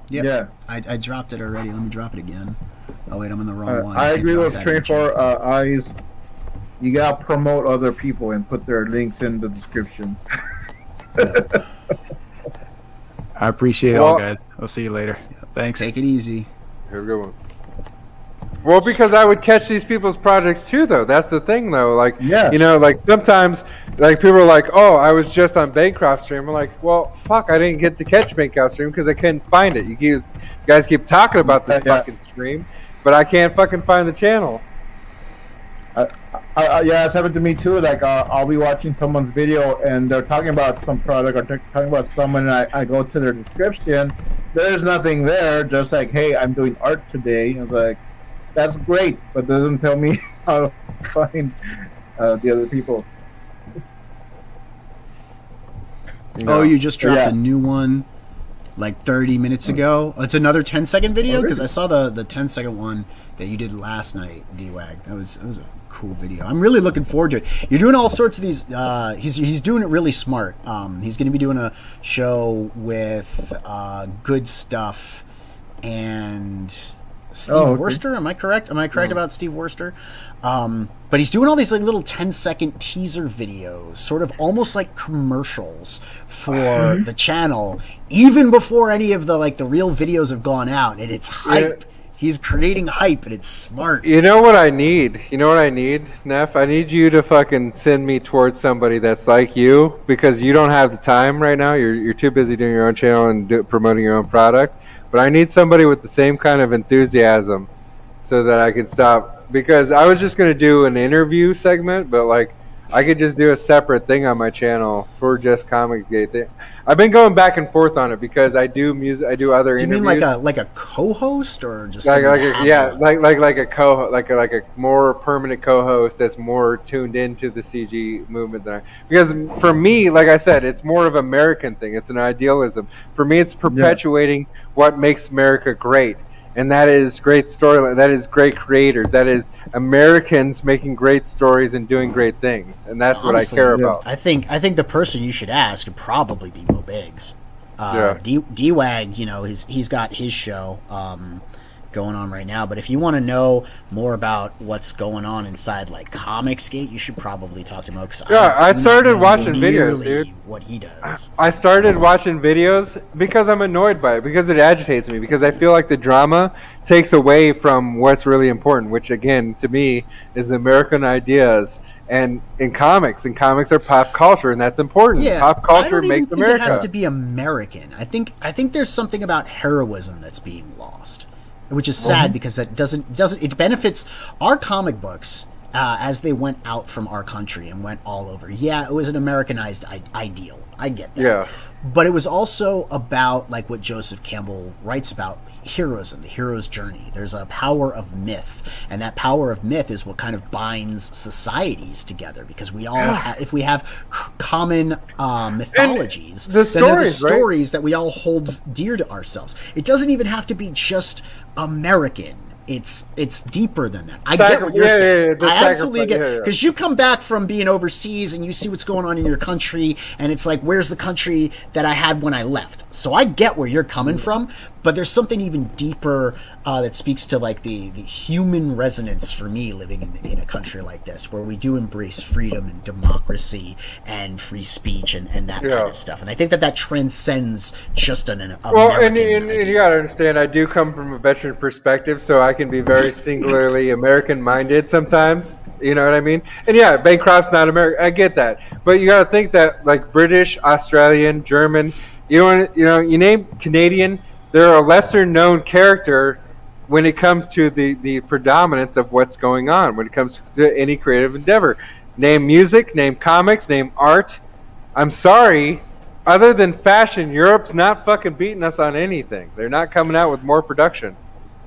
Yep. Yeah. I dropped it already. Let me drop it again. Oh wait, I'm in the wrong one. I agree with That Train in the chat. for Eyes. You gotta promote other people and put their links in the description. I appreciate it all, guys. I'll see you later. Thanks. Take it easy. Here we go. Well, because I would catch these people's projects too, though. That's the thing, though. Like, Yeah. you know, like sometimes, like people are like, "Oh, I was just on Bancroft stream." I'm like, "Well, fuck, I didn't get to catch Bancroft stream because I couldn't find it." You guys keep talking about this Yeah. fucking stream, but I can't fucking find the channel. Yeah, it's happened to me too. Like, I'll be watching someone's video and they're talking about some product or talking about someone, and I go to their description. There's nothing there, just like, "Hey, I'm doing art today." I was like, "That's great," but doesn't tell me how to find the other people. Oh, you just dropped Yeah. a new one like 30 minutes ago. It's another 10-second video Oh, really? because I saw the 10-second one that you did last night, D-Wag. That was a cool video. I'm really looking forward to it. You're doing all sorts of these. He's doing it really smart. He's going to be doing a show with Good Stuff and Steve Oh, okay. Worster. Am I correct? Am I correct about Steve Worster? But he's doing all these like little 10-second teaser videos, sort of almost like commercials for the channel, even before any of the real videos have gone out, and it's hype. Yeah. He's creating hype, and it's smart. You know what I need? You know what I need, Neff? I need you to fucking send me towards somebody that's like you, because you don't have the time right now. You're too busy doing your own channel and promoting your own product. But I need somebody with the same kind of enthusiasm so that I can stop. Because I was just going to do an interview segment, but like I could just do a separate thing on my channel for just Comicsgate. I've been going back and forth on it because I do music, I do other Do you interviews. mean like a co-host or just like someone a, that has yeah, a- like a co like a more permanent co-host that's more tuned into the CG movement than I. Because for me, like I said, it's more of an American thing. It's an idealism. For me, it's perpetuating what makes America great, and that is great storyline. That is great creators. That is Americans making great stories and doing great things, and that's what I Honestly, care about. I think the person you should ask would probably be Mo Biggs. Yeah. D-Wag, you know, he's got his show going on right now. But if you want to know more about what's going on inside like Comicsgate, you should probably talk to Mo. Yeah, I started watching videos, dude. What he does. I started watching videos because I'm annoyed by it, because it agitates me, because I feel like the drama takes away from what's really important, which again, to me, is American ideas. And in comics are pop culture, and that's important. Yeah, Pop culture I don't even makes think America. it has to be American. I think there's something about heroism that's being lost, which is sad because that doesn't it benefits our comic books as they went out from our country and went all over. Yeah, it was an Americanized ideal. I get that. Yeah. But it was also about like what Joseph Campbell writes about, heroism, the hero's journey. There's a power of myth, and that power of myth is what kind of binds societies together, because we all if we have common mythologies, the then they're the stories, right? stories that we all hold dear to ourselves. It doesn't even have to be just American. it's deeper than that. I get what you're saying. I absolutely get it. Because you come back from being overseas and you see what's going on in your country, and it's like, where's the country that I had when I left? So I get where you're coming from, but there's something even deeper that speaks to like the human resonance for me living in a country like this, where we do embrace freedom and democracy and free speech and that kind of stuff. And I think that transcends just an American. Well, and you gotta understand, I do come from a veteran perspective, so I can be very singularly American-minded sometimes. You know what I mean? And yeah, Bancroft's not American. I get that, but you gotta think that like British, Australian, German, you name Canadian, they're a lesser-known character when it comes to the predominance of what's going on. When it comes to any creative endeavor, name music, name comics, name art. I'm sorry. Other than fashion, Europe's not fucking beating us on anything. They're not coming out with more production.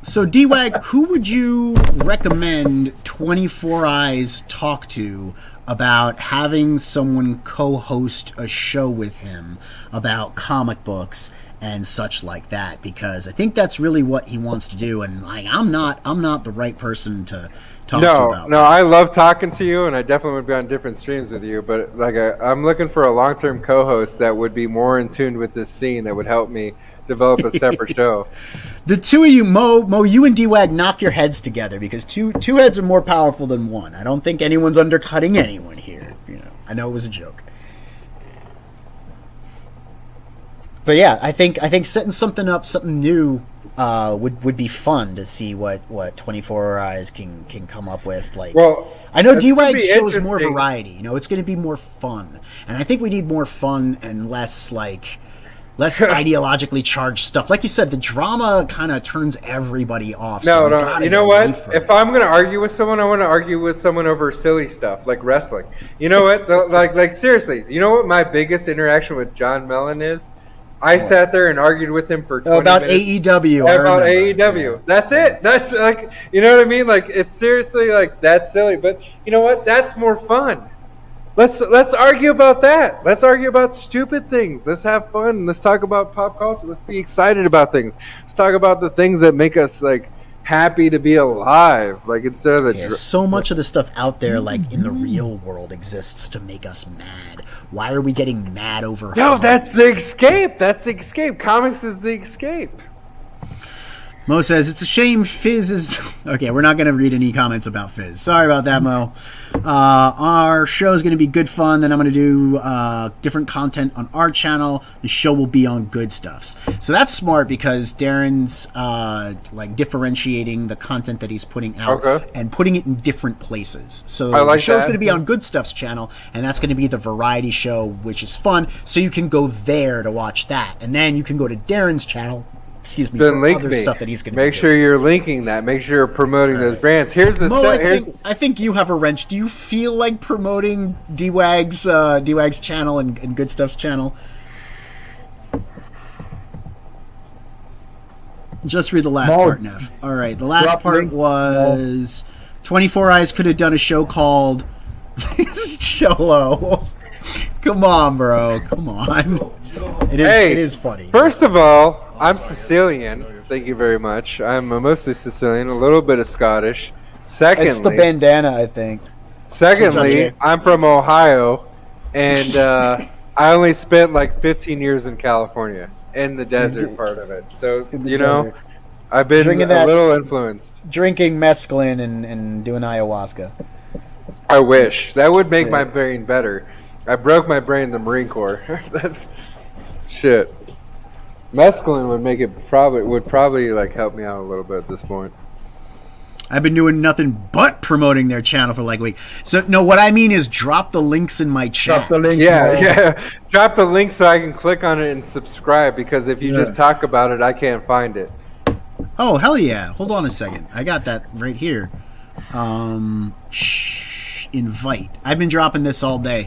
So, D-Wag, who would you recommend 24 Eyes talk to about having someone co-host a show with him about comic books and such like that? Because I think that's really what he wants to do, and like I'm not the right person to talk to about. No, I love talking to you, and I definitely would be on different streams with you. But like, I'm looking for a long-term co-host that would be more in tune with this scene, that would help me develop a separate show. The two of you, Mo, you and D-Wag, knock your heads together, because two heads are more powerful than one. I don't think anyone's undercutting anyone here. I know it was a joke. But yeah, I think setting something up, something new, would be fun to see what 24 Eyes can come up with. Like, well, I know D-Wag's show is more variety. It's going to be more fun, and I think we need more fun and less ideologically charged stuff. Like you said, the drama kind of turns everybody off. No. You know what? If I'm going to argue with someone, I want to argue with someone over silly stuff like wrestling. You know what? Like seriously, you know what my biggest interaction with John Mellon is? I sat there and argued with him for 20 about minutes. AEW. About AEW. Yeah. That's it. That's like, you know what I mean? Like, it's seriously like, that's silly. But you know what? That's more fun. Let's argue about that. Let's argue about stupid things. Let's have fun. Let's talk about pop culture. Let's be excited about things. Let's talk about the things that make us like happy to be alive. Like, instead of the so much of the stuff out there, like in the real world, exists to make us mad. Why are we getting mad over? No, that's the escape. That's the escape. Comics is the escape. Mo says, it's a shame Fizz is... Okay, we're not going to read any comments about Fizz. Sorry about that, Mo. Our show is going to be good fun. Then I'm going to do different content on our channel. The show will be on Good Stuffs. So that's smart, because Darren's differentiating the content that he's putting out and putting it in different places. So the show's going to be on Good Stuff's channel, and that's going to be the variety show, which is fun. So you can go there to watch that. And then you can go to Darren's channel, then link me. Stuff that he's going to make sure you're linking that. Make sure you're promoting those brands. Here's the Mo, I think you have a wrench. Do you feel like promoting D-Wag's channel and Good Stuff's channel? Just read the last part, Neff. All right, the last part was 24 Eyes could have done a show called Cholo. Come on, bro. Come on. It is funny. First of all, I'm Sicilian. Thank you very much. I'm mostly Sicilian, a little bit of Scottish. Secondly, it's the bandana, I think. Secondly, I'm from Ohio, and I only spent like 15 years in California, in the desert part of it. So, I've been a little influenced. Drinking mescaline and doing ayahuasca. I wish. That would make my brain better. I broke my brain in the Marine Corps. That's shit. Mescaline would probably like help me out a little bit at this point. I've been doing nothing but promoting their channel for like a week. So no, what I mean is drop the links in my chat. Drop the link. Yeah. Drop the link so I can click on it and subscribe, because if you just talk about it, I can't find it. Oh, hell yeah. Hold on a second. I got that right here. Invite. I've been dropping this all day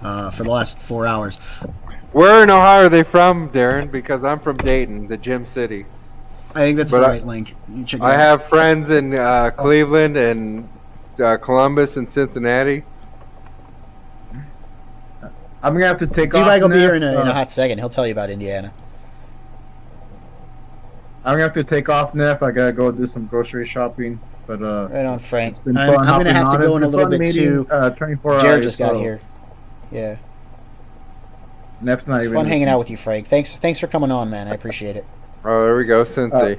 for the last 4 hours. Where in Ohio are they from, Darren? Because I'm from Dayton, the Gym City. I think that's the right link. I have friends in Cleveland and Columbus and Cincinnati. I'm going to have to take off. D-Bag will be here in a hot second. He'll tell you about Indiana. I'm gonna have to take off, Neff. I gotta go do some grocery shopping. But Right on, Frank. it's been I'm fun going to hopping have to on. go It's in a been little fun bit meeting, too. 24 Jared hours, just got so here. Yeah. Neff's not It's even fun hanging listening. out with you, Frank. Thanks for coming on, man. I appreciate it. Oh, there we go, Sensei.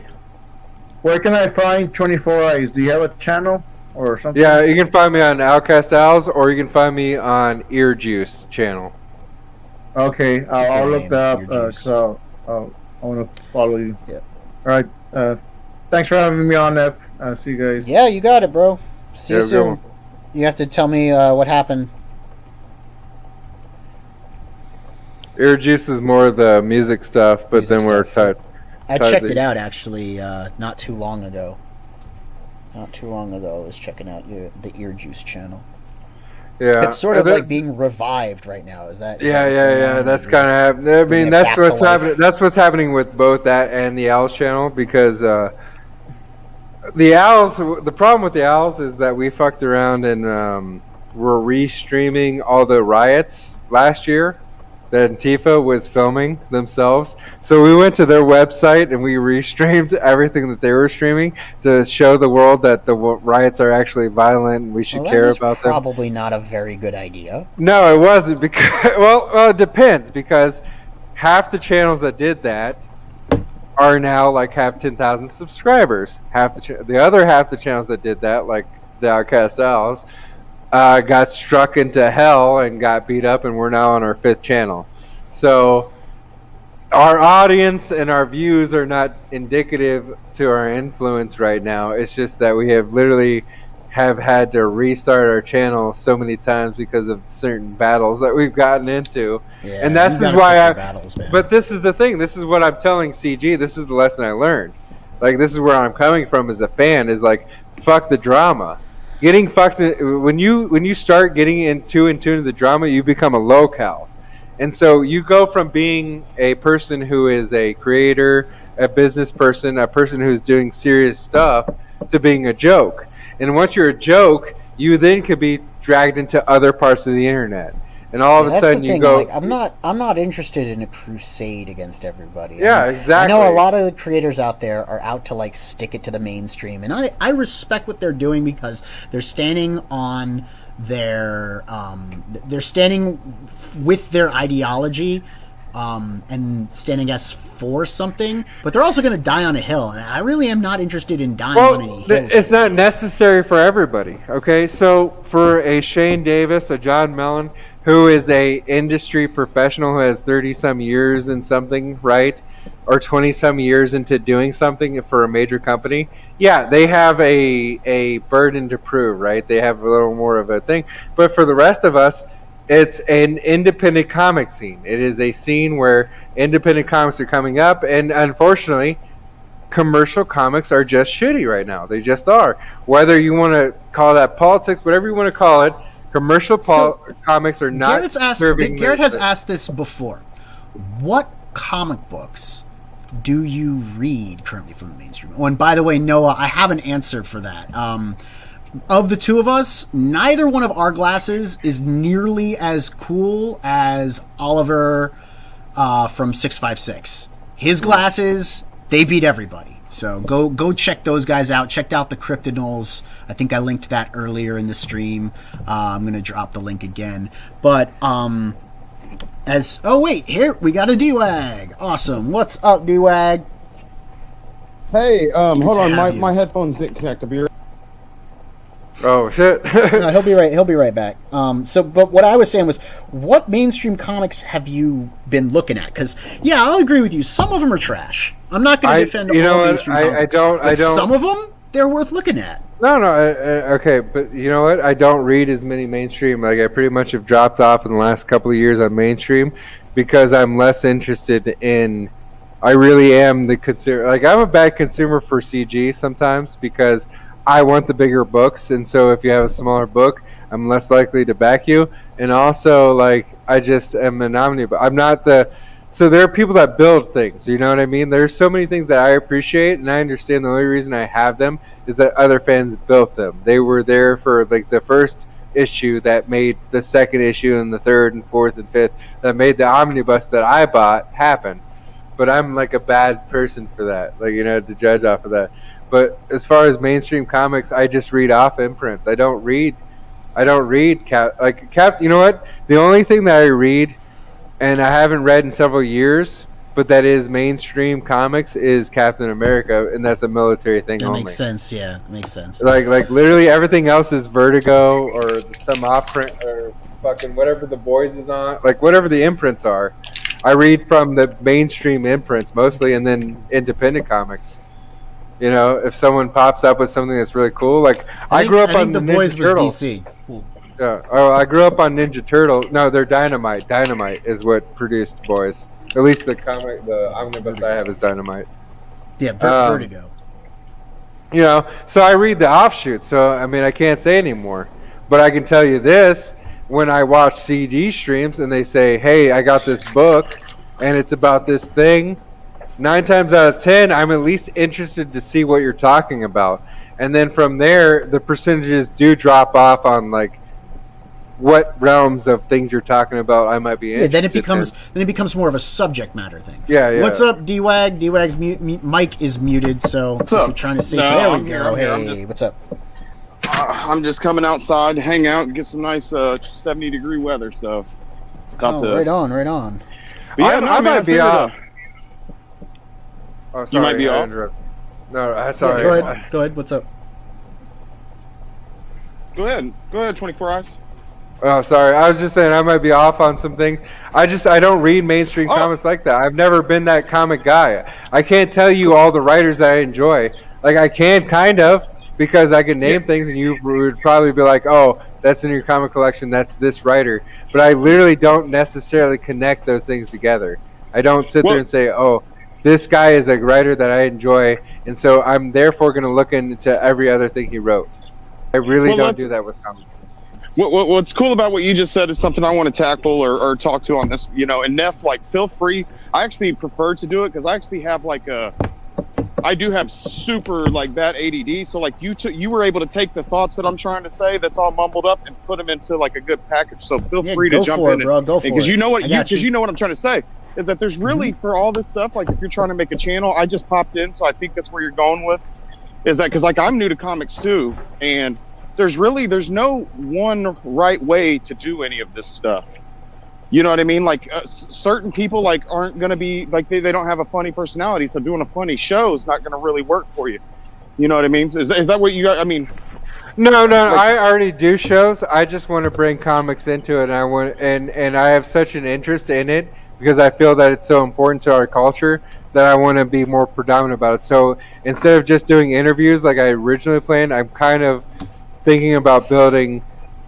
Where can I find 24 Eyes? Do you have a channel or something? Yeah, you can find me on Outcast Owls, or you can find me on Ear Juice channel. Okay, I'll good look name, that up Your Juice. because I want to follow you. Yeah. All right. Thanks for having me on, Neff. See you guys. Yeah, you got it, bro. See Yeah, you good soon. one. You have to tell me what happened. Ear Juice is more the music stuff, but Music then we're stuff. tight. I Tied checked the- it out actually not too long ago. Not too long ago, I was checking out the Ear Juice channel. Yeah, It's sort of and like being revived right now. Is that? Yeah, what's yeah, going yeah. on? That's Like, kind of happening. I bring mean, it that's back to what's life. happening. That's what's happening with both that and the Owls channel because the Owls. The problem with the Owls is that we fucked around and we're re-streaming all the riots last year that Antifa was filming themselves. So we went to their website and we re-streamed everything that they were streaming to show the world that the riots are actually violent and we should Well, care that is about them. probably not a very good idea. No, it wasn't because well, it depends because half the channels that did that are now like have 10,000 subscribers. The other half the channels that did that, like the Outcast Owls, got struck into hell and got beat up, and we're now on our 5th channel. So our audience and our views are not indicative to our influence right now. It's just that we have literally have had to restart our channel so many times because of certain battles that we've gotten into. Yeah, And this you is gotta why pick I your battles, man. but this is the thing. This is what I'm telling CG. This is the lesson I learned. Like, this is where I'm coming from as a fan, is like, fuck the drama. Getting fucked when you start getting in tune to the drama, you become a locale. And so you go from being a person who is a creator, a business person, a person who's doing serious stuff, to being a joke. And once you're a joke, you then could be dragged into other parts of the internet. And all of a That's sudden the you thing, go, like, I'm not interested in a crusade against everybody. Yeah, I mean, exactly. I know a lot of the creators out there are out to like stick it to the mainstream, and I respect what they're doing because they're standing on their they're standing with their ideology and standing as for something, but they're also going to die on a hill, and I really am not interested in dying on any hills. It's not necessary for everybody. Okay, so for a Shane Davis, a John Mellon, who is a industry professional who has 30-some years in something, right? Or 20-some years into doing something for a major company, yeah, they have a burden to prove, right? They have a little more of a thing. But for the rest of us, it's an independent comic scene. It is a scene where independent comics are coming up, and unfortunately, commercial comics are just shitty right now. They just are. Whether you want to call that politics, whatever you want to call it, commercial comics are not serving. Garrett has asked this before. What comic books do you read currently from the mainstream? Oh, and by the way, Noah, I have an answer for that. Of the two of us, neither one of our glasses is nearly as cool as Oliver from 656. His glasses, they beat everybody. So go check those guys out. Checked out the Cryptonals. I think I linked that earlier in the stream. I'm gonna drop the link again. But oh wait, here we got a D-Wag. Awesome. What's up, D-Wag? Hey, hold to on, have you. my headphones didn't connect. I'll be right. Oh shit! No, he'll be right. He'll be right back. But what I was saying was, what mainstream comics have you been looking at? Because yeah, I'll agree with you. Some of them are trash. I'm not going to defend you know all what? mainstream comics. I don't. Some of them they're worth looking at. No, okay, but you know what? I don't read as many mainstream. Like, I pretty much have dropped off in the last couple of years on mainstream because I'm less interested in. I really am the consumer. Like, I'm a bad consumer for CG sometimes because I want the bigger books, and so if you have a smaller book, I'm less likely to back you. And also, like, I just am an omnibus. I'm not the. So there are people that build things, you know what I mean? There's so many things that I appreciate, and I understand the only reason I have them is that other fans built them. They were there for, like, the first issue that made the second issue and the third and fourth and fifth that made the omnibus that I bought happen. but I'm like a bad person for that, like, to judge off of that. But as far as mainstream comics, I just read off imprints. I don't read Cap. You know what? The only thing that I read, and I haven't read in several years, but that is mainstream comics, is Captain America, and that's a military thing That only. makes sense. Yeah, it makes sense. Like literally everything else is Vertigo or some off print or fucking whatever the boys is on, like whatever the imprints are. I read from the mainstream imprints mostly, and then independent comics. If someone pops up with something that's really cool, like I grew up on the Ninja boys Turtles. was DC. Cool. Yeah. Oh, I grew up on Ninja Turtle. No, they're Dynamite. Dynamite is what produced Boys. At least the comic, the omnibus I have is Dynamite. Yeah, Vertigo. So I read the offshoots. So I can't say anymore, but I can tell you this: when I watch CD streams and they say, "Hey, I got this book, and it's about this thing," 9 times out of 10, I'm at least interested to see what you're talking about, and then from there, the percentages do drop off on like what realms of things you're talking about I might be interested then it becomes more of a subject matter thing. Yeah. What's up, D-Wag? D-Wag's mic is muted, so What's if up? you're trying to say, No, there we I'm go. here, Hey, what's up? I'm just coming outside to hang out and get some nice 70-degree weather. So, Right on. But yeah, I might be off. Oh, sorry, You might be off? No, sorry. Go ahead. What's up? Go ahead. 24 Eyes. Oh, sorry. I was just saying I might be off on some things. I don't read mainstream comics like that. I've never been that comic guy. I can't tell you all the writers that I enjoy. Like, I can kind of, because I can name things and you would probably be like, oh, that's in your comic collection, that's this writer. But I literally don't necessarily connect those things together. I don't sit there and say, oh, this guy is a writer that I enjoy, and so I'm therefore going to look into every other thing he wrote. I really don't do that with comics. What's cool about what you just said is something I want to tackle or talk to on this, and Neff, like, feel free. I actually prefer to do it because I actually have I do have super like bad ADD. So like you were able to take the thoughts that I'm trying to say that's all mumbled up and put them into like a good package. So feel free to jump in, bro. Go for it. Because you know what I'm trying to say is that there's really for all this stuff. Like if you're trying to make a channel, I just popped in, so I think that's where you're going with. Is that because like I'm new to comics too, and there's no one right way to do any of this stuff. You know what I mean? Like certain people like aren't going to be like they don't have a funny personality, so doing a funny show is not going to really work for you. You know what I mean? Is that what you got? I mean, no. I already do shows. I just want to bring comics into it, and I have such an interest in it because I feel that it's so important to our culture that I want to be more predominant about it. So instead of just doing interviews like I originally planned, I'm kind of thinking about building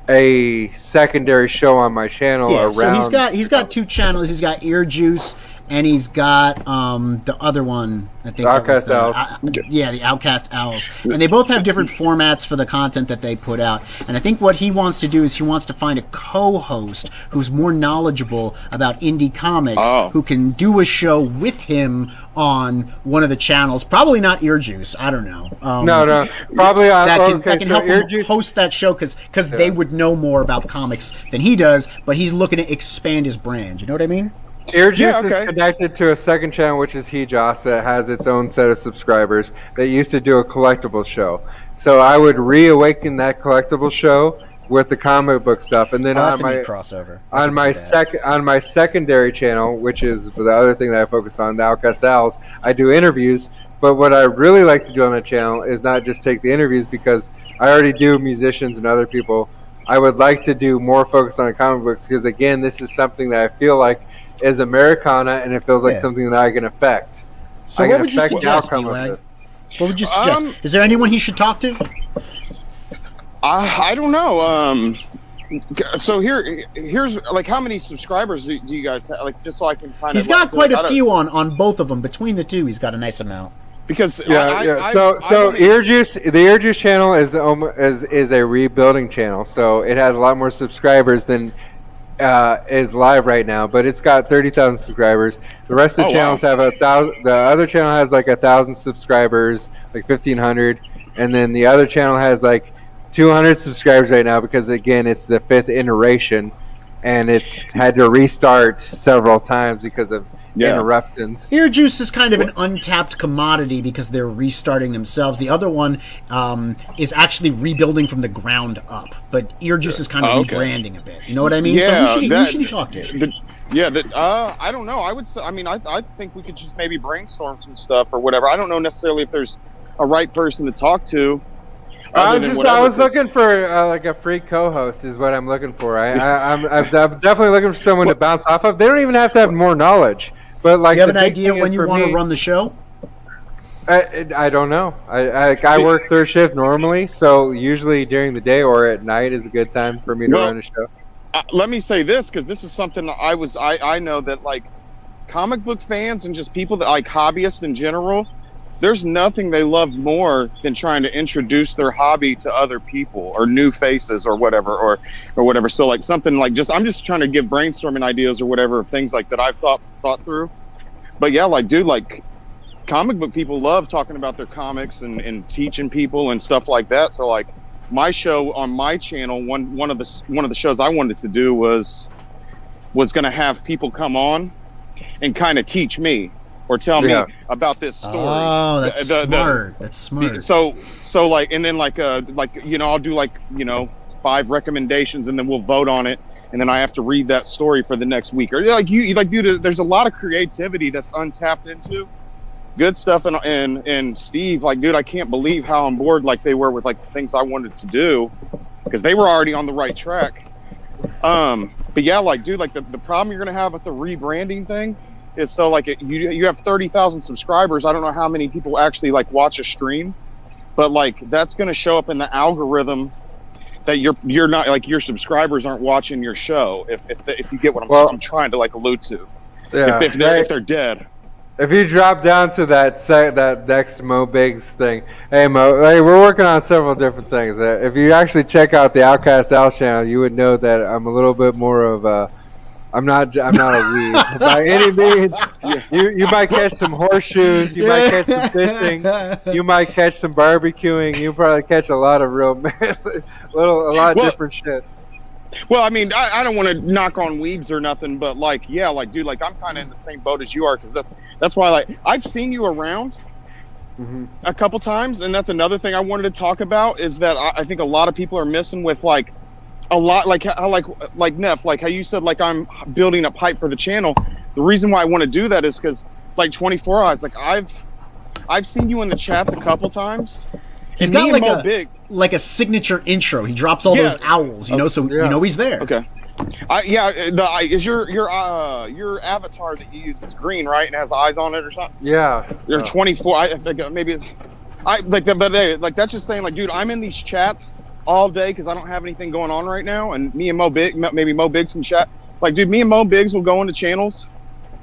a secondary show on my channel around. So he's got 2 channels. He's got Ear Juice, and he's got the other one. I think the Outcast Owls. The Outcast Owls, and they both have different formats for the content that they put out. And I think what he wants to do is he wants to find a co-host who's more knowledgeable about indie comics, who can do a show with him on one of the channels. Probably not Ear Juice. I don't know. No. Probably that can help him host that show because they would know more about comics than he does. But he's looking to expand his brand. You know what I mean? Ear Juice is connected to a second channel, which is He Joss, that has its own set of subscribers that used to do a collectible show. So I would reawaken that collectible show with the comic book stuff, and then on my crossover on my secondary channel, which is the other thing that I focus on, the Outcast Owls, I do interviews. But what I really like to do on that channel is not just take the interviews, because I already do musicians and other people. I would like to do more focus on the comic books because, again, this is something that I feel like is Americana, and it feels like something that I can affect. So what would you suggest, D-Wag? What would you suggest? Is there anyone he should talk to? I don't know. So here's like, how many subscribers do you guys have? Like, just so I can kind of. He's got quite a few on both of them. Between the two, he's got a nice amount. Because So Ear Juice, the Ear Juice channel is a rebuilding channel, so it has a lot more subscribers than is live right now, but it's got 30,000 subscribers. The rest of the channels have 1,000. The other channel has like 1,000 subscribers, like 1,500, and then the other channel has like 200 subscribers right now because, again, it's the 5th iteration, and it's had to restart several times because of interruptions. Ear Juice is kind of an untapped commodity because they're restarting themselves. The other one is actually rebuilding from the ground up, but Ear Juice is kind of rebranding a bit. You know what I mean? Yeah, so who should he talk to? I don't know. I would say, I mean, I think we could just maybe brainstorm some stuff or whatever. I don't know necessarily if there's a right person to talk to. I was looking for like a free co-host is what I'm looking for. I'm definitely looking for someone to bounce off of. They don't even have to have more knowledge, but like, you have an idea when you want to run the show? I don't know. I work third shift normally, so usually during the day or at night is a good time for me to run a show. Let me say this, because this is something I know that like comic book fans and just people that like hobbyists in general, there's nothing they love more than trying to introduce their hobby to other people or new faces or whatever, or whatever. So like something like I'm just trying to give brainstorming ideas or whatever of things like that I've thought through. But yeah, like dude, like comic book people love talking about their comics and teaching people and stuff like that. So like my show on my channel, one of the shows I wanted to do was going to have people come on and kind of teach me or tell me about this story. Oh, that's smart. That's smart. So like, and then like I'll do 5 recommendations and then we'll vote on it, and then I have to read that story for the next week. Or dude, there's a lot of creativity that's untapped into. Good stuff. And Steve, like, dude, I can't believe how on board like they were with like the things I wanted to do, because they were already on the right track. But yeah, like, dude, like the problem you're gonna have with the rebranding thing is, so like you have 30,000 subscribers. I don't know how many people actually like watch a stream, but like that's gonna show up in the algorithm that you're not, like, your subscribers aren't watching your show. If you get what I'm trying to like allude to. Yeah. If they're dead. If you drop down to that next Mo Biggs thing, hey Mo, hey, we're working on several different things. If you actually check out the Outcast Al channel, you would know that I'm a little bit more of a. I'm not a weed by any means. You might catch some horseshoes. You might catch some fishing. You might catch some barbecuing. You probably catch a lot of real a lot of different shit. Well, I mean, I don't want to knock on weebs or nothing, but like, yeah, like, dude, like I'm kind of in the same boat as you are, because that's why, like, I've seen you around a couple times, and that's another thing I wanted to talk about, is that I think a lot of people are missing with like a lot, like how like Neff, like how you said, like I'm building up hype for the channel. The reason why I want to do that is because like 24 Eyes, like I've seen you in the chats a couple times. He's got like a signature intro. He drops all those owls, you know, so you know he's there. Okay. Is your avatar that you use, it's green, right, and has eyes on it or something? Yeah. You're 24. I think maybe but that's just saying, like, dude, I'm in these chats all day because I don't have anything going on right now, and me and Mo Biggs can chat. Like, dude, me and Mo Biggs will go into channels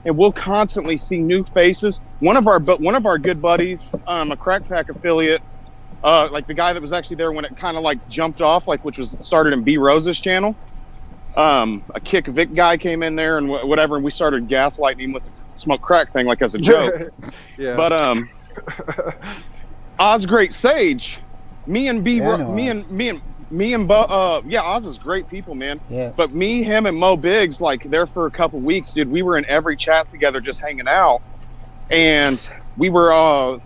and we'll constantly see new faces. One of our good buddies, a Crack Pack affiliate, like the guy that was actually there when it kind of like jumped off, like, which was started in B Rose's channel. A Kick Vic guy came in there and whatever, and we started gaslighting him with the smoke crack thing, like as a joke. Yeah. But Oz Great Sage, Oz is great people, man. Yeah. But him and Mo Biggs, like, there for a couple weeks, dude, we were in every chat together just hanging out, and we were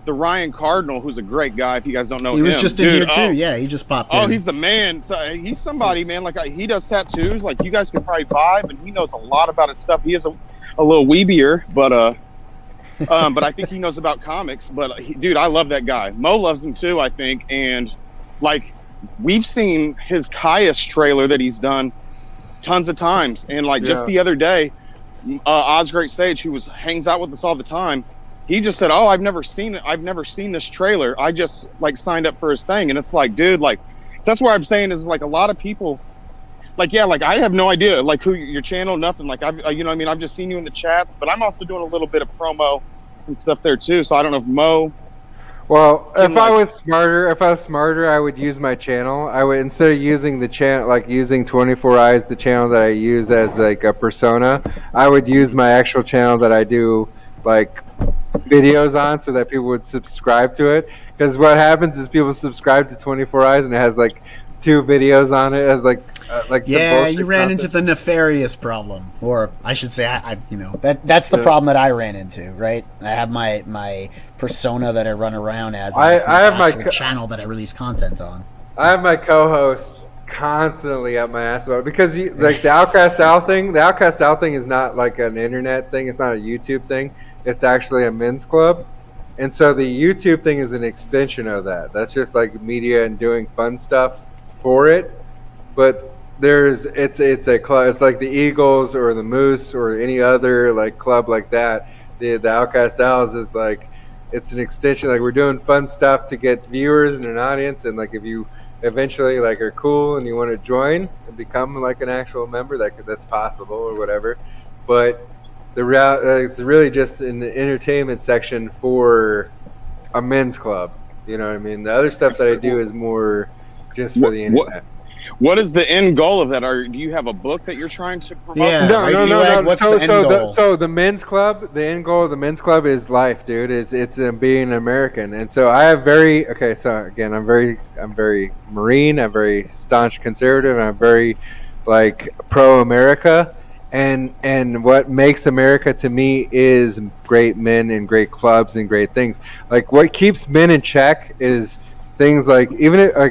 the Ryan Cardinal, who's a great guy. If you guys don't know him, he was just in here too. Yeah, he just popped in. Oh, he's the man. So he's somebody, man. Like, he does tattoos. Like, you guys can probably vibe, and he knows a lot about his stuff. He is a little weebier, but I think he knows about comics. But dude, I love that guy. Mo loves him too, I think. And like, we've seen his Caius trailer that he's done tons of times. And like, just the other day, Oz Great Sage, who hangs out with us all the time, he just said, "Oh, I've never seen it. I've never seen this trailer. I just like signed up for his thing." And it's like, dude, like, so that's what I'm saying is, like, a lot of people, like, yeah, like, I have no idea, like, who your channel, nothing. Like, I've just seen you in the chats, but I'm also doing a little bit of promo and stuff there too. So I don't know if Mo. Well, if I was smarter, I would use my channel. I would, instead of using the channel, like using 24 Eyes, the channel that I use as like a persona, I would use my actual channel that I do like videos on, so that people would subscribe to it. Because what happens is people subscribe to 24 Eyes and it has like 2 videos on it. It has like like some Yeah, bullshit you ran into content. the nefarious problem, or I should say, that's the problem that I ran into, right? I have my persona that I run around as. And it's I have my actual channel that I release content on. I have my co-host constantly up my ass about it because like the Outcast Al thing. The Outcast Al thing is not like an internet thing. It's not a YouTube thing. It's actually a men's club, and so the YouTube thing is an extension of that. That's just like media and doing fun stuff for it. But it's a club. It's like the Eagles or the Moose or any other like club like that. The Outcast Owls is like it's an extension. Like we're doing fun stuff to get viewers and an audience, and like if you eventually like are cool and you want to join and become like an actual member, that's possible or whatever. But it's really just in the entertainment section for a men's club. You know what I mean? The other stuff that I do is more just for the internet. What is the end goal of that? Do you have a book that you're trying to promote? Yeah. No. What's the end goal? So the men's club, the end goal of the men's club is life, dude. It's being an American, and so I have So again, I'm very Marine. I'm very staunch conservative. And I'm very like pro-America, and what makes America to me is great men and great clubs and great things. Like what keeps men in check is things like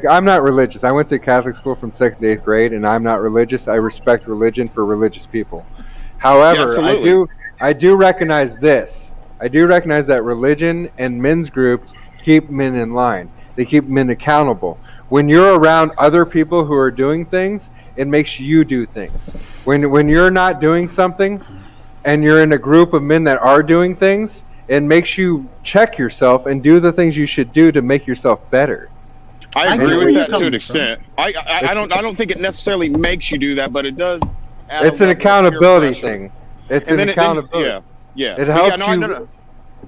I'm not religious. I went to Catholic school from 2nd to 8th grade, and I'm not religious. I respect religion for religious people. However, I do recognize this. I do recognize that religion and men's groups keep men in line. They keep men accountable. When you're around other people who are doing things, it makes you do things. When you're not doing something, and you're in a group of men that are doing things, it makes you check yourself and do the things you should do to make yourself better. I agree with that to an extent. I don't think it necessarily makes you do that, but it does. It's an accountability thing. It's an accountability. Yeah. It helps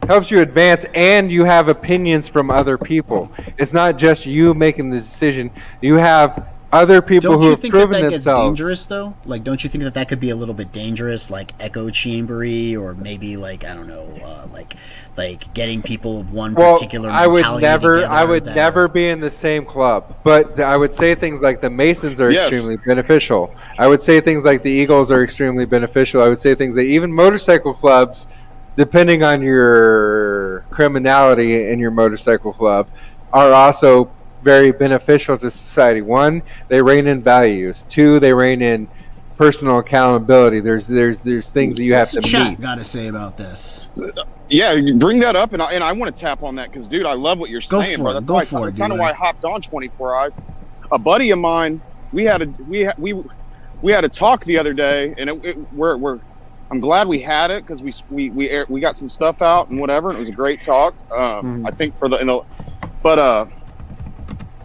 helps you advance, and you have opinions from other people. It's not just you making the decision. You have other people who have proven themselves. Don't you think that gets dangerous, though? Like, don't you think that could be a little bit dangerous, like echo chambery, or maybe like I don't know, like getting people of one particular mentality I would never be in the same club. But I would say things like the Masons are extremely beneficial. I would say things like the Eagles are extremely beneficial. I would say things that even motorcycle clubs, depending on your criminality in your motorcycle club, are also very beneficial to society. One, they rein in values. Two, they rein in personal accountability. There's things that you have to meet. Got to say about this? Yeah, you bring that up, and I want to tap on that because, dude, I love what you're saying, bro. That's kind of why I hopped on 24 Eyes. A buddy of mine, we had a talk the other day, and I'm glad we had it because we got some stuff out and whatever, and it was a great talk. I think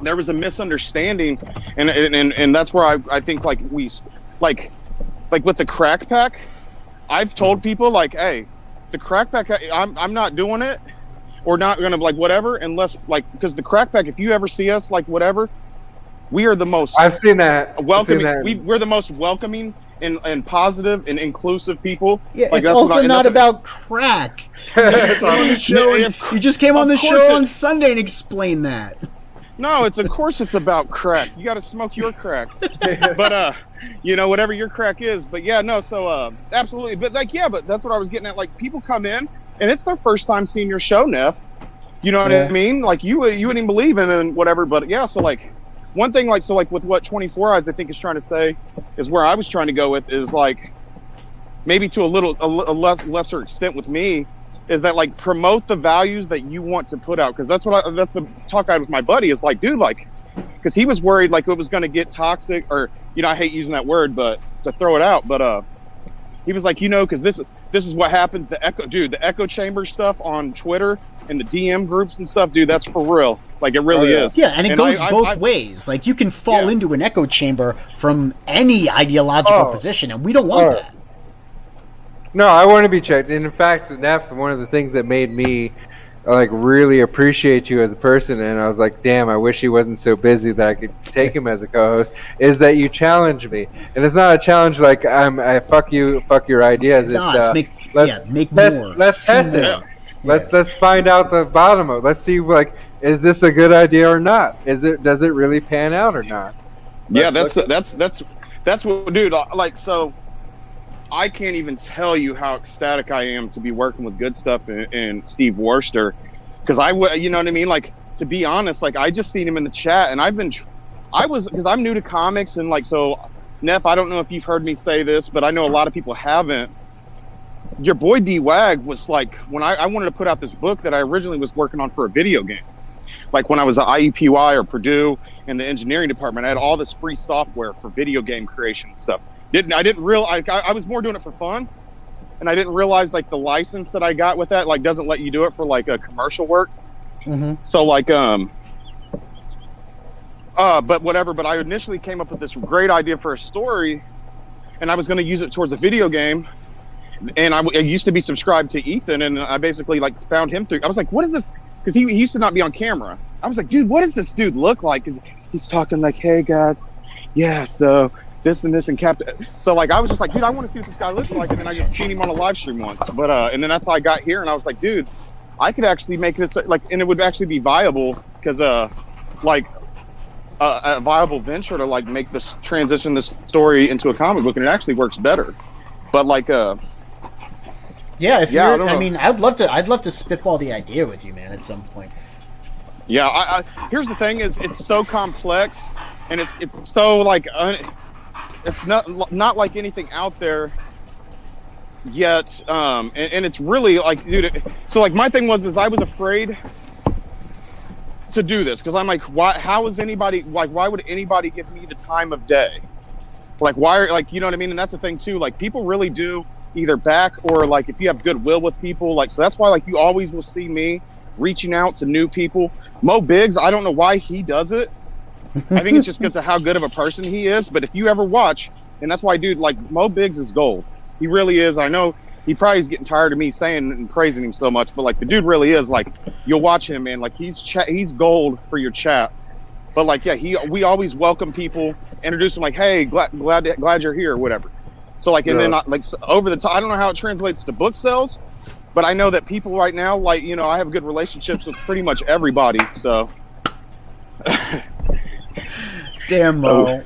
there was a misunderstanding, and that's where I think like with the crack pack, I've told people like, hey, the crack pack, I'm not doing it, or not gonna like whatever unless like because the crack pack, if you ever see us like whatever, we are the most. I've seen that. Welcoming. We're the most welcoming and positive and inclusive people. Yeah, like, it's also not about crack. You just came on the show on Sunday and explained that. No, of course it's about crack. You got to smoke your crack. But whatever your crack is. But yeah, no, so absolutely. But but that's what I was getting at. Like people come in and it's their first time seeing your show, Neff. You know what I mean? Like you wouldn't even believe in it and whatever. But yeah, so like one thing like with what 24 Eyes I think is trying to say is where I was trying to go with is like maybe to a lesser extent with me is that like promote the values that you want to put out, because that's the talk I had with my buddy is like, dude, like, because he was worried like it was going to get toxic, or I hate using that word, but to throw it out, but he was like, because this is what happens. The echo chamber stuff on Twitter and the DM groups and stuff, dude, that's for real. Like it really is. Yeah, and it goes both ways. Like you can fall into an echo chamber from any ideological position, and we don't want that. No, I want to be checked. And in fact, that's one of the things that made me like really appreciate you as a person. And I was like, damn, I wish he wasn't so busy that I could take him as a co-host. Is that you challenge me, and it's not a challenge like I fuck your ideas. Let's test it. Yeah. Let's find out the bottom of it. Let's see like, is this a good idea or not? Does it really pan out or not? That's That's what, dude. Like, so I can't even tell you how ecstatic I am to be working with Good Stuff and Steve Worcester, because you know what I mean. Like, to be honest, like I just seen him in the chat, and because I'm new to comics, and like, so Neff, I don't know if you've heard me say this, but I know a lot of people haven't. Your boy D-Wag was like, when I wanted to put out this book that I originally was working on for a video game. Like when I was at IUPUI or Purdue in the engineering department, I had all this free software for video game creation and stuff. I didn't realize, I was more doing it for fun, and I didn't realize like the license that I got with that like doesn't let you do it for like a commercial work. Mm-hmm. So like but whatever. But I initially came up with this great idea for a story, and I was going to use it towards a video game. And I used to be subscribed to Ethan, and I basically like found him through. I was like, "What is this?" Because he used to not be on camera. I was like, "Dude, what does this dude look like?" Because he's talking like, "Hey guys, yeah, so this and this and Captain." So like, I was just like, "Dude, I want to see what this guy looks like." And then I just seen him on a live stream once. But and then that's how I got here, and I was like, "Dude, I could actually make this like, and it would actually be viable because like a viable venture to like make this transition this story into a comic book, and it actually works better." But like Yeah, if Yeah, I you're, don't I know. mean, I'd love to spitball the idea with you, man, at some point. Yeah, I here's the thing: is it's so complex, and it's so like it's not like anything out there yet, and it's really like, dude. So like my thing is I was afraid to do this because I'm like, why? How is anybody like? Why would anybody give me the time of day? Like why? Like, you know what I mean? And that's the thing too. Like people really do either back or like if you have goodwill with people, like, so that's why like you always will see me reaching out to new people. Mo Biggs, I don't know why he does it. I think it's just because of how good of a person he is. But if you ever watch, and that's why, dude, like Mo Biggs is gold. He really is. I know he probably is getting tired of me saying and praising him so much, but like the dude really is. Like you'll watch him, man. Like he's gold for your chat. But like, yeah, we always welcome people, introduce them like, hey, glad you're here, or whatever. So like, and then like over the top, I don't know how it translates to book sales, but I know that people right now, like, you know, I have good relationships with pretty much everybody. So. Damn, Mo.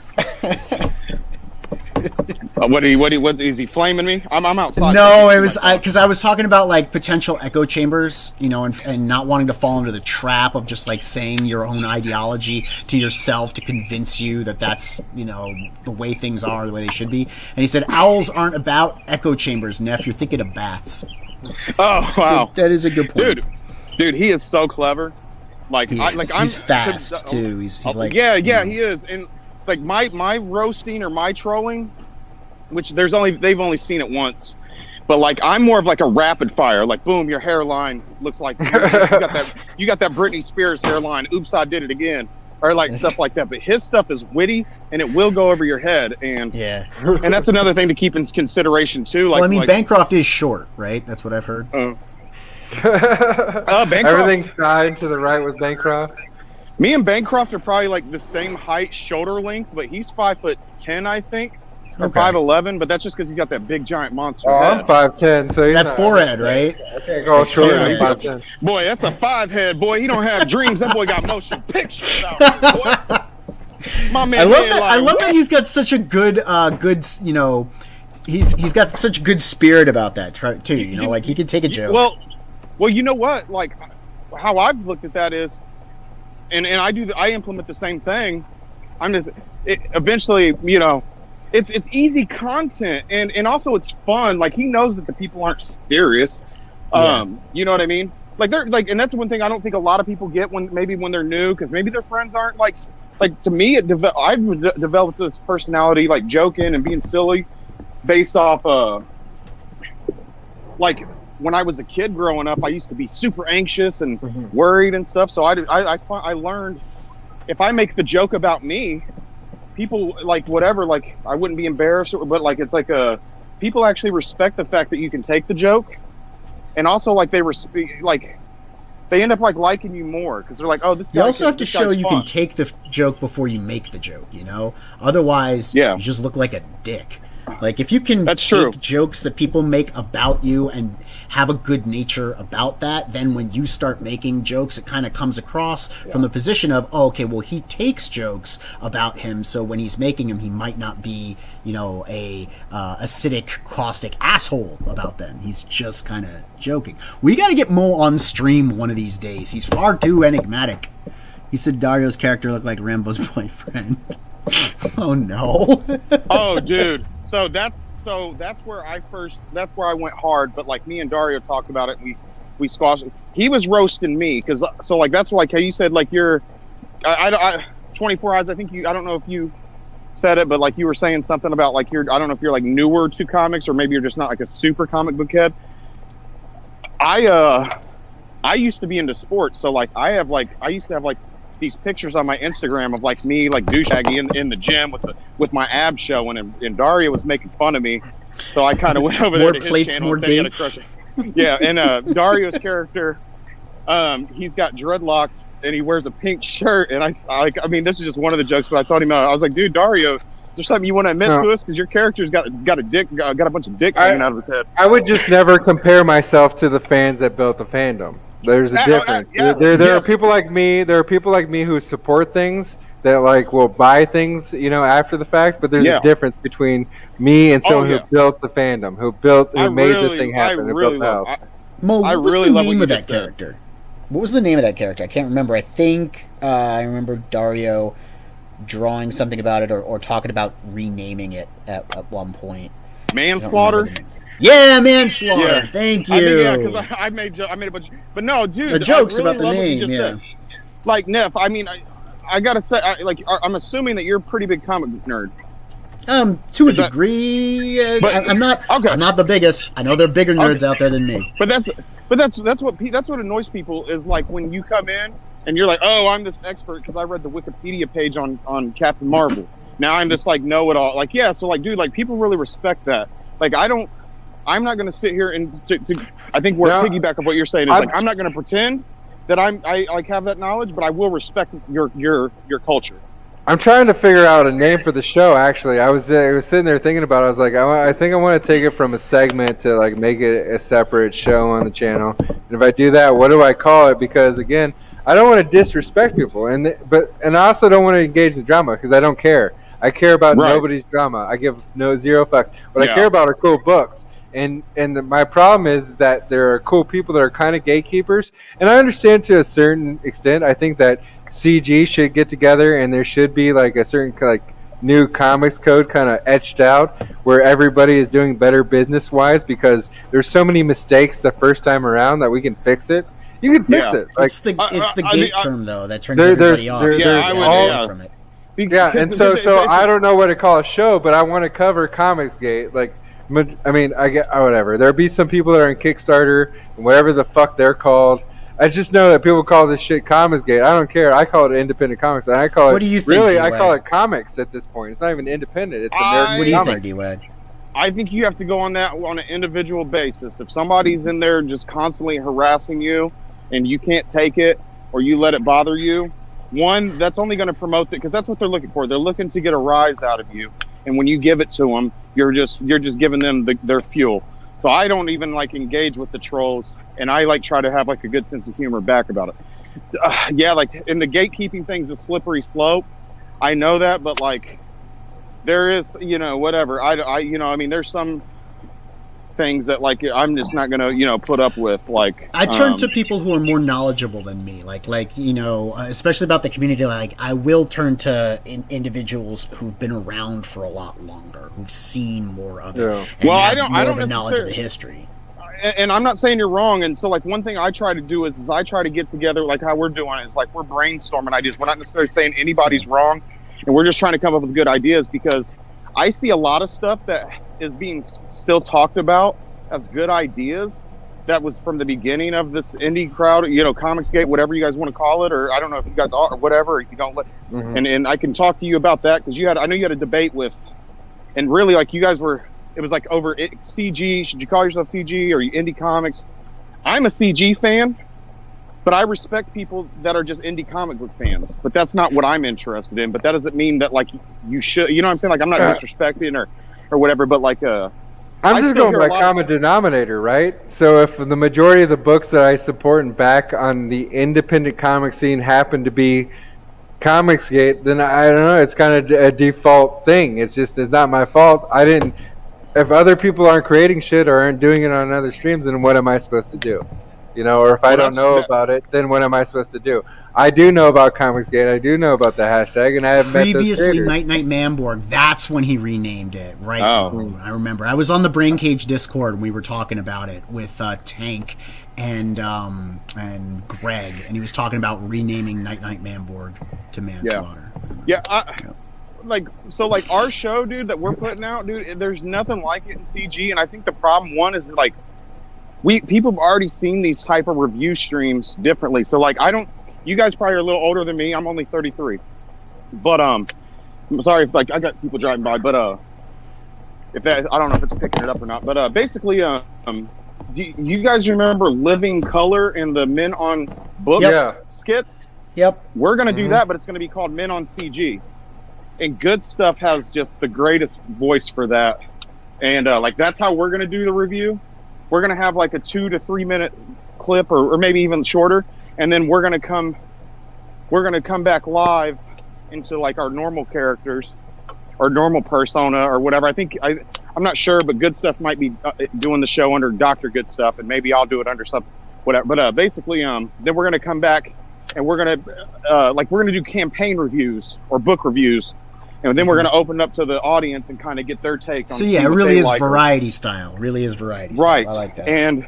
What is he flaming me? I'm outside. No, it was because I was talking about like potential echo chambers, you know, and not wanting to fall into the trap of just like saying your own ideology to yourself to convince you that that's, you know, the way things are, the way they should be. And he said, owls aren't about echo chambers, Neff. You're thinking of bats. Oh, wow. That is a good point. Dude, he is so clever. Like, he's fast too. He's like, yeah, he is. And like my roasting or my trolling, which they've only seen it once, but like I'm more of like a rapid fire. Like, boom, your hairline looks like you got that Britney Spears hairline. Oops, I did it again, or like stuff like that. But his stuff is witty and it will go over your head. And yeah, and that's another thing to keep in consideration too. Like, well, I mean, Bancroft is short, right? That's what I've heard. Everything's tied to the right with Bancroft. Me and Bancroft are probably like the same height, shoulder length, but he's 5'10", I think, or 5'11", but that's just because he's got that big giant monster head. I'm 5'10", so that forehead, right? I can't go shorter than 5'10". Boy, that's a 5 head, boy. He don't have dreams. That boy got motion pictures out here, boy. My man, I love that he's got such a good, you know, he's got such good spirit about that too. You know, like he can take a joke. Well, you know what? Like, how I've looked at that is, and I implement the same thing. Eventually, you know, it's easy content, and also it's fun. Like, he knows that the people aren't serious. You know what I mean? Like, they're like, and that's one thing I don't think a lot of people get when they're new, because maybe their friends aren't like to me. I've developed this personality, like joking and being silly, based off like. When I was a kid growing up, I used to be super anxious and worried and stuff. So I learned if I make the joke about me, people like whatever, like I wouldn't be embarrassed, but like it's like people actually respect the fact that you can take the joke, and also like they end up like liking you more because they're like, oh, this guy. You also have to show you can take the joke before you make the joke. You know, otherwise you just look like a dick. Like, if you can That's take true. jokes that people make about you and have a good nature about that, then when you start making jokes, it kind of comes across from the position of, oh, okay, well, he takes jokes about him, so when he's making them, he might not be, a acidic, caustic asshole about them. He's just kind of joking. We got to get Mo on stream one of these days. He's far too enigmatic. He said Dario's character looked like Rambo's boyfriend. Oh no. Oh, dude. So that's where I went hard. But like me and Dario talked about it. And we squashed it. He was roasting me because that's like how you said like you're, I 24 Eyes. I think I don't know if you said it, but like you were saying something about like I don't know if you're like newer to comics or maybe you're just not like a super comic book head. I used to be into sports, so like I used to have like these pictures on my Instagram of like me like douchebaggy in the gym with my abs showing, and Dario was making fun of me, so I kind of went over there to his channel and said he had a crush. Yeah, and Dario's character, he's got dreadlocks and he wears a pink shirt, and I mean this is just one of the jokes, but I told him I was like, dude, Dario, is there something you want to admit to us? Because your character's got a bunch of dick hanging out of his head. I would just never compare myself to the fans that built the fandom. There's a difference. There are people like me. There are people like me who support things that like will buy things, after the fact. But there's a difference between me and someone who built the fandom, who made the thing happen, who built the house. Mo, what was the name of that character? What was the name of that character? I can't remember. I think I remember Dario drawing something about it or talking about renaming it at one point. Manslaughter. Yeah, manslaughter. Yeah. Thank you. I think, because I made a bunch, but no, dude, the jokes I really about the name. What you just said. Like Neff, I mean, I gotta say, I'm assuming that you're a pretty big comic book nerd. To a degree, but I'm not. Okay. I'm not the biggest. I know there are bigger nerds out there than me. But that's what annoys people is like when you come in and you're like, oh, I'm this expert because I read the Wikipedia page on Captain Marvel. Now I'm this like know-it-all. Like, yeah, so like, dude, like people really respect that. Like, I'm not going to sit here and I think we're piggyback of what you're saying is like I'm not going to pretend that I like have that knowledge, but I will respect your culture. I'm trying to figure out a name for the show. Actually, I was sitting there thinking about it. I was like, I think I want to take it from a segment to like make it a separate show on the channel. And if I do that, what do I call it? Because again, I don't want to disrespect people, and I also don't want to engage the drama because I don't care. I care about nobody's drama. I give zero fucks. What I care about are cool books. And my problem is that there are cool people that are kind of gatekeepers, and I understand to a certain extent. I think that CG should get together, and there should be like a certain like new comics code kind of etched out where everybody is doing better business wise because there's so many mistakes the first time around that we can fix it. You can fix it. Like it's the gate term though that turns everybody off. From it. And so I don't know what to call a show, but I want to cover Comicsgate. Like, I mean, I get whatever. There'll be some people that are in Kickstarter, and whatever the fuck they're called. I just know that people call this shit Comicsgate. I don't care. I call it independent comics, and I call it. What do you think? Really, I call it comics at this point. It's not even independent. It's American. What do you think, D-Wad? I think you have to go on that on an individual basis. If somebody's in there just constantly harassing you, and you can't take it, or you let it bother you, one, that's only going to promote it because that's what they're looking for. They're looking to get a rise out of you, and when you give it to them, you're just giving them their fuel. So I don't even like engage with the trolls, and I like try to have like a good sense of humor back about it. Yeah, like in the gatekeeping thing's a slippery slope. I know that, but like there is, whatever. I mean, there's some things that like I'm just not gonna put up with. Like I turn to people who are more knowledgeable than me, like especially about the community. Like I will turn to individuals who've been around for a lot longer, who've seen more of it. Yeah. And well, have I don't more know of the knowledge of the history. And I'm not saying you're wrong. And so like one thing I try to do is I try to get together like how we're doing it. It's like we're brainstorming ideas. We're not necessarily saying anybody's wrong, and we're just trying to come up with good ideas because I see a lot of stuff that is being still talked about as good ideas that was from the beginning of this indie crowd, Comicsgate, whatever you guys want to call it, or I don't know if you guys are, or whatever, if you don't let, and I can talk to you about that because I know you had a debate with, and really like you guys were, it was like over CG, should you call yourself CG or you indie comics? I'm a CG fan, but I respect people that are just indie comic book fans, but that's not what I'm interested in, but that doesn't mean that like you should, you know what I'm saying? Like I'm not disrespecting or, or whatever. But like I'm I just still going hear by a lot of- common denominator, right? So if the majority of the books that I support and back on the independent comic scene happen to be Comicsgate, then I don't know. It's kind of a default thing. It's not my fault. I didn't. If other people aren't creating shit or aren't doing it on other streams, then what am I supposed to do? You know, or if I don't know about it, then what am I supposed to do? I do know about Comicsgate. I do know about the hashtag, and I have met those Previously, creators. Night Night Manborg. That's when he renamed it, right? Oh. I remember. I was on the Brain Cage Discord when we were talking about it with Tank and Greg, and he was talking about renaming Night Night Manborg to Manslaughter. Yeah, like our show, dude, that we're putting out, dude. There's nothing like it in CG, and I think the problem one is like people have already seen these type of review streams differently. So like you guys probably are a little older than me. I'm only 33, but I'm sorry if like I got people driving by, but if that I don't know if it's picking it up or not, but basically do you guys remember Living Color in the Men on Book skits? Yep. We're gonna do that, but it's gonna be called Men on CG. And Good Stuff has just the greatest voice for that, and like that's how we're gonna do the review. We're gonna have like a 2 to 3 minute clip, or maybe even shorter, and then we're gonna come back live into like our normal characters, or normal persona, or whatever. I'm not sure, but Good Stuff might be doing the show under Dr. Good Stuff, and maybe I'll do it under something, whatever. But basically, then we're gonna come back, and we're gonna do campaign reviews or book reviews. And then we're going to open up to the audience and kind of get their take on. So yeah, it really is variety style. Really is variety style. Right. I like that. And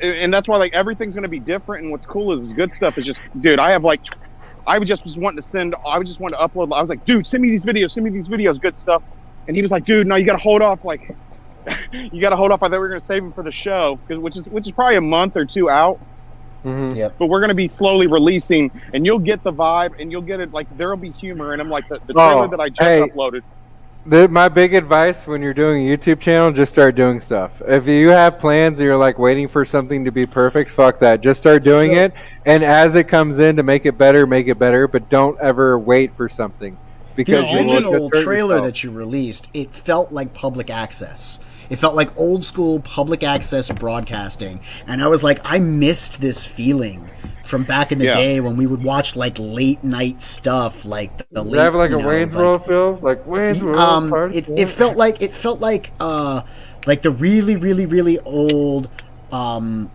and that's why like everything's going to be different. And what's cool is Good Stuff is just, dude. I just wanted to upload. I was like, dude, send me these videos, Good Stuff. And he was like, dude, no, you got to hold off. Like, you got to hold off. I thought we were going to save them for the show, which is probably a month or two out. Mm-hmm. Yep. But we're going to be slowly releasing, and you'll get the vibe, and you'll get it. Like there'll be humor in them, like the trailer that I just uploaded. My big advice when you're doing a YouTube channel, just start doing stuff. If you have plans or you're like waiting for something to be perfect, fuck that. Just start doing it, and as it comes in to make it better, but don't ever wait for something. Because the you will original just hurt trailer yourself. that you released, it felt like public access. It felt like old school public access broadcasting, and I was like, I missed this feeling from back in the day when we would watch like late night stuff, like the late. Have like a Wayne's World feel, like Wayne's World. It felt like the really really really old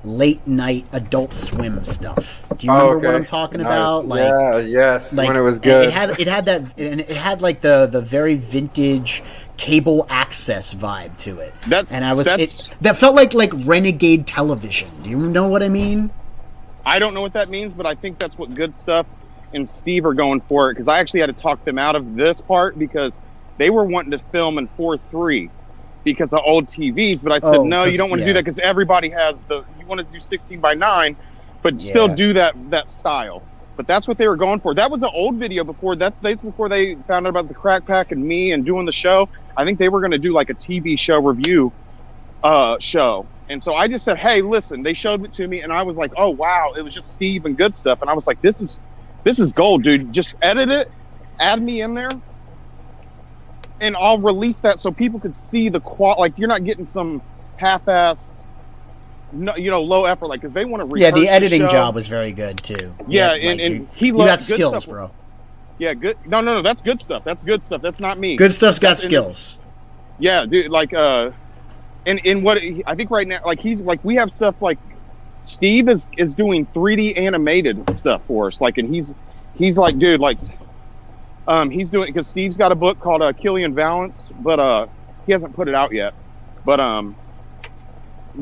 late night Adult Swim stuff. Do you remember what I'm talking about? Like, yes, like, when it was good. It had that, and it had like the very vintage cable access vibe to it. That felt like renegade television. Do you know what I mean? I don't know what that means, but I think that's what Good Stuff and Steve are going for it, because I actually had to talk them out of this part because they were wanting to film in 4:3 because of old TVs, but I said no, you don't want to do that because everybody has you want to do 16:9, but still do that style. But that's what they were going for. That was an old video before. That's before they found out about the Crack Pack and me and doing the show. I think they were going to do like a TV show review show. And so I just said, hey, listen, they showed it to me and I was like, oh, wow, it was just Steve and Good Stuff. And I was like, this is gold, dude. Just edit it, add me in there, and I'll release that so people could see the quality. Like, you're not getting some half-ass, low effort, like, because they want to rehearse. Yeah, the editing job was very good too. Yeah, he loves got skills, bro. Yeah, good. No, that's Good Stuff. That's Good Stuff. That's not me. Good Stuff's got skills. Yeah, dude. Like, and what I think right now, like we have stuff like Steve is doing 3D animated stuff for us. Like, and he's like, dude, like, he's doing, because Steve's got a book called Killian Valance, but he hasn't put it out yet. But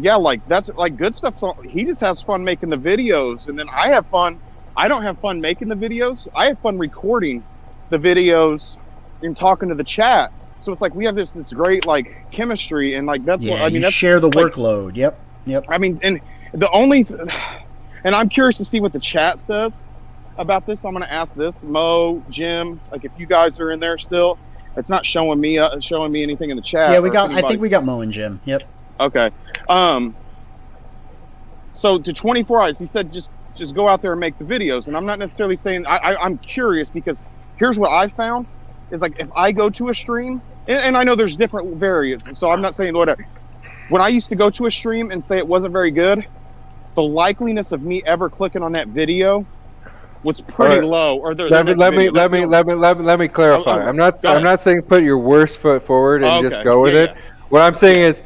yeah, like that's like Good Stuff. So he just has fun making the videos, and then I have fun. I don't have fun making the videos. I have fun recording the videos and talking to the chat. So it's like we have this great like chemistry, and like that's what I mean. You share the workload. Yep. I mean, and and I'm curious to see what the chat says about this. I'm going to ask this, Mo, Jim, like if you guys are in there still. It's not showing me anything in the chat. Yeah, I think we got Mo and Jim. Yep. Okay. So to 24 Eyes, he said just go out there and make the videos. And I'm not necessarily saying I'm curious, because here's what I found is, like, if I go to a stream and I know there's different variants, so I'm not saying whatever. When I used to go to a stream and say it wasn't very good, the likeliness of me ever clicking on that video was pretty low. Or let me clarify. I'm not saying put your worst foot forward and just go with it. What I'm saying is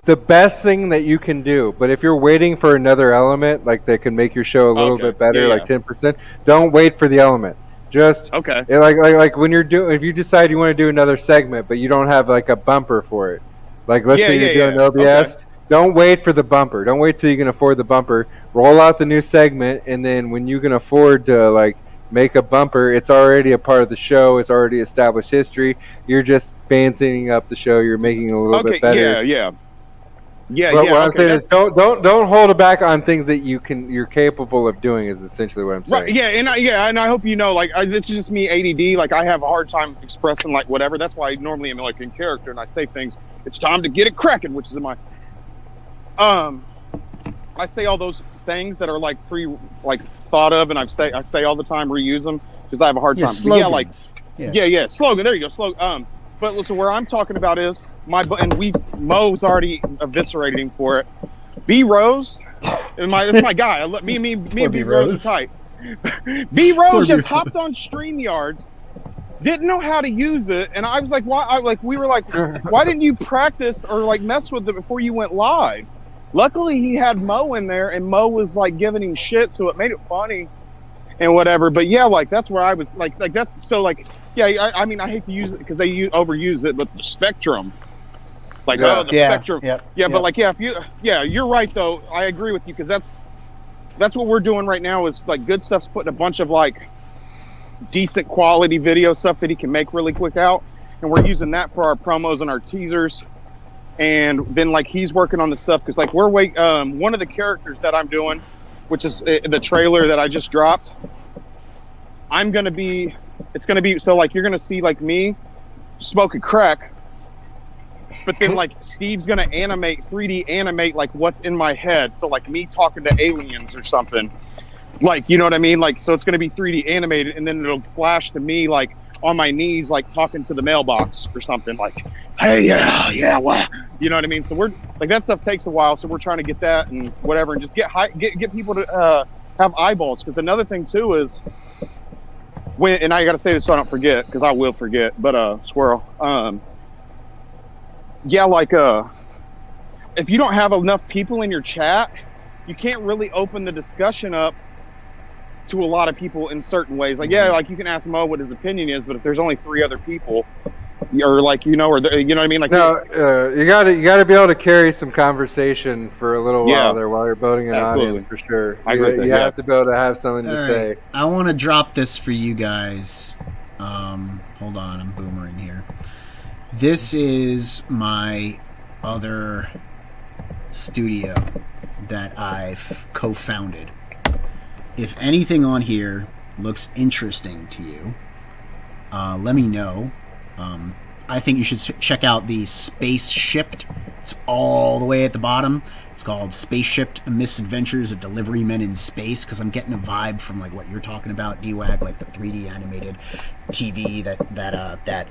the best thing that you can do. But if you're waiting for another element, like that can make your show a little bit better, like 10%, don't wait for the element. Just like when you're doing, if you decide you want to do another segment, but you don't have like a bumper for it. Like let's say you're doing OBS. Okay. Don't wait for the bumper. Don't wait till you can afford the bumper. Roll out the new segment, and then when you can afford to like make a bumper, it's already a part of the show. It's already established history. You're just fancying up the show. You're making it a little bit better. What I'm saying is don't hold it back on things that you're capable of doing. Is essentially what I'm saying. Right. And I hope you know, like it's just me ADD. Like I have a hard time expressing like whatever. That's why I normally am like in character and I say things. It's time to get it cracking, which is in my. I say all those things that are like thought of, and I say all the time, reuse them because I have a hard time. Slogans. Slogan. There you go, slogan. But listen, where I'm talking about is Mo's already eviscerated him for it. B Rose, that's my guy. Me and B Rose are tight. B Rose just hopped on StreamYard. Didn't know how to use it, and I was like, "Why?" We were like, "Why didn't you practice or like mess with it before you went live?" Luckily, he had Mo in there, and Mo was like giving him shit, so it made it funny and whatever. But yeah, like that's where I was like that's so like I mean I hate to use it because they overuse it, but the Spectrum, Spectrum, but like if you're right though. I agree with you because that's what we're doing right now is like Good Stuff's putting a bunch of like decent quality video stuff that he can make really quick out, and we're using that for our promos and our teasers. And then like he's working on the stuff because like one of the characters that I'm doing, which is the trailer that I just dropped, it's gonna be so like you're gonna see like me smoking crack, but then like Steve's gonna 3D animate like what's in my head, so like me talking to aliens or something, like you know what I mean, like so it's gonna be 3D animated, and then it'll flash to me like on my knees like talking to the mailbox or something like, hey what, you know what I mean. So we're like that stuff takes a while, so we're trying to get that and whatever, and just get people to have eyeballs. Because another thing too is and I gotta say this so I don't forget because I will forget, but squirrel, if you don't have enough people in your chat, you can't really open the discussion up to a lot of people in certain ways. Like like you can ask Mo what his opinion is, but if there's only 3 other people, or like you know what I mean, like you gotta be able to carry some conversation for a little while there while you're building an audience for sure. I agree. You have to be able to have something to say. I want to drop this for you guys. Hold on, I'm boomering here. This is my other studio that I've co-founded. If anything on here looks interesting to you, let me know. I think you should check out the Space Shipped. It's all the way at the bottom. It's called Space Shipped: Misadventures of Delivery Men in Space, because I'm getting a vibe from like what you're talking about, D-Wag, like the 3D animated TV that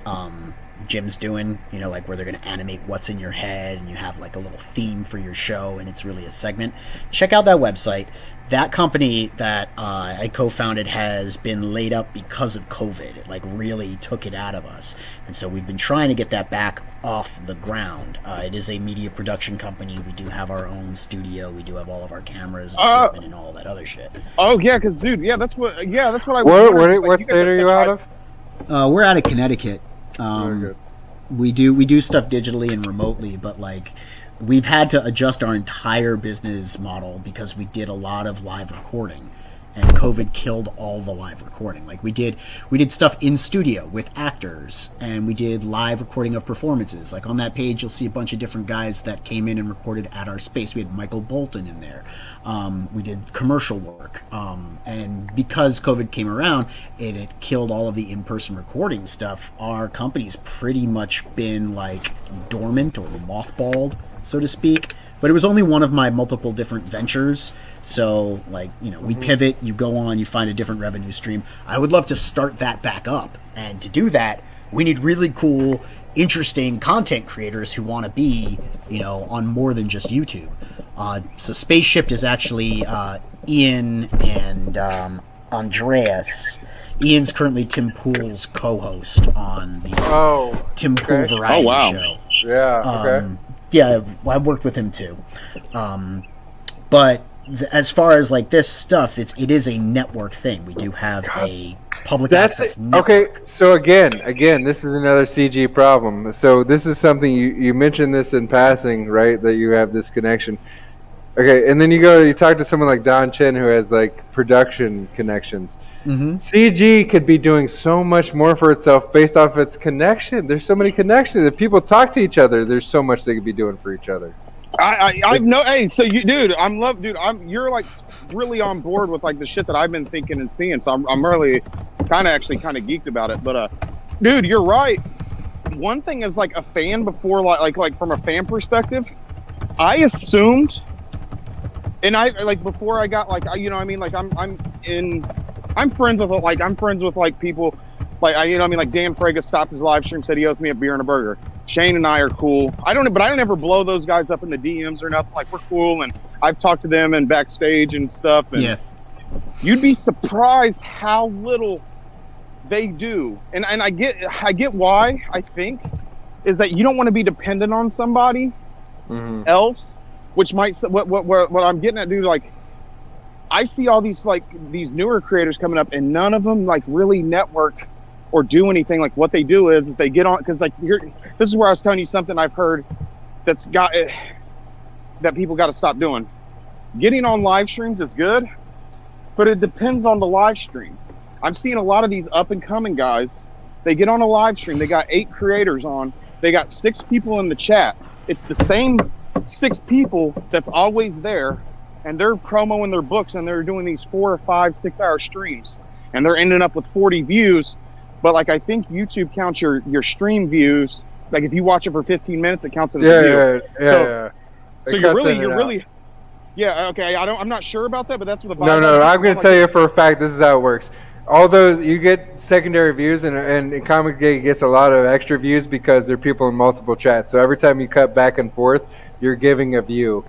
Jim's doing, you know, like where they're going to animate what's in your head and you have like a little theme for your show and it's really a segment. Check out that website. That company that I co-founded has been laid up because of COVID. It like really took it out of us. And so we've been trying to get that back off the ground. It is a media production company. We do have our own studio. We do have all of our cameras and equipment and all that other shit. Oh yeah, because dude, that's what I what state are you out of? We're out of Connecticut. Very good. We do stuff digitally and remotely, but like we've had to adjust our entire business model because we did a lot of live recording, and COVID killed all the live recording. Like we did stuff in studio with actors, and we did live recording of performances. Like on that page, you'll see a bunch of different guys that came in and recorded at our space. We had Michael Bolton in there. We did commercial work, and because COVID came around and it killed all of the in-person recording stuff, our company's pretty much been like dormant or mothballed, so to speak. But it was only one of my multiple different ventures. So, like, you know, we pivot, you go on, you find a different revenue stream. I would love to start that back up. And to do that, we need really cool interesting content creators who want to be, on more than just YouTube. So Spaceship is actually Ian and Andreas. Ian's currently Tim Pool's co-host on the Tim Pool Variety Show. Yeah. Okay. Yeah, I worked with him too. But as far as like this stuff, it is a network thing. We do have a public access network. Okay, so again, this is another CG problem. So this is something you mentioned this in passing, right? That you have this connection. Okay, and then you talk to someone like Don Chen who has like production connections. Mm-hmm. CG could be doing so much more for itself based off its connection. There's so many connections. If people talk to each other, there's so much they could be doing for each other. You're like really on board with like the shit that I've been thinking and seeing. So I'm really kind of geeked about it. But dude, you're right. One thing is like a fan before, like from a fan perspective, I assumed, and I like before I got like I'm friends with like people like like Dan Fraga stopped his live stream, said he owes me a beer and a burger. Shane and I are cool. I don't ever blow those guys up in the DMs or nothing. Like we're cool, and I've talked to them and backstage and stuff. And yeah, you'd be surprised how little they do. And I get why. I think is that you don't want to be dependent on somebody else, which might what I'm getting at, dude. Like I see all these these newer creators coming up, and none of them like really network or do anything. Like what they do is they get on, because like this is where I was telling you something I've heard that people got to stop doing. Getting on live streams is good, but it depends on the live stream. I'm seeing a lot of these up and coming guys. They get on a live stream. They got 8 creators on. They got 6 people in the chat. It's the same 6 people that's always there, and they're promoting their books, and they're doing these 4 or 5, 6 hour streams, and they're ending up with 40 views. But like I think YouTube counts your stream views. Like if you watch it for 15 minutes, it counts as a view. So you're really. Yeah. Okay. I'm not sure about that, but that's what the. No. I'm going to tell you for a fact. This is how it works. All those you get secondary views, and Comic Gate gets a lot of extra views because there are people in multiple chats. So every time you cut back and forth, you're giving a view.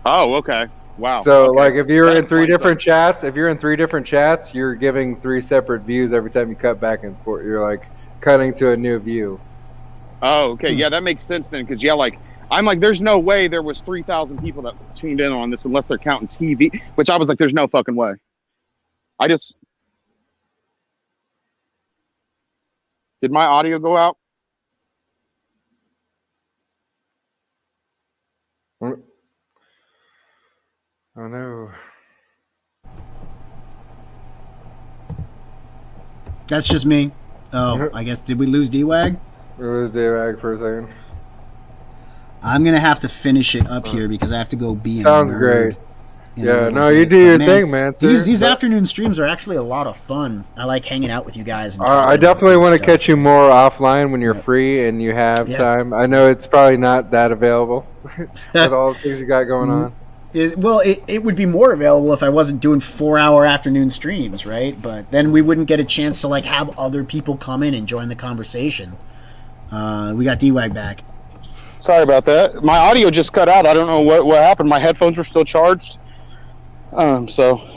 Oh, okay. Wow. So okay. like if you're in 3 different chats, you're giving 3 separate views every time you cut back and forth. You're like cutting to a new view. Oh, okay. Yeah, that makes sense then, because I'm like, there's no way there was 3,000 people that tuned in on this unless they're counting TV, which I was like, there's no fucking way. Did my audio go out? Oh no. That's just me. Oh, I guess, did we lose D-Wag? We lose D-Wag for a second. I'm going to have to finish it up here because I have to go be Sounds great. Yeah, no, you do your thing, man. These afternoon streams are actually a lot of fun. I like hanging out with you guys. And I definitely want to catch you more offline when you're free and you have time. I know it's probably not that available with all the things you got going on. It would be more available if I wasn't doing 4-hour afternoon streams, right? But then we wouldn't get a chance to like have other people come in and join the conversation. We got D-Wag back. Sorry about that. My audio just cut out. I don't know what happened. My headphones were still charged. So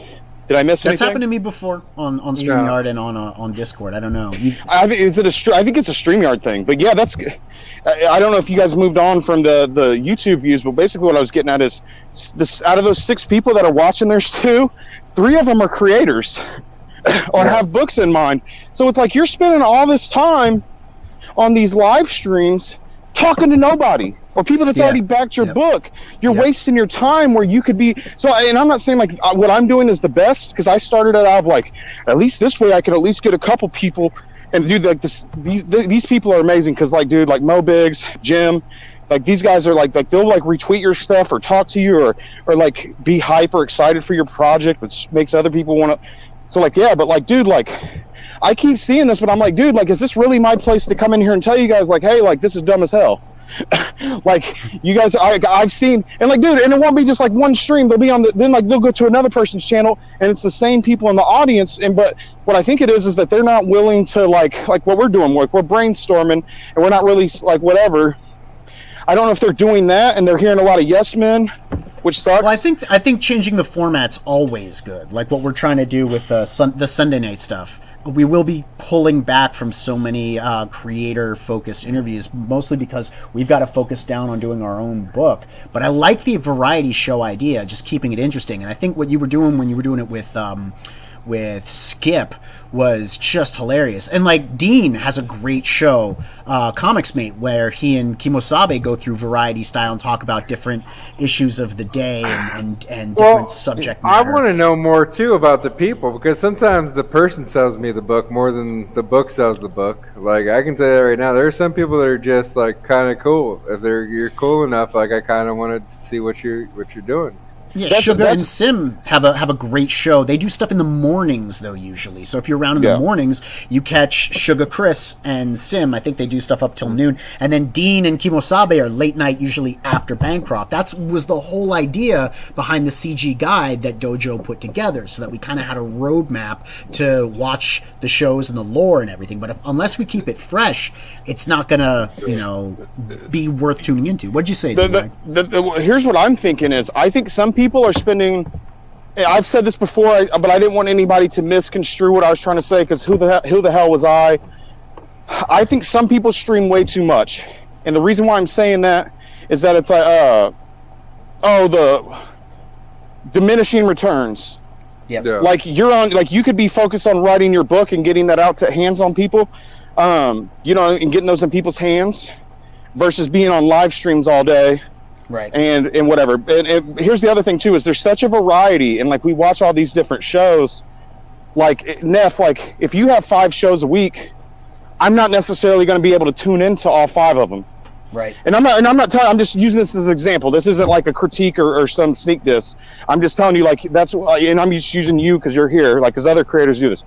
did I miss anything? That's happened to me before on StreamYard and on Discord. I don't know. I think it's a StreamYard thing. But yeah, that's. I don't know if you guys moved on from the YouTube views, but basically what I was getting at is this: out of those 6 people that are watching, there's 2, 3 of them are creators or have books in mind. So it's like you're spending all this time on these live streams talking to nobody or people that's already backed your book. You're wasting your time where you could be. So, and I'm not saying like what I'm doing is the best, because I started it out of like, at least this way I could at least get a couple people. And dude, like these people are amazing, because like, dude, like Mo Biggs, Jim, like these guys are like they'll like retweet your stuff or talk to you or like be hyper excited for your project, which makes other people want to. So like, yeah, but like, dude, like I keep seeing this, but I'm like, dude, like, is this really my place to come in here and tell you guys like, hey, like this is dumb as hell? Like you guys, I've seen, and like, dude, and it won't be just like one stream. They'll be on then like they'll go to another person's channel, and it's the same people in the audience. And but what I think it is that they're not willing to like what we're doing. We're brainstorming, and we're not really like whatever. I don't know if they're doing that, and they're hearing a lot of yes men, which sucks. Well, I think changing the format's always good. Like what we're trying to do with the Sunday night stuff. We will be pulling back from so many creator-focused interviews, mostly because we've got to focus down on doing our own book. But I like the variety show idea, just keeping it interesting. And I think what you were doing when you were doing it with Skip was just hilarious. And like Dean has a great show, Comics Mate, where he and Kimosabe go through variety style and talk about different issues of the day and different subject matter. I want to know more too about the people, because sometimes the person sells me the book more than the book sells the book. Like I can tell you right now, there are some people that are just like kind of cool. If you're cool enough, like I kind of want to see what you're doing. Yeah, Sugar and Sim have a great show. They do stuff in the mornings though usually. So if you're around in the mornings, you catch Sugar Chris and Sim. I think they do stuff up till noon. And then Dean and Kimosabe are late night, usually after Bancroft. That was the whole idea behind the CG guide that Dojo put together, so that we kind of had a roadmap to watch the shows and the lore and everything. But unless we keep it fresh, it's not gonna be worth tuning into. What'd you say? Here's what I'm thinking is I think some people are spending. I've said this before, but I didn't want anybody to misconstrue what I was trying to say, because who the hell was I? I think some people stream way too much, and the reason why I'm saying that is that it's like, the diminishing returns. Yeah. Like you could be focused on writing your book and getting that out to hands on people, and getting those in people's hands, versus being on live streams all day. Right. And whatever. And here's the other thing too, is there's such a variety, and like we watch all these different shows. Like Neff, like if you have 5 shows a week, I'm not necessarily going to be able to tune into all 5 of them. Right. And I'm just using this as an example. This isn't like a critique or some sneak diss. I'm just telling you, like, and I'm just using you because you're here, like, because other creators do this.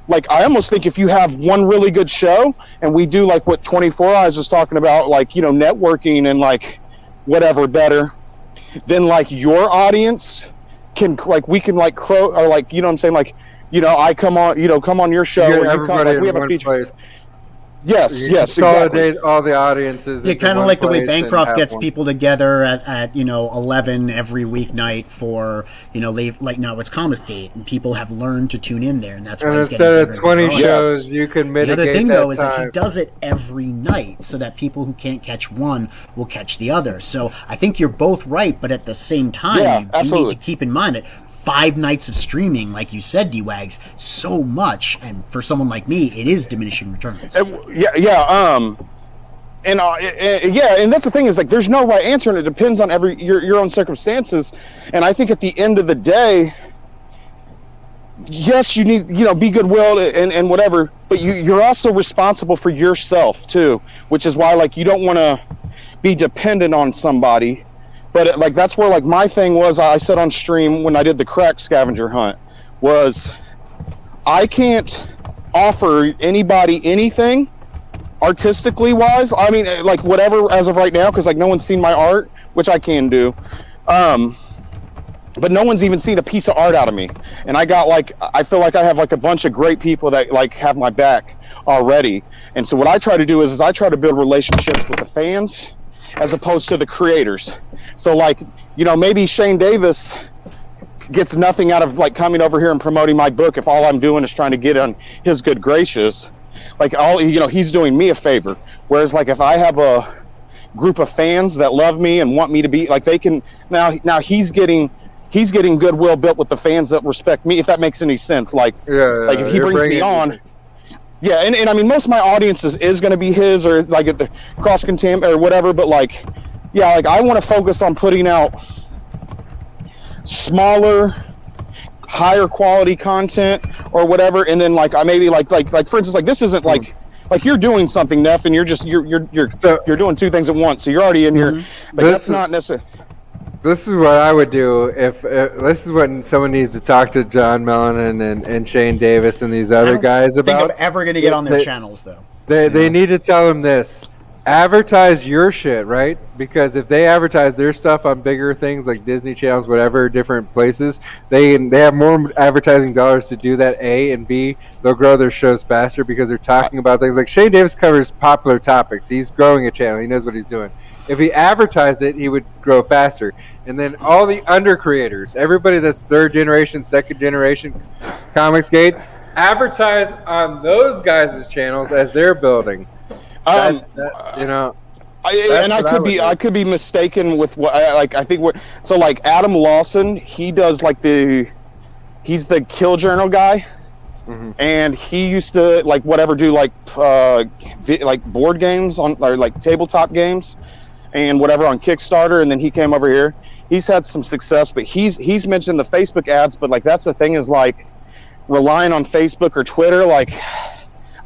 Like, I almost think if you have one really good show, and we do like what 24 Eyes was talking about, like, networking and like whatever better, then like your audience can, like, we can like or like, what I'm saying, like, I come on your show, Get and everybody we in have a one feature. place. Yes, Consolidate exactly. all the audiences. Yeah, kind of like the way place and Bancroft have gets one. people together at 11 every weeknight for late, like now it's Comics Gate, and people have learned to tune in there, and that's why And he's getting instead of bigger 20 and growing. shows, you can The mitigate other thing that though is that he time. does it every night, so that people who can't catch one will catch the other. So I think you're both right, but at the same time, Yeah, you do absolutely. need to keep in mind that 5 nights of streaming, like you said, D-Wags, so much, and for someone like me, it is diminishing returns. And that's the thing, is like there's no right answer, and it depends on your own circumstances. And I think at the end of the day, yes, you need be goodwill and whatever, but you're also responsible for yourself too, which is why like you don't want to be dependent on somebody. But like that's where like my thing was, I said on stream when I did the crack scavenger hunt, was I can't offer anybody anything artistically wise. I mean, like whatever as of right now, because like no one's seen my art, which I can do, but no one's even seen a piece of art out of me. And I feel like I have like a bunch of great people that like have my back already. And so what I try to do is I try to build relationships with the fans as opposed to the creators. So like, maybe Shane Davis gets nothing out of like coming over here and promoting my book if all I'm doing is trying to get on his good graces. Like he's doing me a favor. Whereas like if I have a group of fans that love me and want me to be like, they can now he's getting goodwill built with the fans that respect me, if that makes any sense. Like if he brings me on. Yeah, and I mean most of my audience is going to be his, or like at the cross contam or whatever, but like I want to focus on putting out smaller, higher quality content or whatever, and then like I maybe like for instance, like this isn't like you're doing something, Neff, and you're doing 2 things at once, so you're already in here. Like that's not necessary. This is what I would do if this is what someone needs to talk to John Mellon and Shane Davis and these other guys about. I think I'm ever going to get on their channels though. They need to tell him this. advertise your shit, right? Because if they advertise their stuff on bigger things like Disney channels, whatever, different places, they have more advertising dollars to do that. A and B, they'll grow their shows faster because they're talking about things like Shane Davis covers popular topics. He's growing a channel. He knows what he's doing. If he advertised it, he would grow faster. And then all the under creators, everybody that's third generation, second generation, Comicsgate, advertise on those guys' channels as they're building. I could be mistaken with what I think what. So like Adam Lawson, he does like he's the Kill Journal guy, and he used to like do like board games or like tabletop games, and whatever on Kickstarter, and then he came over here. He's had some success, but he's mentioned the Facebook ads, but like that's the thing is like relying on Facebook or Twitter, like.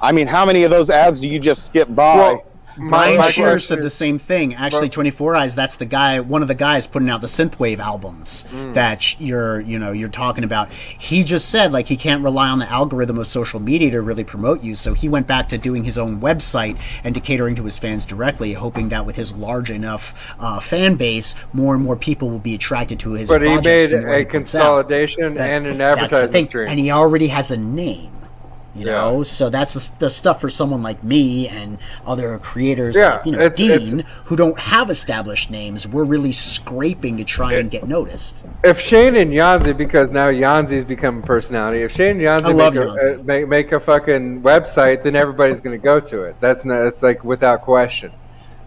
I mean, how many of those ads do you just skip by? Well, Brian Shearer said the same thing. Actually, 24 Eyes, that's the guy, one of the guys putting out the synthwave albums that you're talking about. He just said like he can't rely on the algorithm of social media to really promote you, so he went back to doing his own website and to catering to his fans directly, hoping that with his large enough fan base, more and more people will be attracted to his projects. But he made a consolidation and an advertising stream. And he already has a name. You know, so that's the stuff for someone like me and other creators like, Dean, who don't have established names. We're really scraping to try and get noticed. If Shane and Yanzi, because now Yanzi's become a personality, if Shane and Yanzi make a fucking website, then everybody's going to go to it. That's like without question.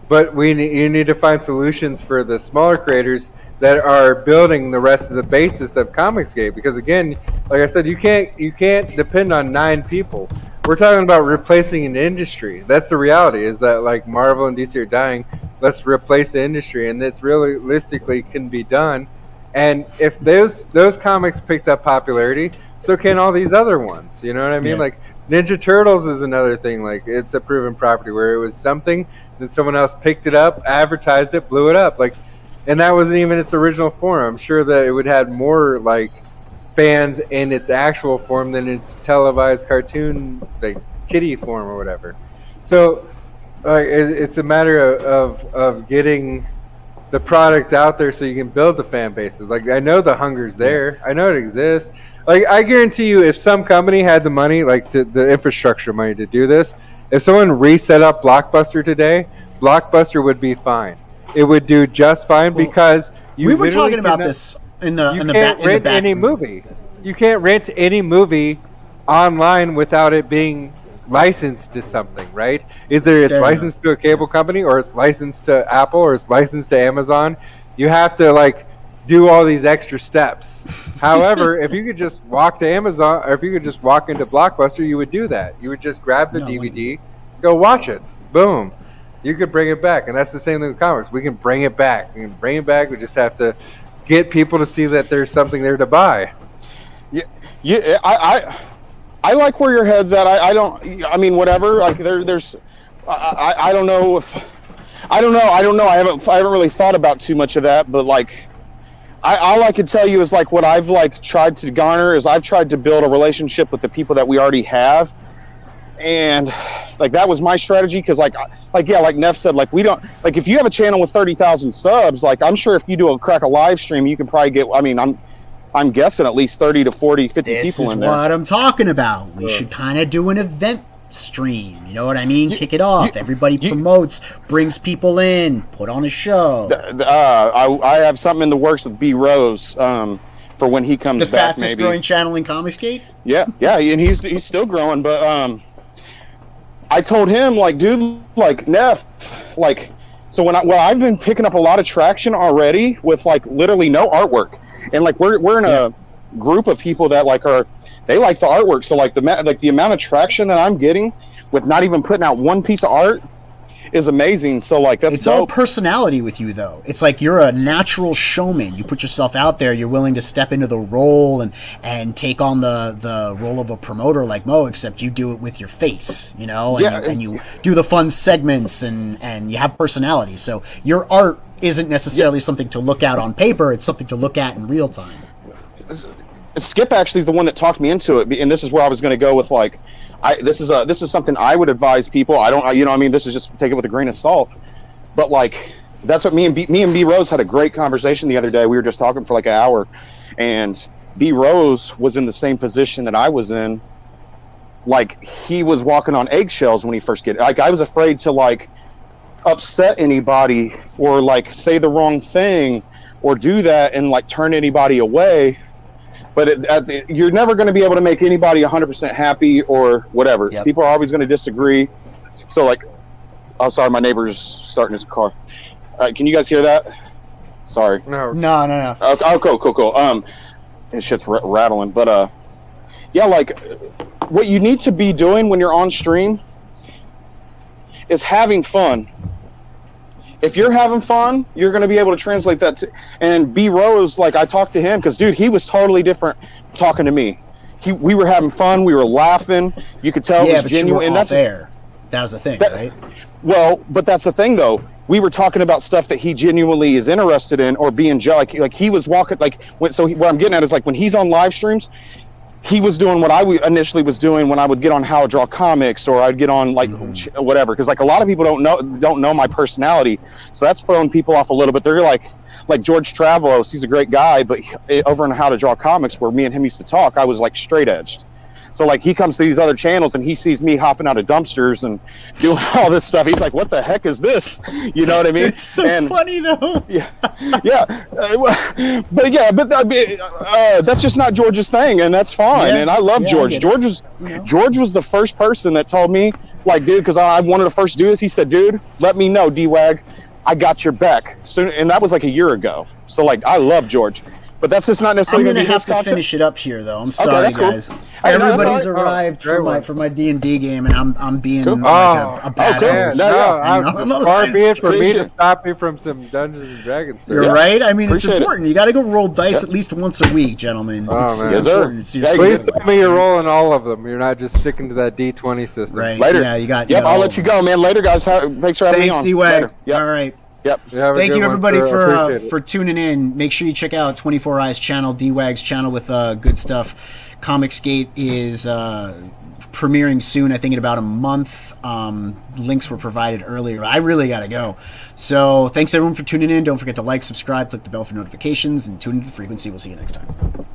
But you need to find solutions for the smaller creators that are building the rest of the basis of Comicsgate, because again, like I said, you can't depend on 9 people. We're talking about replacing an industry. That's the reality, is that like Marvel and DC are dying. Let's replace the industry, and it's realistically can be done. And if those comics picked up popularity, so can all these other ones. You know what I mean? Like Ninja Turtles is another thing. Like it's a proven property where it was something, then someone else picked it up, advertised it, blew it up. Like. And that wasn't even its original form. I'm sure that it would have more like fans in its actual form than its televised cartoon, like kiddie form or whatever. So it's a matter of getting the product out there so you can build the fan bases. Like I know the hunger's there. I know it exists. Like I guarantee you, if some company had the money, like the infrastructure money to do this, if someone reset up Blockbuster today, Blockbuster would be fine. It would do just fine because we were talking about this in the rent any movie. You can't rent any movie online without it being licensed to something, right? Either it's licensed to a cable company, or it's licensed to Apple, or it's licensed to Amazon. You have to like do all these extra steps. However, if you could just walk to Amazon, or if you could just walk into Blockbuster, you would do that. You would just grab the DVD, go watch it, boom. You could bring it back, and that's the same thing with comics. We can bring it back. We just have to get people to see that there's something there to buy. Yeah. I like where your head's at. I mean, whatever. Like there's. I don't know if. I don't know. I haven't really thought about too much of that, but like, all I could tell you is like what I've like tried to garner is I've tried to build a relationship with the people that we already have. And like that was my strategy, because like Neff said, like we don't, like if you have a channel with 30,000 subs, like I'm sure if you do a live stream, you can probably get, I mean, I'm guessing at least 30 to 40, 50 people in there. This is what I'm talking about. We should kind of do an event stream. You know what I mean? Kick it off. Everybody promotes, brings people in, put on a show. I have something in the works with B Rose. For when he comes back, maybe. The fastest growing channel in Comicsgate? Yeah, and he's still growing, but I told him, like, dude, like, Neff, like, so I've been picking up a lot of traction already with, like, literally no artwork. And, like, we're in a group of people that, like, they like the artwork. So, like, the amount of traction that I'm getting with not even putting out one piece of art is amazing. So like that's it's all personality with you, though. It's like you're a natural showman. You put yourself out there. You're willing to step into the role and take on the role of a promoter like Mo, except you do it with your face, you know, and you do the fun segments and you have personality. So your art isn't necessarily something to look at on paper. It's something to look at in real time. Skip actually is the one that talked me into it, and this is where I was going to go with, like, this is something I would advise people. I don't, you know, I mean, this is just take it with a grain of salt. But like, that's what me and B Rose had a great conversation the other day. We were just talking for like an hour, and B Rose was in the same position that I was in. Like, he was walking on eggshells when he first get. Like, I was afraid to like upset anybody or like say the wrong thing or do that and like turn anybody away. But you're never going to be able to make anybody 100% happy or whatever. Yep. People are always going to disagree. So like, oh, sorry, my neighbor's starting his car. Can you guys hear that? Sorry. No. No. Oh, cool. This shit's rattling. But yeah, like, what you need to be doing when you're on stream is having fun. If you're having fun, you're going to be able to translate that and B Rose, like, I talked to him because, dude, he was totally different talking to me. We were having fun. We were laughing. You could tell it was genuine. And that's there. That was the thing, right? Well, but that's the thing, though. We were talking about stuff that he genuinely is interested in or being like he was walking, like, what I'm getting at is, like, when he's on live streams, he was doing what I initially was doing when I would get on How to Draw Comics or I'd get on like whatever, because like a lot of people don't know my personality, so that's throwing people off a little bit. They're like George Travalos, he's a great guy, but over in How to Draw Comics, where me and him used to talk, I was like straight edged. So like he comes to these other channels and he sees me hopping out of dumpsters and doing all this stuff. He's like, "What the heck is this?" You know what I mean? It's so funny though. Yeah. But that's just not George's thing, and that's fine. Yeah. And I love George. George was the first person that told me, like, dude, because I wanted to first do this. He said, "Dude, let me know, D-Wag, I got your back." So, and that was like a year ago. So like, I love George. But that's just not necessarily I'm going to be his have to content. finish it up here, though. I'm sorry, that's cool. guys. Hey, no, Everybody's that's all arrived for my D&D game, and I'm being Cool. like a bad cool. host. Far be it for me Appreciate to it. stop you from some Dungeons and Dragons. You're Yeah. right. I mean, Appreciate it's it. important. You got to go roll dice at least once a week, gentlemen. Oh, It's man. Yes, sir. important. It's your Please skill. tell me you're rolling all of them. You're not just sticking to that D20 system. Right. Later. Yeah, you got. Yep, got I'll all let of you them. go, man. Later, guys. Thanks for having me Thanks, on. D-Wag. Later. Yep. All right. Yep. You have a Thank good you, one, everybody, sir. Appreciate it. for tuning in. Make sure you check out 24 Eyes channel, D-Wag's channel with good stuff. Comicsgate is premiering soon, I think in about a month. Links were provided earlier. I really got to go. So thanks, everyone, for tuning in. Don't forget to like, subscribe, click the bell for notifications, and tune into the frequency. We'll see you next time.